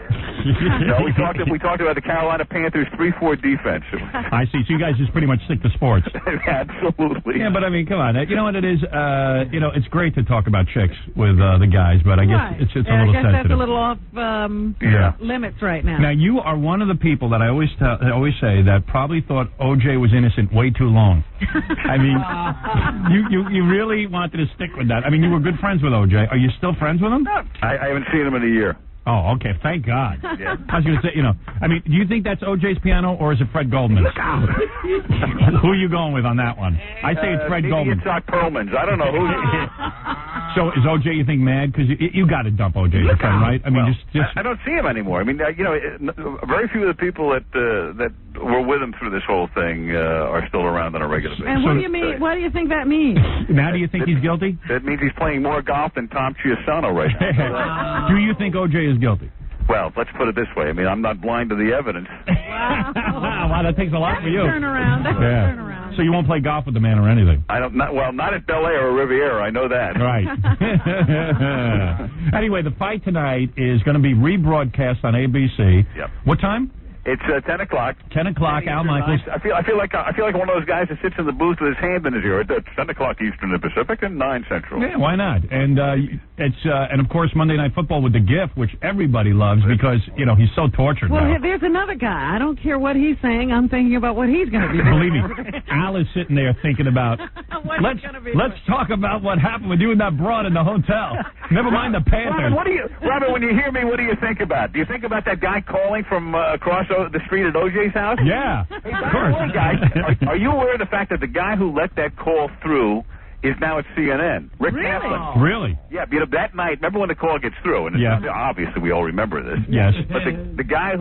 [SPEAKER 6] not. No, we talked about the Carolina Panthers 3-4 defense.
[SPEAKER 2] I see. So you guys just pretty much stick to sports.
[SPEAKER 6] Absolutely.
[SPEAKER 2] Yeah, but I mean, come on. You know what it is? It's great to talk about chicks with the guys, but I guess it's a little
[SPEAKER 4] I guess
[SPEAKER 2] sensitive.
[SPEAKER 4] that's a little off limits right now.
[SPEAKER 2] Now, you are one of the people that I always say that probably thought O.J. was innocent way too long. I mean, you really wanted to stick with that. I mean, you were good friends with O.J. Are you still friends with him?
[SPEAKER 6] I haven't seen him in a year.
[SPEAKER 2] Oh, okay. Thank God.
[SPEAKER 6] Yeah.
[SPEAKER 2] I was going to say, I mean, do you think that's O.J.'s piano or is it Fred Goldman's? Who are you going with on that one? I say it's Fred Goldman.
[SPEAKER 6] It's not Perlman's. I don't know who.
[SPEAKER 2] So is O.J., you think, mad? Because you got to dump O.J., your friend, right? I mean, just
[SPEAKER 6] I don't see him anymore. I mean, very few of the people that were with him through this whole thing are still around on a regular basis.
[SPEAKER 4] And what do you mean? What do you think that means?
[SPEAKER 2] Now do you think he's guilty?
[SPEAKER 6] That means he's playing more golf than Tom Chiusano right now.
[SPEAKER 2] Do you think O.J. is guilty?
[SPEAKER 6] Well, let's put it this way. I mean, I'm not blind to the evidence.
[SPEAKER 2] Wow, that takes a lot for you.
[SPEAKER 4] Turn around. Turn around.
[SPEAKER 2] So you won't play golf with the man or anything?
[SPEAKER 6] Not at Bel Air or Riviera. I know that.
[SPEAKER 2] Right. Anyway, the fight tonight is going to be rebroadcast on ABC.
[SPEAKER 6] Yep.
[SPEAKER 2] What time?
[SPEAKER 6] It's 10 o'clock.
[SPEAKER 2] 10 o'clock, Al Michaels.
[SPEAKER 6] I feel like one of those guys that sits in the booth with his hand in his ear. It's 10 o'clock Eastern and Pacific and 9 Central.
[SPEAKER 2] Yeah, why not? And and of course Monday Night Football with the Gift, which everybody loves because he's so tortured
[SPEAKER 4] Well,
[SPEAKER 2] now.
[SPEAKER 4] there's another guy. I don't care what he's saying. I'm thinking about what he's going to be doing.
[SPEAKER 2] Believe me, Al is sitting there thinking about. Let's talk about what happened with you and that broad in the hotel. Never mind the Panthers.
[SPEAKER 6] Robert, when you hear me, what do you think about? Do you think about that guy calling from across the street at OJ's house?
[SPEAKER 2] Yeah, of course.
[SPEAKER 6] Guys, are you aware of the fact that the guy who let that call through is now at CNN? Rick Kaplan.
[SPEAKER 2] Really?
[SPEAKER 6] Yeah, that night. Remember when the call gets through? And obviously we all remember this.
[SPEAKER 2] Yes.
[SPEAKER 6] But the guy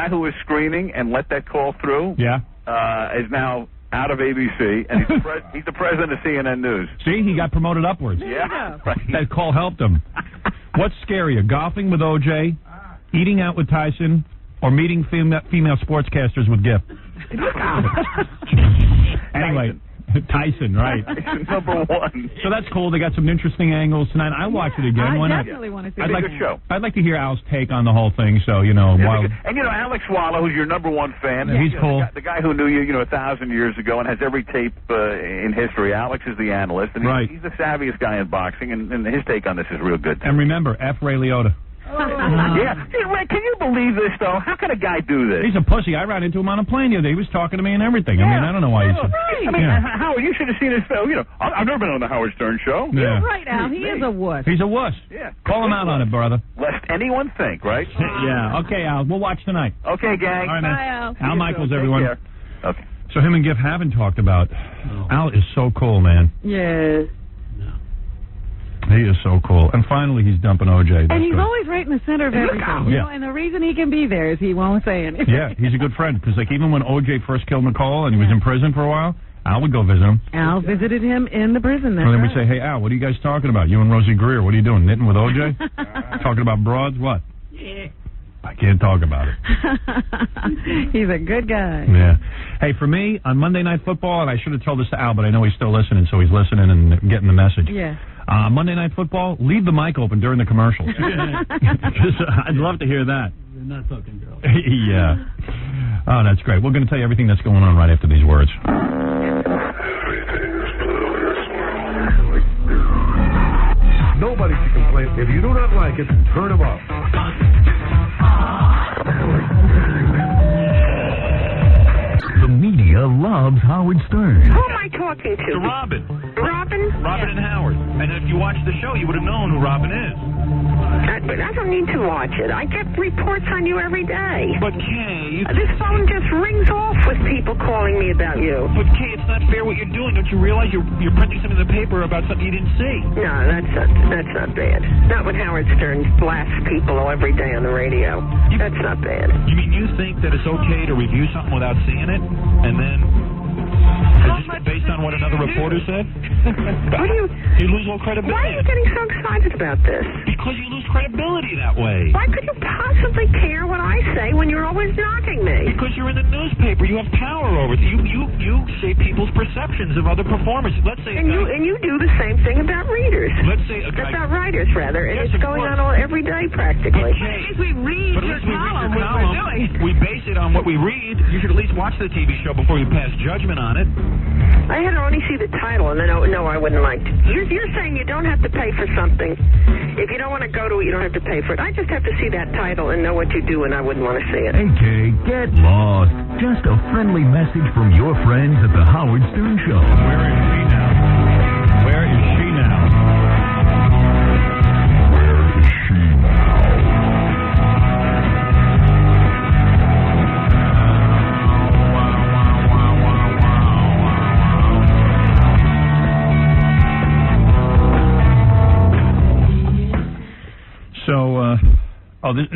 [SPEAKER 6] who was screening and let that call through, is now out of ABC, and he's the president of CNN News.
[SPEAKER 2] See, he got promoted upwards.
[SPEAKER 6] Yeah, right.
[SPEAKER 2] That call helped him. What's scarier, golfing with OJ, eating out with Tyson, or meeting female sportscasters with Gift? Anyway, Tyson, right?
[SPEAKER 6] Tyson, number one.
[SPEAKER 2] So that's cool. They got some interesting angles tonight. I watch it again.
[SPEAKER 4] I definitely want to see it.
[SPEAKER 6] It's a good show.
[SPEAKER 2] I'd like to hear Al's take on the whole thing. So
[SPEAKER 6] And Alex Swallow, who's your number one fan,
[SPEAKER 2] he's cool.
[SPEAKER 6] The guy who knew you, 1,000 years ago, and has every tape in history. Alex is the analyst, and he's the savviest guy in boxing, and his take on this is real good.
[SPEAKER 2] And remember, F. Ray Liotta.
[SPEAKER 6] Yeah. Hey, Ray, can you believe this, though? How can a guy do this?
[SPEAKER 2] He's a pussy. I ran into him on a plane the other day. He was talking to me and everything. I mean, I don't know why he's...
[SPEAKER 6] I mean, Howard, you should have seen his film. I've never been on the Howard Stern show.
[SPEAKER 4] You're right, Al. He is a wuss.
[SPEAKER 2] He's a wuss.
[SPEAKER 6] Yeah.
[SPEAKER 2] Call him out on it, brother.
[SPEAKER 6] Lest anyone think, right?
[SPEAKER 2] Yeah. Okay, Al. We'll watch tonight.
[SPEAKER 6] Okay, gang.
[SPEAKER 2] All right, man.
[SPEAKER 4] Bye, Al.
[SPEAKER 2] Al Michaels, everyone.
[SPEAKER 6] Okay.
[SPEAKER 2] So him and Giff haven't talked about... Al is so cool, man.
[SPEAKER 4] Yes.
[SPEAKER 2] He is so cool. And finally, he's dumping OJ.
[SPEAKER 4] And he's always right in the center of everything.
[SPEAKER 2] Yeah.
[SPEAKER 4] And the reason he can be there is he won't say anything.
[SPEAKER 2] Yeah, he's a good friend. Because, even when OJ first killed Nicole and he was in prison for a while, Al would go visit him.
[SPEAKER 4] Al visited him in the prison.
[SPEAKER 2] And then we'd say, hey, Al, what are you guys talking about? You and Rosie Greer, what are you doing? Knitting with OJ? Talking about broads? What?
[SPEAKER 4] Yeah.
[SPEAKER 2] I can't talk about it.
[SPEAKER 4] He's a good guy.
[SPEAKER 2] Yeah. Hey, for me, on Monday Night Football, and I should have told this to Al, but I know he's still listening, so he's listening and getting the message.
[SPEAKER 4] Yeah.
[SPEAKER 2] Monday Night Football, leave the mic open during the commercials. I'd love to hear that.
[SPEAKER 11] They're not talking girls.
[SPEAKER 2] Yeah. Oh, that's great. We're going to tell you everything that's going on right after these words.
[SPEAKER 15] Nobody should complain. If you do not like it, turn them off.
[SPEAKER 5] The media loves Howard Stern.
[SPEAKER 20] Who am I talking to?
[SPEAKER 10] To Robin.
[SPEAKER 20] Robin?
[SPEAKER 10] Robin and Howard. And if you watched the show, you would have known who Robin is.
[SPEAKER 20] But I don't need to watch it. I get reports on you every day.
[SPEAKER 10] But, Kay...
[SPEAKER 20] This phone just rings off with people calling me about you.
[SPEAKER 10] But, Kay, it's not fair what you're doing. Don't you realize you're printing something in the paper about something you didn't see?
[SPEAKER 20] No, that's not bad. Not when Howard Stern blasts people every day on the radio. That's not bad.
[SPEAKER 10] You mean you think that it's okay to review something without seeing it? And then... just based on what another reporter said?
[SPEAKER 20] What do you
[SPEAKER 10] lose all credibility.
[SPEAKER 20] Why are you getting so excited about this?
[SPEAKER 10] Because
[SPEAKER 8] Because you lose credibility that way.
[SPEAKER 20] Why could you possibly care what I say when you're always knocking me?
[SPEAKER 8] Because you're in the newspaper. You have power over it. You say people's perceptions of other performers. Let's say...
[SPEAKER 20] And you do the same thing about readers.
[SPEAKER 8] Let's say...
[SPEAKER 20] About writers, rather. And
[SPEAKER 8] yes,
[SPEAKER 20] it's going on every day, practically.
[SPEAKER 8] Okay.
[SPEAKER 4] At least we read your column, what we're doing.
[SPEAKER 8] We base it on what we read. You should at least watch the TV show before you pass judgment on it.
[SPEAKER 20] I had to only see the title, and then, no, I wouldn't like to. You're saying you don't have to pay for something. If you don't want to go to it, you don't have to pay for it. I just have to see that title and know what you do, and I wouldn't want to see it.
[SPEAKER 5] Hey, Kay, get lost. Just a friendly message from your friends at the Howard Stern Show.
[SPEAKER 2] Where is she now? Where is she now? So,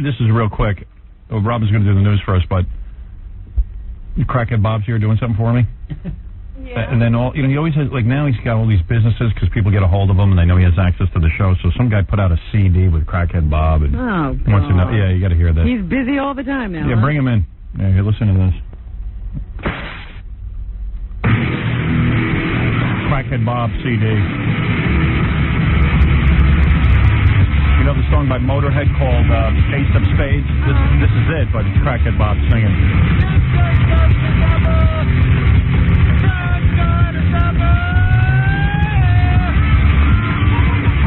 [SPEAKER 2] this is real quick. Rob is going to do the news for us, but Crackhead Bob's here doing something for me. Yeah. And then he always has, like, now he's got all these businesses because people get a hold of him and they know he has access to the show. So some guy put out a CD with Crackhead Bob and wants to know. Yeah, you got to hear this.
[SPEAKER 4] He's busy all the time now.
[SPEAKER 2] Yeah, bring him in. Yeah, listen to this. Crackhead Bob CD. You know the song by Motorhead called Ace of Spades? This is it, but it's Crackhead Bob singing.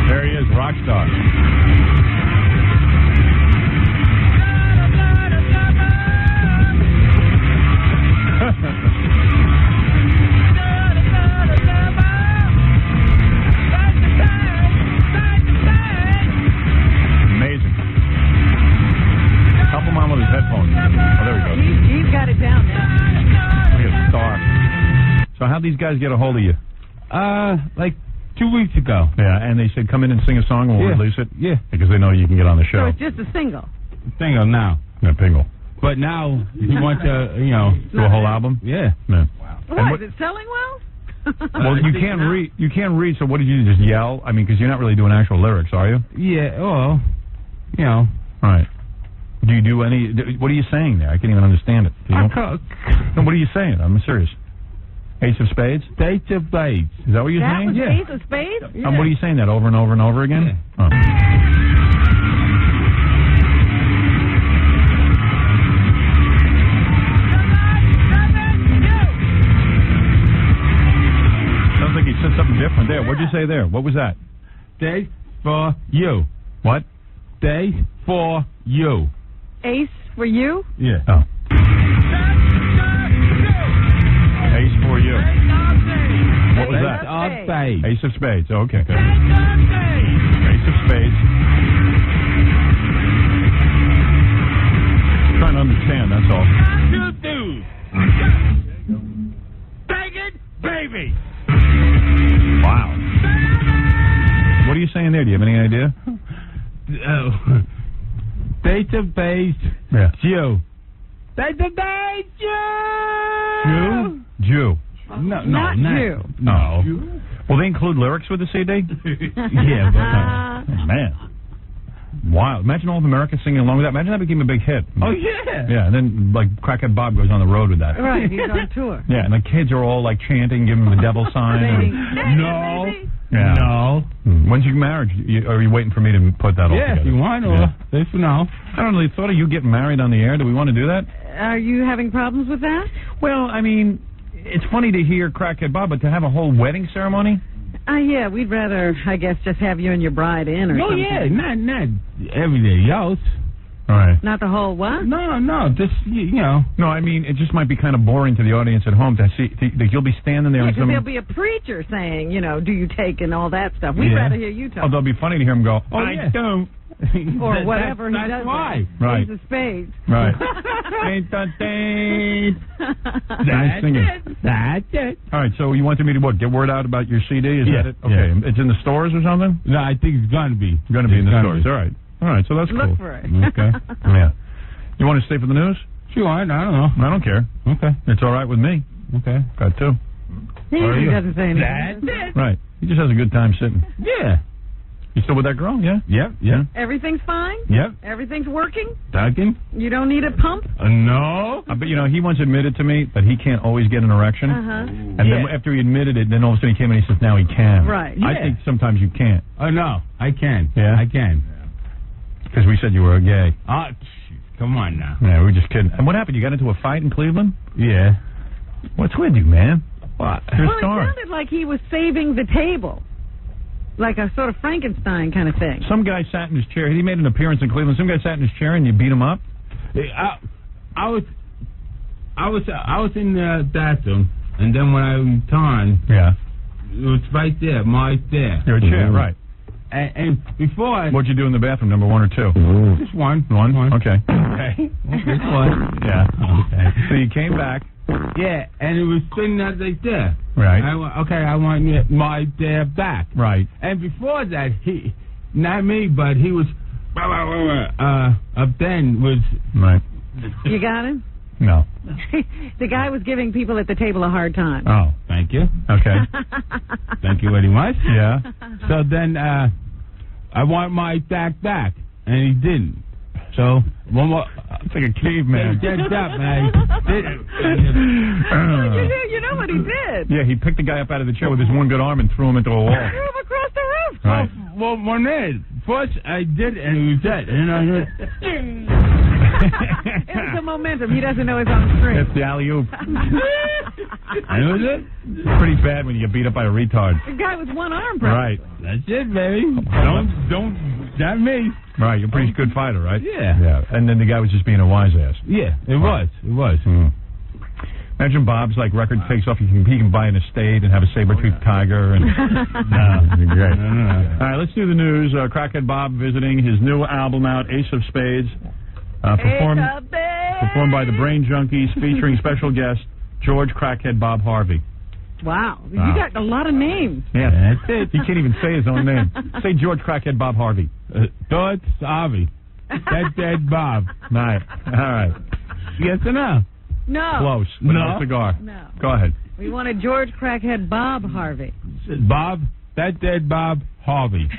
[SPEAKER 2] There he is, rock star. So how'd these guys get a hold of you?
[SPEAKER 12] Like 2 weeks ago.
[SPEAKER 2] Yeah, and they said come in and sing a song and we'll release it?
[SPEAKER 12] Yeah.
[SPEAKER 2] Because they know you can get on the show.
[SPEAKER 4] So it's just a single?
[SPEAKER 12] Single now.
[SPEAKER 2] Yeah, pingle.
[SPEAKER 12] But now you want to, do
[SPEAKER 2] a whole album?
[SPEAKER 12] Yeah.
[SPEAKER 2] Wow.
[SPEAKER 4] What, is it selling well?
[SPEAKER 2] Well, you can't read. You can't read. So what did you just yell? I mean, because you're not really doing actual lyrics, are you?
[SPEAKER 12] Yeah. Well,
[SPEAKER 2] All right. Do you do any? What are you saying there? I can't even understand it. No, what are you saying? I'm serious. Ace of Spades?
[SPEAKER 12] Ace of Spades.
[SPEAKER 2] Is that what you're saying?
[SPEAKER 4] That was Ace of Spades?
[SPEAKER 2] Yeah. What are you saying that over and over and over again? Yeah. Oh. Sounds like he said something different there. What'd you say there? What was that?
[SPEAKER 12] Day for you.
[SPEAKER 2] What?
[SPEAKER 12] Day for you.
[SPEAKER 4] Ace for you?
[SPEAKER 2] Yeah. Oh. Ace for you. What was that? Ace of Spades. Oh, okay. Good. Ace of Spades. Trying to understand, that's all.
[SPEAKER 8] You do. Bang it, baby.
[SPEAKER 2] Wow. What are you saying there? Do you have any idea?
[SPEAKER 12] Ace of Spades.
[SPEAKER 2] Yeah.
[SPEAKER 12] Jew. Ace of Spades.
[SPEAKER 2] Jew.
[SPEAKER 12] No,
[SPEAKER 4] not Jew.
[SPEAKER 2] No. Will they include lyrics with the CD?
[SPEAKER 12] Yeah, but
[SPEAKER 2] man. Wow. Imagine all of America singing along with that. Imagine that became a big hit.
[SPEAKER 12] Oh, yeah.
[SPEAKER 2] Yeah, and then, like, Crackhead Bob goes on the road with that.
[SPEAKER 4] Right, he's on tour.
[SPEAKER 2] Yeah, and the kids are all, like, chanting, giving him the devil sign.
[SPEAKER 12] No.
[SPEAKER 2] Yeah.
[SPEAKER 12] No.
[SPEAKER 2] When's your marriage? Are you waiting for me to put that all together?
[SPEAKER 12] Yeah, if you want, or if no.
[SPEAKER 2] I don't really thought of you getting married on the air. Do we want to do that?
[SPEAKER 4] Are you having problems with that?
[SPEAKER 2] Well, I mean, it's funny to hear Crackhead Bob, but to have a whole wedding ceremony?
[SPEAKER 4] Yeah, we'd rather, I guess, just have you and your bride in or something.
[SPEAKER 12] Oh, yeah, not everyday else.
[SPEAKER 2] All right.
[SPEAKER 4] Not the whole what?
[SPEAKER 12] No, just,
[SPEAKER 2] No, I mean, it just might be kind of boring to the audience at home to see, you'll be standing there.
[SPEAKER 4] Yeah,
[SPEAKER 2] and
[SPEAKER 4] because there'll be a preacher saying, do you take and all that stuff. We'd rather hear you talk.
[SPEAKER 2] Oh, that'll be funny to hear him go,
[SPEAKER 12] I don't.
[SPEAKER 4] Or whatever he does.
[SPEAKER 12] That's why.
[SPEAKER 2] Right.
[SPEAKER 4] Ace of Spades.
[SPEAKER 2] Right.
[SPEAKER 12] That's it.
[SPEAKER 2] All right, so you wanted me to what? Get word out about your CD? Is that it? Okay.
[SPEAKER 12] Yeah.
[SPEAKER 2] It's in the stores or something?
[SPEAKER 12] No, I think it's going to be.
[SPEAKER 2] Going to be in the stores. All right. All right, so that's cool.
[SPEAKER 4] Look for it.
[SPEAKER 2] Okay. Yeah. You want to stay for the news?
[SPEAKER 12] Sure, I don't know.
[SPEAKER 2] I don't care.
[SPEAKER 12] Okay.
[SPEAKER 2] It's all right with me.
[SPEAKER 12] Okay.
[SPEAKER 2] Got two.
[SPEAKER 4] He doesn't say anything.
[SPEAKER 12] That's it.
[SPEAKER 2] Right. He just has a good time sitting.
[SPEAKER 12] Yeah.
[SPEAKER 10] You still with that girl? Yeah.
[SPEAKER 18] Yep.
[SPEAKER 4] Everything's fine?
[SPEAKER 18] Yep.
[SPEAKER 4] Everything's working?
[SPEAKER 18] Dugging?
[SPEAKER 4] You don't need a pump?
[SPEAKER 18] No.
[SPEAKER 10] But, he once admitted to me that he can't always get an erection.
[SPEAKER 4] Uh-huh.
[SPEAKER 10] And then after he admitted it, then all of a sudden he came in and he says, now he can.
[SPEAKER 4] Right.
[SPEAKER 10] I think sometimes you can't.
[SPEAKER 18] Oh, no. I can.
[SPEAKER 10] Yeah?
[SPEAKER 18] I can.
[SPEAKER 10] Because we said you were gay.
[SPEAKER 18] Come on now.
[SPEAKER 10] Yeah, we were just kidding. And what happened? You got into a fight in Cleveland?
[SPEAKER 18] Yeah.
[SPEAKER 10] What's with you, man?
[SPEAKER 18] What?
[SPEAKER 10] You're
[SPEAKER 4] Well,
[SPEAKER 10] a star.
[SPEAKER 4] it sounded like he was saving the table. Like a sort of Frankenstein kind of thing.
[SPEAKER 10] Some guy sat in his chair. He made an appearance in Cleveland. Some guy sat in his chair and you beat him up?
[SPEAKER 18] I was in the bathroom, and then when I returned, it was right there, there.
[SPEAKER 10] Your chair, right.
[SPEAKER 18] And before
[SPEAKER 10] What'd you do in the bathroom, number 1 or 2?
[SPEAKER 18] Just one.
[SPEAKER 10] Okay.
[SPEAKER 18] Just one.
[SPEAKER 10] Yeah. Okay. So you came back.
[SPEAKER 18] Yeah, and it was sitting right there.
[SPEAKER 10] Right.
[SPEAKER 18] I want my dad back.
[SPEAKER 10] Right.
[SPEAKER 18] And before that, not me, but he was, up then was...
[SPEAKER 10] Right.
[SPEAKER 4] You got him?
[SPEAKER 10] No.
[SPEAKER 4] The guy was giving people at the table a hard time.
[SPEAKER 10] Oh.
[SPEAKER 18] Thank you.
[SPEAKER 10] Okay.
[SPEAKER 18] Thank you very much.
[SPEAKER 10] Yeah.
[SPEAKER 18] So then, I want my dad back, and he didn't. So, one more...
[SPEAKER 10] It's like a caveman.
[SPEAKER 18] Get up, man.
[SPEAKER 4] You know what he did?
[SPEAKER 10] Yeah, he picked the guy up out of the chair with his one good arm and threw him into a wall.
[SPEAKER 4] Threw him across the roof.
[SPEAKER 10] Right.
[SPEAKER 18] Well, one minute. First, I did, and he was dead. And I heard...
[SPEAKER 4] It was the momentum. He doesn't know his own strength.
[SPEAKER 10] That's the alley-oop.
[SPEAKER 18] And was it?
[SPEAKER 10] It's pretty bad when you get beat up by a retard.
[SPEAKER 4] The guy with one arm, bro.
[SPEAKER 10] Right.
[SPEAKER 18] That's it, baby. Don't, not me.
[SPEAKER 10] Right, you're a pretty good fighter, right?
[SPEAKER 18] Yeah.
[SPEAKER 10] Yeah. And then the guy was just being a wise ass.
[SPEAKER 18] Yeah, it was.
[SPEAKER 10] Imagine Bob's record takes off. He can buy an estate and have a saber-toothed tiger. And it'd be great.
[SPEAKER 18] No.
[SPEAKER 10] All right, let's do the news. Crackhead Bob visiting his new album out, Ace of Spades, performed by the Brain Junkies, featuring special guest George Crackhead Bob Harvey.
[SPEAKER 4] Wow, you got a lot of names.
[SPEAKER 10] Yeah, that's it. He can't even say his own name. Say George Crackhead Bob Harvey.
[SPEAKER 18] George Harvey. Dead Bob.
[SPEAKER 10] Nice. All right.
[SPEAKER 18] Yes or no?
[SPEAKER 4] No.
[SPEAKER 10] Close. But no cigar.
[SPEAKER 4] No.
[SPEAKER 10] Go ahead.
[SPEAKER 4] We wanted George Crackhead Bob Harvey.
[SPEAKER 18] Bob, that dead Bob Harvey.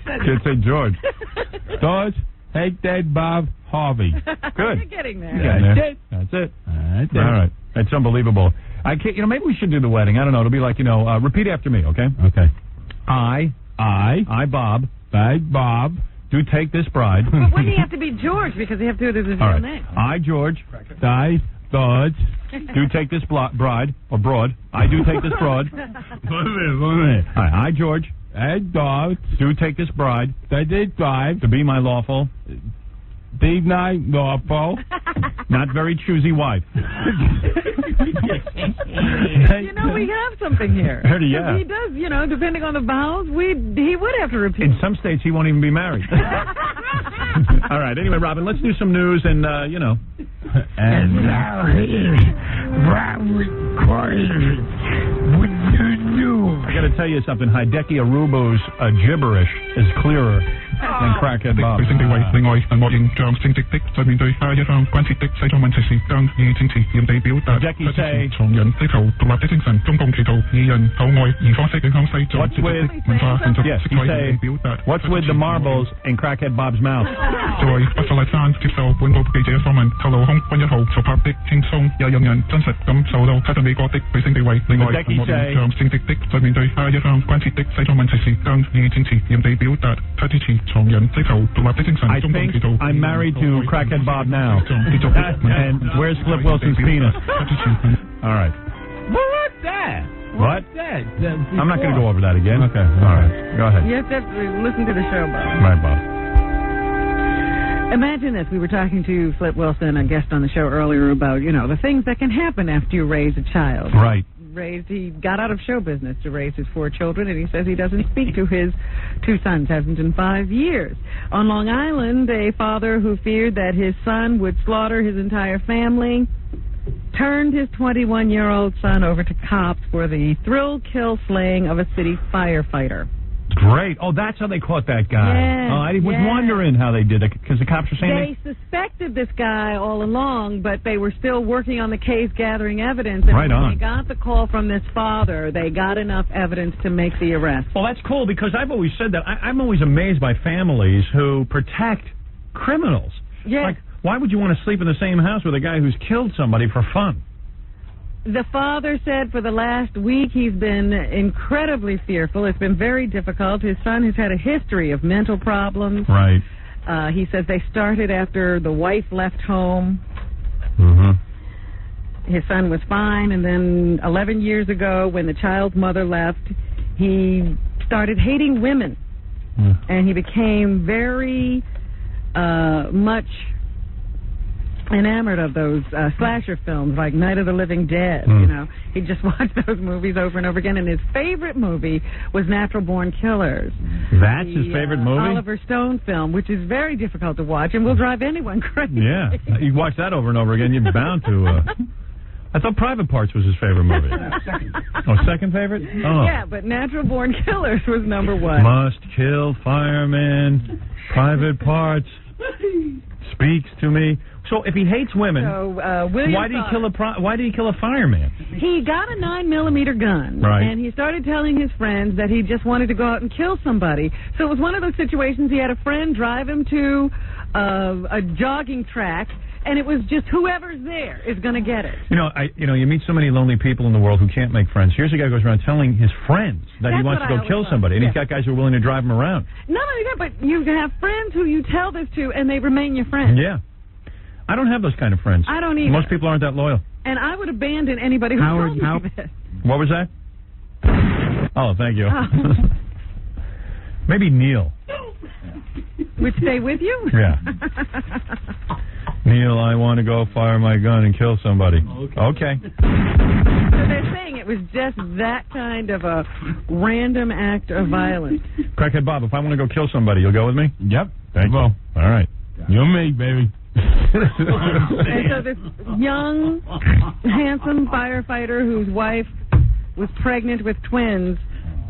[SPEAKER 10] Can't say George.
[SPEAKER 18] George, hey dead Bob Harvey.
[SPEAKER 10] Good.
[SPEAKER 4] You're getting there.
[SPEAKER 10] That's it. All right. That's unbelievable. I can't. Maybe we should do the wedding. I don't know. It'll be like repeat after me. Okay.
[SPEAKER 18] Okay.
[SPEAKER 10] I Bob.
[SPEAKER 18] Bob.
[SPEAKER 10] Do take this bride.
[SPEAKER 4] But wouldn't he have to be George because he have to do his real name?
[SPEAKER 10] I, George.
[SPEAKER 18] George.
[SPEAKER 10] Do take this bride, or broad. I do take this broad.
[SPEAKER 18] One minute.
[SPEAKER 10] All right, I, George.
[SPEAKER 18] George.
[SPEAKER 10] Do take this bride.
[SPEAKER 18] I did drive.
[SPEAKER 10] To be my lawful.
[SPEAKER 18] D9 lawful.
[SPEAKER 10] Not very choosy wife.
[SPEAKER 4] We have something here.
[SPEAKER 10] Yeah.
[SPEAKER 4] He does, depending on the vows, he would have to repeat.
[SPEAKER 10] In some states, he won't even be married. All right. Anyway, Robin, let's do some news and,
[SPEAKER 17] And now here's Robert Corey with the news.
[SPEAKER 10] I got to tell you something. Hideki Arubo's gibberish is clearer than Crackhead Bob.
[SPEAKER 13] Hideki say,
[SPEAKER 10] what's with the marbles in Crackhead Bob's mouth? I think I'm married to Crackhead Bob now. And where's Flip Wilson's penis? All right.
[SPEAKER 18] What's that?
[SPEAKER 10] What?
[SPEAKER 18] What's that?
[SPEAKER 10] I'm not going to go over that again. Okay. All right. Go ahead.
[SPEAKER 4] You have to listen to the show, Bob.
[SPEAKER 10] Right, Bob.
[SPEAKER 4] Imagine this. We were talking to Flip Wilson, a guest on the show earlier, about, the things that can happen after you raise a child.
[SPEAKER 10] Right.
[SPEAKER 4] He got out of show business to raise his 4 children, and he says he doesn't speak to his 2 sons, hasn't in 5 years. On Long Island, a father who feared that his son would slaughter his entire family turned his 21-year-old son over to cops for the thrill-kill slaying of a city firefighter.
[SPEAKER 10] Great. Oh, that's how they caught that guy.
[SPEAKER 4] Yes,
[SPEAKER 10] I was wondering how they did it, because the cops were saying
[SPEAKER 4] they suspected this guy all along, but they were still working on the case, gathering evidence. And
[SPEAKER 10] Right
[SPEAKER 4] when
[SPEAKER 10] on.
[SPEAKER 4] they got the call from this father, they got enough evidence to make the arrest.
[SPEAKER 10] Well, that's cool, because I've always said that. I'm always amazed by families who protect criminals.
[SPEAKER 4] Yes.
[SPEAKER 10] Like, why would you want to sleep in the same house with a guy who's killed somebody for fun?
[SPEAKER 4] The father said for the last week he's been incredibly fearful. It's been very difficult. His son has had a history of mental problems.
[SPEAKER 10] Right.
[SPEAKER 4] He says they started after the wife left home.
[SPEAKER 10] Mm-hmm.
[SPEAKER 4] His son was fine, and then 11 years ago, when the child's mother left, he started hating women. And he became very much enamored of those slasher films like Night of the Living Dead. You know, he just watched those movies over and over again, and his favorite movie was Natural Born Killers.
[SPEAKER 10] That's his favorite movie?
[SPEAKER 4] Oliver Stone film, which is very difficult to watch and will drive anyone crazy.
[SPEAKER 10] Yeah. You watch that over and over again, you're bound to... I thought Private Parts was his favorite movie. Second favorite? Oh.
[SPEAKER 4] Yeah, but Natural Born Killers was number one.
[SPEAKER 10] Must kill fireman, Private Parts, speaks to me. So if he hates women, why did he kill a fireman?
[SPEAKER 4] He got a 9mm gun,
[SPEAKER 10] right,
[SPEAKER 4] and he started telling his friends that he just wanted to go out and kill somebody. So it was one of those situations. He had a friend drive him to a jogging track, and it was just whoever's there is going to get it.
[SPEAKER 10] You meet so many lonely people in the world who can't make friends. Here's a guy who goes around telling his friends that he wants to go kill somebody, and he's got guys who are willing to drive him around.
[SPEAKER 4] Not only that, but you have friends who you tell this to, and they remain your friends.
[SPEAKER 10] Yeah. I don't have those kind of friends.
[SPEAKER 4] I don't either.
[SPEAKER 10] Most people aren't that loyal.
[SPEAKER 4] And I would abandon anybody who told me this.
[SPEAKER 10] What was that? Oh, thank you. Maybe Neil.
[SPEAKER 4] Would stay with you?
[SPEAKER 10] Yeah. Neil, I want to go fire my gun and kill somebody. Okay.
[SPEAKER 4] So they're saying it was just that kind of a random act of violence.
[SPEAKER 10] Crackhead Bob, if I want to go kill somebody, you'll go with me?
[SPEAKER 18] Yep.
[SPEAKER 10] Thank you. All right.
[SPEAKER 18] You're me, baby.
[SPEAKER 4] And so this young, handsome firefighter whose wife was pregnant with twins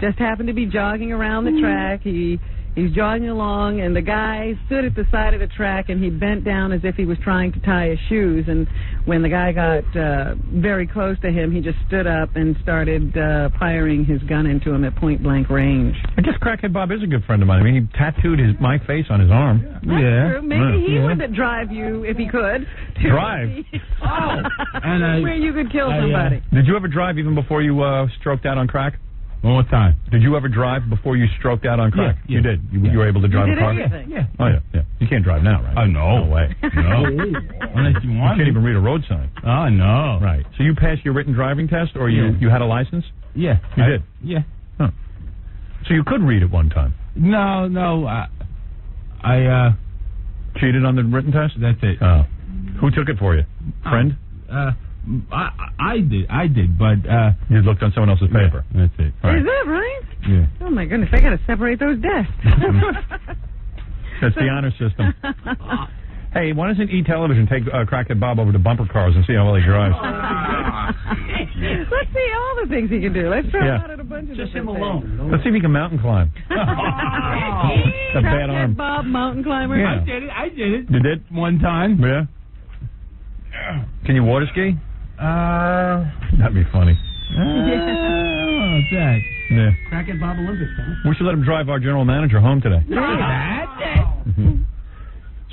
[SPEAKER 4] just happened to be jogging around the track. He's jogging along, and the guy stood at the side of the track, and he bent down as if he was trying to tie his shoes. And when the guy got very close to him, he just stood up and started firing his gun into him at point-blank range.
[SPEAKER 10] I guess Crackhead Bob is a good friend of mine. I mean, he tattooed my face on his arm.
[SPEAKER 4] That's true. Maybe he would drive you, if he could.
[SPEAKER 10] Drive?
[SPEAKER 4] Where you could kill somebody.
[SPEAKER 10] Did you ever drive even before you stroked out on crack?
[SPEAKER 18] One more time.
[SPEAKER 10] Did you ever drive before you stroked out on crack?
[SPEAKER 18] Yeah.
[SPEAKER 10] You did. You were able to drive a car?
[SPEAKER 4] Yeah.
[SPEAKER 10] Oh, yeah. You can't drive now, right?
[SPEAKER 18] Oh, no.
[SPEAKER 10] No way.
[SPEAKER 18] No. Unless you want
[SPEAKER 10] You can't even read a road sign.
[SPEAKER 18] Oh, no.
[SPEAKER 10] Right. So you passed your written driving test, or you had a license?
[SPEAKER 18] Yeah.
[SPEAKER 10] You did?
[SPEAKER 18] Yeah.
[SPEAKER 10] Huh. So you could read at one time?
[SPEAKER 18] No. I
[SPEAKER 10] cheated on the written test?
[SPEAKER 18] That's it.
[SPEAKER 10] Oh. Who took it for you? Friend?
[SPEAKER 18] I did, but
[SPEAKER 10] you looked on someone else's paper.
[SPEAKER 18] That's it.
[SPEAKER 10] Right.
[SPEAKER 4] Is that right?
[SPEAKER 10] Yeah.
[SPEAKER 4] Oh my goodness, I got to separate those desks.
[SPEAKER 10] That's the honor system. Hey, why doesn't E-Television take Crackhead Bob over to bumper cars and see how well he drives?
[SPEAKER 4] Let's see all the things he can do. Let's try him out at a bunch of
[SPEAKER 11] just him
[SPEAKER 4] different
[SPEAKER 11] alone.
[SPEAKER 4] things.
[SPEAKER 10] Let's see if he can mountain climb. That bad arm.
[SPEAKER 4] Crackhead Bob, mountain climber.
[SPEAKER 10] Yeah.
[SPEAKER 18] I did it.
[SPEAKER 10] You did?
[SPEAKER 18] One time.
[SPEAKER 10] Yeah. Can you water ski? That'd be funny.
[SPEAKER 18] What's that?
[SPEAKER 10] Yeah.
[SPEAKER 11] Crackhead Bob Olympics, huh?
[SPEAKER 10] We should let him drive our general manager home today.
[SPEAKER 18] That's it.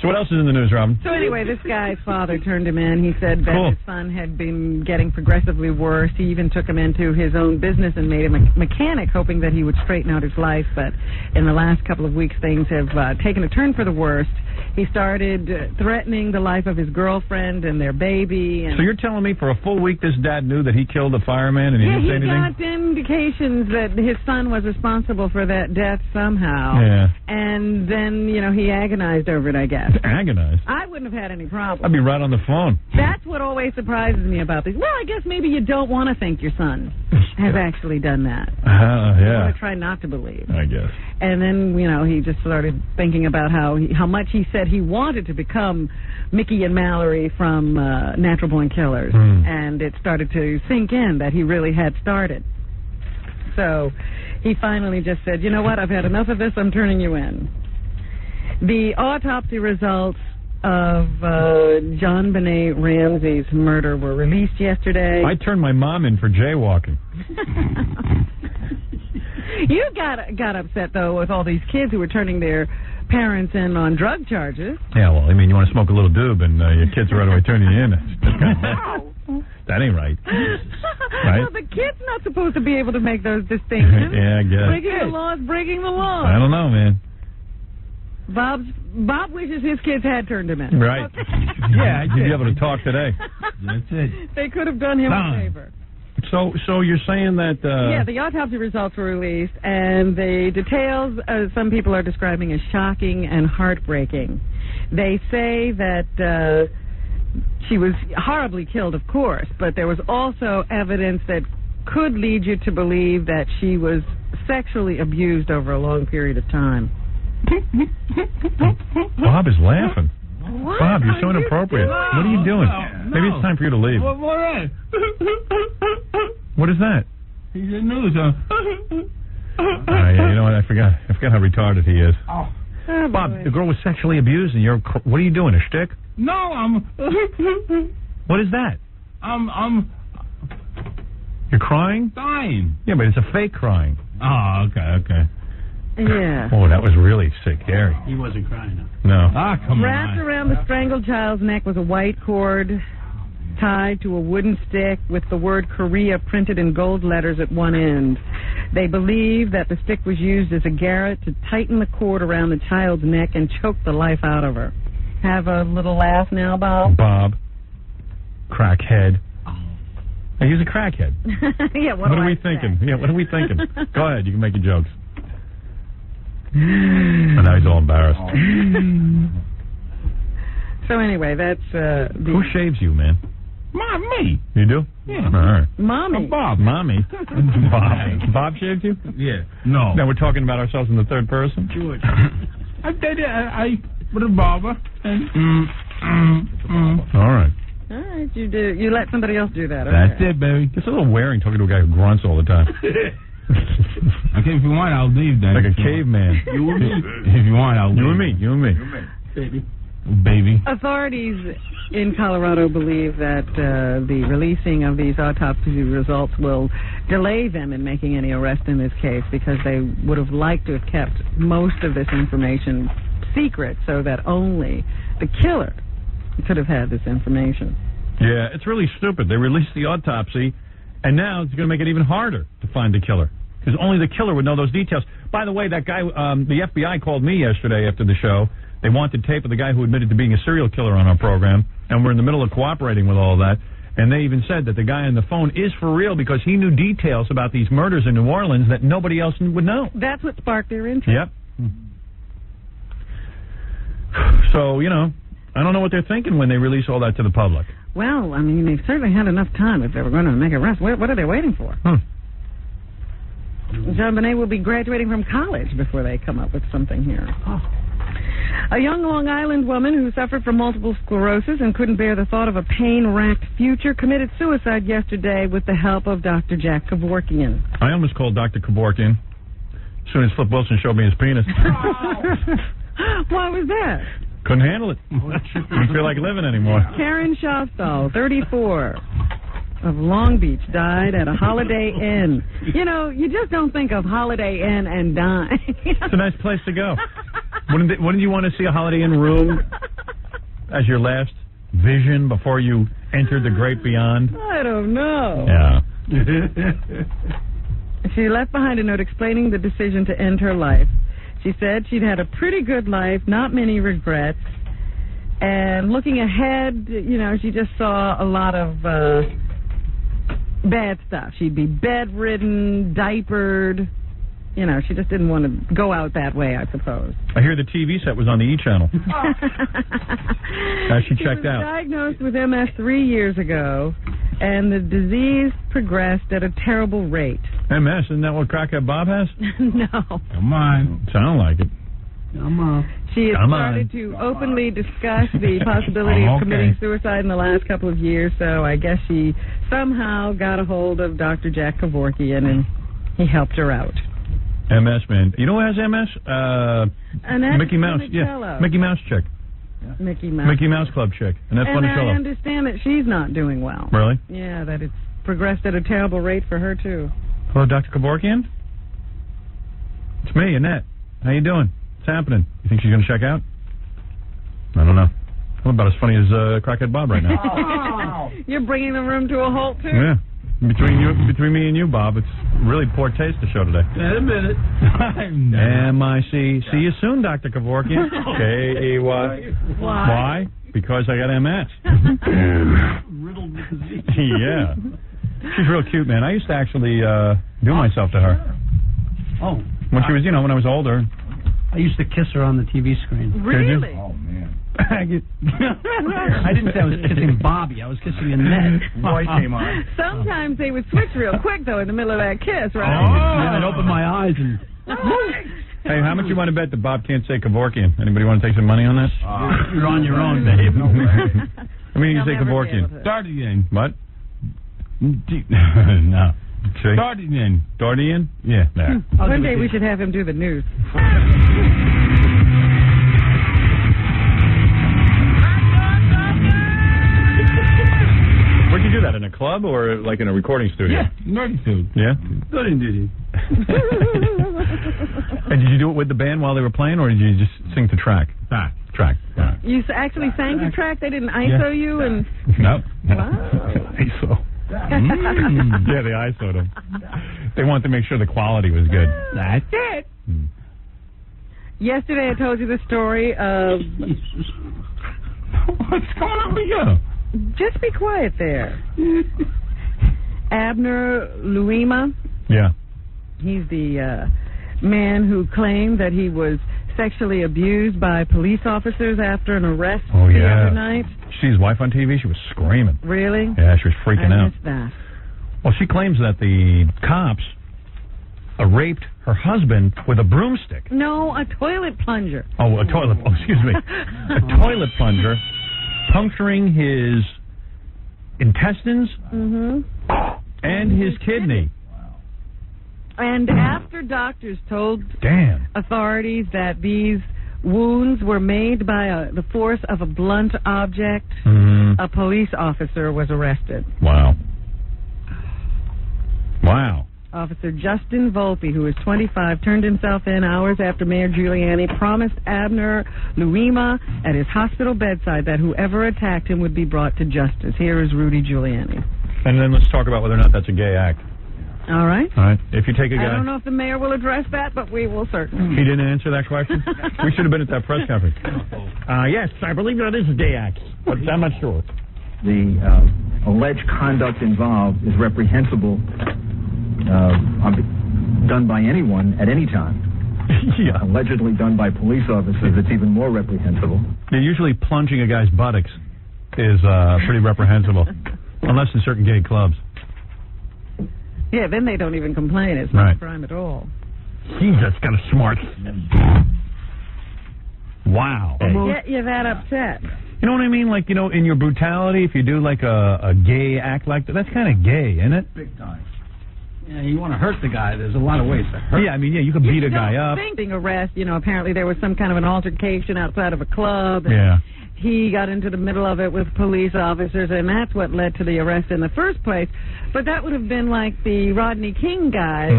[SPEAKER 10] So what else is in the news, Robin?
[SPEAKER 4] So anyway, this guy's father turned him in. He said that his son had been getting progressively worse. He even took him into his own business and made him a mechanic, hoping that he would straighten out his life. But in the last couple of weeks, things have taken a turn for the worst. He started threatening the life of his girlfriend and their baby. And
[SPEAKER 10] so you're telling me for a full week this dad knew that he killed a fireman and he didn't say anything?
[SPEAKER 4] Yeah, he got indications that his son was responsible for that death somehow.
[SPEAKER 10] Yeah.
[SPEAKER 4] And then, he agonized over it, I guess.
[SPEAKER 10] Agonized?
[SPEAKER 4] I wouldn't have had any problem.
[SPEAKER 10] I'd be right on the phone.
[SPEAKER 4] That's what always surprises me about these. Well, I guess maybe you don't want to think your son has actually done that.
[SPEAKER 10] Yeah.
[SPEAKER 4] You want to try not to believe.
[SPEAKER 10] I guess.
[SPEAKER 4] And then, he just started thinking about how much he said he wanted to become Mickey and Mallory from Natural Born Killers. And it started to sink in that he really had started. So he finally just said, you know what, I've had enough of this, I'm turning you in. The autopsy results of John Benet Ramsey's murder were released yesterday.
[SPEAKER 10] I turned my mom in for jaywalking.
[SPEAKER 4] You got upset, though, with all these kids who were turning their parents in on drug charges.
[SPEAKER 10] Yeah, well, I mean, you want to smoke a little doob and your kids are right away turning you in. That's kind of, that ain't right. Right?
[SPEAKER 4] Well, the kid's not supposed to be able to make those distinctions.
[SPEAKER 10] Yeah, I guess.
[SPEAKER 4] Breaking the law is breaking the law.
[SPEAKER 10] I don't know, man.
[SPEAKER 4] Bob wishes his kids had turned him in.
[SPEAKER 10] Right. Yeah, you'd be able to talk today.
[SPEAKER 18] That's it.
[SPEAKER 4] They could have done him a favor.
[SPEAKER 10] So you're saying that...
[SPEAKER 4] yeah, the autopsy results were released, and the details some people are describing as shocking and heartbreaking. They say that she was horribly killed, of course, but there was also evidence that could lead you to believe that she was sexually abused over a long period of time.
[SPEAKER 10] Bob is laughing.
[SPEAKER 4] What?
[SPEAKER 10] Bob, you're so inappropriate. What are you doing? Maybe it's time for you to leave.
[SPEAKER 18] What?
[SPEAKER 10] What is that?
[SPEAKER 18] He's in news.
[SPEAKER 10] Yeah, you know what? I forgot how retarded he is.
[SPEAKER 18] Oh.
[SPEAKER 10] Bob, the girl was sexually abused, and what are you doing? A shtick?
[SPEAKER 18] No, I'm.
[SPEAKER 10] What is that?
[SPEAKER 18] I'm.
[SPEAKER 10] You're crying?
[SPEAKER 18] Dying.
[SPEAKER 10] Yeah, but it's a fake crying.
[SPEAKER 18] Oh, okay.
[SPEAKER 4] Yeah.
[SPEAKER 10] Oh, that was really scary.
[SPEAKER 18] He wasn't crying.
[SPEAKER 10] No.
[SPEAKER 18] Come on.
[SPEAKER 4] Wrapped around the strangled child's neck was a white cord tied to a wooden stick with the word Korea printed in gold letters at one end. They believe that the stick was used as a garrote to tighten the cord around the child's neck and choke the life out of her. Have a little laugh now, Bob?
[SPEAKER 10] Bob. Crackhead. Now, he's a crackhead.
[SPEAKER 4] Yeah, what
[SPEAKER 10] are we thinking? Yeah, what are we thinking? Go ahead, you can make your jokes. And now he's all embarrassed.
[SPEAKER 4] So anyway, that's
[SPEAKER 10] Who shaves you, man?
[SPEAKER 18] Me.
[SPEAKER 10] You do?
[SPEAKER 18] Yeah.
[SPEAKER 10] All right.
[SPEAKER 4] Mommy.
[SPEAKER 18] Bob.
[SPEAKER 10] Mommy. Bob shaved you?
[SPEAKER 18] Yeah. No.
[SPEAKER 10] Now we're talking about ourselves in the third person?
[SPEAKER 18] George. I did it. I with a barber. And,
[SPEAKER 10] All right.
[SPEAKER 4] All right, you let somebody else do that. Okay.
[SPEAKER 18] That's it, baby.
[SPEAKER 10] It's a little wearing talking to a guy who grunts all the time.
[SPEAKER 18] Okay, if you want, I'll leave then.
[SPEAKER 10] Like a caveman.
[SPEAKER 18] You and me. If you want, I'll leave.
[SPEAKER 10] You and me.
[SPEAKER 18] Baby.
[SPEAKER 4] Authorities in Colorado believe that the releasing of these autopsy results will delay them in making any arrest in this case because they would have liked to have kept most of this information secret so that only the killer could have had this information.
[SPEAKER 10] Yeah, it's really stupid. They released the autopsy, and now it's going to make it even harder to find the killer because only the killer would know those details. By the way, that guy, the FBI called me yesterday after the show. They wanted tape of the guy who admitted to being a serial killer on our program, and we're in the middle of cooperating with all that. And they even said that the guy on the phone is for real because he knew details about these murders in New Orleans that nobody else would know.
[SPEAKER 4] That's what sparked their interest.
[SPEAKER 10] Yep. So, I don't know what they're thinking when they release all that to the public.
[SPEAKER 4] Well, I mean, they've certainly had enough time if they were going to make an arrest. What are they waiting for? John Benet will be graduating from college before they come up with something here. Oh. A young Long Island woman who suffered from multiple sclerosis and couldn't bear the thought of a pain-racked future committed suicide yesterday with the help of Dr. Jack Kevorkian.
[SPEAKER 10] I almost called Dr. Kevorkian as soon as Flip Wilson showed me his penis.
[SPEAKER 4] Why was that?
[SPEAKER 10] Couldn't handle it. Didn't feel like living anymore.
[SPEAKER 4] Karen Shofstall, 34, of Long Beach, died at a Holiday Inn. You just don't think of Holiday Inn and die.
[SPEAKER 10] It's a nice place to go. Wouldn't you want to see a Holiday Inn room as your last vision before you entered the great beyond?
[SPEAKER 4] I don't know.
[SPEAKER 10] Yeah.
[SPEAKER 4] She left behind a note explaining the decision to end her life. She said she'd had a pretty good life, not many regrets, and looking ahead, she just saw a lot of bad stuff. She'd be bedridden, diapered. She just didn't want to go out that way, I suppose.
[SPEAKER 10] I hear the TV set was on the E! Channel. She checked out.
[SPEAKER 4] She was diagnosed with MS 3 years ago, and the disease progressed at a terrible rate.
[SPEAKER 10] MS, isn't that what Crackhead Bob has?
[SPEAKER 4] No.
[SPEAKER 10] Come on. Sound like it.
[SPEAKER 18] Come on.
[SPEAKER 4] She has started to openly discuss the possibility of committing suicide in the last couple of years, so I guess she somehow got a hold of Dr. Jack Kevorkian and he helped her out.
[SPEAKER 2] MS, man. You know who has MS?
[SPEAKER 4] Annette
[SPEAKER 2] Mickey Mouse.
[SPEAKER 4] Funicello.
[SPEAKER 2] Yeah, Mickey Mouse chick.
[SPEAKER 4] Mickey Mouse.
[SPEAKER 2] Mickey Mouse Club chick. Annette
[SPEAKER 4] And I
[SPEAKER 2] Funicello.
[SPEAKER 4] understand that she's not doing well.
[SPEAKER 2] Really?
[SPEAKER 4] Yeah, that it's progressed at a terrible rate for her, too.
[SPEAKER 2] Hello, Dr. Kevorkian? It's me, Annette. How you doing? What's happening? You think she's going to check out? I don't know. I'm about as funny as Crackhead Bob right now.
[SPEAKER 4] You're bringing the room to a halt, too?
[SPEAKER 2] Yeah. Between me and you, Bob, it's really poor taste the show today.
[SPEAKER 18] Wait a minute.
[SPEAKER 2] M-I-C. See you soon, Dr. Kevorkian. K-E-Y. Why? Because I got MS.
[SPEAKER 18] Riddled with disease.
[SPEAKER 2] Yeah. She's real cute, man. I used to actually do myself to her.
[SPEAKER 11] Oh.
[SPEAKER 2] When she was, when I was older.
[SPEAKER 11] I used to kiss her on the TV screen.
[SPEAKER 4] Really?
[SPEAKER 11] Oh, man. I didn't say I was kissing Bobby. I was kissing Annette.
[SPEAKER 12] Voice came on.
[SPEAKER 4] Sometimes they would switch real quick, though, in the middle of that kiss, right?
[SPEAKER 11] And I'd open my eyes and...
[SPEAKER 2] Hey, how much you want to bet that Bob can't say Kevorkian? Anybody want to take some money on this?
[SPEAKER 11] You're on your own, babe.
[SPEAKER 2] I mean, you say Kevorkian.
[SPEAKER 18] Start again.
[SPEAKER 2] What? No. See?
[SPEAKER 18] Start again.
[SPEAKER 2] Dardian? Yeah, there.
[SPEAKER 4] One day we should have him do the news.
[SPEAKER 2] Where'd you do that, in a club or like in a recording studio?
[SPEAKER 18] Yeah, recording studio.
[SPEAKER 2] Yeah?
[SPEAKER 18] Good indeed.
[SPEAKER 2] And did you do it with the band while they were playing, or did you just sing to track? Track. Yeah.
[SPEAKER 4] You actually sang the track? They didn't ISO you? And
[SPEAKER 2] No.
[SPEAKER 4] Wow.
[SPEAKER 2] ISO. Yeah, they ISO'd them. They wanted to make sure the quality was good.
[SPEAKER 4] That's it. Yesterday I told you the story of...
[SPEAKER 18] What's going on with you?
[SPEAKER 4] Just be quiet there. Abner Louima.
[SPEAKER 2] Yeah.
[SPEAKER 4] He's the man who claimed that he was sexually abused by police officers after an arrest the other night.
[SPEAKER 2] See his wife on TV? She was screaming.
[SPEAKER 4] Really?
[SPEAKER 2] Yeah, she was freaking
[SPEAKER 4] I
[SPEAKER 2] out.
[SPEAKER 4] missed that.
[SPEAKER 2] Well, she claims that the cops raped her husband with a broomstick.
[SPEAKER 4] No, a toilet plunger.
[SPEAKER 2] Oh, a toilet. Oh, excuse me. A toilet plunger, puncturing his intestines and his kidney.
[SPEAKER 4] And after doctors told
[SPEAKER 2] Damn.
[SPEAKER 4] authorities that these wounds were made by the force of a blunt object, a police officer was arrested.
[SPEAKER 2] Wow. Wow.
[SPEAKER 4] Officer Justin Volpe, who is 25, turned himself in hours after Mayor Giuliani promised Abner Louima at his hospital bedside that whoever attacked him would be brought to justice. Here is Rudy Giuliani.
[SPEAKER 2] And then let's talk about whether or not that's a gay act.
[SPEAKER 4] All right.
[SPEAKER 2] All right. If you take a guy...
[SPEAKER 4] I don't know if the mayor will address that, but we will certainly.
[SPEAKER 2] He didn't answer that question? We should have been at that press conference. Yes, I believe that is a gay act, but I'm not sure.
[SPEAKER 9] The alleged conduct involved is reprehensible, done by anyone at any time.
[SPEAKER 2] Yeah.
[SPEAKER 9] Allegedly done by police officers, it's even more reprehensible.
[SPEAKER 2] Yeah, usually plunging a guy's buttocks is pretty reprehensible, unless in certain gay clubs.
[SPEAKER 4] Yeah, then they don't even complain. It's not a crime at all.
[SPEAKER 2] He's just kind of smart. Wow.
[SPEAKER 4] Get you that upset.
[SPEAKER 2] You know what I mean? Like, in your brutality, if you do like a gay act like that, that's kind of gay, isn't it?
[SPEAKER 11] Big time. Yeah, you want to hurt the guy. There's a lot of ways to hurt.
[SPEAKER 2] Yeah, I mean, you could beat a guy up.
[SPEAKER 4] Being arrest, apparently there was some kind of an altercation outside of a club. And
[SPEAKER 2] yeah.
[SPEAKER 4] He got into the middle of it with police officers, and that's what led to the arrest in the first place. But that would have been like the Rodney King guys,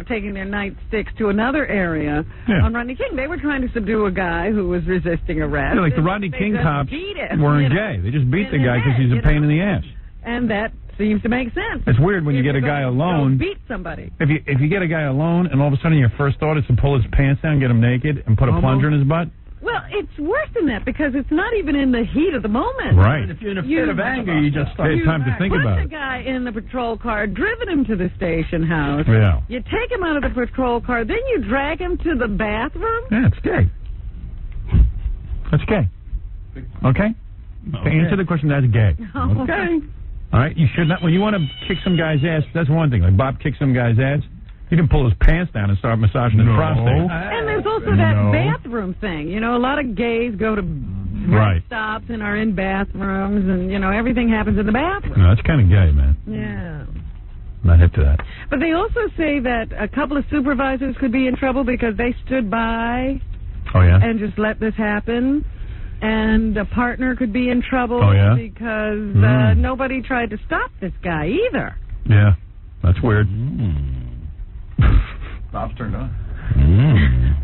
[SPEAKER 4] taking their nightsticks to another area on Rodney King. They were trying to subdue a guy who was resisting arrest.
[SPEAKER 2] Yeah, like the Rodney King cops weren't gay. They just beat the guy because he's a pain in the ass.
[SPEAKER 4] And that seems to make sense.
[SPEAKER 2] It's weird when you get a guy alone.
[SPEAKER 4] Beat somebody.
[SPEAKER 2] If you get a guy alone, and all of a sudden your first thought is to pull his pants down, get him naked, and put a plunger in his butt.
[SPEAKER 4] Well, it's worse than that because it's not even in the heat of the moment.
[SPEAKER 2] Right.
[SPEAKER 11] If you're in a fit of anger, you just start.
[SPEAKER 2] Have time to think about it.
[SPEAKER 4] Put the guy in the patrol car, driven him to the station house.
[SPEAKER 2] Yeah.
[SPEAKER 4] You take him out of the patrol car, then you drag him to the bathroom.
[SPEAKER 2] Yeah, it's gay. That's gay. Okay? To answer the question, that's gay.
[SPEAKER 4] Okay.
[SPEAKER 2] All right? You should not. When you want to kick some guy's ass, that's one thing. Like Bob kicked some guy's ass. He didn't pull his pants down and start massaging his prostate.
[SPEAKER 4] And there's also that bathroom thing. A lot of gays go to rest stops and are in bathrooms, and, everything happens in the bathroom.
[SPEAKER 2] No, that's kind of gay, man.
[SPEAKER 4] Yeah.
[SPEAKER 10] not hip to that.
[SPEAKER 4] But they also say that a couple of supervisors could be in trouble because they stood by and just let this happen. And a partner could be in trouble because nobody tried to stop this guy either.
[SPEAKER 10] Yeah, that's weird.
[SPEAKER 2] Bob's turned on.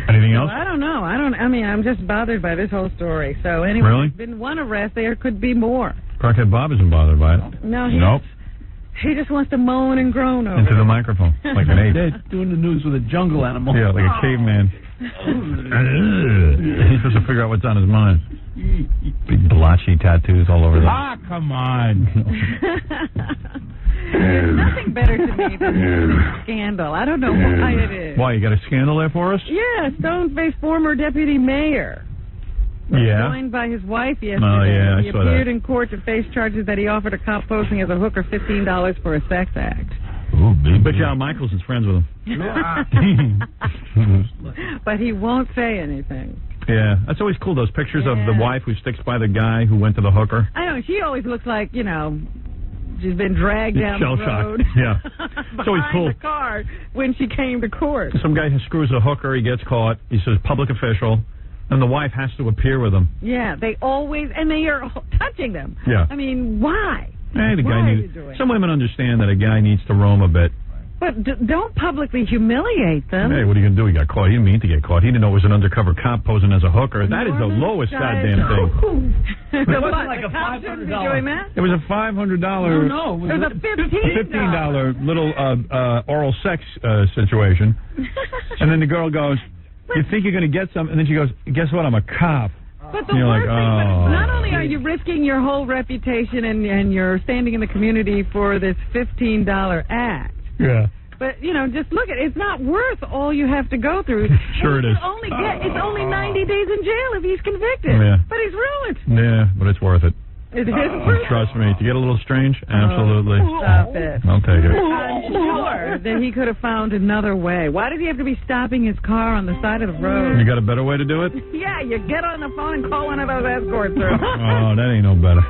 [SPEAKER 10] Anything else?
[SPEAKER 4] I don't know. I mean, I'm just bothered by this whole story. So anyway,
[SPEAKER 10] Really?
[SPEAKER 4] there's been one arrest. There could be more.
[SPEAKER 10] Crackhead Bob isn't bothered by it.
[SPEAKER 4] No,
[SPEAKER 10] Nope.
[SPEAKER 4] He just wants to moan and groan over
[SPEAKER 10] Into the
[SPEAKER 4] it.
[SPEAKER 10] microphone, like an ape.
[SPEAKER 11] They're doing the news with a jungle animal.
[SPEAKER 10] Yeah, like a caveman. He's supposed to figure out what's on his mind. Big blotchy tattoos all over them.
[SPEAKER 18] Ah, come on.
[SPEAKER 4] There's nothing better to me than scandal. I don't know why it is.
[SPEAKER 10] Why, you got a scandal there for us?
[SPEAKER 4] Yeah, Stone Face former deputy mayor.
[SPEAKER 10] Yeah.
[SPEAKER 4] Joined by his wife yesterday.
[SPEAKER 10] Oh, yeah,
[SPEAKER 4] he
[SPEAKER 10] I saw
[SPEAKER 4] appeared
[SPEAKER 10] that.
[SPEAKER 4] in court to face charges that he offered a cop posing as a hooker $15 for a sex act.
[SPEAKER 10] Ooh, baby. But John Michaels is friends with him.
[SPEAKER 4] But he won't say anything.
[SPEAKER 10] Yeah, that's always cool, those pictures of the wife who sticks by the guy who went to the hooker.
[SPEAKER 4] I know, she always looks like, you know, she's been dragged down the
[SPEAKER 10] Shell-shocked.
[SPEAKER 4] road.
[SPEAKER 10] Yeah. It's always cool.
[SPEAKER 4] behind the car when she came to court.
[SPEAKER 10] Some guy who screws a hooker, he gets caught, he says public official, and the wife has to appear with him.
[SPEAKER 4] Yeah, they always, and they are touching them.
[SPEAKER 10] Yeah.
[SPEAKER 4] I mean, why?
[SPEAKER 10] Hey, the
[SPEAKER 4] Why
[SPEAKER 10] guy
[SPEAKER 4] are
[SPEAKER 10] needs,
[SPEAKER 4] you doing
[SPEAKER 10] some women understand that a guy needs to roam a bit.
[SPEAKER 4] But don't publicly humiliate them.
[SPEAKER 10] Hey, what are you going to do? He got caught. He didn't mean to get caught. He didn't know it was an undercover cop posing as a hooker. That is the lowest goddamn thing.
[SPEAKER 4] It
[SPEAKER 11] wasn't like a
[SPEAKER 4] $500. Doing that?
[SPEAKER 10] It was a $500.
[SPEAKER 11] No,
[SPEAKER 4] It was a $15.
[SPEAKER 10] Little oral sex situation. And then the girl goes, you think you're going to get some? And then she goes, guess what? I'm a cop.
[SPEAKER 4] But the
[SPEAKER 10] and you're
[SPEAKER 4] worst
[SPEAKER 10] like,
[SPEAKER 4] thing,
[SPEAKER 10] oh.
[SPEAKER 4] not only are you risking your whole reputation and your standing in the community for this $15 act,
[SPEAKER 10] Yeah.
[SPEAKER 4] but, you know, just look at it. It's not worth all you have to go through.
[SPEAKER 10] Sure it is.
[SPEAKER 4] It's only 90 days in jail if he's convicted.
[SPEAKER 10] Yeah.
[SPEAKER 4] But he's ruined.
[SPEAKER 10] Yeah, but it's worth it.
[SPEAKER 4] It is worth it.
[SPEAKER 10] Trust me. To get a little strange? Absolutely.
[SPEAKER 4] Stop it.
[SPEAKER 10] I'll take it.
[SPEAKER 4] I'm sure that he could have found another way. Why does he have to be stopping his car on the side of the road?
[SPEAKER 10] You got a better way to do it?
[SPEAKER 4] Yeah, you get on the phone and call one of those escorts.
[SPEAKER 10] Oh, that ain't no better.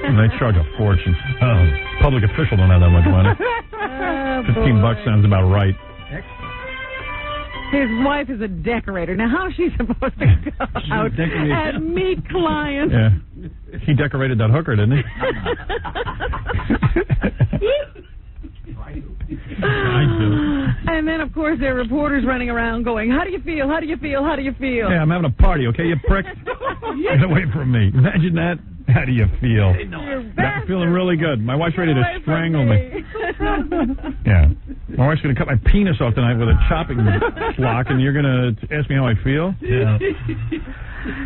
[SPEAKER 10] And they charge a fortune. Oh, public official don't have that much money. $15 sounds about right.
[SPEAKER 4] His wife is a decorator. Now, how is she supposed to go out and meet clients?
[SPEAKER 10] Yeah. He decorated that hooker, didn't he?
[SPEAKER 4] And then, of course, there are reporters running around going, how do you feel? How do you feel? How do you feel?
[SPEAKER 10] Hey, I'm having a party, okay, you prick? Get away from me. Imagine that. How do you feel? I'm feeling really good. My wife's ready to strangle me. Yeah. My wife's going to cut my penis off tonight with a chopping block, and you're going to ask me how I feel? Yeah.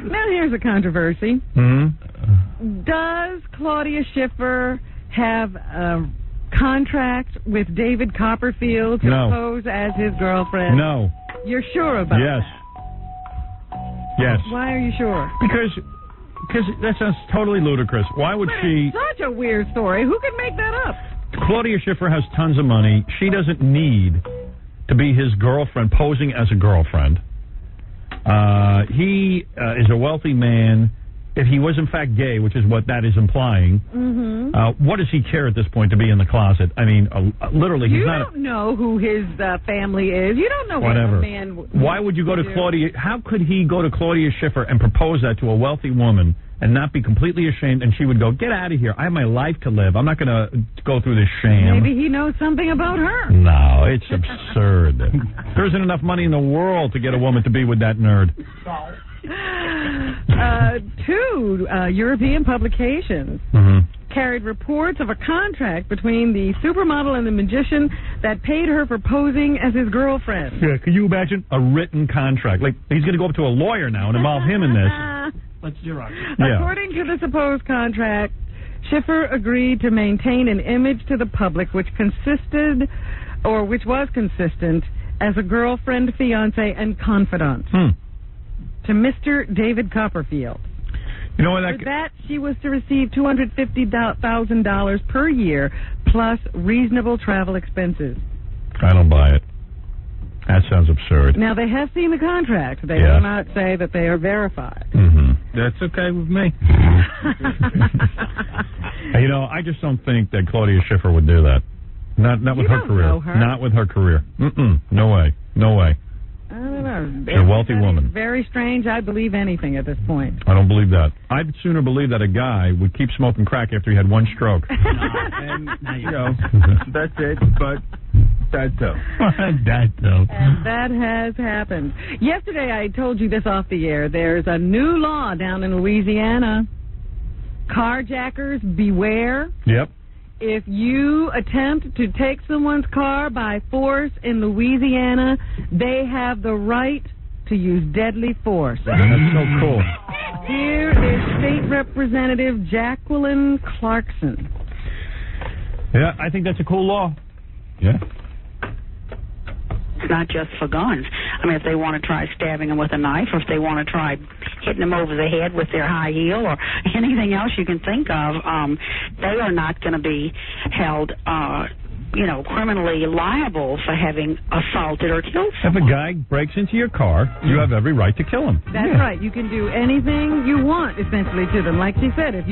[SPEAKER 4] Now, here's a controversy.
[SPEAKER 10] Mm-hmm.
[SPEAKER 4] Does Claudia Schiffer have a contract with David Copperfield to pose as his girlfriend?
[SPEAKER 10] No.
[SPEAKER 4] You're sure about
[SPEAKER 10] that? Yes.
[SPEAKER 4] Why are you sure?
[SPEAKER 10] Because that sounds totally ludicrous. Why would she...
[SPEAKER 4] Such a weird story. Who could make that up?
[SPEAKER 10] Claudia Schiffer has tons of money. She doesn't need to be his girlfriend, posing as a girlfriend. He is a wealthy man. If he was in fact gay, which is what that is implying, what does he care at this point to be in the closet? I mean, literally, he's not...
[SPEAKER 4] You don't know who his family is. You don't know
[SPEAKER 10] whatever.
[SPEAKER 4] What a man...
[SPEAKER 10] Why would you go to Claudia... How could he go to Claudia Schiffer and propose that to a wealthy woman and not be completely ashamed, and she would go, get out of here. I have my life to live. I'm not going to go through this sham.
[SPEAKER 4] Maybe he knows something about her.
[SPEAKER 10] No, it's absurd. There isn't enough money in the world to get a woman to be with that nerd.
[SPEAKER 4] Two European publications carried reports of a contract between the supermodel and the magician that paid her for posing as his girlfriend.
[SPEAKER 10] Yeah, can you imagine a written contract? Like, he's going to go up to a lawyer now and involve him in this.
[SPEAKER 11] Let's Xerox.
[SPEAKER 10] Yeah.
[SPEAKER 4] According to the supposed contract, Schiffer agreed to maintain an image to the public which was consistent as a girlfriend, fiance, and confidant to Mr. David Copperfield.
[SPEAKER 10] You know what?
[SPEAKER 4] For that, she was to receive $250,000 per year plus reasonable travel expenses.
[SPEAKER 10] I don't buy it. That sounds absurd.
[SPEAKER 4] Now, they have seen the contract. They do not say that they are verified.
[SPEAKER 10] That's okay with me.
[SPEAKER 2] You know, I just don't think that Claudia Schiffer would do that. Not with her career.
[SPEAKER 4] Know her.
[SPEAKER 2] Not with her career. No way. No way.
[SPEAKER 4] I don't know.
[SPEAKER 2] She's a wealthy woman.
[SPEAKER 4] Very strange. I believe anything at this point.
[SPEAKER 2] I don't believe that. I'd sooner believe that a guy would keep smoking crack after he had one stroke.
[SPEAKER 18] And, you know, that's it, but that's so.
[SPEAKER 2] That's so.
[SPEAKER 4] And that has happened. Yesterday, I told you this off the air. There's a new law down in Louisiana. Carjackers, beware.
[SPEAKER 2] Yep.
[SPEAKER 4] If you attempt to take someone's car by force in Louisiana, they have the right to use deadly force.
[SPEAKER 2] That's so cool.
[SPEAKER 4] Here is State Representative Jacqueline Clarkson.
[SPEAKER 2] Yeah, I think that's a cool law. Yeah.
[SPEAKER 14] It's not just for guns. I mean, if they want to try stabbing them with a knife, or if they want to try hitting them over the head with their high heel, or anything else you can think of, they are not going to be held, criminally liable for having assaulted or killed someone.
[SPEAKER 2] If a guy breaks into your car, you have every right to kill him.
[SPEAKER 4] That's right. You can do anything you want, essentially, to them. Like she said, if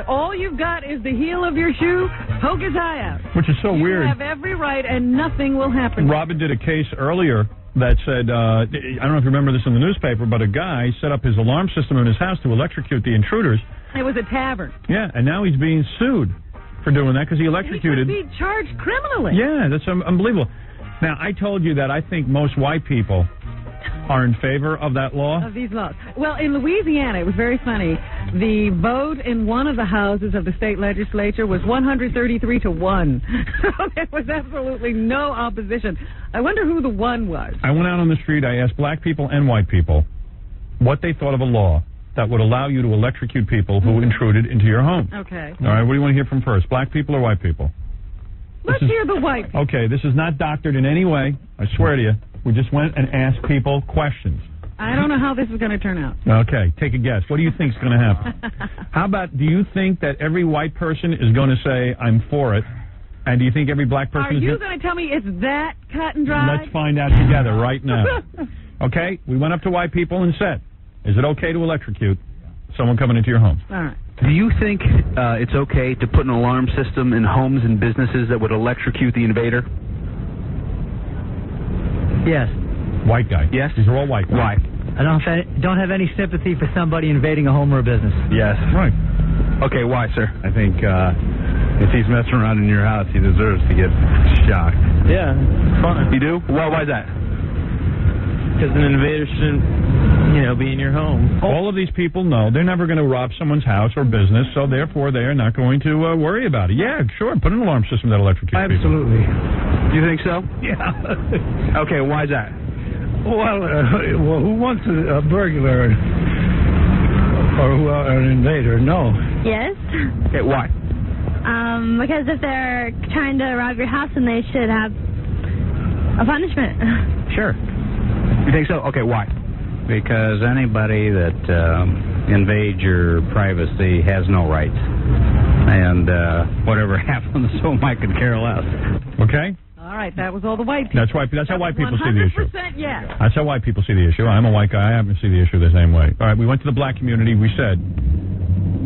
[SPEAKER 4] all you've got is the heel of your shoe, poke his eye out.
[SPEAKER 2] Which is so weird.
[SPEAKER 4] You have every right, and nothing will happen.
[SPEAKER 2] Robin did a case earlier that said, I don't know if you remember this in the newspaper, but a guy set up his alarm system in his house to electrocute the intruders.
[SPEAKER 4] It was a tavern.
[SPEAKER 2] Yeah, and now he's being sued for doing that because he electrocuted.
[SPEAKER 4] And he could be charged criminally.
[SPEAKER 2] Yeah, that's unbelievable. Now, I told you that I think most white people are in favor of that law.
[SPEAKER 4] Of these laws. Well, in Louisiana, it was very funny. The vote in one of the houses of the state legislature was 133 to 1. So there was absolutely no opposition. I wonder who the one was.
[SPEAKER 2] I went out on the street. I asked black people and white people what they thought of a law that would allow you to electrocute people who intruded into your home.
[SPEAKER 4] Okay.
[SPEAKER 2] All right, what do you want to hear from first, black people or white people?
[SPEAKER 4] Let's hear the white people.
[SPEAKER 2] Okay, this is not doctored in any way. I swear to you. We just went and asked people questions.
[SPEAKER 4] I don't know how this is going to turn out.
[SPEAKER 2] Okay, take a guess. What do you think is going to happen? How about, do you think that every white person is going to say, I'm for it? And do you think every black person
[SPEAKER 4] Are you going to tell me it's that cut and dry?
[SPEAKER 2] Let's find out together right now. Okay, we went up to white people and said, is it okay to electrocute someone coming into your home?
[SPEAKER 4] All right.
[SPEAKER 21] Do you think it's okay to put an alarm system in homes and businesses that would electrocute the invader?
[SPEAKER 11] Yes.
[SPEAKER 2] White guy.
[SPEAKER 21] Yes.
[SPEAKER 2] These are all white guys.
[SPEAKER 21] Why?
[SPEAKER 11] I don't have any sympathy for somebody invading a home or a business.
[SPEAKER 21] Yes.
[SPEAKER 2] Right.
[SPEAKER 21] Okay, why, sir?
[SPEAKER 22] I think if he's messing around in your house, he deserves to get shocked.
[SPEAKER 11] Yeah. Fun.
[SPEAKER 21] You do? Why is that?
[SPEAKER 11] Because an invader shouldn't, be in your home.
[SPEAKER 2] All of these people know they're never going to rob someone's house or business, so therefore they are not going to worry about it. Yeah, sure. Put an alarm system that electrocutes people.
[SPEAKER 11] Absolutely.
[SPEAKER 21] You think so?
[SPEAKER 11] Yeah.
[SPEAKER 21] Okay, why is that?
[SPEAKER 11] Well, who wants a burglar or an invader? No.
[SPEAKER 24] Yes.
[SPEAKER 21] Okay, why?
[SPEAKER 24] Because if they're trying to rob your house, then they should have a punishment.
[SPEAKER 21] Sure. You think so? Okay, why?
[SPEAKER 22] Because anybody that invades your privacy has no rights. And whatever happens to them, I could care less.
[SPEAKER 2] Okay?
[SPEAKER 4] All right, that was all the white people.
[SPEAKER 2] That's how white people see the issue.
[SPEAKER 4] 100% yes.
[SPEAKER 2] That's how white people see the issue. I'm a white guy. I happen to see the issue the same way. All right, we went to the black community. We said,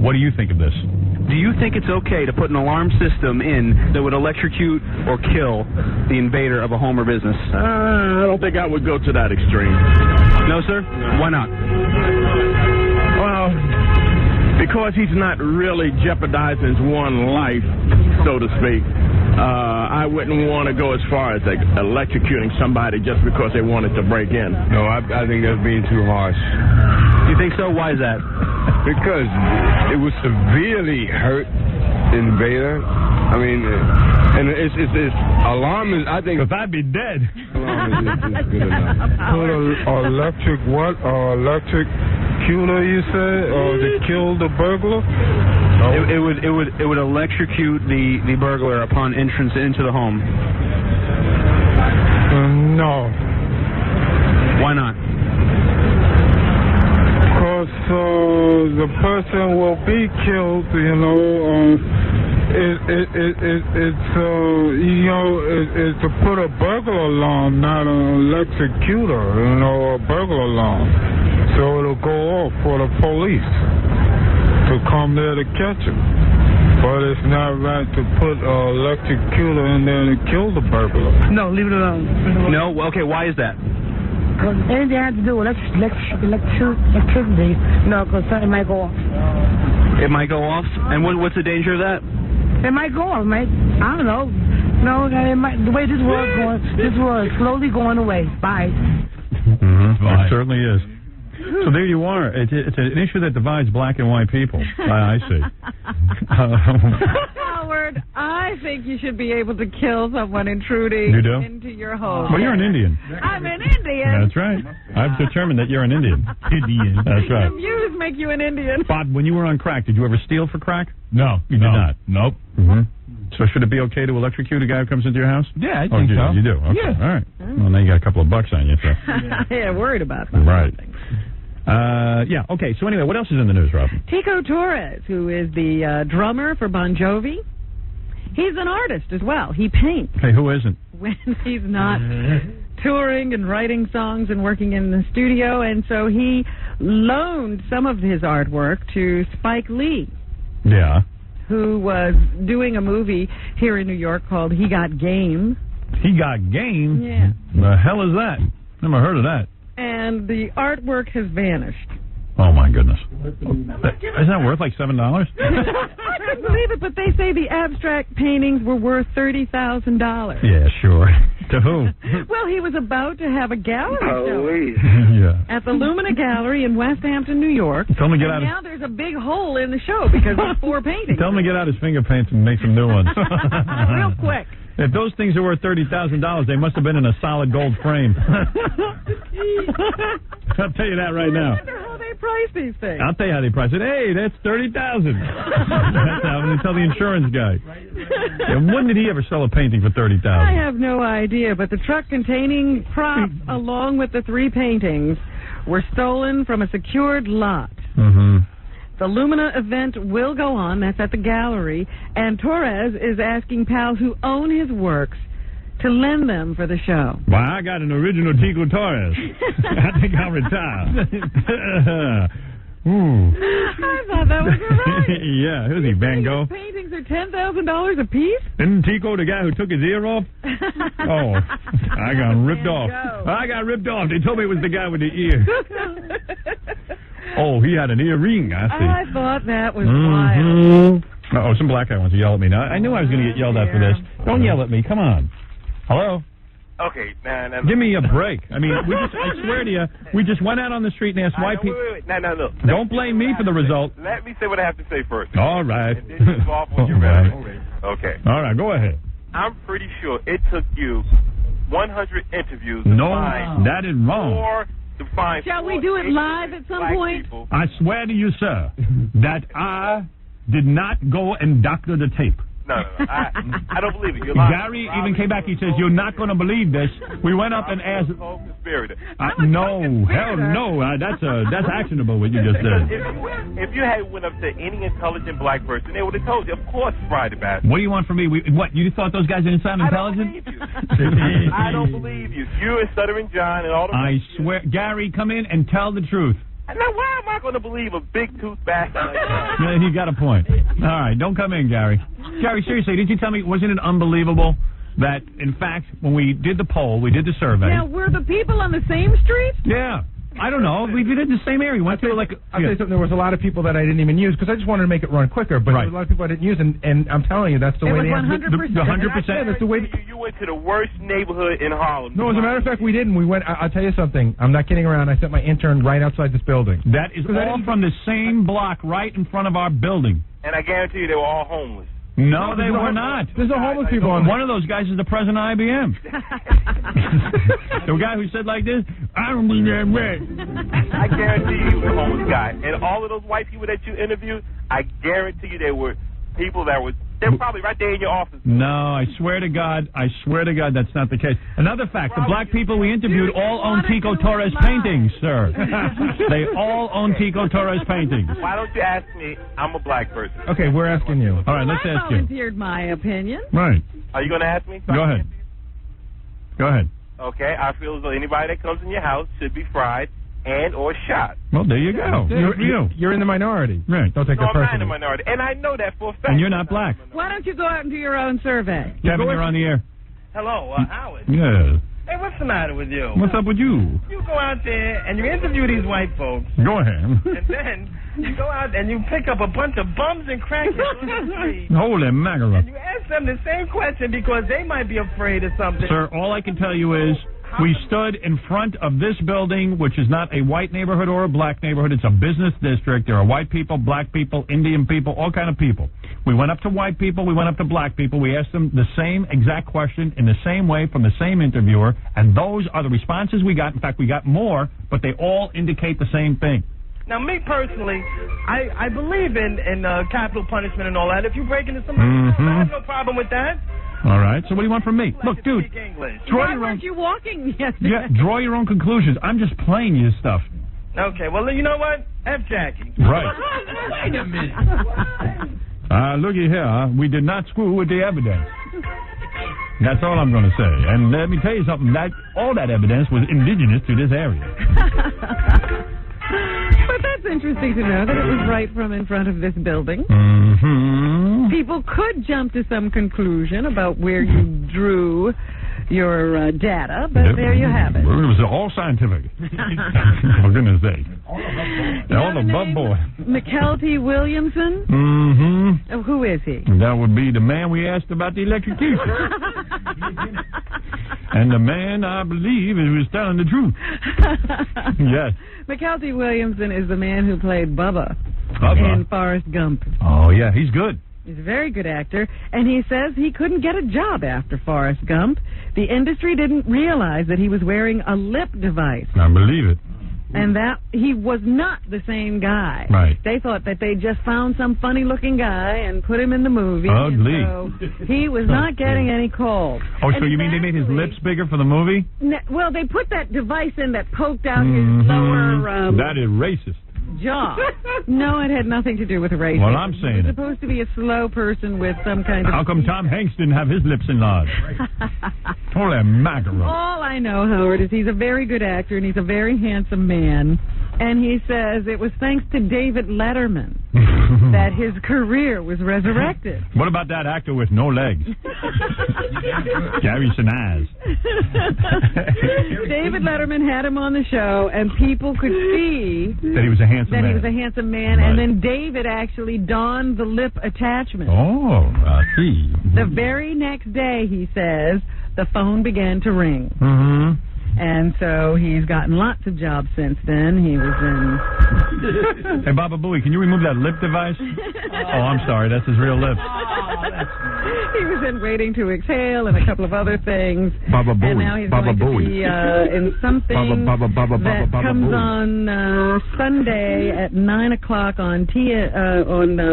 [SPEAKER 2] what do you think of this?
[SPEAKER 21] Do you think it's okay to put an alarm system in that would electrocute or kill the invader of a home or business?
[SPEAKER 25] I don't think I would go to that extreme.
[SPEAKER 21] No, sir?
[SPEAKER 25] No.
[SPEAKER 21] Why not?
[SPEAKER 25] Well, because he's not really jeopardizing one's life, so to speak. I wouldn't want to go as far as electrocuting somebody just because they wanted to break in.
[SPEAKER 22] No, I think that's being too harsh.
[SPEAKER 21] You think so? Why is that?
[SPEAKER 22] Because it would severely hurt the invader. I mean, and it's alarm is, I think...
[SPEAKER 2] Because I'd be dead.
[SPEAKER 22] Alarm is good enough.
[SPEAKER 26] Put a electric what? Electric cuter, you say? To kill the burglar?
[SPEAKER 21] It would electrocute the burglar upon entrance into the home.
[SPEAKER 26] No.
[SPEAKER 21] Why not?
[SPEAKER 26] Because the person will be killed, it's to put a burglar alarm, not an electrocutor, a burglar alarm. So it'll go off for the police to come there to catch him. But it's not right to put an electrocutor in there to kill the burglar.
[SPEAKER 11] No, leave it alone.
[SPEAKER 21] No? Okay, why is that?
[SPEAKER 11] Because anything that has to do with electricity, because something might go off.
[SPEAKER 21] It might go off? And what's the danger of that?
[SPEAKER 11] It might go off, mate. I don't know. No, it might, the way this world's going, this world is slowly going away. Bye.
[SPEAKER 2] It certainly is. So there you are. It's an issue that divides black and white people. I see.
[SPEAKER 4] Howard, I think you should be able to kill someone intruding into your home.
[SPEAKER 2] Well, you're an Indian.
[SPEAKER 4] I'm an Indian.
[SPEAKER 2] That's right. I've determined that you're an Indian. Indian. That's right.
[SPEAKER 4] The views make you an Indian.
[SPEAKER 2] Bob, when you were on crack, did you ever steal for crack?
[SPEAKER 12] No.
[SPEAKER 2] You did not?
[SPEAKER 12] Nope.
[SPEAKER 2] Mm-hmm. So should it be okay to electrocute a guy who comes into your house?
[SPEAKER 12] Yeah, I think so.
[SPEAKER 2] You do? Okay.
[SPEAKER 12] Yeah.
[SPEAKER 2] All right. Well, now you got a couple of bucks on you. So.
[SPEAKER 4] Yeah, worried about that.
[SPEAKER 2] Right. Yeah, okay. So anyway, what else is in the news, Rob?
[SPEAKER 4] Tico Torres, who is the drummer for Bon Jovi, he's an artist as well. He paints.
[SPEAKER 2] Hey, who isn't?
[SPEAKER 4] When he's not touring and writing songs and working in the studio, and so he loaned some of his artwork to Spike Lee.
[SPEAKER 2] Yeah.
[SPEAKER 4] Who was doing a movie here in New York called He Got Game.
[SPEAKER 2] He Got Game?
[SPEAKER 4] Yeah.
[SPEAKER 2] The hell is that? Never heard of that.
[SPEAKER 4] And the artwork has vanished.
[SPEAKER 2] Oh, my goodness. Isn't that worth like $7?
[SPEAKER 4] I couldn't believe it, but they say the abstract paintings were worth $30,000.
[SPEAKER 2] Yeah, sure. To who?
[SPEAKER 4] Well, he was about to have a gallery show at the Lumina Gallery in West Hampton, New York.
[SPEAKER 2] Tell him to get out.
[SPEAKER 4] Now there's a big hole in the show because of 4 paintings.
[SPEAKER 2] Tell him to get out his finger paints and make some new ones.
[SPEAKER 4] Real quick.
[SPEAKER 2] If those things are worth $30,000, they must have been in a solid gold frame. I'll tell you that right now.
[SPEAKER 4] I wonder how they price these things.
[SPEAKER 2] I'll tell you how they price it. Hey, that's $30,000. That's how they tell the insurance guy. And when did he ever sell a painting for $30,000?
[SPEAKER 4] I have no idea, but the truck containing props along with the 3 paintings were stolen from a secured lot.
[SPEAKER 2] Mm-hmm.
[SPEAKER 4] The Lumina event will go on. That's at the gallery. And Torres is asking pals who own his works to lend them for the show.
[SPEAKER 2] Well, I got an original Tico Torres. I think I'll retire. Ooh.
[SPEAKER 4] I thought that was right.
[SPEAKER 2] Yeah, who's he, Van Gogh?
[SPEAKER 4] His paintings are $10,000 a piece?
[SPEAKER 2] Isn't Tico the guy who took his ear off? Oh, I got ripped off. I got ripped off. They told me it was the guy with the ear. Oh, he had an earring, I see.
[SPEAKER 4] I thought that was wild.
[SPEAKER 2] Oh, some black guy wants to yell at me now. I knew I was going to get yelled at for this. Don't yell at me. Come on. Hello?
[SPEAKER 1] Okay, now.
[SPEAKER 2] Give me a break. I mean, I swear to you, we just went out on the street and asked white people.
[SPEAKER 1] Wait. No, look.
[SPEAKER 2] Don't blame me for the result.
[SPEAKER 1] Let me say what I have to say first.
[SPEAKER 2] All right.
[SPEAKER 1] And then you go off when you're ready. Okay.
[SPEAKER 2] All right, go ahead.
[SPEAKER 1] I'm pretty sure it took you 100 interviews to
[SPEAKER 2] No,
[SPEAKER 1] find
[SPEAKER 2] that is wrong.
[SPEAKER 4] Shall we do it live at some point?
[SPEAKER 2] I swear to you, sir, that I did not go and doctor the tape.
[SPEAKER 1] No. I don't believe it. You're lying.
[SPEAKER 2] Gary even came back. He says, "You're not going to believe this." We went up and asked. No, hell no. That's actionable what you just said.
[SPEAKER 1] If you had went up to any intelligent black person, they would have told you. Of course, Friday bastard.
[SPEAKER 2] What do you want from me? What, you thought those guys didn't sound intelligent?
[SPEAKER 1] I don't believe you. You and Stuttering John and all the.
[SPEAKER 2] I swear, Gary, come in and tell the truth.
[SPEAKER 1] Now, why am I going to believe a big tooth bastard like that?
[SPEAKER 2] Yeah, he got a point. All right, don't come in, Gary. Gary, seriously, did you tell me, wasn't it unbelievable that, in fact, when we did the poll, we did the survey.
[SPEAKER 4] Now, were the people on the same street?
[SPEAKER 2] Yeah. I don't know. We did it in the same area. I'll tell you
[SPEAKER 12] something. There was a lot of people that I didn't even use because I just wanted to make it run quicker. But there was a lot of people I didn't use, and I'm telling you, that's the way.
[SPEAKER 4] It was 100%.
[SPEAKER 2] The 100%.
[SPEAKER 12] That's the way.
[SPEAKER 1] You went to the worst neighborhood in Harlem.
[SPEAKER 12] No, as a matter of fact, we didn't. We went. I'll tell you something. I'm not kidding around. I sent my intern right outside this building.
[SPEAKER 2] That is all from the same block, right in front of our building.
[SPEAKER 1] And I guarantee you, they were all homeless.
[SPEAKER 2] No, they were not.
[SPEAKER 12] There's no homeless people on there.
[SPEAKER 2] One of those guys is the president of IBM. The guy who said like this, I don't believe that man.
[SPEAKER 1] I guarantee you he was a homeless guy. And all of those white people that you interviewed, I guarantee you they were people that were, they're probably right there in your office.
[SPEAKER 2] No, I swear to God, that's not the case. Another fact, the black people we interviewed all own Tico Torres paintings, sir. They all own Tico Torres paintings.
[SPEAKER 1] Why don't you ask me? I'm a black person.
[SPEAKER 12] Okay, we're asking you.
[SPEAKER 2] All right, let's ask you.
[SPEAKER 4] I volunteered my opinion.
[SPEAKER 2] Right.
[SPEAKER 1] Are you going to ask me?
[SPEAKER 2] Go ahead. Go ahead.
[SPEAKER 1] Okay, I feel as though anybody that comes in your house should be fried and or shot.
[SPEAKER 2] Well, there you go.
[SPEAKER 12] You're in the minority.
[SPEAKER 2] Right.
[SPEAKER 12] Don't take
[SPEAKER 1] So
[SPEAKER 12] that
[SPEAKER 1] I'm not in the
[SPEAKER 12] personally.
[SPEAKER 1] minority, and I know that for a fact.
[SPEAKER 2] And you're not black.
[SPEAKER 4] Why don't you go out and do your own survey?
[SPEAKER 2] Kevin, you're on the air.
[SPEAKER 3] Hello, Howard.
[SPEAKER 2] Yeah.
[SPEAKER 3] Hey, what's the matter with you?
[SPEAKER 2] What's up with you?
[SPEAKER 3] You go out there and you interview these white folks,
[SPEAKER 2] Go ahead.
[SPEAKER 3] and then you go out and you pick up a bunch of bums and crackheads on the street.
[SPEAKER 2] Holy mackerel.
[SPEAKER 3] You ask them the same question because they might be afraid of something.
[SPEAKER 2] Sir, all I can tell you is we stood in front of this building, which is not a white neighborhood or a black neighborhood. It's a business district. There are white people, black people, Indian people, all kind of people. We went up to white people. We went up to black people. We asked them the same exact question in the same way from the same interviewer, and those are the responses we got. In fact, we got more, but they all indicate the same thing.
[SPEAKER 3] Now, me personally, I believe in capital punishment and all that. If you break into somebody's home, I have no problem with that.
[SPEAKER 2] All right. So what do you want from me? Look, dude,
[SPEAKER 4] Why weren't you walking yesterday?
[SPEAKER 2] yeah, draw your own conclusions. I'm just playing you stuff.
[SPEAKER 3] Okay, well, you know what? F. Jackie.
[SPEAKER 2] Right.
[SPEAKER 3] Wait a minute.
[SPEAKER 2] Looky here. We did not screw with the evidence. That's all I'm going to say. And let me tell you something. That all that evidence was indigenous to this area.
[SPEAKER 4] But that's interesting to know that it was right from in front of this building.
[SPEAKER 2] Mm-hmm.
[SPEAKER 4] People could jump to some conclusion about where you drew your data, but there you have it.
[SPEAKER 2] It was all scientific. For goodness sake. All above board.
[SPEAKER 4] McKelty Williamson?
[SPEAKER 2] Mm-hmm.
[SPEAKER 4] Oh, who is he?
[SPEAKER 2] That would be the man we asked about the electrocution. And the man, I believe, was telling the truth. Yes.
[SPEAKER 4] McKelty Williamson is the man who played Bubba in Forrest Gump.
[SPEAKER 2] Oh, yeah, he's good.
[SPEAKER 4] He's a very good actor, and he says he couldn't get a job after Forrest Gump. The industry didn't realize that he was wearing a lip device.
[SPEAKER 2] I believe it.
[SPEAKER 4] And that he was not the same guy.
[SPEAKER 2] Right.
[SPEAKER 4] They thought that they just found some funny-looking guy and put him in the movie.
[SPEAKER 2] Ugly.
[SPEAKER 4] And so he was not getting any calls.
[SPEAKER 2] Oh, so you mean they made his lips bigger for the movie?
[SPEAKER 4] Well, they put that device in that poked out his lower
[SPEAKER 2] that is racist.
[SPEAKER 4] jaw. No, it had nothing to do with racism.
[SPEAKER 2] Well, I'm saying
[SPEAKER 4] He was
[SPEAKER 2] it.
[SPEAKER 4] supposed to be a slow person with some kind of...
[SPEAKER 2] How come Tom Hanks didn't have his lips enlarged? Holy mackerel.
[SPEAKER 4] All I know, Howard, is he's a very good actor and he's a very handsome man. And he says it was thanks to David Letterman that his career was resurrected.
[SPEAKER 2] What about that actor with no legs? Gary Sinise.
[SPEAKER 4] David Letterman had him on the show, and people could see
[SPEAKER 2] that he was a handsome man.
[SPEAKER 4] And then David actually donned the lip attachment.
[SPEAKER 2] Oh, I see.
[SPEAKER 4] The very next day, he says, the phone began to ring.
[SPEAKER 2] Mm-hmm.
[SPEAKER 4] And so he's gotten lots of jobs since then. He was in...
[SPEAKER 2] Hey, Baba Booey, can you remove that lip device? Oh, I'm sorry. That's his real lips.
[SPEAKER 4] He was in Waiting to Exhale and a couple of other things.
[SPEAKER 2] Baba Booey.
[SPEAKER 4] And now he's
[SPEAKER 2] Baba
[SPEAKER 4] going
[SPEAKER 2] Booey.
[SPEAKER 4] to be in something that comes on Sunday at 9 o'clock on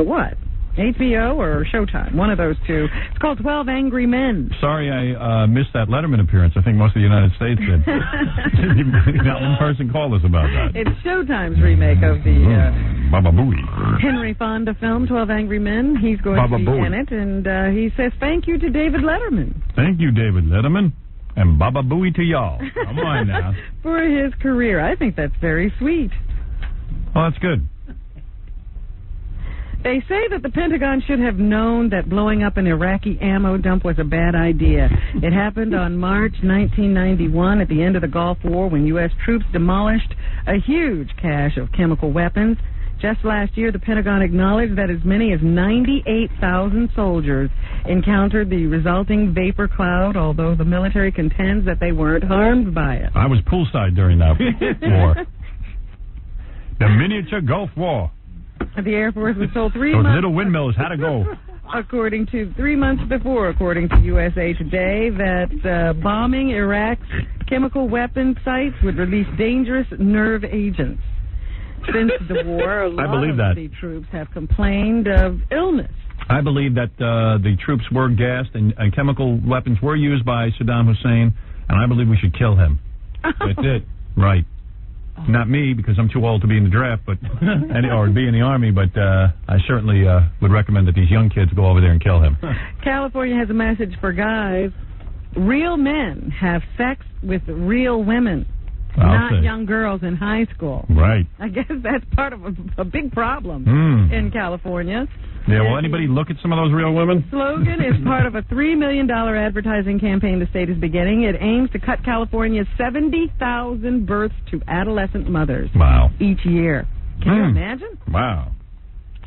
[SPEAKER 4] what? HBO or Showtime, one of those two. It's called 12 Angry Men.
[SPEAKER 2] Sorry I missed that Letterman appearance. I think most of the United States did. Not one person called us about that.
[SPEAKER 4] It's Showtime's remake of the
[SPEAKER 2] Baba Booey.
[SPEAKER 4] Henry Fonda film, 12 Angry Men. He's going
[SPEAKER 2] Baba
[SPEAKER 4] to be
[SPEAKER 2] Booey.
[SPEAKER 4] in it, and he says thank you to David Letterman.
[SPEAKER 2] Thank you, David Letterman. And Baba Booey to y'all. Come on now.
[SPEAKER 4] For his career. I think that's very sweet.
[SPEAKER 2] Well, that's good.
[SPEAKER 4] They say that the Pentagon should have known that blowing up an Iraqi ammo dump was a bad idea. It happened on March 1991 at the end of the Gulf War when U.S. troops demolished a huge cache of chemical weapons. Just last year, the Pentagon acknowledged that as many as 98,000 soldiers encountered the resulting vapor cloud, although the military contends that they weren't harmed by it.
[SPEAKER 2] I was poolside during that war. The miniature Gulf War.
[SPEAKER 4] The Air Force was told 3
[SPEAKER 2] Those
[SPEAKER 4] months...
[SPEAKER 2] little windmills had to go.
[SPEAKER 4] According to 3 months before, according to USA Today, that bombing Iraq's chemical weapons sites would release dangerous nerve agents. Since the war, a lot of the troops have complained of illness.
[SPEAKER 2] I believe that the troops were gassed and chemical weapons were used by Saddam Hussein, and I believe we should kill him. That's it. Right. Not me, because I'm too old to be in the draft, but or be in the Army, but I certainly would recommend that these young kids go over there and kill him.
[SPEAKER 4] California has a message for guys. Real men have sex with real women. not young girls in high school.
[SPEAKER 2] Right.
[SPEAKER 4] I guess that's part of a big problem in California.
[SPEAKER 2] Yeah, will anybody look at some of those real women?
[SPEAKER 4] Slogan is part of a $3 million advertising campaign the state is beginning. It aims to cut California's 70,000 births to adolescent mothers each year. Can you imagine?
[SPEAKER 2] Wow.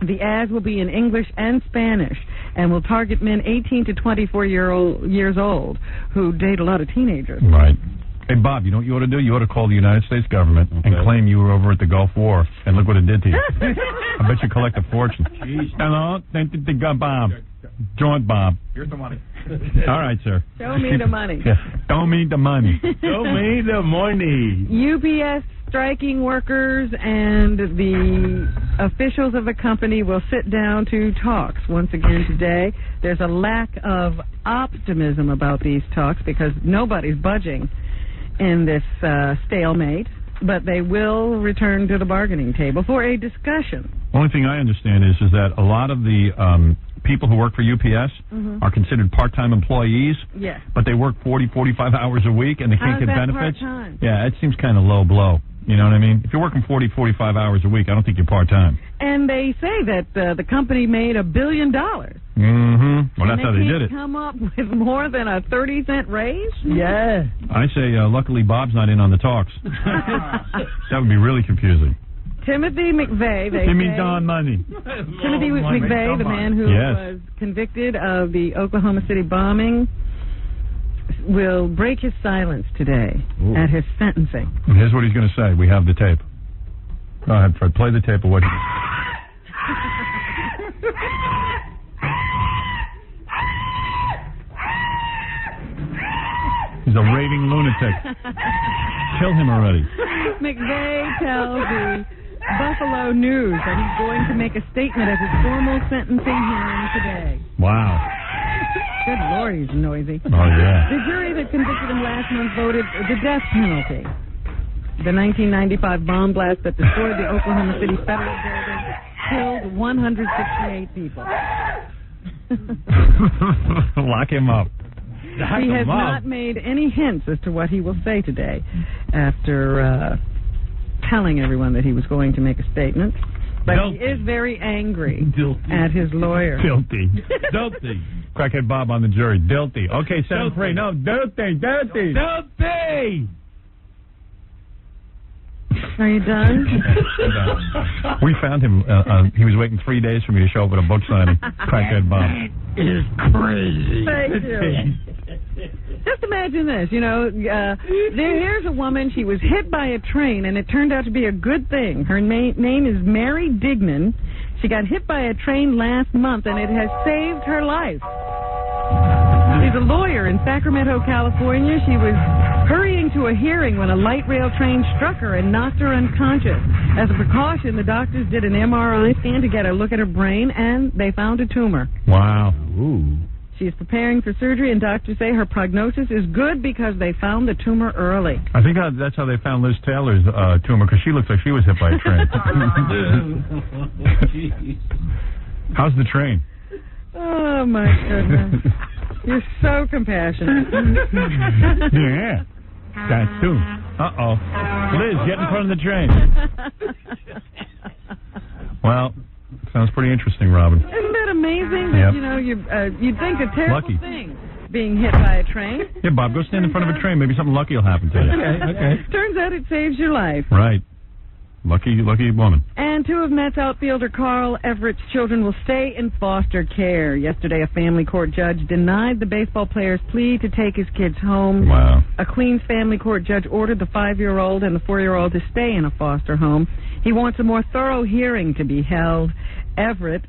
[SPEAKER 4] The ads will be in English and Spanish and will target men 18 to 24 years old who date a lot of teenagers.
[SPEAKER 2] Right. Hey, Bob, you know what you ought to do? You ought to call the United States government and claim you were over at the Gulf War, and look what it did to you. I bet you collect a fortune. Hello? Bob. Joint Bob.
[SPEAKER 10] Here's the money.
[SPEAKER 2] All right, sir.
[SPEAKER 4] Show me the money.
[SPEAKER 2] Yeah. Show me the money.
[SPEAKER 18] Show me the money.
[SPEAKER 4] UPS striking workers and the officials of the company will sit down to talks once again today. There's a lack of optimism about these talks because nobody's budging in this stalemate, but they will return to the bargaining table for a discussion.
[SPEAKER 2] Only thing I understand is that a lot of the people who work for UPS are considered part-time employees, but they work 40, 45 hours a week, and they can't get benefits.
[SPEAKER 4] Part-time?
[SPEAKER 2] Yeah, it seems kind of low blow. You know what I mean? If you're working 40, 45 hours a week, I don't think you're part-time.
[SPEAKER 4] And they say that the company made $1 billion.
[SPEAKER 2] Well, that's how they did it.
[SPEAKER 4] Come up with more than a 30-cent raise?
[SPEAKER 12] Yeah.
[SPEAKER 2] I say, luckily Bob's not in on the talks. That would be really confusing.
[SPEAKER 4] Timothy McVeigh,
[SPEAKER 2] money.
[SPEAKER 4] Timothy McVeigh, the man who was convicted of the Oklahoma City bombing, will break his silence today at his sentencing.
[SPEAKER 2] And here's what he's going to say. We have the tape. Go ahead, Fred. Play the tape of what he... He's a raving lunatic. Kill him already.
[SPEAKER 4] McVeigh tells the Buffalo News that he's going to make a statement at his formal sentencing hearing today.
[SPEAKER 2] Wow.
[SPEAKER 4] Good Lord, he's noisy.
[SPEAKER 2] Oh, yeah.
[SPEAKER 4] The jury that convicted him last month voted the death penalty. The 1995 bomb blast that destroyed the Oklahoma City Federal Building killed 168 people.
[SPEAKER 2] Lock him up.
[SPEAKER 4] He has not made any hints as to what he will say today after telling everyone that he was going to make a statement. But he is very angry at his lawyer.
[SPEAKER 2] Guilty. Crackhead Bob on the jury. Guilty. Okay, 7-3. No, guilty.
[SPEAKER 4] Are you done?
[SPEAKER 2] We found him. He was waiting 3 days for me to show up with a book signing. Crackhead Bob.
[SPEAKER 18] Is crazy.
[SPEAKER 4] Thank you. Just imagine this, here's a woman, she was hit by a train, and it turned out to be a good thing. Her name is Mary Dignan. She got hit by a train last month, and it has saved her life. She's a lawyer in Sacramento, California. She was hurrying to a hearing when a light rail train struck her and knocked her unconscious. As a precaution, the doctors did an MRI scan to get a look at her brain, and they found a tumor.
[SPEAKER 2] Wow.
[SPEAKER 4] Ooh. She is preparing for surgery, and doctors say her prognosis is good because they found the tumor early.
[SPEAKER 2] I think that's how they found Liz Taylor's tumor, because she looks like she was hit by a train. How's the train?
[SPEAKER 4] Oh, my goodness. You're so compassionate.
[SPEAKER 2] Yeah. That's too. Uh-oh. Liz, get in front of the train. Well, sounds pretty interesting, Robin.
[SPEAKER 4] Isn't that amazing that, you'd think a terrible thing, being hit by a train.
[SPEAKER 2] Yeah, Bob, go stand in front of a train. Maybe something lucky will happen to you.
[SPEAKER 4] Okay. Turns out it saves your life.
[SPEAKER 2] Right. Lucky woman.
[SPEAKER 4] And two of Mets outfielder Carl Everett's children will stay in foster care. Yesterday, a family court judge denied the baseball player's plea to take his kids home.
[SPEAKER 2] Wow.
[SPEAKER 4] A Queens family court judge ordered the 5-year-old and the 4-year-old to stay in a foster home. He wants a more thorough hearing to be held. Everett,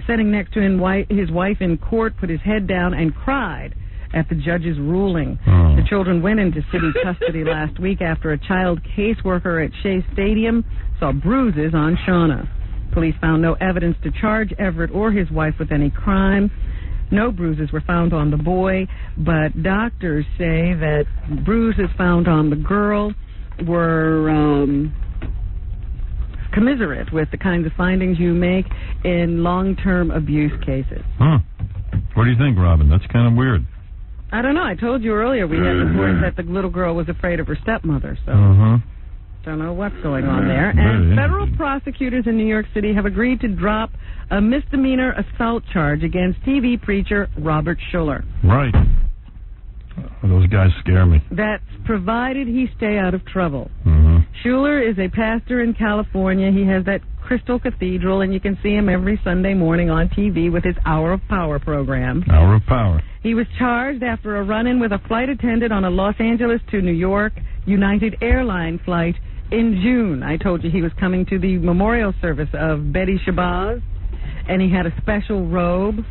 [SPEAKER 4] sitting next to his wife in court, put his head down and cried at the judge's ruling. The children went into city custody last week after a child caseworker at Shea Stadium saw bruises on Shauna. Police found no evidence to charge Everett or his wife with any crime. No bruises were found on the boy, but doctors say that bruises found on the girl were commiserate with the kinds of findings you make in long-term abuse cases.
[SPEAKER 2] What do you think, Robin? That's kind of weird.
[SPEAKER 4] I don't know. I told you earlier we had reports that the little girl was afraid of her stepmother, so don't know what's going on there. And federal prosecutors in New York City have agreed to drop a misdemeanor assault charge against TV preacher Robert Schuller.
[SPEAKER 2] Right. Those guys scare me.
[SPEAKER 4] That's provided he stay out of trouble. Schuller is a pastor in California. He has that Crystal Cathedral, and you can see him every Sunday morning on TV with his Hour of Power program.
[SPEAKER 2] Hour of Power.
[SPEAKER 4] He was charged after a run-in with a flight attendant on a Los Angeles to New York United Airlines flight in June. I told you he was coming to the memorial service of Betty Shabazz, and he had a special robe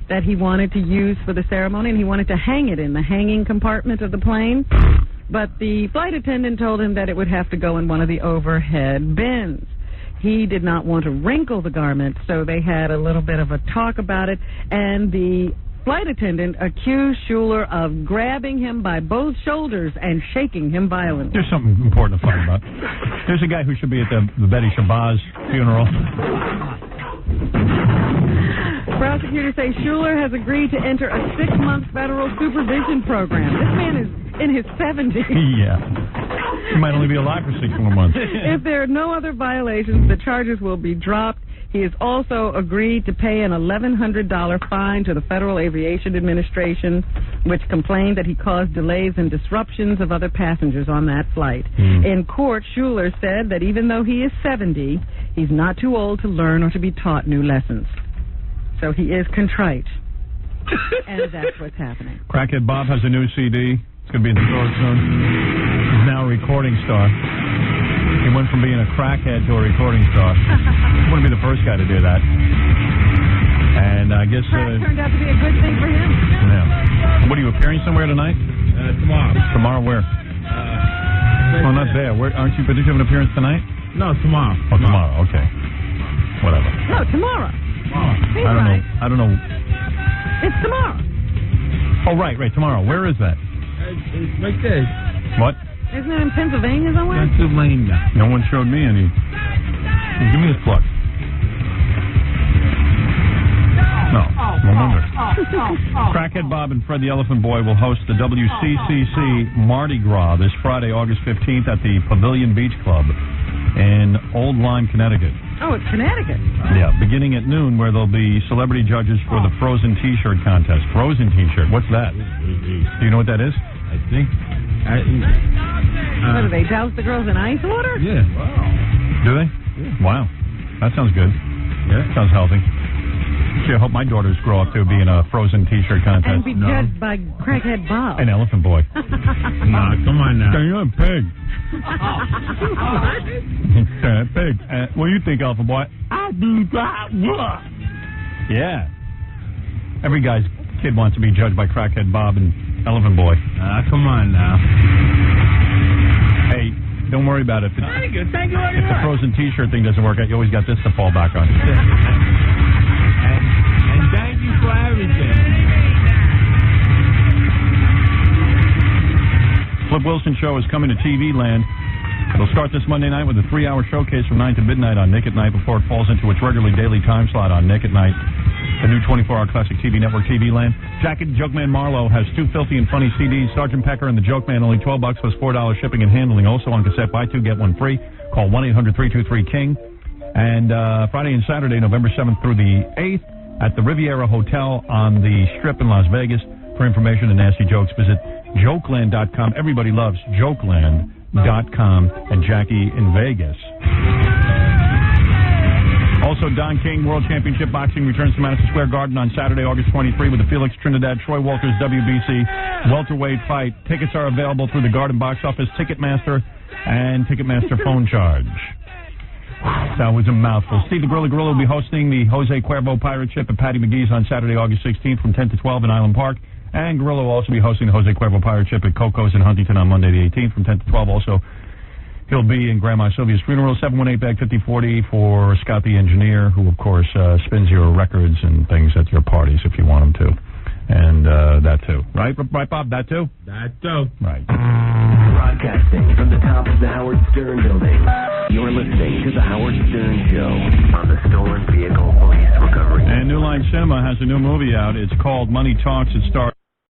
[SPEAKER 4] that he wanted to use for the ceremony, and he wanted to hang it in the hanging compartment of the plane. But the flight attendant told him that it would have to go in one of the overhead bins. He did not want to wrinkle the garment, so they had a little bit of a talk about it, and the flight attendant accused Schuller of grabbing him by both shoulders and shaking him violently.
[SPEAKER 2] There's something important to fight about. There's a guy who should be at the Betty Shabazz funeral.
[SPEAKER 4] Prosecutors say Schuller has agreed to enter a 6-month federal supervision program. This man is in his 70s.
[SPEAKER 2] Yeah. He might only be alive for 6 more months.
[SPEAKER 4] If there are no other violations, the charges will be dropped. He has also agreed to pay an $1,100 fine to the Federal Aviation Administration, which complained that he caused delays and disruptions of other passengers on that flight. In court, Schuller said that even though he is 70, he's not too old to learn or to be taught new lessons. So he is contrite. And that's what's happening.
[SPEAKER 2] Crackhead Bob has a new CD. It's going to be in the store soon. He's now a recording star. He went from being a crackhead to a recording star. He wouldn't be the first guy to do that. And I guess...
[SPEAKER 4] Crack turned out to be a good thing for him.
[SPEAKER 2] Yeah. What, are you appearing somewhere tonight?
[SPEAKER 18] Tomorrow.
[SPEAKER 2] Tomorrow where? Oh, not there. Where, aren't you predicting an appearance tonight?
[SPEAKER 18] No, tomorrow.
[SPEAKER 2] Oh, tomorrow. Okay. Whatever.
[SPEAKER 4] No, tomorrow. He's
[SPEAKER 2] I don't know.
[SPEAKER 4] It's tomorrow.
[SPEAKER 2] Oh, right, tomorrow. Where is that?
[SPEAKER 18] It's right there.
[SPEAKER 2] What?
[SPEAKER 4] Isn't it in Pennsylvania somewhere?
[SPEAKER 18] Pennsylvania.
[SPEAKER 2] No one showed me any. Give me this plug. No wonder. Crackhead Bob and Fred the Elephant Boy will host the WCCC Mardi Gras this Friday, August 15th at the Pavilion Beach Club in Old Lyme, Connecticut.
[SPEAKER 4] Oh, it's Connecticut.
[SPEAKER 2] Yeah, beginning at noon, where there'll be celebrity judges for the Frozen T-shirt contest. Frozen T-shirt, what's that? Do you know what that is?
[SPEAKER 18] I think.
[SPEAKER 4] What, do they douse the girls in ice water?
[SPEAKER 18] Yeah.
[SPEAKER 2] Wow. Do they? Yeah. Wow. That sounds good.
[SPEAKER 18] Yeah.
[SPEAKER 2] Sounds healthy. Gee, I hope my daughters grow up to be in a Frozen T-shirt contest.
[SPEAKER 4] And be judged by Crackhead Bob.
[SPEAKER 2] An Elephant Boy.
[SPEAKER 18] Nah, come on now.
[SPEAKER 2] You're a pig. Pig. What do you think, Elephant Boy? I do that. Yeah. Every guy's kid wants to be judged by Crackhead Bob and Elephant Boy.
[SPEAKER 18] Come on now.
[SPEAKER 2] Hey, don't worry about it.
[SPEAKER 18] Thank you. Thank you very
[SPEAKER 2] If the
[SPEAKER 18] much.
[SPEAKER 2] Frozen T-shirt thing doesn't work out, you always got this to fall back on.
[SPEAKER 18] And thank you for everything.
[SPEAKER 2] Flip Wilson Show is coming to TV land. It'll start this Monday night with a 3-hour showcase from 9 to midnight on Nick at Night before it falls into its regularly daily time slot on Nick at Night, the new 24-hour classic TV network, TV Land. Jacket and Joke Man Marlowe has 2 filthy and funny CDs. Sergeant Pecker and the Joke Man, only $12 plus $4 shipping and handling. Also on cassette, buy 2, get 1 free. Call 1-800-323-KING. And Friday and Saturday, November 7th through the 8th, at the Riviera Hotel on the Strip in Las Vegas. For information and nasty jokes, visit Jokeland.com. Everybody loves Jokeland.com and Jackie in Vegas. Also, Don King World Championship Boxing returns to Madison Square Garden on Saturday, August 23 with the Felix Trinidad Troy Walters WBC welterweight fight. Tickets are available through the Garden box office, Ticketmaster, and Ticketmaster phone charge. That was a mouthful. Steve the Gorilla will be hosting the Jose Cuervo Pirate Ship at Patty McGee's on Saturday, August 16th from 10 to 12 in Island Park. And Gorilla will also be hosting the Jose Cuervo Pirate Ship at Coco's in Huntington on Monday the 18th from 10 to 12. Also, he'll be in Grandma Sylvia's funeral, 718-5040 for Scott the Engineer, who, of course, spins your records and things at your parties if you want him to. And that, too. Right, Bob? That, too?
[SPEAKER 18] That, too.
[SPEAKER 2] Right.
[SPEAKER 6] Broadcasting from the top of the Howard Stern building. You're listening to the Howard Stern Show on the Stolen Vehicle Police Recovery.
[SPEAKER 2] And New Line Cinema has a new movie out. It's called Money Talks. It stars